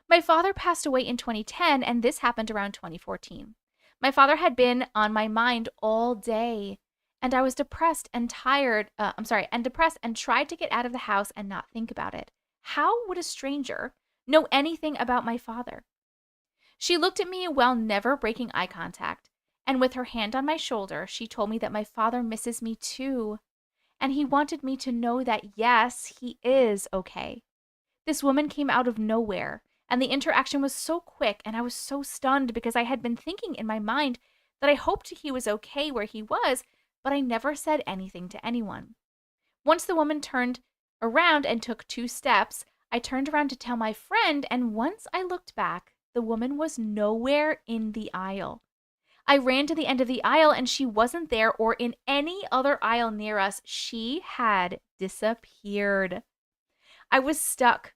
My father passed away in 2010, and this happened around 2014. My father had been on my mind all day, and I was depressed and depressed and tried to get out of the house and not think about it. How would a stranger know anything about my father? She looked at me while never breaking eye contact, and with her hand on my shoulder, she told me that my father misses me too, and he wanted me to know that yes, he is okay. This woman came out of nowhere, and the interaction was so quick, and I was so stunned because I had been thinking in my mind that I hoped he was okay where he was, but I never said anything to anyone. Once the woman turned around and took 2 steps, I turned around to tell my friend, and once I looked back, the woman was nowhere in the aisle. I ran to the end of the aisle, and she wasn't there or in any other aisle near us. She had disappeared. I was stuck,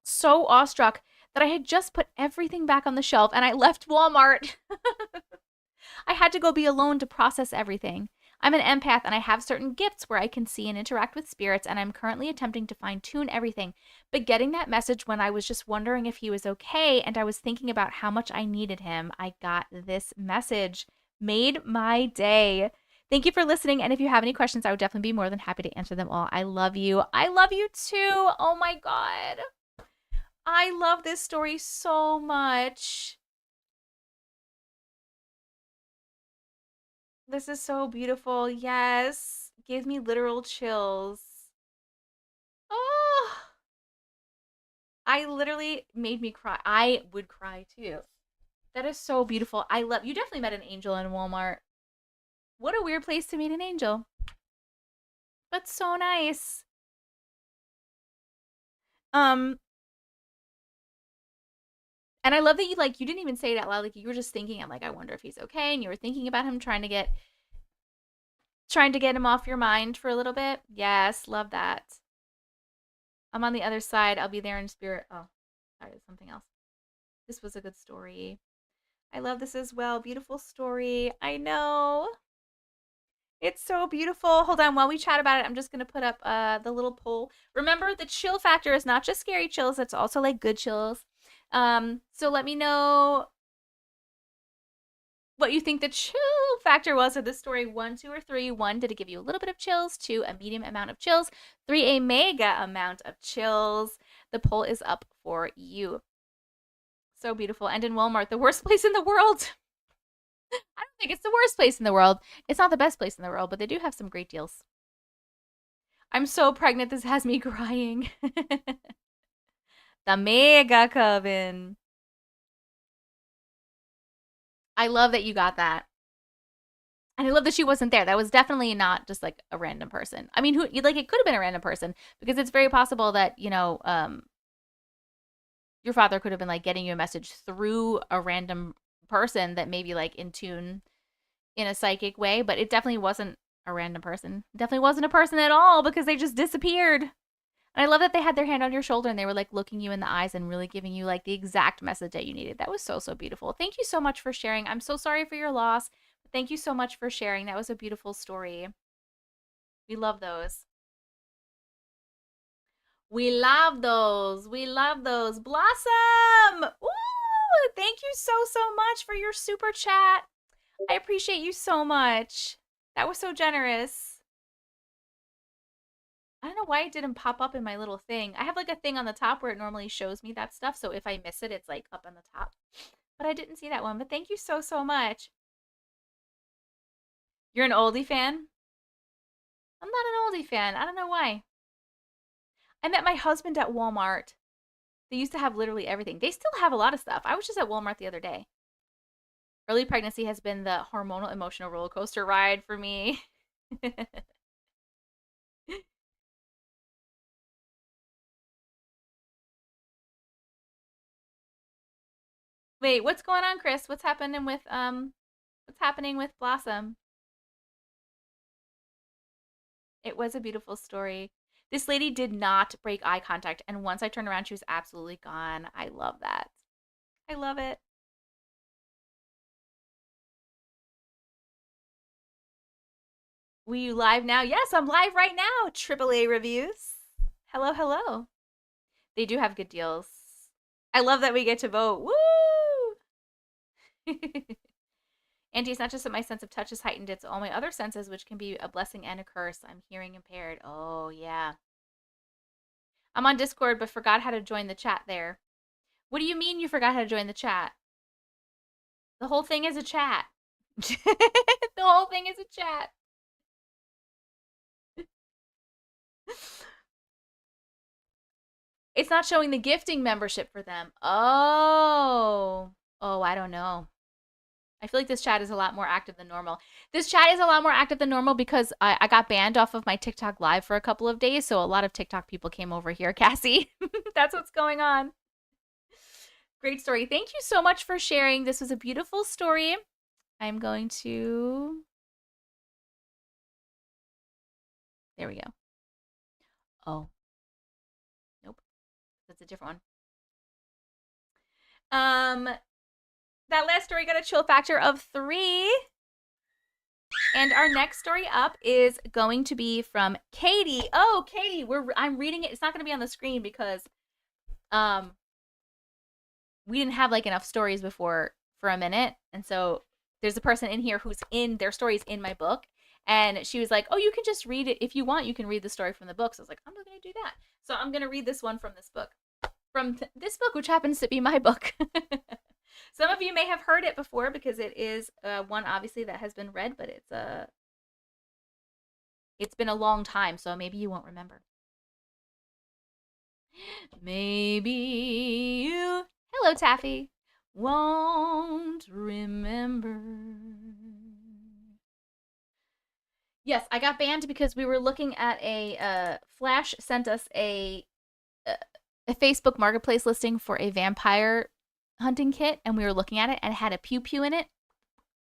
so awestruck that I had just put everything back on the shelf and I left Walmart. I had to go be alone to process everything. I'm an empath and I have certain gifts where I can see and interact with spirits, and I'm currently attempting to fine-tune everything. But getting that message when I was just wondering if he was okay and I was thinking about how much I needed him, I got this message. Made my day. Thank you for listening, and if you have any questions, I would definitely be more than happy to answer them all. I love you. I love you too. Oh my God. I love this story so much. This is so beautiful. Yes. Gives me literal chills. Oh. I literally made me cry. I would cry too. That is so beautiful. I love you. Definitely met an angel in Walmart. What a weird place to meet an angel. But so nice. And I love that you didn't even say it out loud. Like you were just thinking, I'm like, I wonder if he's okay. And you were thinking about him, trying to get him off your mind for a little bit. Yes, love that. I'm on the other side. I'll be there in spirit. Oh, sorry, it's something else. This was a good story. I love this as well. Beautiful story. I know. It's so beautiful. Hold on, while we chat about it, I'm just going to put up the little poll. Remember, the chill factor is not just scary chills. It's also like good chills. So let me know what you think the chill factor was of this story. 1, 2, or 3. 1, did it give you a little bit of chills? 2, a medium amount of chills? 3, a mega amount of chills. The poll is up for you. So beautiful. And in Walmart, the worst place in the world. I don't think it's the worst place in the world. It's not the best place in the world, but they do have some great deals. I'm so pregnant, this has me crying. The Mega Coven. I love that you got that. And I love that she wasn't there. That was definitely not just like a random person. I mean, it could have been a random person because it's very possible that, your father could have been like getting you a message through a random person that maybe like in tune in a psychic way, but it definitely wasn't a random person. It definitely wasn't a person at all because they just disappeared. And I love that they had their hand on your shoulder and they were like looking you in the eyes and really giving you like the exact message that you needed. That was so, so beautiful. Thank you so much for sharing. I'm so sorry for your loss. But thank you so much for sharing. That was a beautiful story. We love those. We love those. We love those. Blossom! Ooh, thank you so, so much for your super chat. I appreciate you so much. That was so generous. I don't know why it didn't pop up in my little thing. I have like a thing on the top where it normally shows me that stuff. So if I miss it, it's like up on the top. But I didn't see that one. But thank you so, so much. You're an oldie fan? I'm not an oldie fan. I don't know why. I met my husband at Walmart. They used to have literally everything. They still have a lot of stuff. I was just at Walmart the other day. Early pregnancy has been the hormonal emotional roller coaster ride for me. Wait, what's going on, Chris? What's happening with Blossom? It was a beautiful story. This lady did not break eye contact, and once I turned around, she was absolutely gone. I love that. I love it. Will you live now? Yes, I'm live right now. AAA reviews. Hello, hello. They do have good deals. I love that we get to vote. Woo! Auntie, it's not just that my sense of touch is heightened, it's all my other senses, which can be a blessing and a curse. I'm hearing impaired. Oh, yeah. I'm on Discord, but forgot how to join the chat there. What do you mean you forgot how to join the chat? The whole thing is a chat. The whole thing is a chat. It's not showing the gifting membership for them. Oh. Oh, I don't know. I feel like this chat is a lot more active than normal. This chat is a lot more active than normal because I got banned off of my TikTok live for a couple of days, so a lot of TikTok people came over here, Cassie. That's what's going on. Great story. Thank you so much for sharing. This was a beautiful story. I'm going to... There we go. Oh. Nope. That's a different one. That last story got a chill factor of 3. And our next story up is going to be from Katie. Oh, Katie, I'm reading it. It's not going to be on the screen because we didn't have like enough stories before for a minute. And so there's a person in here who's in their stories in my book. And she was like, oh, you can just read it. If you want, you can read the story from the book. So I was like, I'm not going to do that. So I'm going to read this one from this book. From this book, which happens to be my book. Some of you may have heard it before because it is one obviously that has been read, but it's been a long time, so maybe you won't remember. Maybe you, hello Taffy, won't remember. Yes, I got banned because we were looking at Flash sent us a Facebook Marketplace listing for a vampire hunting kit, and we were looking at it, and it had a pew-pew in it,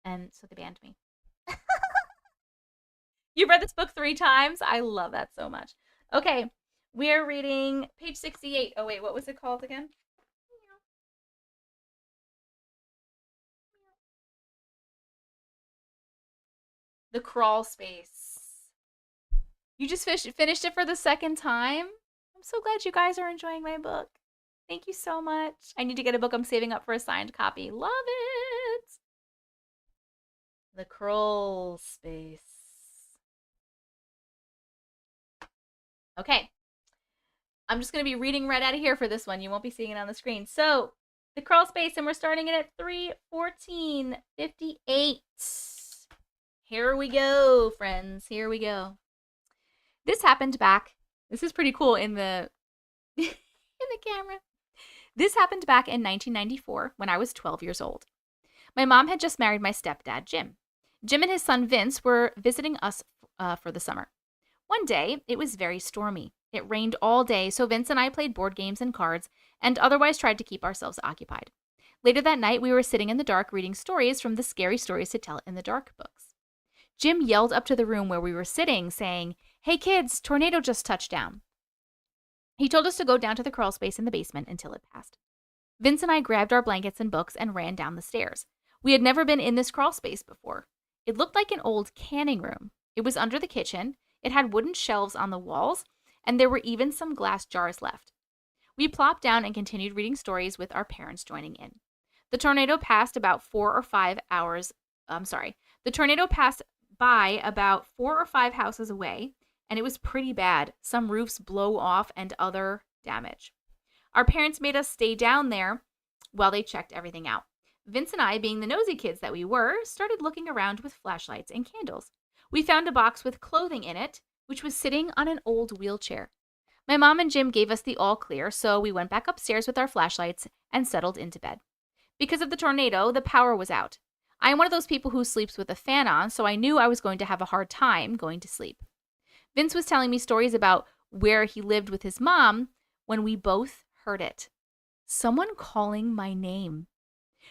and so they banned me. You've read this book 3 times? I love that so much. Okay, we're reading page 68. Oh, wait, what was it called again? The Crawlspace. You just finished it for the 2nd time? I'm so glad you guys are enjoying my book. Thank you so much. I need to get a book. I'm saving up for a signed copy. Love it. The Crawlspace. Okay. I'm just going to be reading right out of here for this one. You won't be seeing it on the screen. So, the Crawlspace, and we're starting it at 3:14:58. Here we go, friends. Here we go. This happened back. This is pretty cool in the in the camera. This happened back in 1994 when I was 12 years old. My mom had just married my stepdad, Jim. Jim and his son Vince were visiting us for the summer. One day, it was very stormy. It rained all day, so Vince and I played board games and cards and otherwise tried to keep ourselves occupied. Later that night, we were sitting in the dark reading stories from the Scary Stories to Tell in the Dark books. Jim yelled up to the room where we were sitting, saying, "Hey kids, tornado just touched down." He told us to go down to the crawlspace in the basement until it passed. Vince and I grabbed our blankets and books and ran down the stairs. We had never been in this crawlspace before. It looked like an old canning room. It was under the kitchen. It had wooden shelves on the walls, and there were even some glass jars left. We plopped down and continued reading stories with our parents joining in. The tornado passed about 4 or 5 hours. The tornado passed by about 4 or 5 houses away, and it was pretty bad. Some roofs blow off and other damage. Our parents made us stay down there while they checked everything out. Vince and I, being the nosy kids that we were, started looking around with flashlights and candles. We found a box with clothing in it, which was sitting on an old wheelchair. My mom and Jim gave us the all clear, so we went back upstairs with our flashlights and settled into bed. Because of the tornado, the power was out. I am one of those people who sleeps with a fan on, so I knew I was going to have a hard time going to sleep. Vince was telling me stories about where he lived with his mom when we both heard it. Someone calling my name.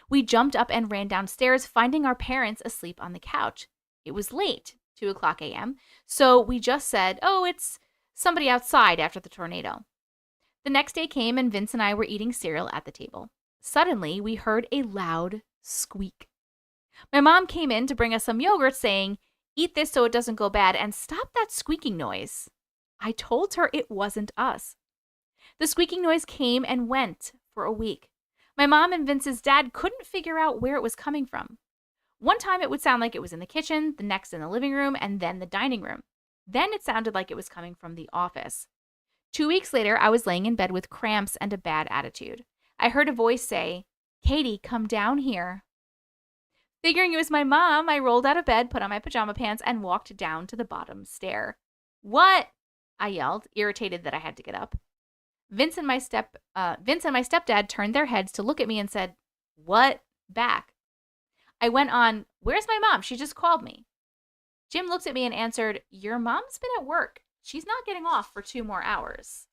We jumped up and ran downstairs, finding our parents asleep on the couch. It was late, 2:00 a.m., so we just said, "Oh, it's somebody outside after the tornado." The next day came and Vince and I were eating cereal at the table. Suddenly, we heard a loud squeak. My mom came in to bring us some yogurt, saying, "Eat this so it doesn't go bad, and stop that squeaking noise." I told her it wasn't us. The squeaking noise came and went for a week. My mom and Vince's dad couldn't figure out where it was coming from. One time it would sound like it was in the kitchen, the next in the living room, and then the dining room. Then it sounded like it was coming from the office. 2 weeks later, I was laying in bed with cramps and a bad attitude. I heard a voice say, "Katie, come down here." Figuring it was my mom, I rolled out of bed, put on my pajama pants, and walked down to the bottom stair. "What?" I yelled, irritated that I had to get up. Vince and my stepdad turned their heads to look at me and said, "What?" back. I went on, "Where's my mom? She just called me." Jim looked at me and answered, "Your mom's been at work. She's not getting off for 2 more hours."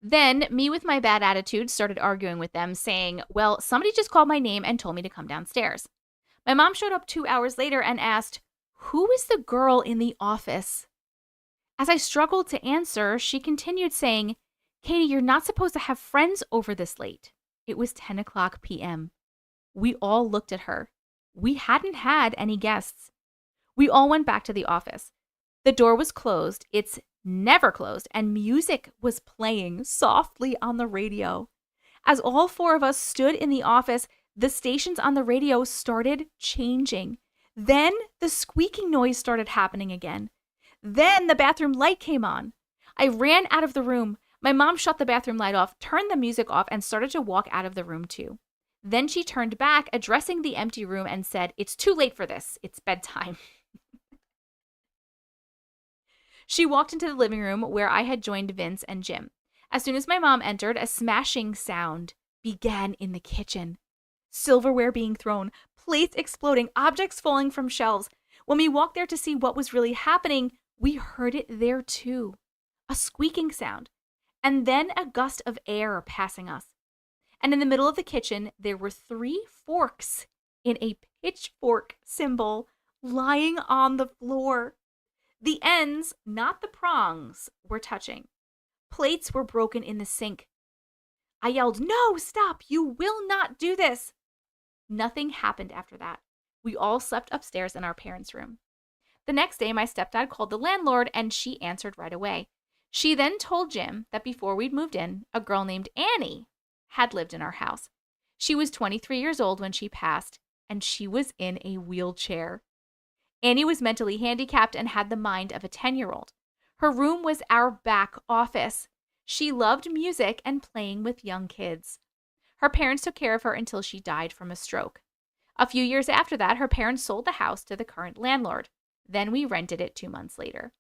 Then, me with my bad attitude started arguing with them, saying, "Well, somebody just called my name and told me to come downstairs." My mom showed up 2 hours later and asked, "Who is the girl in the office?" As I struggled to answer, she continued saying, "Katie, you're not supposed to have friends over this late." It was 10:00 p.m. We all looked at her. We hadn't had any guests. We all went back to the office. The door was closed. It's never closed, and music was playing softly on the radio. As all 4 of us stood in the office, the stations on the radio started changing. Then the squeaking noise started happening again. Then the bathroom light came on. I ran out of the room. My mom shut the bathroom light off, turned the music off, and started to walk out of the room too. Then she turned back, addressing the empty room, and said, "It's too late for this. It's bedtime." She walked into the living room where I had joined Vince and Jim. As soon as my mom entered, a smashing sound began in the kitchen. Silverware being thrown, plates exploding, objects falling from shelves. When we walked there to see what was really happening, we heard it there too. A squeaking sound, and then a gust of air passing us. And in the middle of the kitchen, there were 3 forks in a pitchfork symbol lying on the floor. The ends, not the prongs, were touching. Plates were broken in the sink. I yelled, "No, stop! You will not do this!" Nothing happened after that. We all slept upstairs in our parents' room. The next day, my stepdad called the landlord, and she answered right away. She then told Jim that before we'd moved in, a girl named Annie had lived in our house. She was 23 years old when she passed, and she was in a wheelchair. Annie was mentally handicapped and had the mind of a 10-year-old. Her room was our back office. She loved music and playing with young kids. Her parents took care of her until she died from a stroke. A few years after that, her parents sold the house to the current landlord. Then we rented it 2 months later.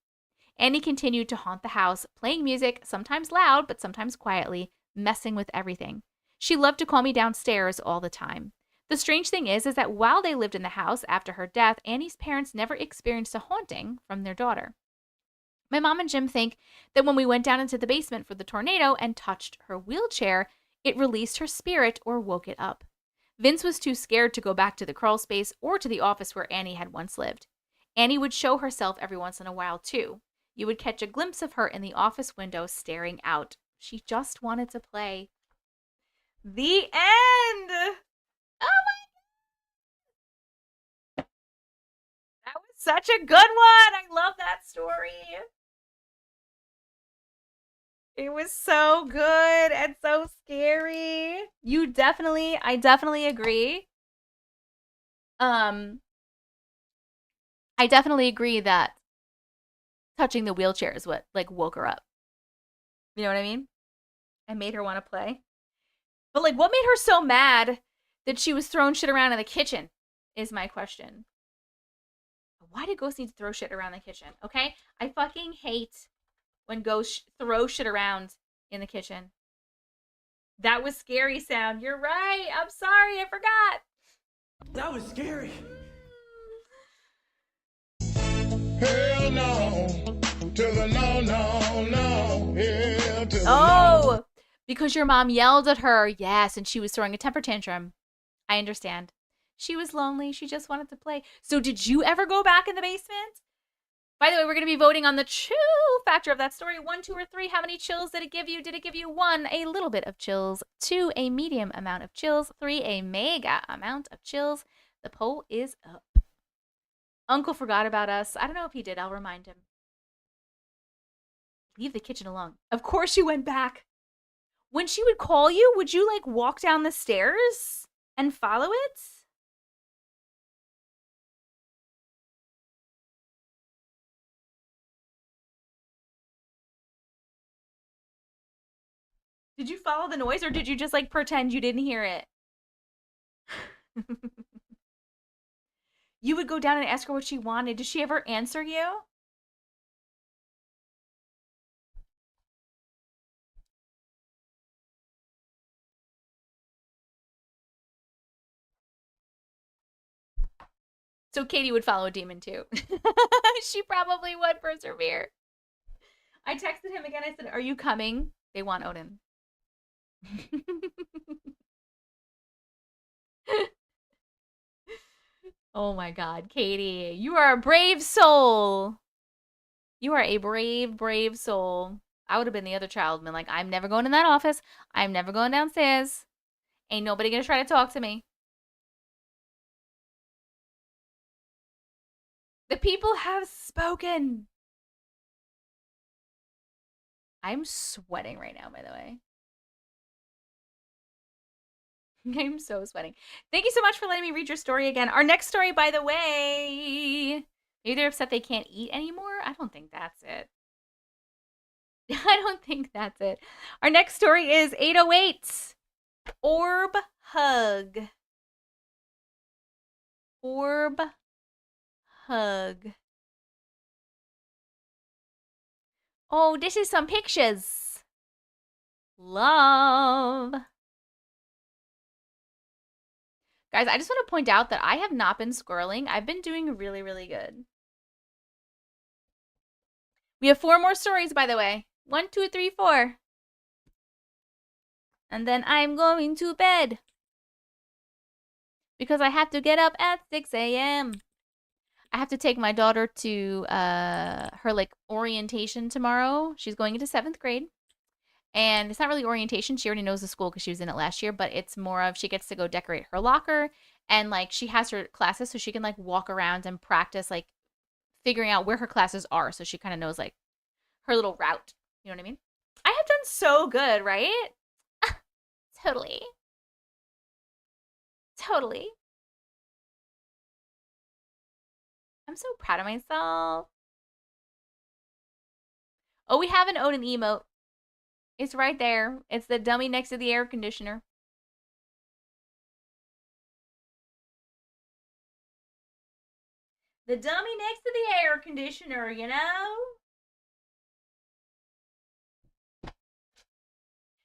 Annie continued to haunt the house, playing music, sometimes loud, but sometimes quietly, messing with everything. She loved to call me downstairs all the time. The strange thing is that while they lived in the house after her death, Annie's parents never experienced a haunting from their daughter. My mom and Jim think that when we went down into the basement for the tornado and touched her wheelchair, it released her spirit or woke it up. Vince was too scared to go back to the Crawlspace or to the office where Annie had once lived. Annie would show herself every once in a while, too. You would catch a glimpse of her in the office window staring out. She just wanted to play. The end! Oh my God! That was such a good one! I love that story. It was so good and so scary. I definitely agree. I definitely agree that touching the wheelchair is what like woke her up. You know what I mean? And made her want to play. But like what made her so mad that she was throwing shit around in the kitchen is my question. Why did ghosts need to throw shit around the kitchen? Okay? I fucking hate when ghosts throw shit around in the kitchen. That was scary sound. You're right. I'm sorry. I forgot. That was scary. Hell no. To the no, no, no. Hell to the Oh, because your mom yelled at her. Yes, and she was throwing a temper tantrum. I understand. She was lonely. She just wanted to play. So did you ever go back in the basement? By the way, we're going to be voting on the chill factor of that story. 1, 2, or 3. How many chills did it give you? Did it give you 1, a little bit of chills, 2, a medium amount of chills, 3, a mega amount of chills? The poll is up. Uncle forgot about us. I don't know if he did. I'll remind him. Leave the kitchen alone. Of course she went back. When she would call you, would you like walk down the stairs and follow it? Did you follow the noise or did you just like pretend you didn't hear it? You would go down and ask her what she wanted. Did she ever answer you? So Katie would follow a demon too. She probably would persevere. I texted him again. I said, "Are you coming? They want Odin." Oh my God, Katie, you are a brave soul. You are a brave, brave soul. I would have been the other child and been like, I'm never going in that office. I'm never going downstairs. Ain't nobody gonna try to talk to me. The people have spoken. I'm sweating right now, by the way. I'm so sweating. Thank you so much for letting me read your story again. Our next story, by the way, maybe they're upset they can't eat anymore. I don't think that's it. I don't think that's it. Our next story is 808. Orb Hug. Orb Hug. Oh, this is some pictures. Love. Guys, I just want to point out that I have not been squirreling. I've been doing really, really good. We have 4 more stories, by the way. 1, 2, 3, 4. And then I'm going to bed. Because I have to get up at 6 a.m. I have to take my daughter to her, like, orientation tomorrow. She's going into 7th grade. And it's not really orientation. She already knows the school because she was in it last year. But it's more of she gets to go decorate her locker. And, like, she has her classes so she can, like, walk around and practice, like, figuring out where her classes are. So she kind of knows, like, her little route. You know what I mean? I have done so good, right? Totally. Totally. I'm so proud of myself. Oh, we have an Odin emote. It's right there. It's the dummy next to the air conditioner. The dummy next to the air conditioner, you know?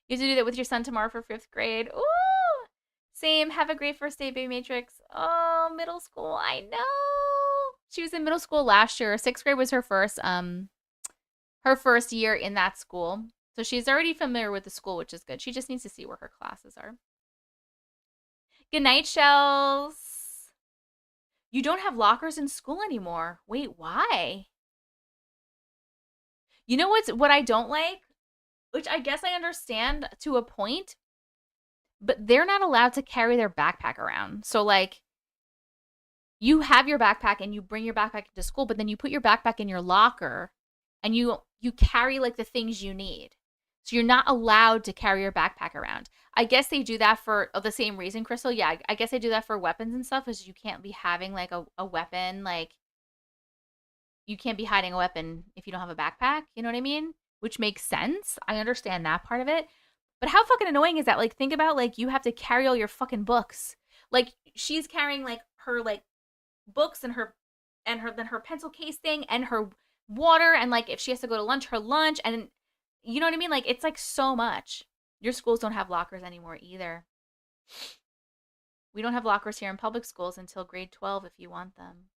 You have to do that with your son tomorrow for 5th grade. Ooh! Same. Have a great first day, Baby Matrix. Oh, middle school. I know. She was in middle school last year. 6th grade was her first year in that school. So she's already familiar with the school, which is good. She just needs to see where her classes are. Good night, Shells. You don't have lockers in school anymore. Wait, why? You know what I don't like? Which I guess I understand to a point, but they're not allowed to carry their backpack around. So, like, you have your backpack and you bring your backpack into school, but then you put your backpack in your locker and you carry, like, the things you need. So you're not allowed to carry your backpack around. I guess they do that for the same reason, Crystal. Yeah, I guess they do that for weapons and stuff, is you can't be having, like, a weapon, like, you can't be hiding a weapon if you don't have a backpack. You know what I mean? Which makes sense. I understand that part of it. But how fucking annoying is that? Like, think about, like, you have to carry all your fucking books. Like, she's carrying, like, her, like, books and then her pencil case thing and her water, and, like, if she has to go to lunch, her lunch, and you know what I mean? Like, it's, like, so much. Your schools don't have lockers anymore either. We don't have lockers here in public schools until grade 12 if you want them.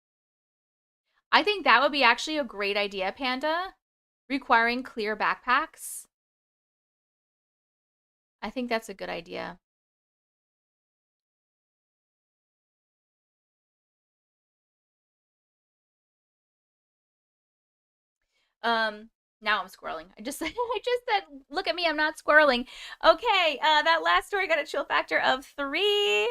I think that would be actually a great idea, Panda. Requiring clear backpacks. I think that's a good idea. Now I'm squirreling. I just said, look at me, I'm not squirreling. Okay, that last story got a chill factor of 3.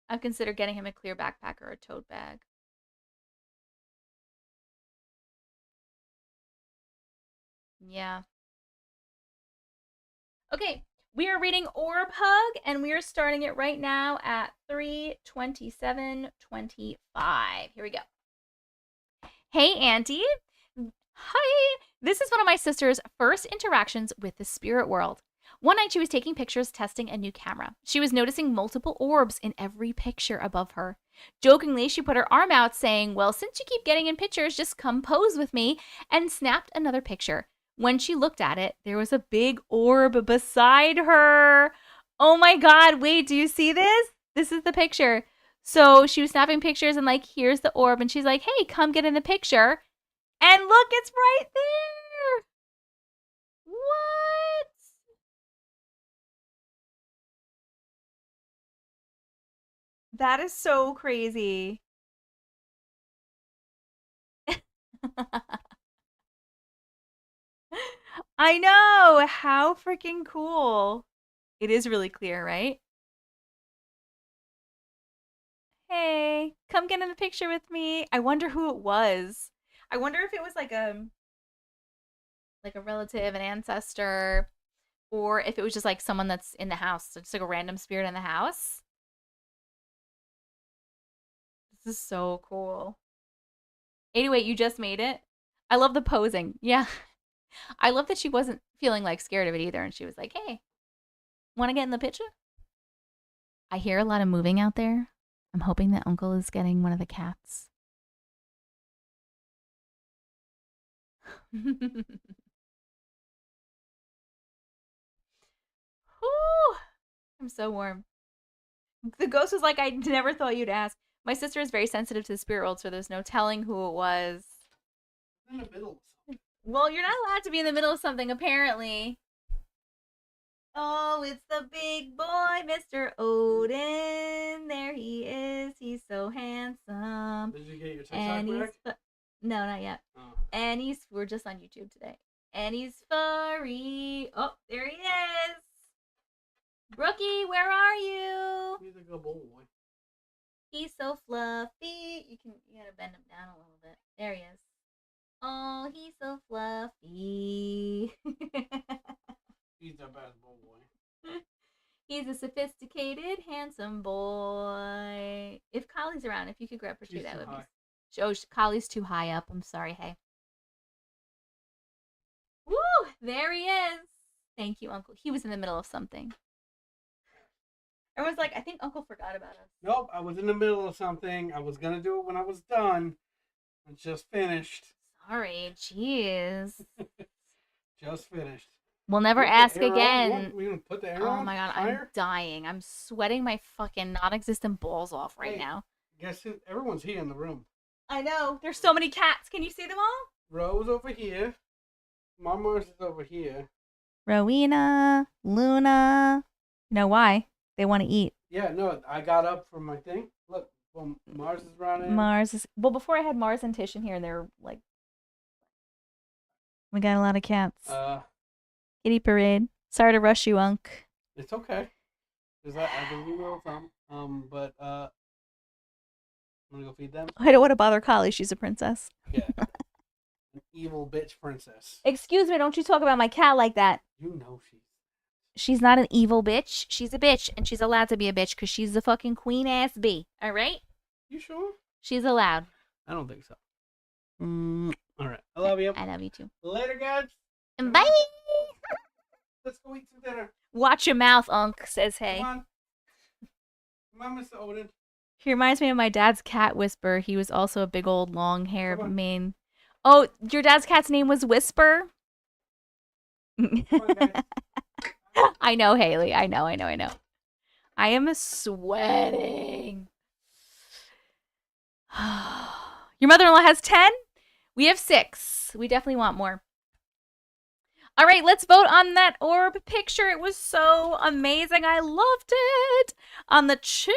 I've considered getting him a clear backpack or a tote bag. Yeah. Okay, we are reading Orb Hub, and we are starting it right now at 3:27:25. Here we go. Hey, Auntie. Hi. This is one of my sister's first interactions with the spirit world. One night she was taking pictures testing a new camera. She was noticing multiple orbs in every picture above her. Jokingly, she put her arm out saying, well, since you keep getting in pictures, just come pose with me, and snapped another picture. When she looked at it, there was a big orb beside her. Oh my God, wait, do you see this? This is the picture. So she was snapping pictures and like, here's the orb. And she's like, hey, come get in the picture. And look, it's right there. What? That is so crazy. I know. How freaking cool. It is really clear, right? Hey, come get in the picture with me. I wonder who it was. I wonder if it was like a relative, an ancestor, or if it was just like someone that's in the house. So just like a random spirit in the house. This is so cool. 88, you just made it. I love the posing. Yeah. I love that she wasn't feeling like scared of it either. And she was like, hey, want to get in the picture? I hear a lot of moving out there. I'm hoping that Uncle is getting one of the cats. Whew. I'm so warm. The ghost was like, I never thought you'd ask. My sister is very sensitive to the spirit world, so there's no telling who it was. In the middle of something. Well, you're not allowed to be in the middle of something, apparently. Oh, it's the big boy, Mr. Odin. There he is. He's so handsome. Did you get your And TikTok he's back? no, not yet. Oh. And we're just on YouTube today. And he's furry. Oh, there he is. Brookie, where are you? He's a good boy. He's so fluffy. You gotta bend him down a little bit. There he is. Oh, he's so fluffy. He's the best boy. He's a sophisticated, handsome boy. If Collie's around, if you could grab her too, She's that too would high. be. Oh, Collie's too high up. I'm sorry. Hey. Woo! There he is. Thank you, Uncle. He was in the middle of something. Everyone's like, I think Uncle forgot about us. Nope, I was in the middle of something. I was gonna do it when I was done. I just finished. Sorry, jeez. Just finished. We'll never Put the ask air on? again. We gonna put the air on? Oh my god, Fire? I'm dying. I'm sweating my fucking non-existent balls off right Hey. now. Guess who? Everyone's here in the room. I know. There's so many cats. Can you see them all? Rose over here. Mama's is over here. Rowena, Luna. You know why? They want to eat. Yeah, no, I got up from my thing. Look, well, Mars is running. Mars is before I had Mars and Tish in here, and they're like, we got a lot of cats. Kitty parade. Sorry to rush you, Unc. It's okay. Cause I believe you will some. But I'm gonna go feed them. I don't want to bother Collie. She's a princess. Yeah. An evil bitch princess. Excuse me, don't you talk about my cat like that. You know She's not an evil bitch. She's a bitch, and she's allowed to be a bitch because she's the fucking queen ass bee. All right? You sure? She's allowed. I don't think so. All right. I love you. I love you too. Later, guys. Bye. Let's go eat some dinner. Watch your mouth, Unc, says Hey. Come on, Mr. Odin. He reminds me of my dad's cat, Whisper. He was also a big old long hair Come on. mane. Oh, your dad's cat's name was Whisper? Come on, guys. I know, Haley. I know. I am sweating. Your mother-in-law has 10? We have 6. We definitely want more. All right, let's vote on that orb picture. It was so amazing. I loved it. On the chill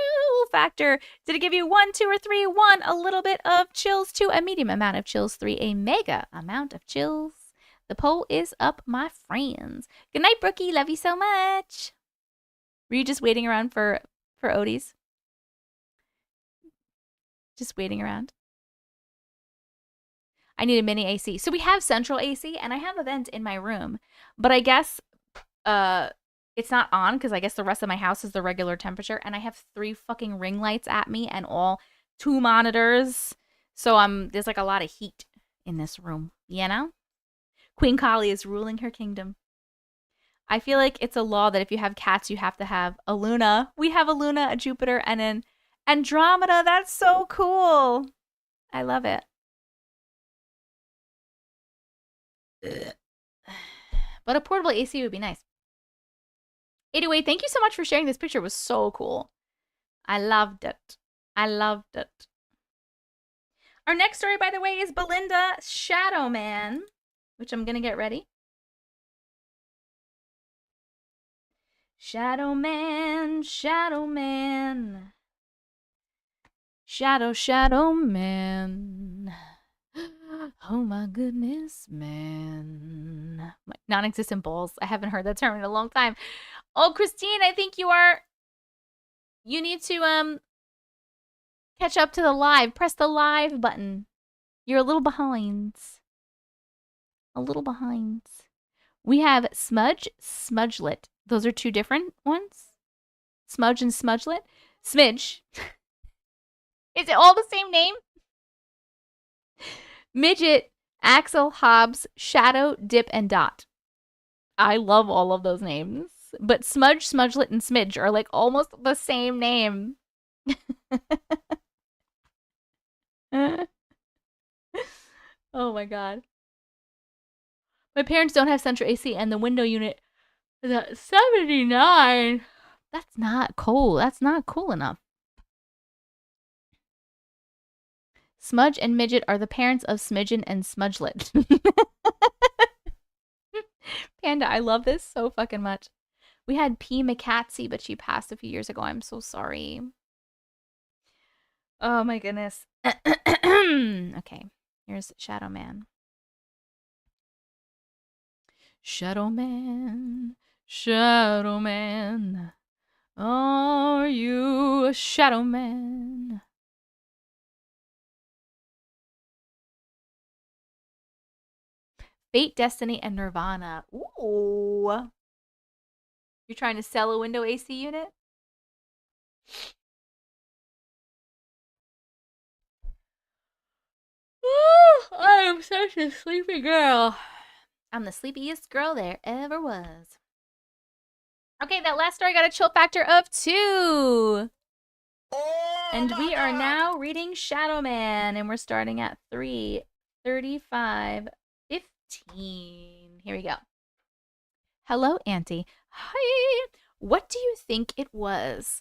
factor, did it give you 1, 2, or 3? 1, a little bit of chills. 2, a medium amount of chills. 3, a mega amount of chills. The poll is up, my friends. Good night, Brookie. Love you so much. Were you just waiting around for Odie's? Just waiting around. I need a mini AC. So we have central AC, and I have a vent in my room. But I guess it's not on, because I guess the rest of my house is the regular temperature. And I have 3 fucking ring lights at me and all 2 monitors. So there's like a lot of heat in this room, you know? Queen Kali is ruling her kingdom. I feel like it's a law that if you have cats, you have to have a Luna. We have a Luna, a Jupiter, and an Andromeda. That's so cool. I love it. But a portable AC would be nice. Anyway, thank you so much for sharing this picture. It was so cool. I loved it. Our next story, by the way, is Belinda Shadow Man, which I'm going to get ready. Shadow Man. Shadow Man. Oh my goodness, man. My non-existent balls. I haven't heard that term in a long time. Oh, Christine, I think you need to catch up to the live. Press the live button. You're a little behind. We have Smudge, Smudgelet. Those are 2 different ones. Smudge and Smudgelet. Smidge. Is it all the same name? Midget, Axel, Hobbs, Shadow, Dip, and Dot. I love all of those names. But Smudge, Smudgelet, and Smidge are like almost the same name. Oh my god. My parents don't have central AC, and the window unit is at 79. That's not cool. That's not cool enough. Smudge and Midget are the parents of Smidgen and Smudgelet. Panda, I love this so fucking much. We had P. McCatsy, but she passed a few years ago. I'm so sorry. Oh my goodness. Okay, here's Shadow Man. Shadow Man, Shadow Man, are you a Shadow Man? Fate, Destiny, and Nirvana. Ooh. You're trying to sell a window AC unit? I am such a sleepy girl. I'm the sleepiest girl there ever was. Okay, that last story got a chill factor of 2. And we are now reading Shadow Man, and we're starting at 3:35:15. Here we go. Hello, Auntie. Hi. What do you think it was?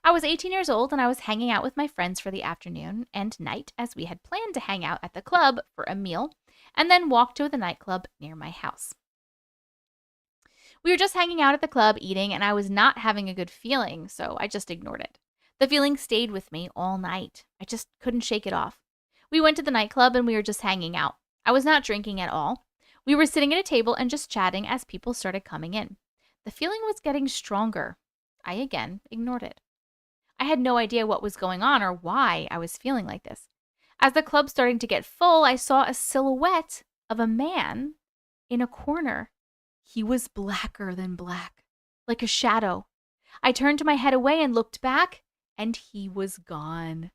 I was 18 years old, and I was hanging out with my friends for the afternoon and night, as we had planned to hang out at the club for a meal and then walk to the nightclub near my house. We were just hanging out at the club eating, and I was not having a good feeling, so I just ignored it. The feeling stayed with me all night. I just couldn't shake it off. We went to the nightclub, and we were just hanging out. I was not drinking at all. We were sitting at a table and just chatting as people started coming in. The feeling was getting stronger. I again ignored it. I had no idea what was going on or why I was feeling like this. As the club starting to get full, I saw a silhouette of a man in a corner. He was blacker than black, like a shadow. I turned my head away and looked back, and he was gone.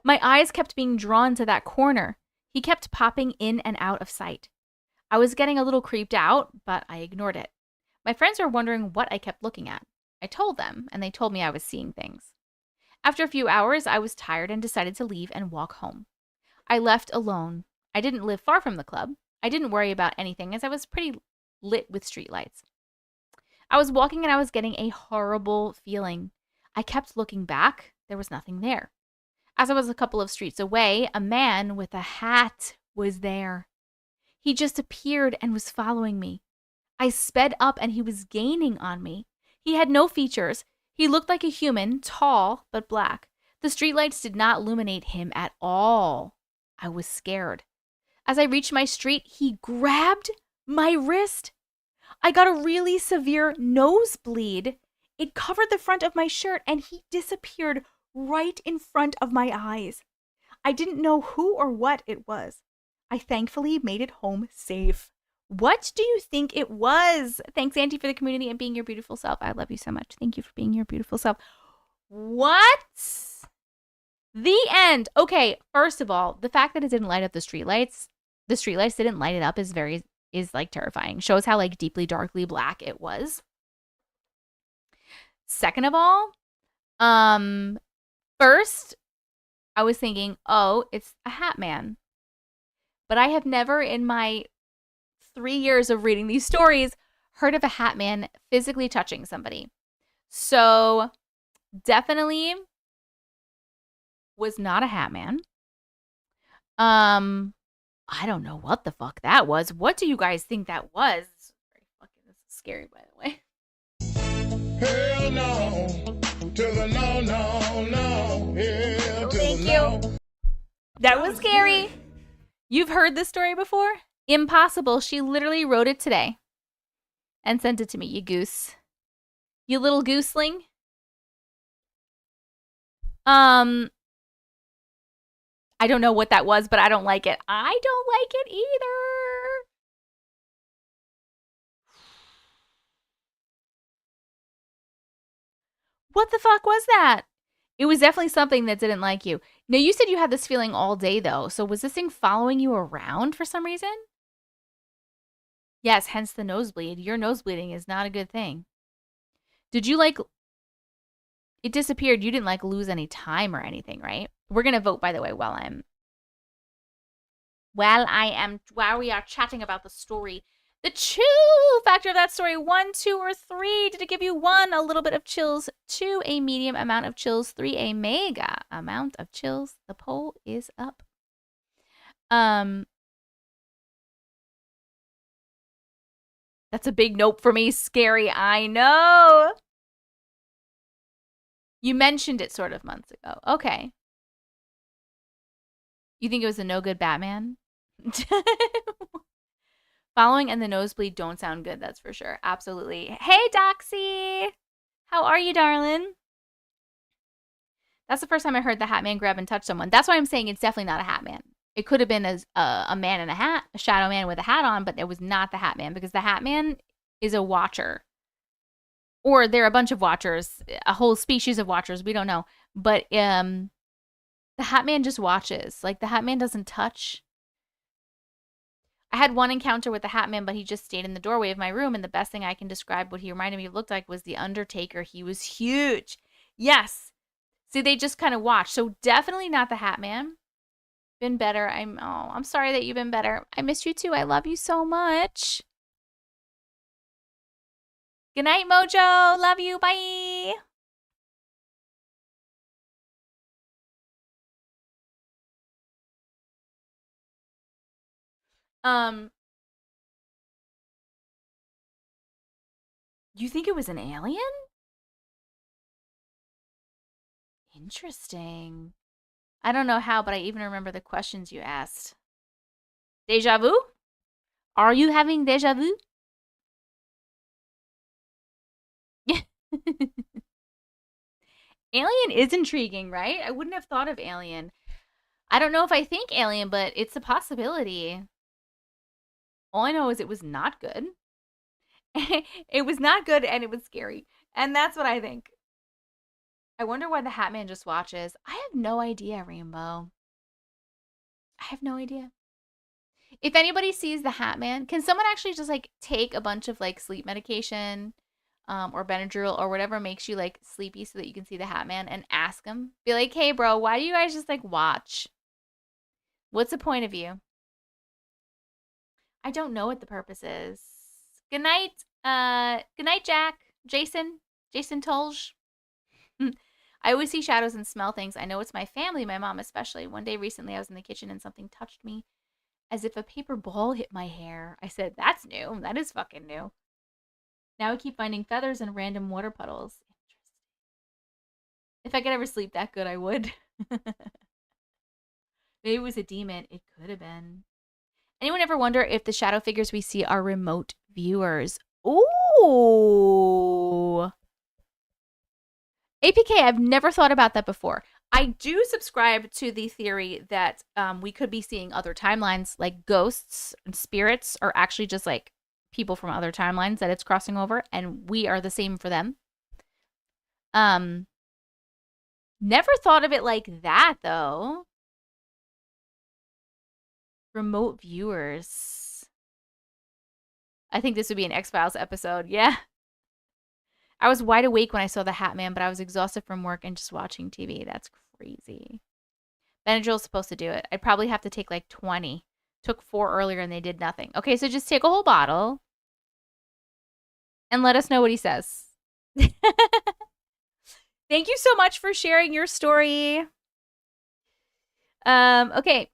My eyes kept being drawn to that corner. He kept popping in and out of sight. I was getting a little creeped out, but I ignored it. My friends were wondering what I kept looking at. I told them, and they told me I was seeing things. After a few hours, I was tired and decided to leave and walk home. I left alone. I didn't live far from the club. I didn't worry about anything as I was pretty lit with streetlights. I was walking and I was getting a horrible feeling. I kept looking back. There was nothing there. As I was a couple of streets away, a man with a hat was there. He just appeared and was following me. I sped up and he was gaining on me. He had no features. He looked like a human, tall but black. The streetlights did not illuminate him at all. I was scared. As I reached my street, he grabbed my wrist. I got a really severe nosebleed. It covered the front of my shirt, and he disappeared right in front of my eyes. I didn't know who or what it was. I thankfully made it home safe. What do you think it was? Thanks, Auntie, for the community and being your beautiful self. I love you so much. Thank you for being your beautiful self. What? The end. Okay, first of all, the fact that it didn't light up the streetlights didn't light it up is like terrifying. Shows how like deeply darkly black it was. Second of all, first I was thinking, oh, it's a hat man. But I have never in my 3 years of reading these stories heard of a hat man physically touching somebody. So definitely was not a hat man. I don't know what the fuck that was. What do you guys think that was? This is scary, by the way. Hell no, to the no, no, no. Hell to Thank the no. you. That was scary. You've heard this story before? Impossible. She literally wrote it today and sent it to me, you goose. You little gooseling. I don't know what that was, but I don't like it. I don't like it either. What the fuck was that? It was definitely something that didn't like you. Now, you said you had this feeling all day, though. So was this thing following you around for some reason? Yes, hence the nosebleed. Your nosebleeding is not a good thing. Did you, like... It disappeared. You didn't, like, lose any time or anything, right? We're going to vote, by the way, while we are chatting about the story. The chill factor of that story, 1, 2, or 3. Did it give you 1, a little bit of chills, 2, a medium amount of chills, 3, a mega amount of chills? The poll is up. That's a big nope for me. Scary, I know. You mentioned it sort of months ago. Okay. You think it was a no good Batman? Following and the nosebleed don't sound good, that's for sure. Absolutely. Hey, Doxy! How are you, darling? That's the first time I heard the hat man grab and touch someone. That's why I'm saying it's definitely not a hat man. It could have been a man in a hat, a shadow man with a hat on, but it was not the hat man, because the hat man is a watcher. Or they're a bunch of watchers, a whole species of watchers, we don't know. But the Hat Man just watches. Like, the Hat Man doesn't touch. I had one encounter with the Hat Man, but he just stayed in the doorway of my room, and the best thing I can describe what he reminded me of looked like was the Undertaker. He was huge. Yes. See, they just kind of watch. So definitely not the Hat Man. Been better. I'm sorry that you've been better. I miss you too. I love you so much. Good night, Mojo. Love you. Bye. You think it was an alien? Interesting. I don't know how, but I even remember the questions you asked. Deja vu? Are you having deja vu? Alien is intriguing, right? I wouldn't have thought of Alien. I don't know if I think Alien, but it's a possibility. All I know is it was not good. It was not good and it was scary. And that's what I think. I wonder why the Hat Man just watches. I have no idea, Rainbow. I have no idea. If anybody sees the Hat Man, can someone actually just like take a bunch of like sleep medication or Benadryl or whatever makes you like sleepy so that you can see the Hat Man and ask him? Be like, hey, bro, why do you guys just like watch? What's the point of you? I don't know what the purpose is. Good night, Jack. Jason Tolge. I always see shadows and smell things. I know it's my family, my mom especially. One day recently I was in the kitchen and something touched me as if a paper ball hit my hair. I said, that's new. That is fucking new. Now I keep finding feathers and random water puddles. Interesting. If I could ever sleep that good, I would. Maybe it was a demon. It could have been. Anyone ever wonder if the shadow figures we see are remote viewers? Ooh. APK, I've never thought about that before. I do subscribe to the theory that we could be seeing other timelines, like ghosts and spirits are actually just like people from other timelines that it's crossing over, and we are the same for them. Never thought of it like that, though. Remote viewers. I think this would be an X-Files episode. Yeah. I was wide awake when I saw the Hat Man, but I was exhausted from work and just watching TV. That's crazy. Benadryl's supposed to do it. I'd probably have to take like 20. Took 4 earlier and they did nothing. Okay, so just take a whole bottle and let us know what he says. Thank you so much for sharing your story. Okay.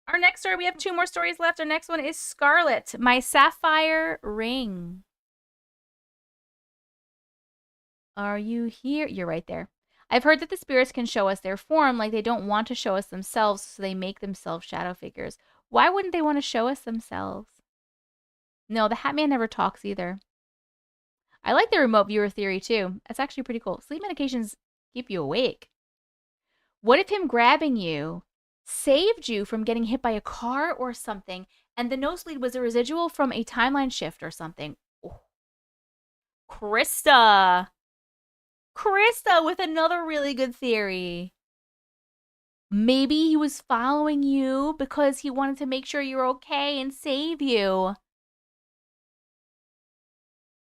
Our next story, we have 2 more stories left. Our next one is Scarlet, my Sapphire Ring. Are you here? You're right there. I've heard that the spirits can show us their form, like they don't want to show us themselves, so they make themselves shadow figures. Why wouldn't they want to show us themselves? No, the Hat Man never talks either. I like the remote viewer theory, too. That's actually pretty cool. Sleep medications keep you awake. What if him grabbing you saved you from getting hit by a car or something, and the nosebleed was a residual from a timeline shift or something? Oh. Krista with another really good theory. Maybe he was following you because he wanted to make sure you're okay and save you.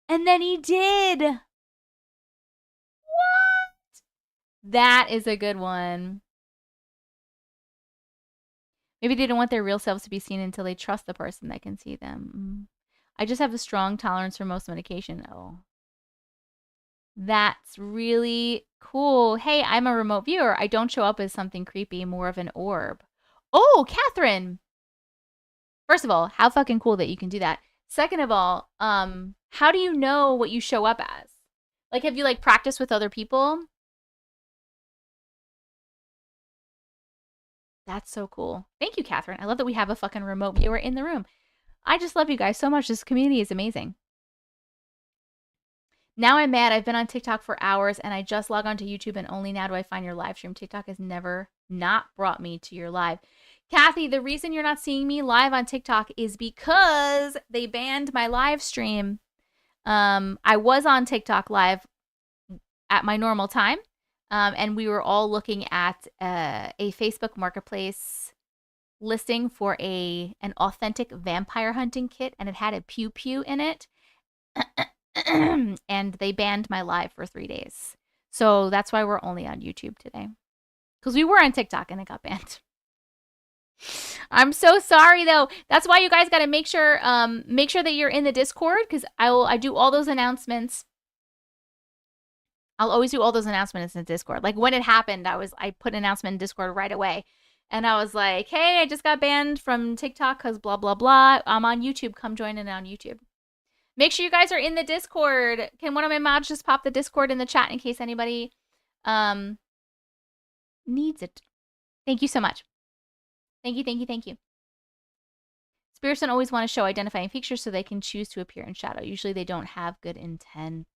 And then he did. What? That is a good one. Maybe they don't want their real selves to be seen until they trust the person that can see them. I just have a strong tolerance for most medication. Oh. That's really cool. Hey, I'm a remote viewer. I don't show up as something creepy, more of an orb. Oh, Catherine. First of all, how fucking cool that you can do that. Second of all, how do you know what you show up as? Like, have you like practiced with other people? That's so cool. Thank you, Catherine. I love that we have a fucking remote viewer in the room. I just love you guys so much. This community is amazing. Now I'm mad. I've been on TikTok for hours and I just log onto YouTube and only now do I find your live stream. TikTok has never not brought me to your live. Kathy, the reason you're not seeing me live on TikTok is because they banned my live stream. I was on TikTok live at my normal time, and we were all looking at a Facebook Marketplace listing for an authentic vampire hunting kit, and it had a pew pew in it. And they banned my live for 3 days. So that's why we're only on YouTube today. Because we were on TikTok and it got banned. I'm so sorry though. That's why you guys got to make sure that you're in the Discord, because I do all those announcements. I'll always do all those announcements in Discord. Like when it happened, I put an announcement in Discord right away. And I was like, hey, I just got banned from TikTok because blah, blah, blah. I'm on YouTube. Come join in on YouTube. Make sure you guys are in the Discord. Can one of my mods just pop the Discord in the chat in case anybody needs it? Thank you so much. Thank you, thank you, thank you. Spirits don't always want to show identifying features so they can choose to appear in shadow. Usually they don't have good intent.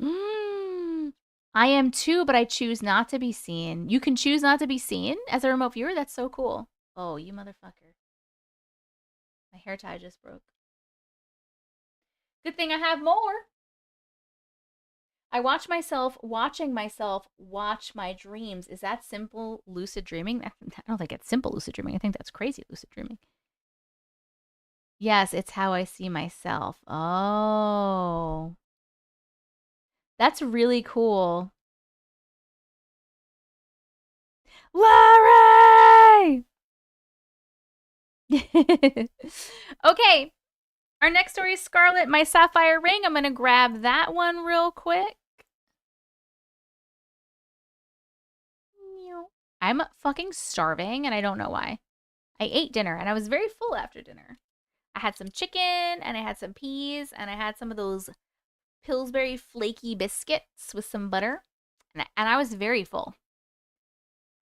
I am too, but I choose not to be seen. You can choose not to be seen as a remote viewer? That's so cool. Oh, you motherfucker. My hair tie just broke. Good thing I have more. I watch myself watching myself watch my dreams. Is that simple lucid dreaming? I don't think it's simple lucid dreaming. I think that's crazy lucid dreaming. Yes, it's how I see myself. Oh. That's really cool. Larry! Okay. Our next story is Scarlet, my Sapphire Ring. I'm going to grab that one real quick. I'm fucking starving, and I don't know why. I ate dinner, and I was very full after dinner. I had some chicken, and I had some peas, and I had some of those Pillsbury flaky biscuits with some butter, and I was very full.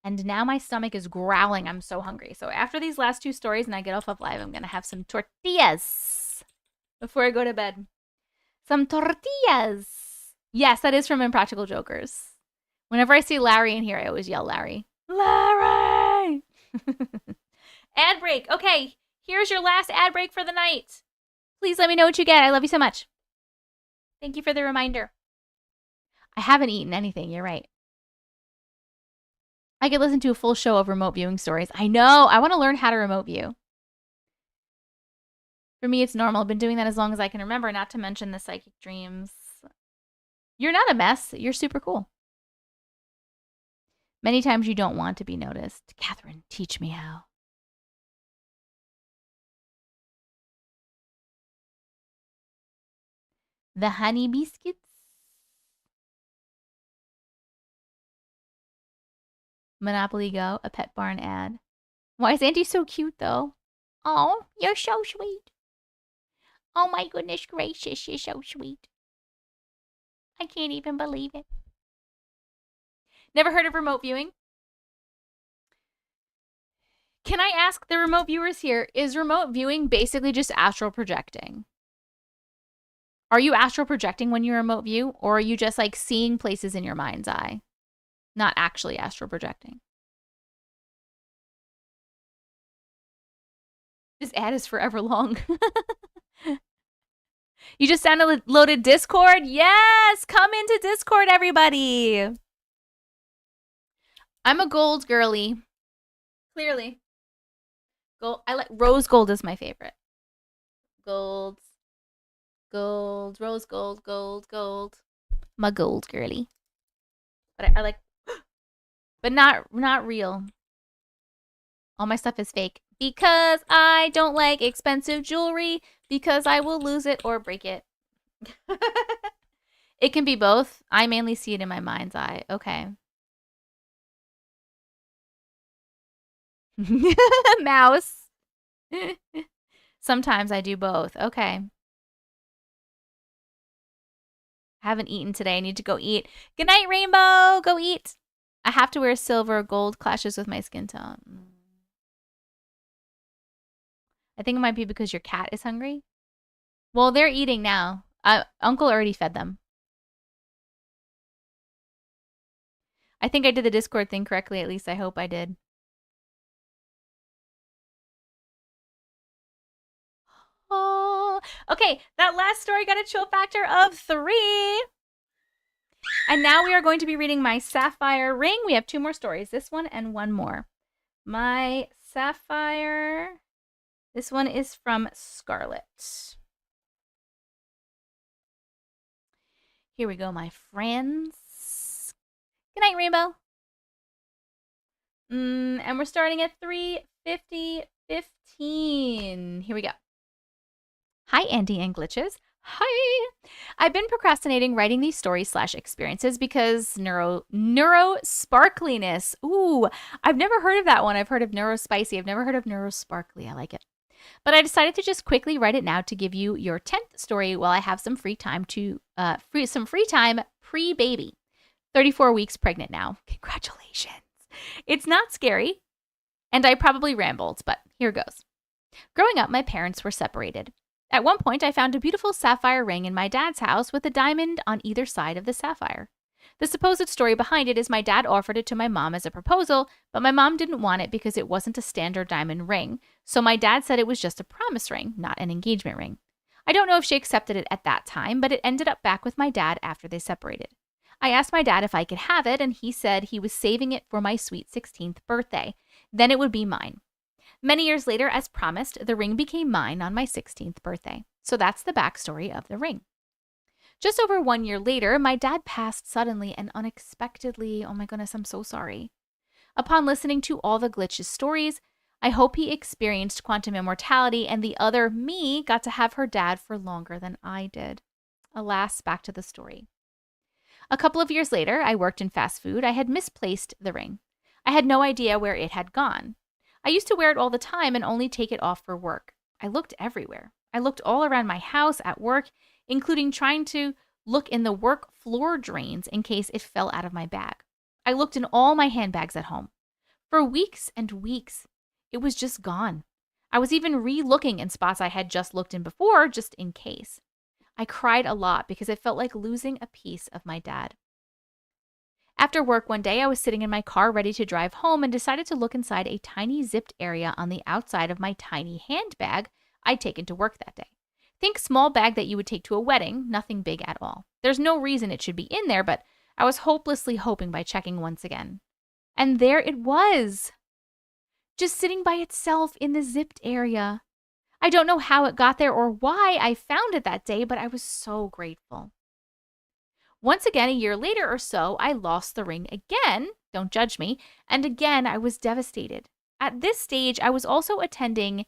And now my stomach is growling. I'm so hungry. So after these last two stories and I get off of live, I'm going to have some tortillas before I go to bed. Some tortillas. Yes, that is from Impractical Jokers. Whenever I see Larry in here, I always yell Larry. Larry! Ad break. Okay, here's your last ad break for the night. Please let me know what you get. I love you so much. Thank you for the reminder. I haven't eaten anything. You're right. I could listen to a full show of remote viewing stories. I know. I want to learn how to remote view. For me, it's normal. I've been doing that as long as I can remember, not to mention the psychic dreams. You're not a mess. You're super cool. Many times you don't want to be noticed. Catherine, teach me how. The honey biscuits. Monopoly Go, a Pet Barn ad. Why is Auntie so cute, though? Oh, you're so sweet. Oh my goodness gracious, you're so sweet. I can't even believe it. Never heard of remote viewing? Can I ask the remote viewers here, is remote viewing basically just astral projecting? Are you astral projecting when you remote view, or are you just like seeing places in your mind's eye? Not actually astral projecting. This ad is forever long. You just downloaded Discord? Yes! Come into Discord, everybody! I'm a gold girly. Clearly. Gold. I like rose gold is my favorite. Gold. Gold. Rose gold. Gold. Gold. I'm a gold girly. But I like... But not real. All my stuff is fake. Because I don't like expensive jewelry. Because I will lose it or break it. It can be both. I mainly see it in my mind's eye. Okay. Mouse. Sometimes I do both. Okay. Haven't eaten today. I need to go eat. Good night, Rainbow. Go eat. I have to wear silver. Gold clashes with my skin tone. I think it might be because your cat is hungry. Well, they're eating now. Uncle already fed them. I think I did the Discord thing correctly. At least I hope I did. Okay, that last story got a chill factor of 3. And now we are going to be reading my Sapphire Ring. We have 2 more stories, this one and one more. My Sapphire, this one is from Scarlet. Here we go, my friends. Good night, Rainbow. And we're starting at 3:50:15. Here we go. Hi, Andy and Glitches. Hi. I've been procrastinating writing these stories/experiences because neurosparkliness. Ooh, I've never heard of that one. I've heard of neurospicy. I've never heard of neurosparkly. I like it. But I decided to just quickly write it now to give you your 10th story while I have some free time pre-baby. 34 weeks pregnant now. Congratulations. It's not scary, and I probably rambled, but here goes. Growing up, my parents were separated. At one point, I found a beautiful sapphire ring in my dad's house with a diamond on either side of the sapphire. The supposed story behind it is my dad offered it to my mom as a proposal, but my mom didn't want it because it wasn't a standard diamond ring, so my dad said it was just a promise ring, not an engagement ring. I don't know if she accepted it at that time, but it ended up back with my dad after they separated. I asked my dad if I could have it, and he said he was saving it for my sweet 16th birthday. Then it would be mine. Many years later, as promised, the ring became mine on my 16th birthday. So that's the backstory of the ring. Just over 1 year later, my dad passed suddenly and unexpectedly. Oh my goodness, I'm so sorry. Upon listening to all the Glitches stories, I hope he experienced quantum immortality and the other me got to have her dad for longer than I did. Alas, back to the story. A couple of years later, I worked in fast food. I had misplaced the ring. I had no idea where it had gone. I used to wear it all the time and only take it off for work. I looked everywhere. I looked all around my house, at work, including trying to look in the work floor drains in case it fell out of my bag. I looked in all my handbags at home. For weeks and weeks, it was just gone. I was even re-looking in spots I had just looked in before, just in case. I cried a lot because it felt like losing a piece of my dad. After work one day, I was sitting in my car ready to drive home and decided to look inside a tiny zipped area on the outside of my tiny handbag I'd taken to work that day. Think small bag that you would take to a wedding, nothing big at all. There's no reason it should be in there, but I was hopelessly hoping by checking once again. And there it was, just sitting by itself in the zipped area. I don't know how it got there or why I found it that day, but I was so grateful. Once again, a year later or so, I lost the ring again, don't judge me, and again I was devastated. At this stage, I was also attending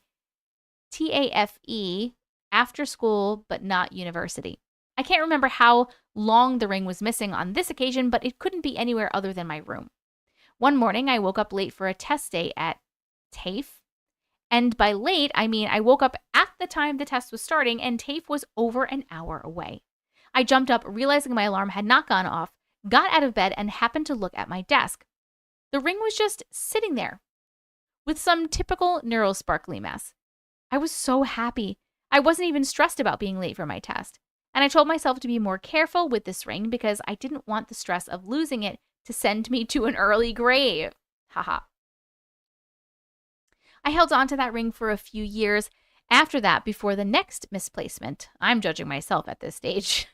TAFE, after school, but not university. I can't remember how long the ring was missing on this occasion, but it couldn't be anywhere other than my room. One morning, I woke up late for a test day at TAFE. And by late, I mean I woke up at the time the test was starting and TAFE was over an hour away. I jumped up, realizing my alarm had not gone off, got out of bed, and happened to look at my desk. The ring was just sitting there with some typical neurosparkly mess. I was so happy. I wasn't even stressed about being late for my test. And I told myself to be more careful with this ring because I didn't want the stress of losing it to send me to an early grave. Haha. I held on to that ring for a few years after that before the next misplacement. I'm judging myself at this stage.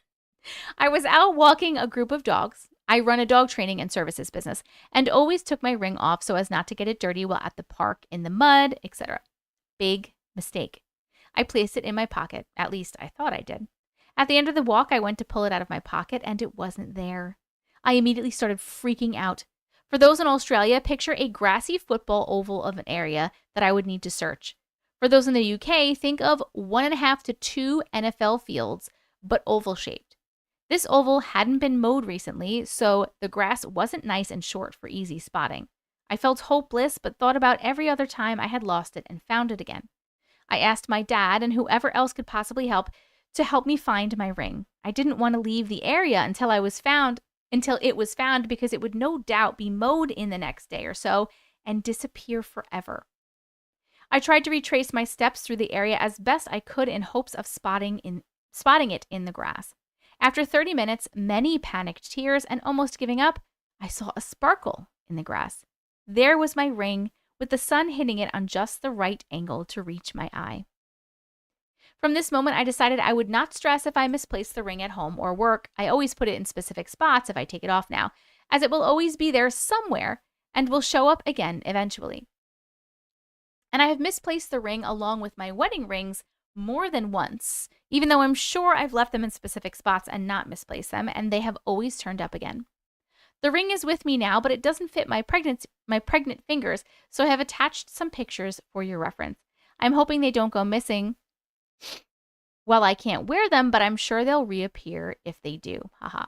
I was out walking a group of dogs. I run a dog training and services business and always took my ring off so as not to get it dirty while at the park, in the mud, etc. Big mistake. I placed it in my pocket. At least I thought I did. At the end of the walk, I went to pull it out of my pocket and it wasn't there. I immediately started freaking out. For those in Australia, picture a grassy football oval of an area that I would need to search. For those in the UK, think of 1.5 to 2 NFL fields, but oval shaped. This oval hadn't been mowed recently, so the grass wasn't nice and short for easy spotting. I felt hopeless, but thought about every other time I had lost it and found it again. I asked my dad and whoever else could possibly help to help me find my ring. I didn't want to leave the area until it was found because it would no doubt be mowed in the next day or so and disappear forever. I tried to retrace my steps through the area as best I could in hopes of spotting it in the grass. After 30 minutes, many panicked tears, and almost giving up, I saw a sparkle in the grass. There was my ring, with the sun hitting it on just the right angle to reach my eye. From this moment, I decided I would not stress if I misplaced the ring at home or work. I always put it in specific spots if I take it off now, as it will always be there somewhere and will show up again eventually. And I have misplaced the ring along with my wedding rings more than once, even though I'm sure I've left them in specific spots and not misplaced them, and they have always turned up again. The ring is with me now, but it doesn't fit my pregnant fingers, so I have attached some pictures for your reference. I'm hoping they don't go missing. Well, I can't wear them, but I'm sure they'll reappear if they do. Haha.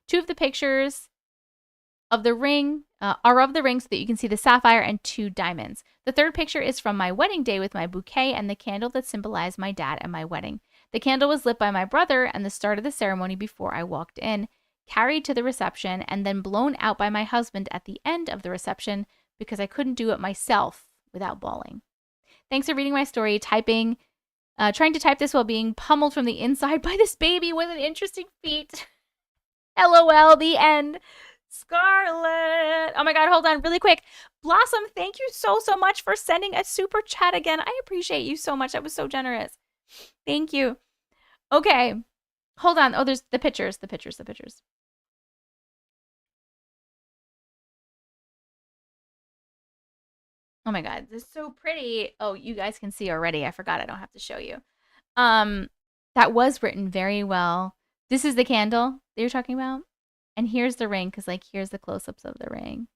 2 of the pictures of the ring are of the ring so that you can see the sapphire and 2 diamonds. The 3rd picture is from my wedding day with my bouquet and the candle that symbolized my dad and my wedding. The candle was lit by my brother and the start of the ceremony before I walked in, carried to the reception, and then blown out by my husband at the end of the reception because I couldn't do it myself without bawling. Thanks for reading my story, trying to type this while being pummeled from the inside by this baby with an interesting feat. LOL, the end. Scarlet. Oh my God, hold on really quick. Blossom, thank you so much for sending a super chat again. I appreciate you so much. That was so generous. Thank you. Okay, hold on. Oh, there's the pictures. Oh my God, this is so pretty. Oh, you guys can see already. I forgot I don't have to show you. That was written very well. This is the candle that you're talking about. And here's the ring, because like here's the close-ups of the ring.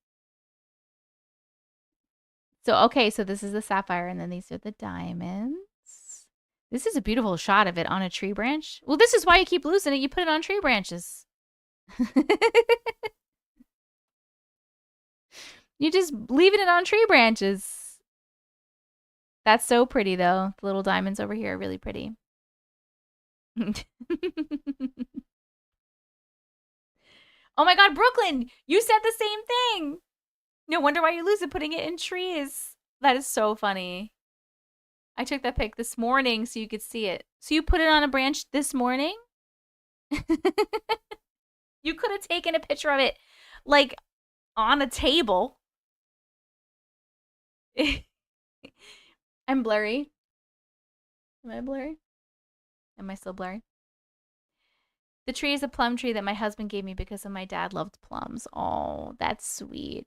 So, okay, so this is the sapphire, and then these are the diamonds. This is a beautiful shot of it on a tree branch. Well, this is why you keep losing it. You put it on tree branches. You just leaving it on tree branches. That's so pretty, though. The little diamonds over here are really pretty. Oh my God, Brooklyn, you said the same thing. No wonder why you lose it putting it in trees. That is so funny. I took that pic this morning so you could see it. So you put it on a branch this morning? You could have taken a picture of it, like, on a table. I'm blurry. Am I blurry? Am I still blurry? The tree is a plum tree that my husband gave me because of my dad loved plums. Oh, that's sweet.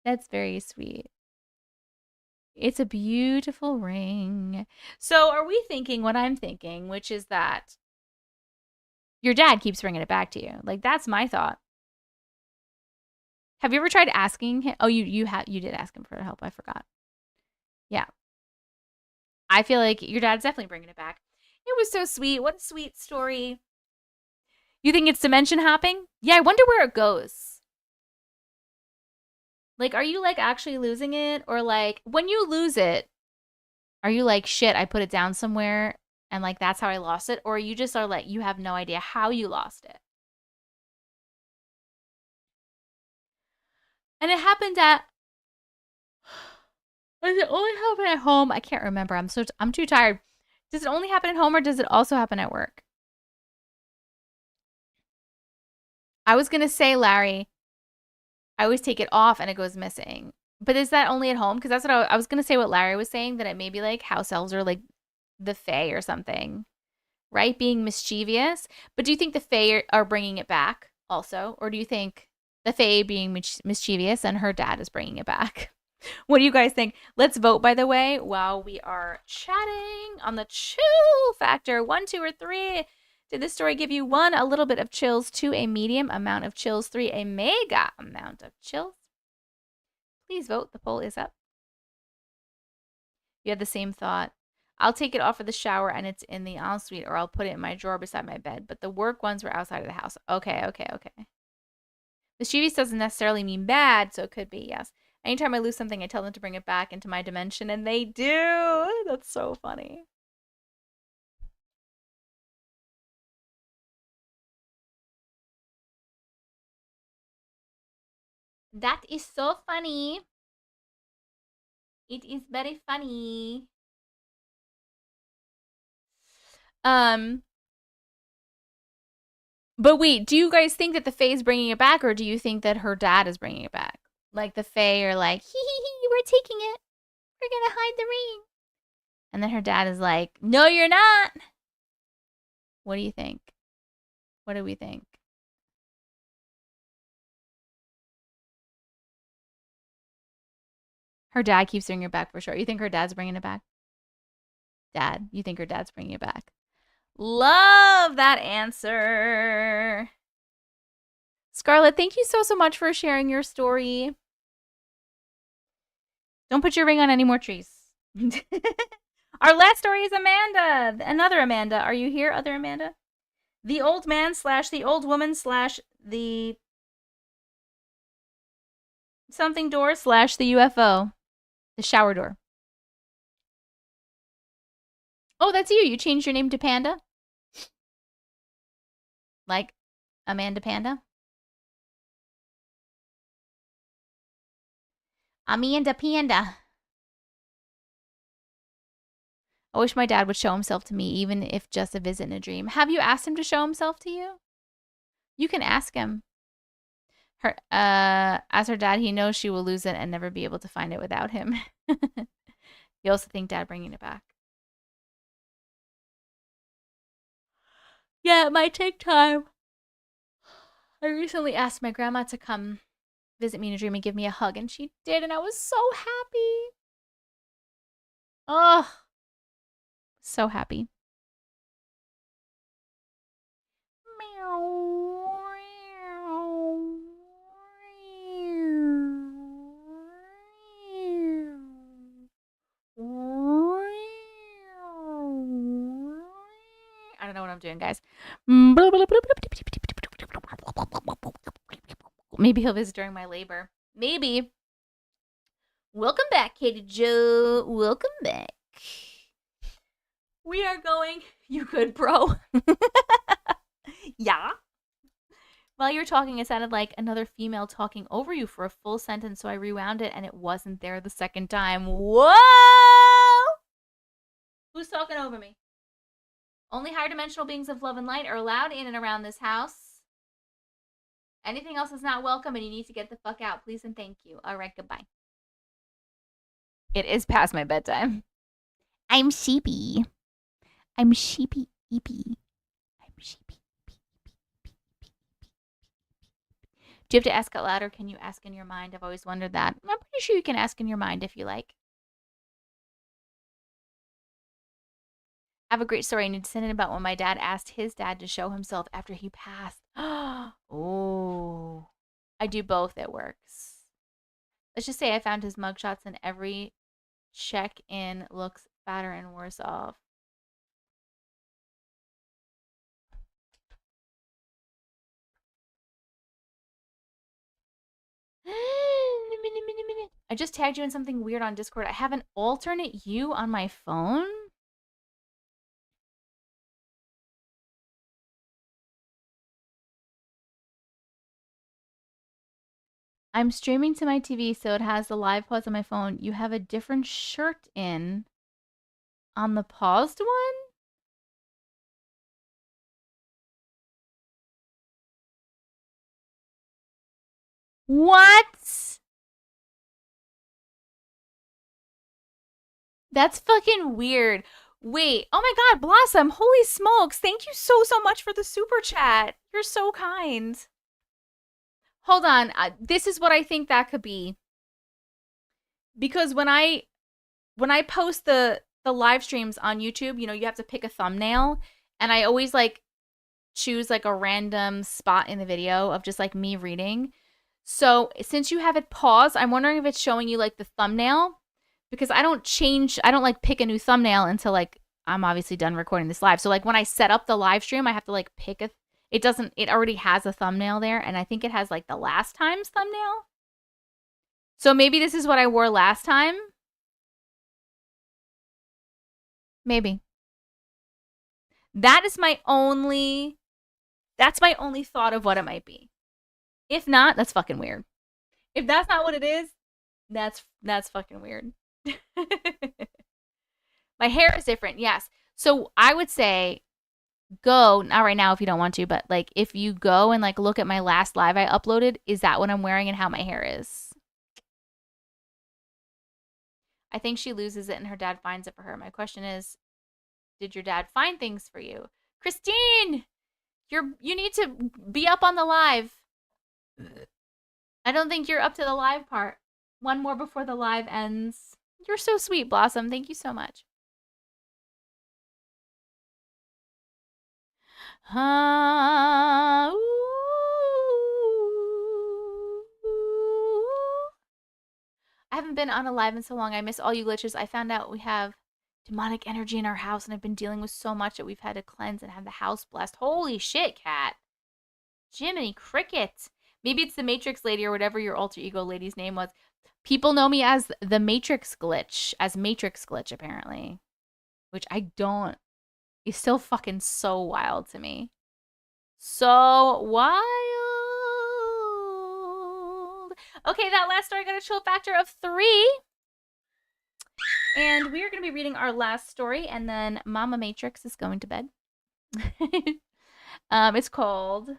That's very sweet. It's a beautiful ring. So are we thinking what I'm thinking, which is that your dad keeps bringing it back to you? Like, that's my thought. Have you ever tried asking him? Oh, you did ask him for help. I forgot. Yeah. I feel like your dad's definitely bringing it back. It was so sweet. What a sweet story. You think it's dimension hopping? Yeah, I wonder where it goes. Like, are you, like, actually losing it? Or, like, when you lose it, are you like, shit, I put it down somewhere, and, like, that's how I lost it? Or you just are, like, you have no idea how you lost it? And it happened at... Does it only happen at home? I can't remember. I'm too tired. Does it only happen at home, or does it also happen at work? I was going to say, Larry, I always take it off and it goes missing. But is that only at home? Because that's what I was going to say what Larry was saying, that it may be like house elves or like the Fae or something, right? Being mischievous. But do you think the Fae are bringing it back also? Or do you think the Fae being mischievous and her dad is bringing it back? What do you guys think? Let's vote, by the way, while we are chatting on the chill factor. 1, 2, or 3. Did this story give you 1, a little bit of chills, 2, a medium amount of chills, 3, a mega amount of chills? Please vote. The poll is up. You had the same thought. I'll take it off of the shower and it's in the ensuite, or I'll put it in my drawer beside my bed. But the work ones were outside of the house. Okay. Mischievous doesn't necessarily mean bad, so it could be, yes. Anytime I lose something, I tell them to bring it back into my dimension, and they do. That's so funny. That is so funny. It is very funny. But wait, do you guys think that the Fae is bringing it back, or do you think that her dad is bringing it back? Like the Fae are like, hee, we're taking it. We're gonna hide the ring. And then her dad is like, no, you're not. What do you think? What do we think? Her dad keeps bringing it back for sure. You think her dad's bringing it back? Dad, you think her dad's bringing it back? Love that answer. Scarlett, thank you so much for sharing your story. Don't put your ring on any more trees. Our last story is Amanda. Another Amanda. Are you here, other Amanda? The old man / the old woman / the something door / the UFO. The shower door. Oh, that's you. You changed your name to Panda? Like Amanda Panda? Amanda Panda. I wish my dad would show himself to me, even if just a visit in a dream. Have you asked him to show himself to you? You can ask him. As her dad, he knows she will lose it and never be able to find it without him. You also think dad bringing it back? Yeah, it might take time. I recently asked my grandma to come visit me in a dream and give me a hug, and she did, and I was so happy. Oh, so happy. I don't know what I'm doing, guys. Maybe he'll visit during my labor. Maybe. Welcome back, Katie Joe. Welcome back. We are going. You good, bro? Yeah. While you were talking, it sounded like another female talking over you for a full sentence, so I rewound it, and it wasn't there the second time. Whoa! Who's talking over me? Only higher dimensional beings of love and light are allowed in and around this house. Anything else is not welcome, and you need to get the fuck out, please and thank you. All right, goodbye. It is past my bedtime. I'm sheepy. I'm sheepy eepy. I'm sheepy. Do you have to ask out loud, or can you ask in your mind? I've always wondered that. I'm pretty sure you can ask in your mind if you like. I have a great story I need to send in about when my dad asked his dad to show himself after he passed. Oh, I do both. It works. Let's just say I found his mugshots, and every check-in looks fatter and worse off. I just tagged you in something weird on Discord. I have an alternate you on my phone. I'm streaming to my TV, so it has the live pause on my phone. You have a different shirt in on the paused one? What? That's fucking weird. Wait, oh my god, Blossom, holy smokes. Thank you so much for the super chat. You're so kind. Hold on. This is what I think that could be. Because when I post the live streams on YouTube, you know, you have to pick a thumbnail, and I always like choose like a random spot in the video of just like me reading. So, since you have it paused, I'm wondering if it's showing you like the thumbnail, because I don't like pick a new thumbnail until like I'm obviously done recording this live. So like when I set up the live stream, I have to like pick it already has a thumbnail there, and I think it has like the last time's thumbnail. So maybe this is what I wore last time. Maybe. That's my only thought of what it might be. If not, that's fucking weird. If that's not what it is, that's fucking weird. My hair is different, yes. So I would say go, not right now if you don't want to, but like if you go and like look at my last live I uploaded, is that what I'm wearing and how my hair is? I think she loses it and her dad finds it for her. My question is, did your dad find things for you? Christine! You need to be up on the live. I don't think you're up to the live part. One more before the live ends. You're so sweet, Blossom. Thank you so much. I haven't been on a live in so long. I miss all you glitches. I found out we have demonic energy in our house, and I've been dealing with so much that we've had to cleanse and have the house blessed. Holy shit, Cat. Jiminy Cricket. Maybe it's the Matrix lady or whatever your alter ego lady's name was. People know me as the Matrix Glitch, apparently. Which I don't. It's still fucking so wild to me. So wild. Okay, that last story got a chill factor of 3. And we are going to be reading our last story, and then Mama Matrix is going to bed. It's called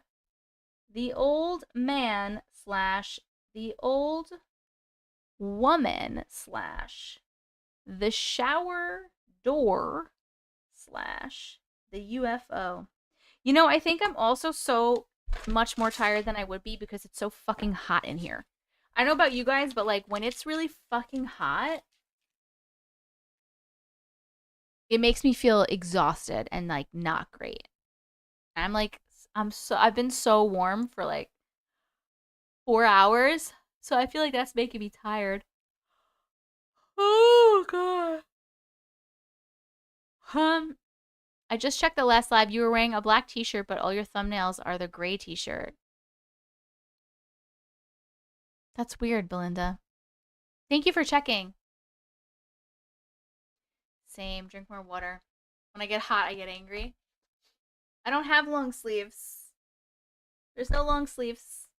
The Old Man / The Old Woman / The Shower Door / The UFO. You know, I think I'm also so much more tired than I would be because it's so fucking hot in here. I don't know about you guys, but like when it's really fucking hot, it makes me feel exhausted and like not great. I've been so warm for like 4 hours, so I feel like that's making me tired. Oh god. I just checked the last live. You were wearing a black t-shirt, but all your thumbnails are the gray t-shirt. That's weird, Belinda. Thank you for checking. Same. Drink more water. When I get hot, I get angry. I don't have long sleeves. There's no long sleeves.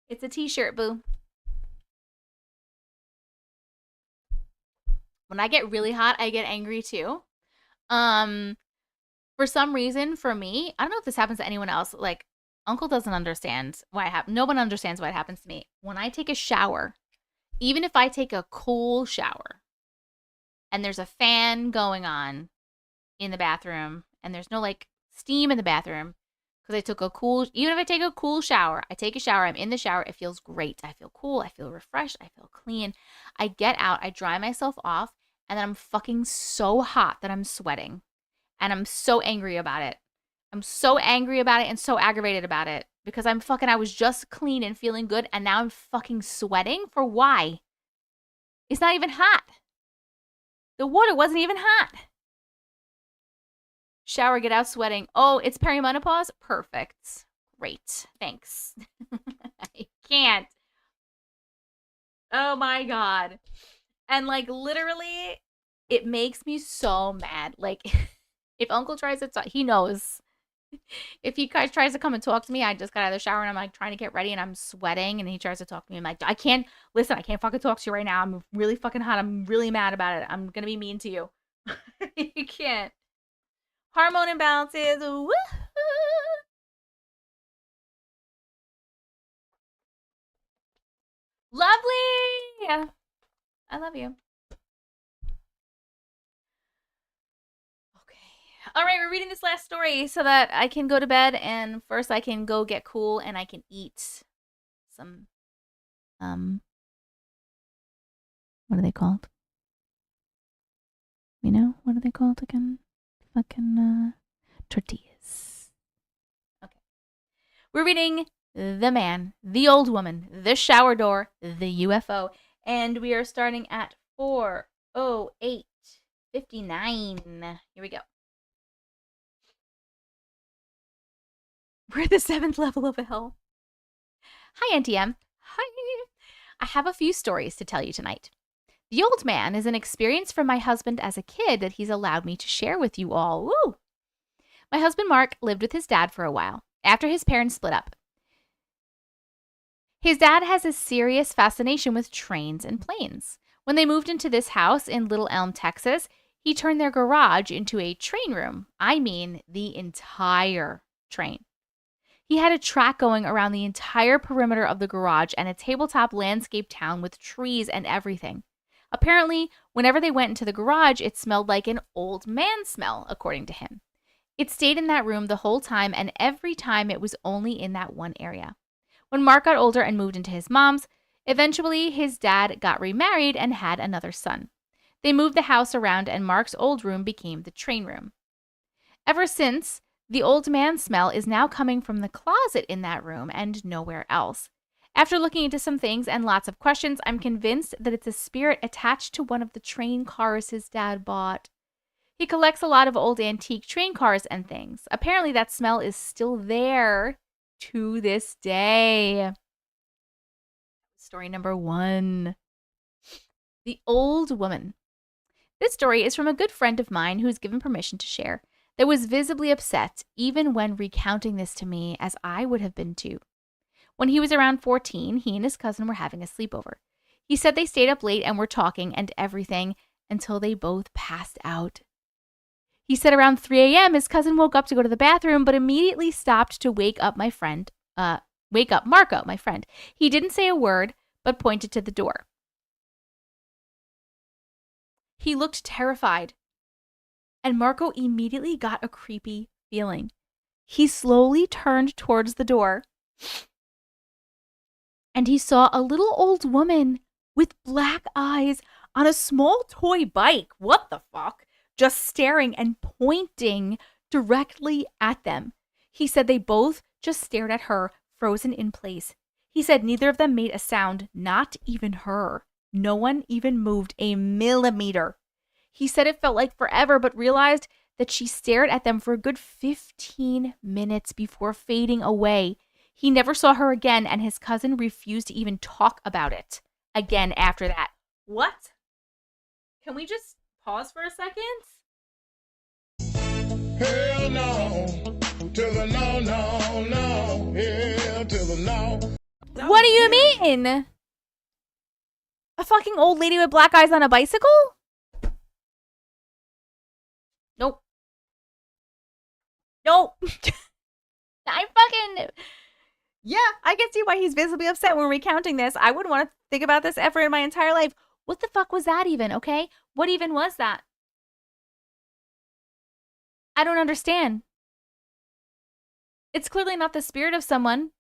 It's a t-shirt, boo. When I get really hot, I get angry too. For some reason, for me, I don't know if this happens to anyone else. Like, Uncle doesn't understand why it happens. No one understands why it happens to me. When I take a shower, even if I take a cool shower, and there's a fan going on in the bathroom, and there's no, like, steam in the bathroom, because I took a cool, even if I take a cool shower, I take a shower, I'm in the shower, it feels great. I feel cool, I feel refreshed, I feel clean. I get out, I dry myself off, and then I'm fucking so hot that I'm sweating. And I'm so angry about it. I'm so angry about it and so aggravated about it. Because I was just clean and feeling good, and now I'm fucking sweating? For why? It's not even hot. The water wasn't even hot. Shower, get out sweating. Oh, it's perimenopause? Perfect. Great. Thanks. I can't. Oh my god. And like literally, it makes me so mad. Like, if Uncle tries to talk, he knows. If he tries to come and talk to me, I just got out of the shower and I'm like trying to get ready and I'm sweating and he tries to talk to me. I'm like, I can't fucking talk to you right now. I'm really fucking hot. I'm really mad about it. I'm gonna be mean to you. You can't. Hormone imbalances. Woo-hoo. Lovely. I love you. All right, we're reading this last story so that I can go to bed, and first I can go get cool and I can eat some, what are they called? You know, what are they called again? Fucking, tortillas. Okay. We're reading The Man, The Old Woman, The Shower Door, The UFO, and we are starting at 4:08:59. Here we go. We're the 7th level of hell. Hi, Auntie M. Hi. I have a few stories to tell you tonight. The Old Man is an experience from my husband as a kid that he's allowed me to share with you all. Woo! My husband Mark lived with his dad for a while, after his parents split up. His dad has a serious fascination with trains and planes. When they moved into this house in Little Elm, Texas, he turned their garage into a train room. I mean, the entire train. He had a track going around the entire perimeter of the garage and a tabletop landscape town with trees and everything. Apparently, whenever they went into the garage, it smelled like an old man smell, according to him. It stayed in that room the whole time, and every time it was only in that one area. When Mark got older and moved into his mom's, eventually his dad got remarried and had another son. They moved the house around, and Mark's old room became the train room. Ever since, the old man smell is now coming from the closet in that room and nowhere else. After looking into some things and lots of questions, I'm convinced that it's a spirit attached to one of the train cars his dad bought. He collects a lot of old antique train cars and things. Apparently that smell is still there to this day. Story number 1. The Old Woman. This story is from a good friend of mine who's given permission to share, that was visibly upset even when recounting this to me, as I would have been too. When he was around 14, he and his cousin were having a sleepover. He said they stayed up late and were talking and everything until they both passed out. He said around 3 a.m. his cousin woke up to go to the bathroom, but immediately stopped to wake up Marco, my friend. He didn't say a word, but pointed to the door. He looked terrified, and Marco immediately got a creepy feeling. He slowly turned towards the door, and he saw a little old woman with black eyes on a small toy bike. What the fuck? Just staring and pointing directly at them. He said they both just stared at her, frozen in place. He said neither of them made a sound, not even her. No one even moved a millimeter. He said it felt like forever, but realized that she stared at them for a good 15 minutes before fading away. He never saw her again, and his cousin refused to even talk about it again after that. What? Can we just pause for a second? Hell no. To the no, no, no. Hell to the no. What do you mean? A fucking old lady with black eyes on a bicycle? Nope. Nope. Yeah, I can see why he's visibly upset when recounting this. I wouldn't want to think about this ever in my entire life. What the fuck was that even, okay? What even was that? I don't understand. It's clearly not the spirit of someone.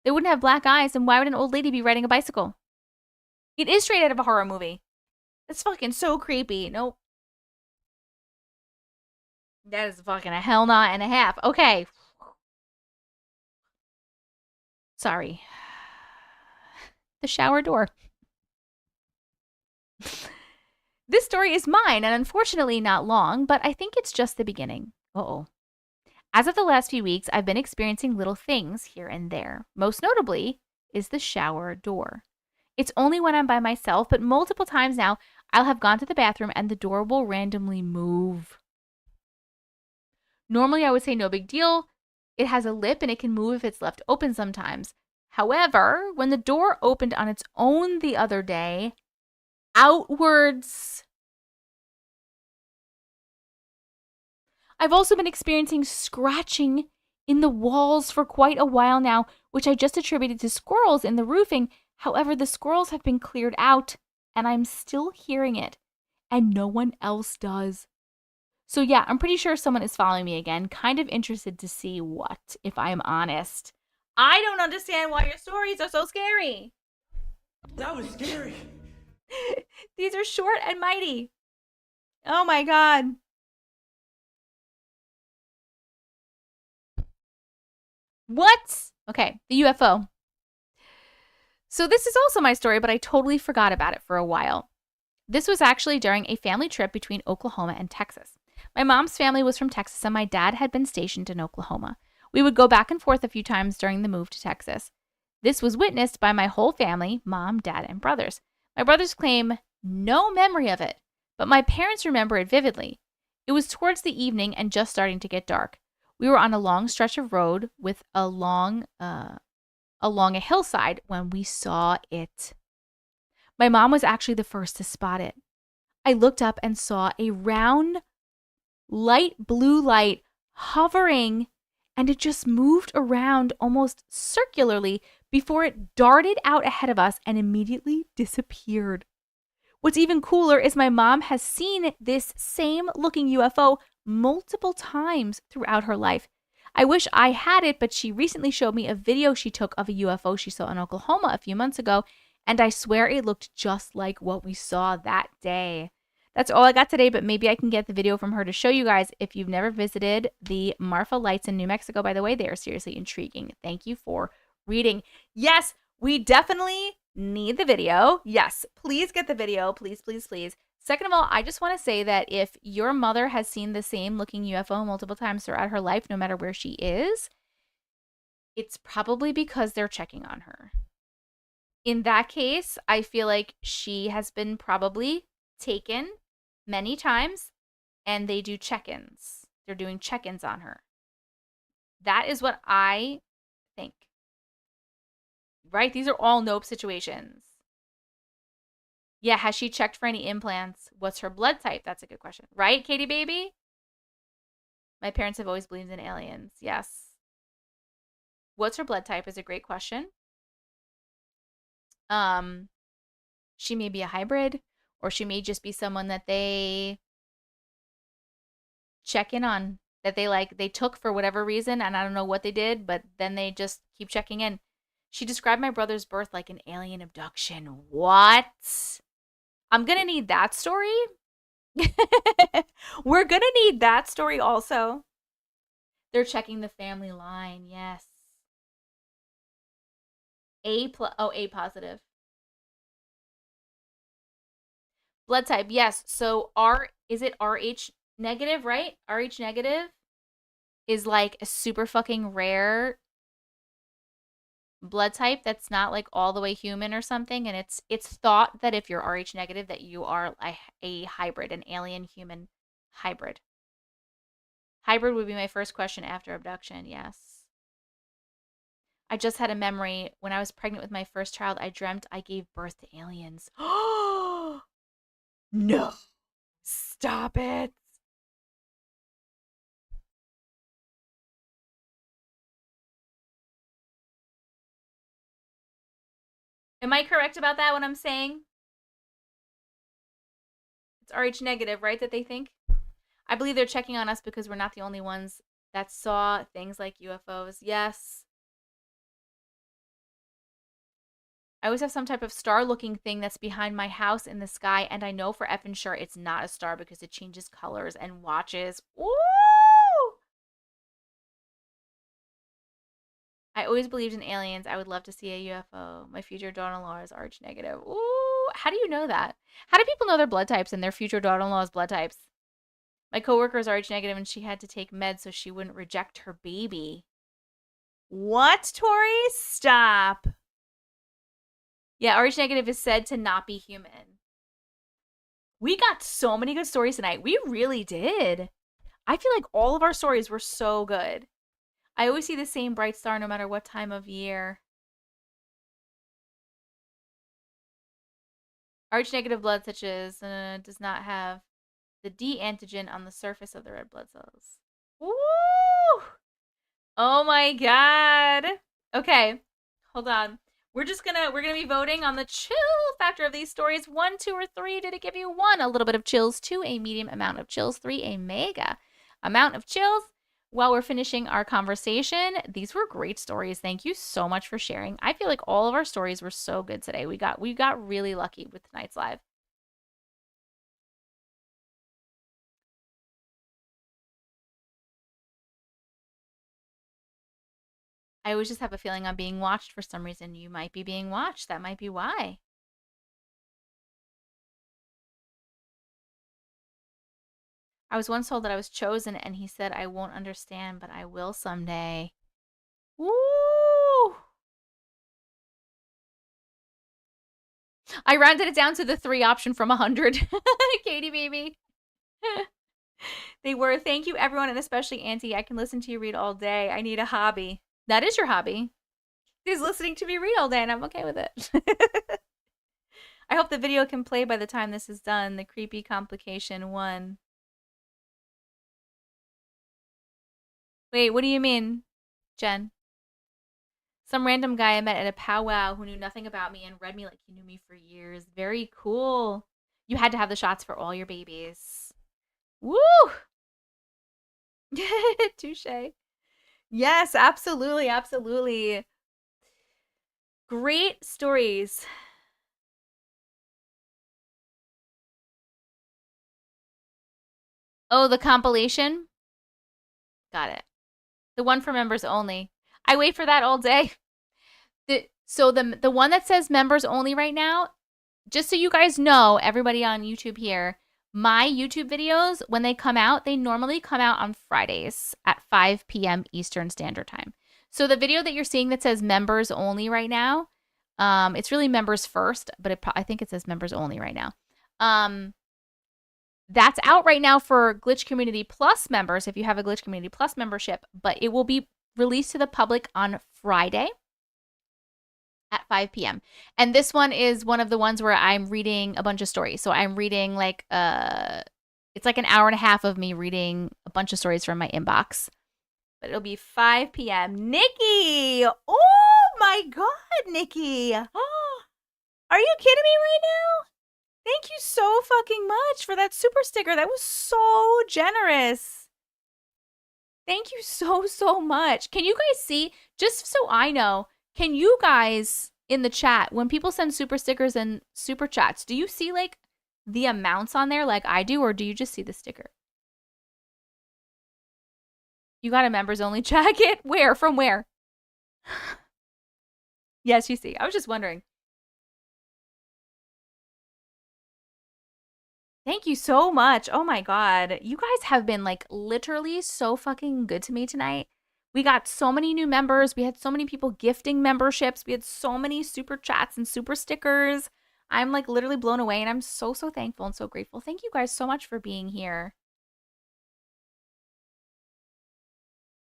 They wouldn't have black eyes, and why would an old lady be riding a bicycle? It is straight out of a horror movie. It's fucking so creepy. Nope. That is fucking a hell nah and a half. Okay. Sorry. The shower door. This story is mine, and unfortunately not long, but I think it's just the beginning. Uh-oh. As of the last few weeks, I've been experiencing little things here and there. Most notably is the shower door. It's only when I'm by myself, but multiple times now, I'll have gone to the bathroom and the door will randomly move. Normally, I would say no big deal. It has a lip and it can move if it's left open sometimes. However, when the door opened on its own the other day, outwards. I've also been experiencing scratching in the walls for quite a while now, which I just attributed to squirrels in the roofing. However, the squirrels have been cleared out, and I'm still hearing it, and no one else does. So yeah, I'm pretty sure someone is following me again. Kind of interested to see what, if I'm honest. I don't understand why your stories are so scary. That was scary. These are short and mighty. Oh my God. What? Okay, the UFO. So this is also my story, but I totally forgot about it for a while. This was actually during a family trip between Oklahoma and Texas. My mom's family was from Texas, and my dad had been stationed in Oklahoma. We would go back and forth a few times during the move to Texas. This was witnessed by my whole family, mom, dad, and brothers. My brothers claim no memory of it, but my parents remember it vividly. It was towards the evening and just starting to get dark. We were on a long stretch of road with along a hillside when we saw it. My mom was actually the first to spot it. I looked up and saw a round, light blue light hovering, and it just moved around almost circularly before it darted out ahead of us and immediately disappeared. What's even cooler is my mom has seen this same looking UFO multiple times throughout her life. I wish I had it, but she recently showed me a video she took of a UFO she saw in Oklahoma a few months ago, and I swear it looked just like what we saw that day. That's all I got today, but maybe I can get the video from her to show you guys. If you've never visited the Marfa Lights in New Mexico, by the way, they are seriously intriguing. Thank you for reading. Yes, we definitely need the video. Yes, please get the video. Please, please, please. Second of all, I just want to say that if your mother has seen the same looking UFO multiple times throughout her life, no matter where she is, it's probably because they're checking on her. In that case, I feel like she has been probably taken many times and they do check-ins. They're doing check-ins on her. That is what I think. Right? These are all nope situations. Yeah, has she checked for any implants? What's her blood type? That's a good question. Right, Katie baby? My parents have always believed in aliens. Yes. What's her blood type is a great question. She may be a hybrid, or she may just be someone that they check in on, that they took for whatever reason, and I don't know what they did, but then they just keep checking in. She described my brother's birth like an alien abduction. What? I'm going to need that story. We're going to need that story also. They're checking the family line. Yes. A positive. Blood type. Yes. So is it RH negative, right? RH negative is like a super fucking rare blood type that's not like all the way human or something, and it's thought that if you're RH negative that you are a hybrid, an alien human hybrid. Hybrid would be my first question after abduction. Yes. I just had a memory when I was pregnant with my first child. I dreamt I gave birth to aliens. Oh no, stop it. Am I correct about that, what I'm saying? It's RH negative, right, that they think? I believe they're checking on us because we're not the only ones that saw things like UFOs. Yes. I always have some type of star-looking thing that's behind my house in the sky, and I know for effing sure it's not a star because it changes colors and watches. Ooh! I always believed in aliens. I would love to see a UFO. My future daughter-in-law is RH negative. Ooh, how do you know that? How do people know their blood types and their future daughter-in-law's blood types? My coworker is RH negative and she had to take meds so she wouldn't reject her baby. What, Tori? Stop. Yeah, RH negative is said to not be human. We got so many good stories tonight. We really did. I feel like all of our stories were so good. I always see the same bright star no matter what time of year. RH negative blood such as does not have the D antigen on the surface of the red blood cells. Woo! Oh my god. Okay, hold on. We're gonna be voting on the chill factor of these stories. 1, 2, or 3. Did it give you 1? A little bit of chills. 2, a medium amount of chills. 3, a mega amount of chills. While we're finishing our conversation, these were great stories. Thank you so much for sharing. I feel like all of our stories were so good today. We got really lucky with tonight's live. I always just have a feeling I'm being watched for some reason. You might be being watched. That might be why. I was once told that I was chosen, and he said I won't understand, but I will someday. Woo! I rounded it down to the 3 option from 100. Katie, baby. They were. Thank you, everyone, and especially Auntie. I can listen to you read all day. I need a hobby. That is your hobby. He's listening to me read all day, and I'm okay with it. I hope the video can play by the time this is done. The creepy complication 1. Wait, what do you mean, Jen? Some random guy I met at a powwow who knew nothing about me and read me like he knew me for years. Very cool. You had to have the shots for all your babies. Woo! Touche. Yes, absolutely, absolutely. Great stories. Oh, the compilation? Got it. The one for members only. I wait for that all day. So the one that says members only right now, just so you guys know, everybody on YouTube here, my YouTube videos, when they come out, they normally come out on Fridays at 5 p.m. Eastern Standard Time. So the video that you're seeing that says members only right now, it's really members first, but I think it says members only right now. That's out right now for Glitch Community Plus members if you have a Glitch Community Plus membership, but it will be released to the public on Friday at 5 p.m. And this one is one of the ones where I'm reading a bunch of stories. So I'm reading like it's like an hour and a half of me reading a bunch of stories from my inbox. But it'll be 5 p.m. Nikki! Oh my god, Nikki! Oh, are you kidding me right now? Thank you so fucking much for that super sticker. That was so generous. Thank you so much. Can you guys see, just so I know, can you guys in the chat, when people send super stickers and super chats, do you see like the amounts on there like I do, or do you just see the sticker? You got a members only jacket? Where? From where? Yes, you see. I was just wondering. Thank you so much. Oh my god. You guys have been like literally so fucking good to me tonight. We got so many new members. We had so many people gifting memberships. We had so many super chats and super stickers. I'm like literally blown away and I'm so thankful and so grateful. Thank you guys so much for being here.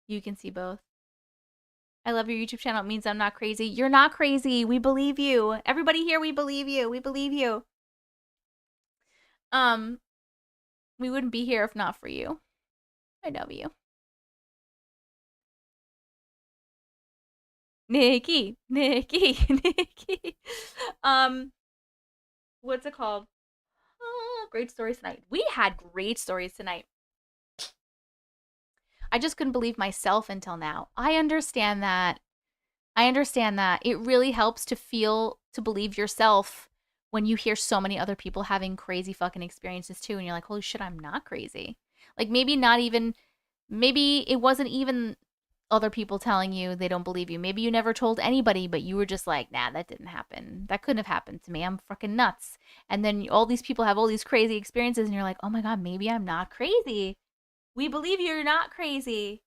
You can see both. I love your YouTube channel. It means I'm not crazy. You're not crazy. We believe you. Everybody here, we believe you. We believe you. We wouldn't be here if not for you. I love you. Nikki. Nikki. What's it called? Oh, great stories tonight. We had great stories tonight. I just couldn't believe myself until now. I understand that. It really helps to believe yourself when you hear so many other people having crazy fucking experiences too. And you're like, holy shit, I'm not crazy. Like maybe it wasn't even other people telling you they don't believe you. Maybe you never told anybody, but you were just like, nah, that didn't happen. That couldn't have happened to me. I'm fucking nuts. And then all these people have all these crazy experiences and you're like, oh my God, maybe I'm not crazy. We believe you're not crazy.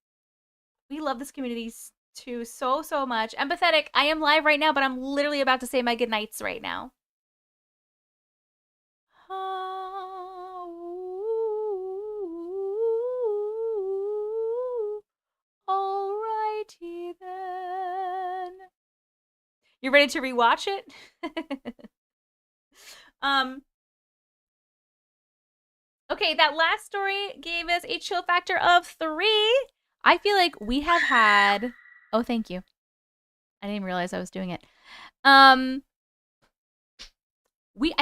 We love this community too so much. Empathetic, I am live right now, but I'm literally about to say my goodnights right now. Alrighty then. You ready to rewatch it? Okay, that last story gave us a chill factor of 3. I feel like we have had... Oh, thank you. I didn't even realize I was doing it. I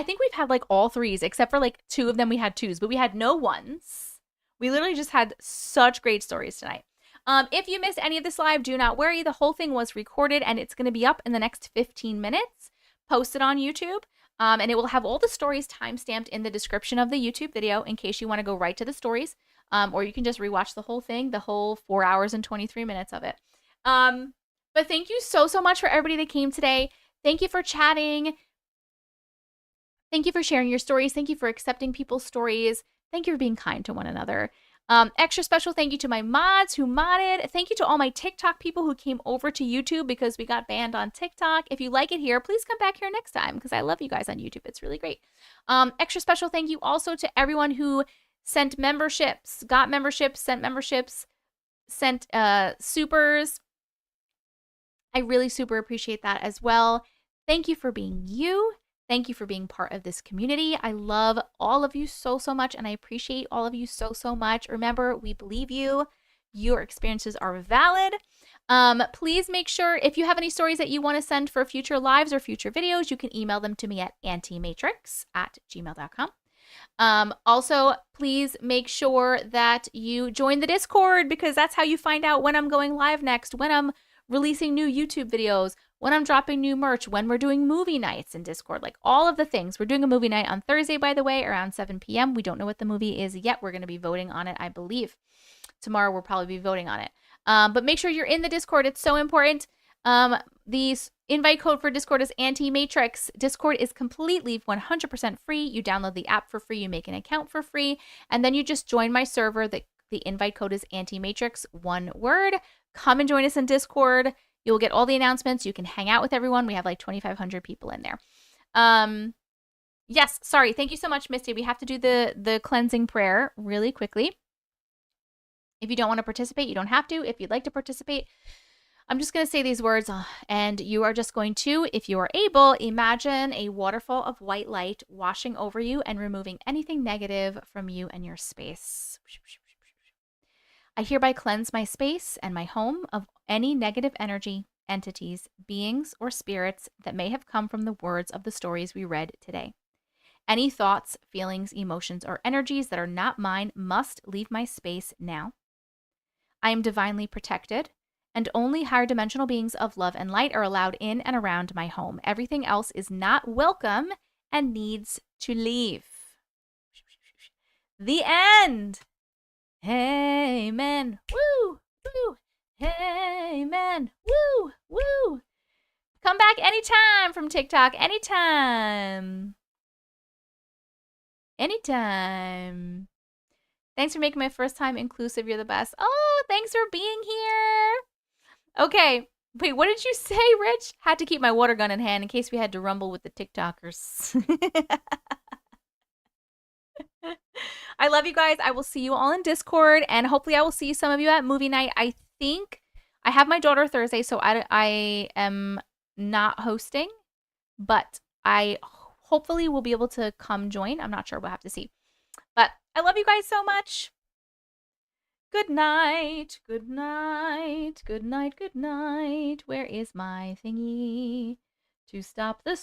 think we've had like all 3s, except for like 2 of them we had 2s, but we had no 1s. We literally just had such great stories tonight. If you missed any of this live, do not worry. The whole thing was recorded and it's going to be up in the next 15 minutes, posted on YouTube. And it will have all the stories timestamped in the description of the YouTube video in case you want to go right to the stories. Or you can just rewatch the whole thing, the whole 4 hours and 23 minutes of it. But thank you so much for everybody that came today. Thank you for chatting. Thank you for sharing your stories. Thank you for accepting people's stories. Thank you for being kind to one another. Extra special thank you to my mods who modded. Thank you to all my TikTok people who came over to YouTube because we got banned on TikTok. If you like it here, please come back here next time because I love you guys on YouTube. It's really great. Extra special thank you also to everyone who sent memberships, got memberships, sent supers. I really super appreciate that as well. Thank you for being you. Thank you for being part of this community. I love all of you so much, and I appreciate all of you so much. Remember, we believe you. Your experiences are valid. Please make sure, if you have any stories that you want to send for future lives or future videos, you can email them to me at auntiematrix@gmail.com. Also, please make sure that you join the Discord because that's how you find out when I'm going live next, when I'm releasing new YouTube videos, when I'm dropping new merch, when we're doing movie nights in Discord, like all of the things. We're doing a movie night on Thursday, by the way, around 7 p.m. We don't know what the movie is yet. We're going to be voting on it, I believe. Tomorrow we'll probably be voting on it. But make sure you're in the Discord. It's so important. The invite code for Discord is Auntie Matrix. Discord is completely 100% free. You download the app for free. You make an account for free. And then you just join my server. The invite code is Auntie Matrix, one word. Come and join us in Discord. You'll get all the announcements. You can hang out with everyone. We have like 2,500 people in there. Yes, sorry. Thank you so much, Misty. We have to do the cleansing prayer really quickly. If you don't want to participate, you don't have to. If you'd like to participate, I'm just going to say these words, and you are just going to, if you are able, imagine a waterfall of white light washing over you and removing anything negative from you and your space. I hereby cleanse my space and my home of any negative energy, entities, beings, or spirits that may have come from the words of the stories we read today. Any thoughts, feelings, emotions, or energies that are not mine must leave my space now. I am divinely protected, and only higher dimensional beings of love and light are allowed in and around my home. Everything else is not welcome and needs to leave. The end. Amen. Woo! Woo! Amen. Woo! Woo! Come back anytime from TikTok. Anytime. Anytime. Thanks for making my first time inclusive. You're the best. Oh, thanks for being here. Okay. Wait, what did you say, Rich? Had to keep my water gun in hand in case we had to rumble with the TikTokers. I love you guys. I will see you all in Discord, and hopefully I will see some of you at movie night. I think I have my daughter Thursday, so I am not hosting, but I hopefully will be able to come join. I'm not sure. We'll have to see. But I love you guys so much. Good night. Good night. Good night. Good night. Where is my thingy to stop the stream?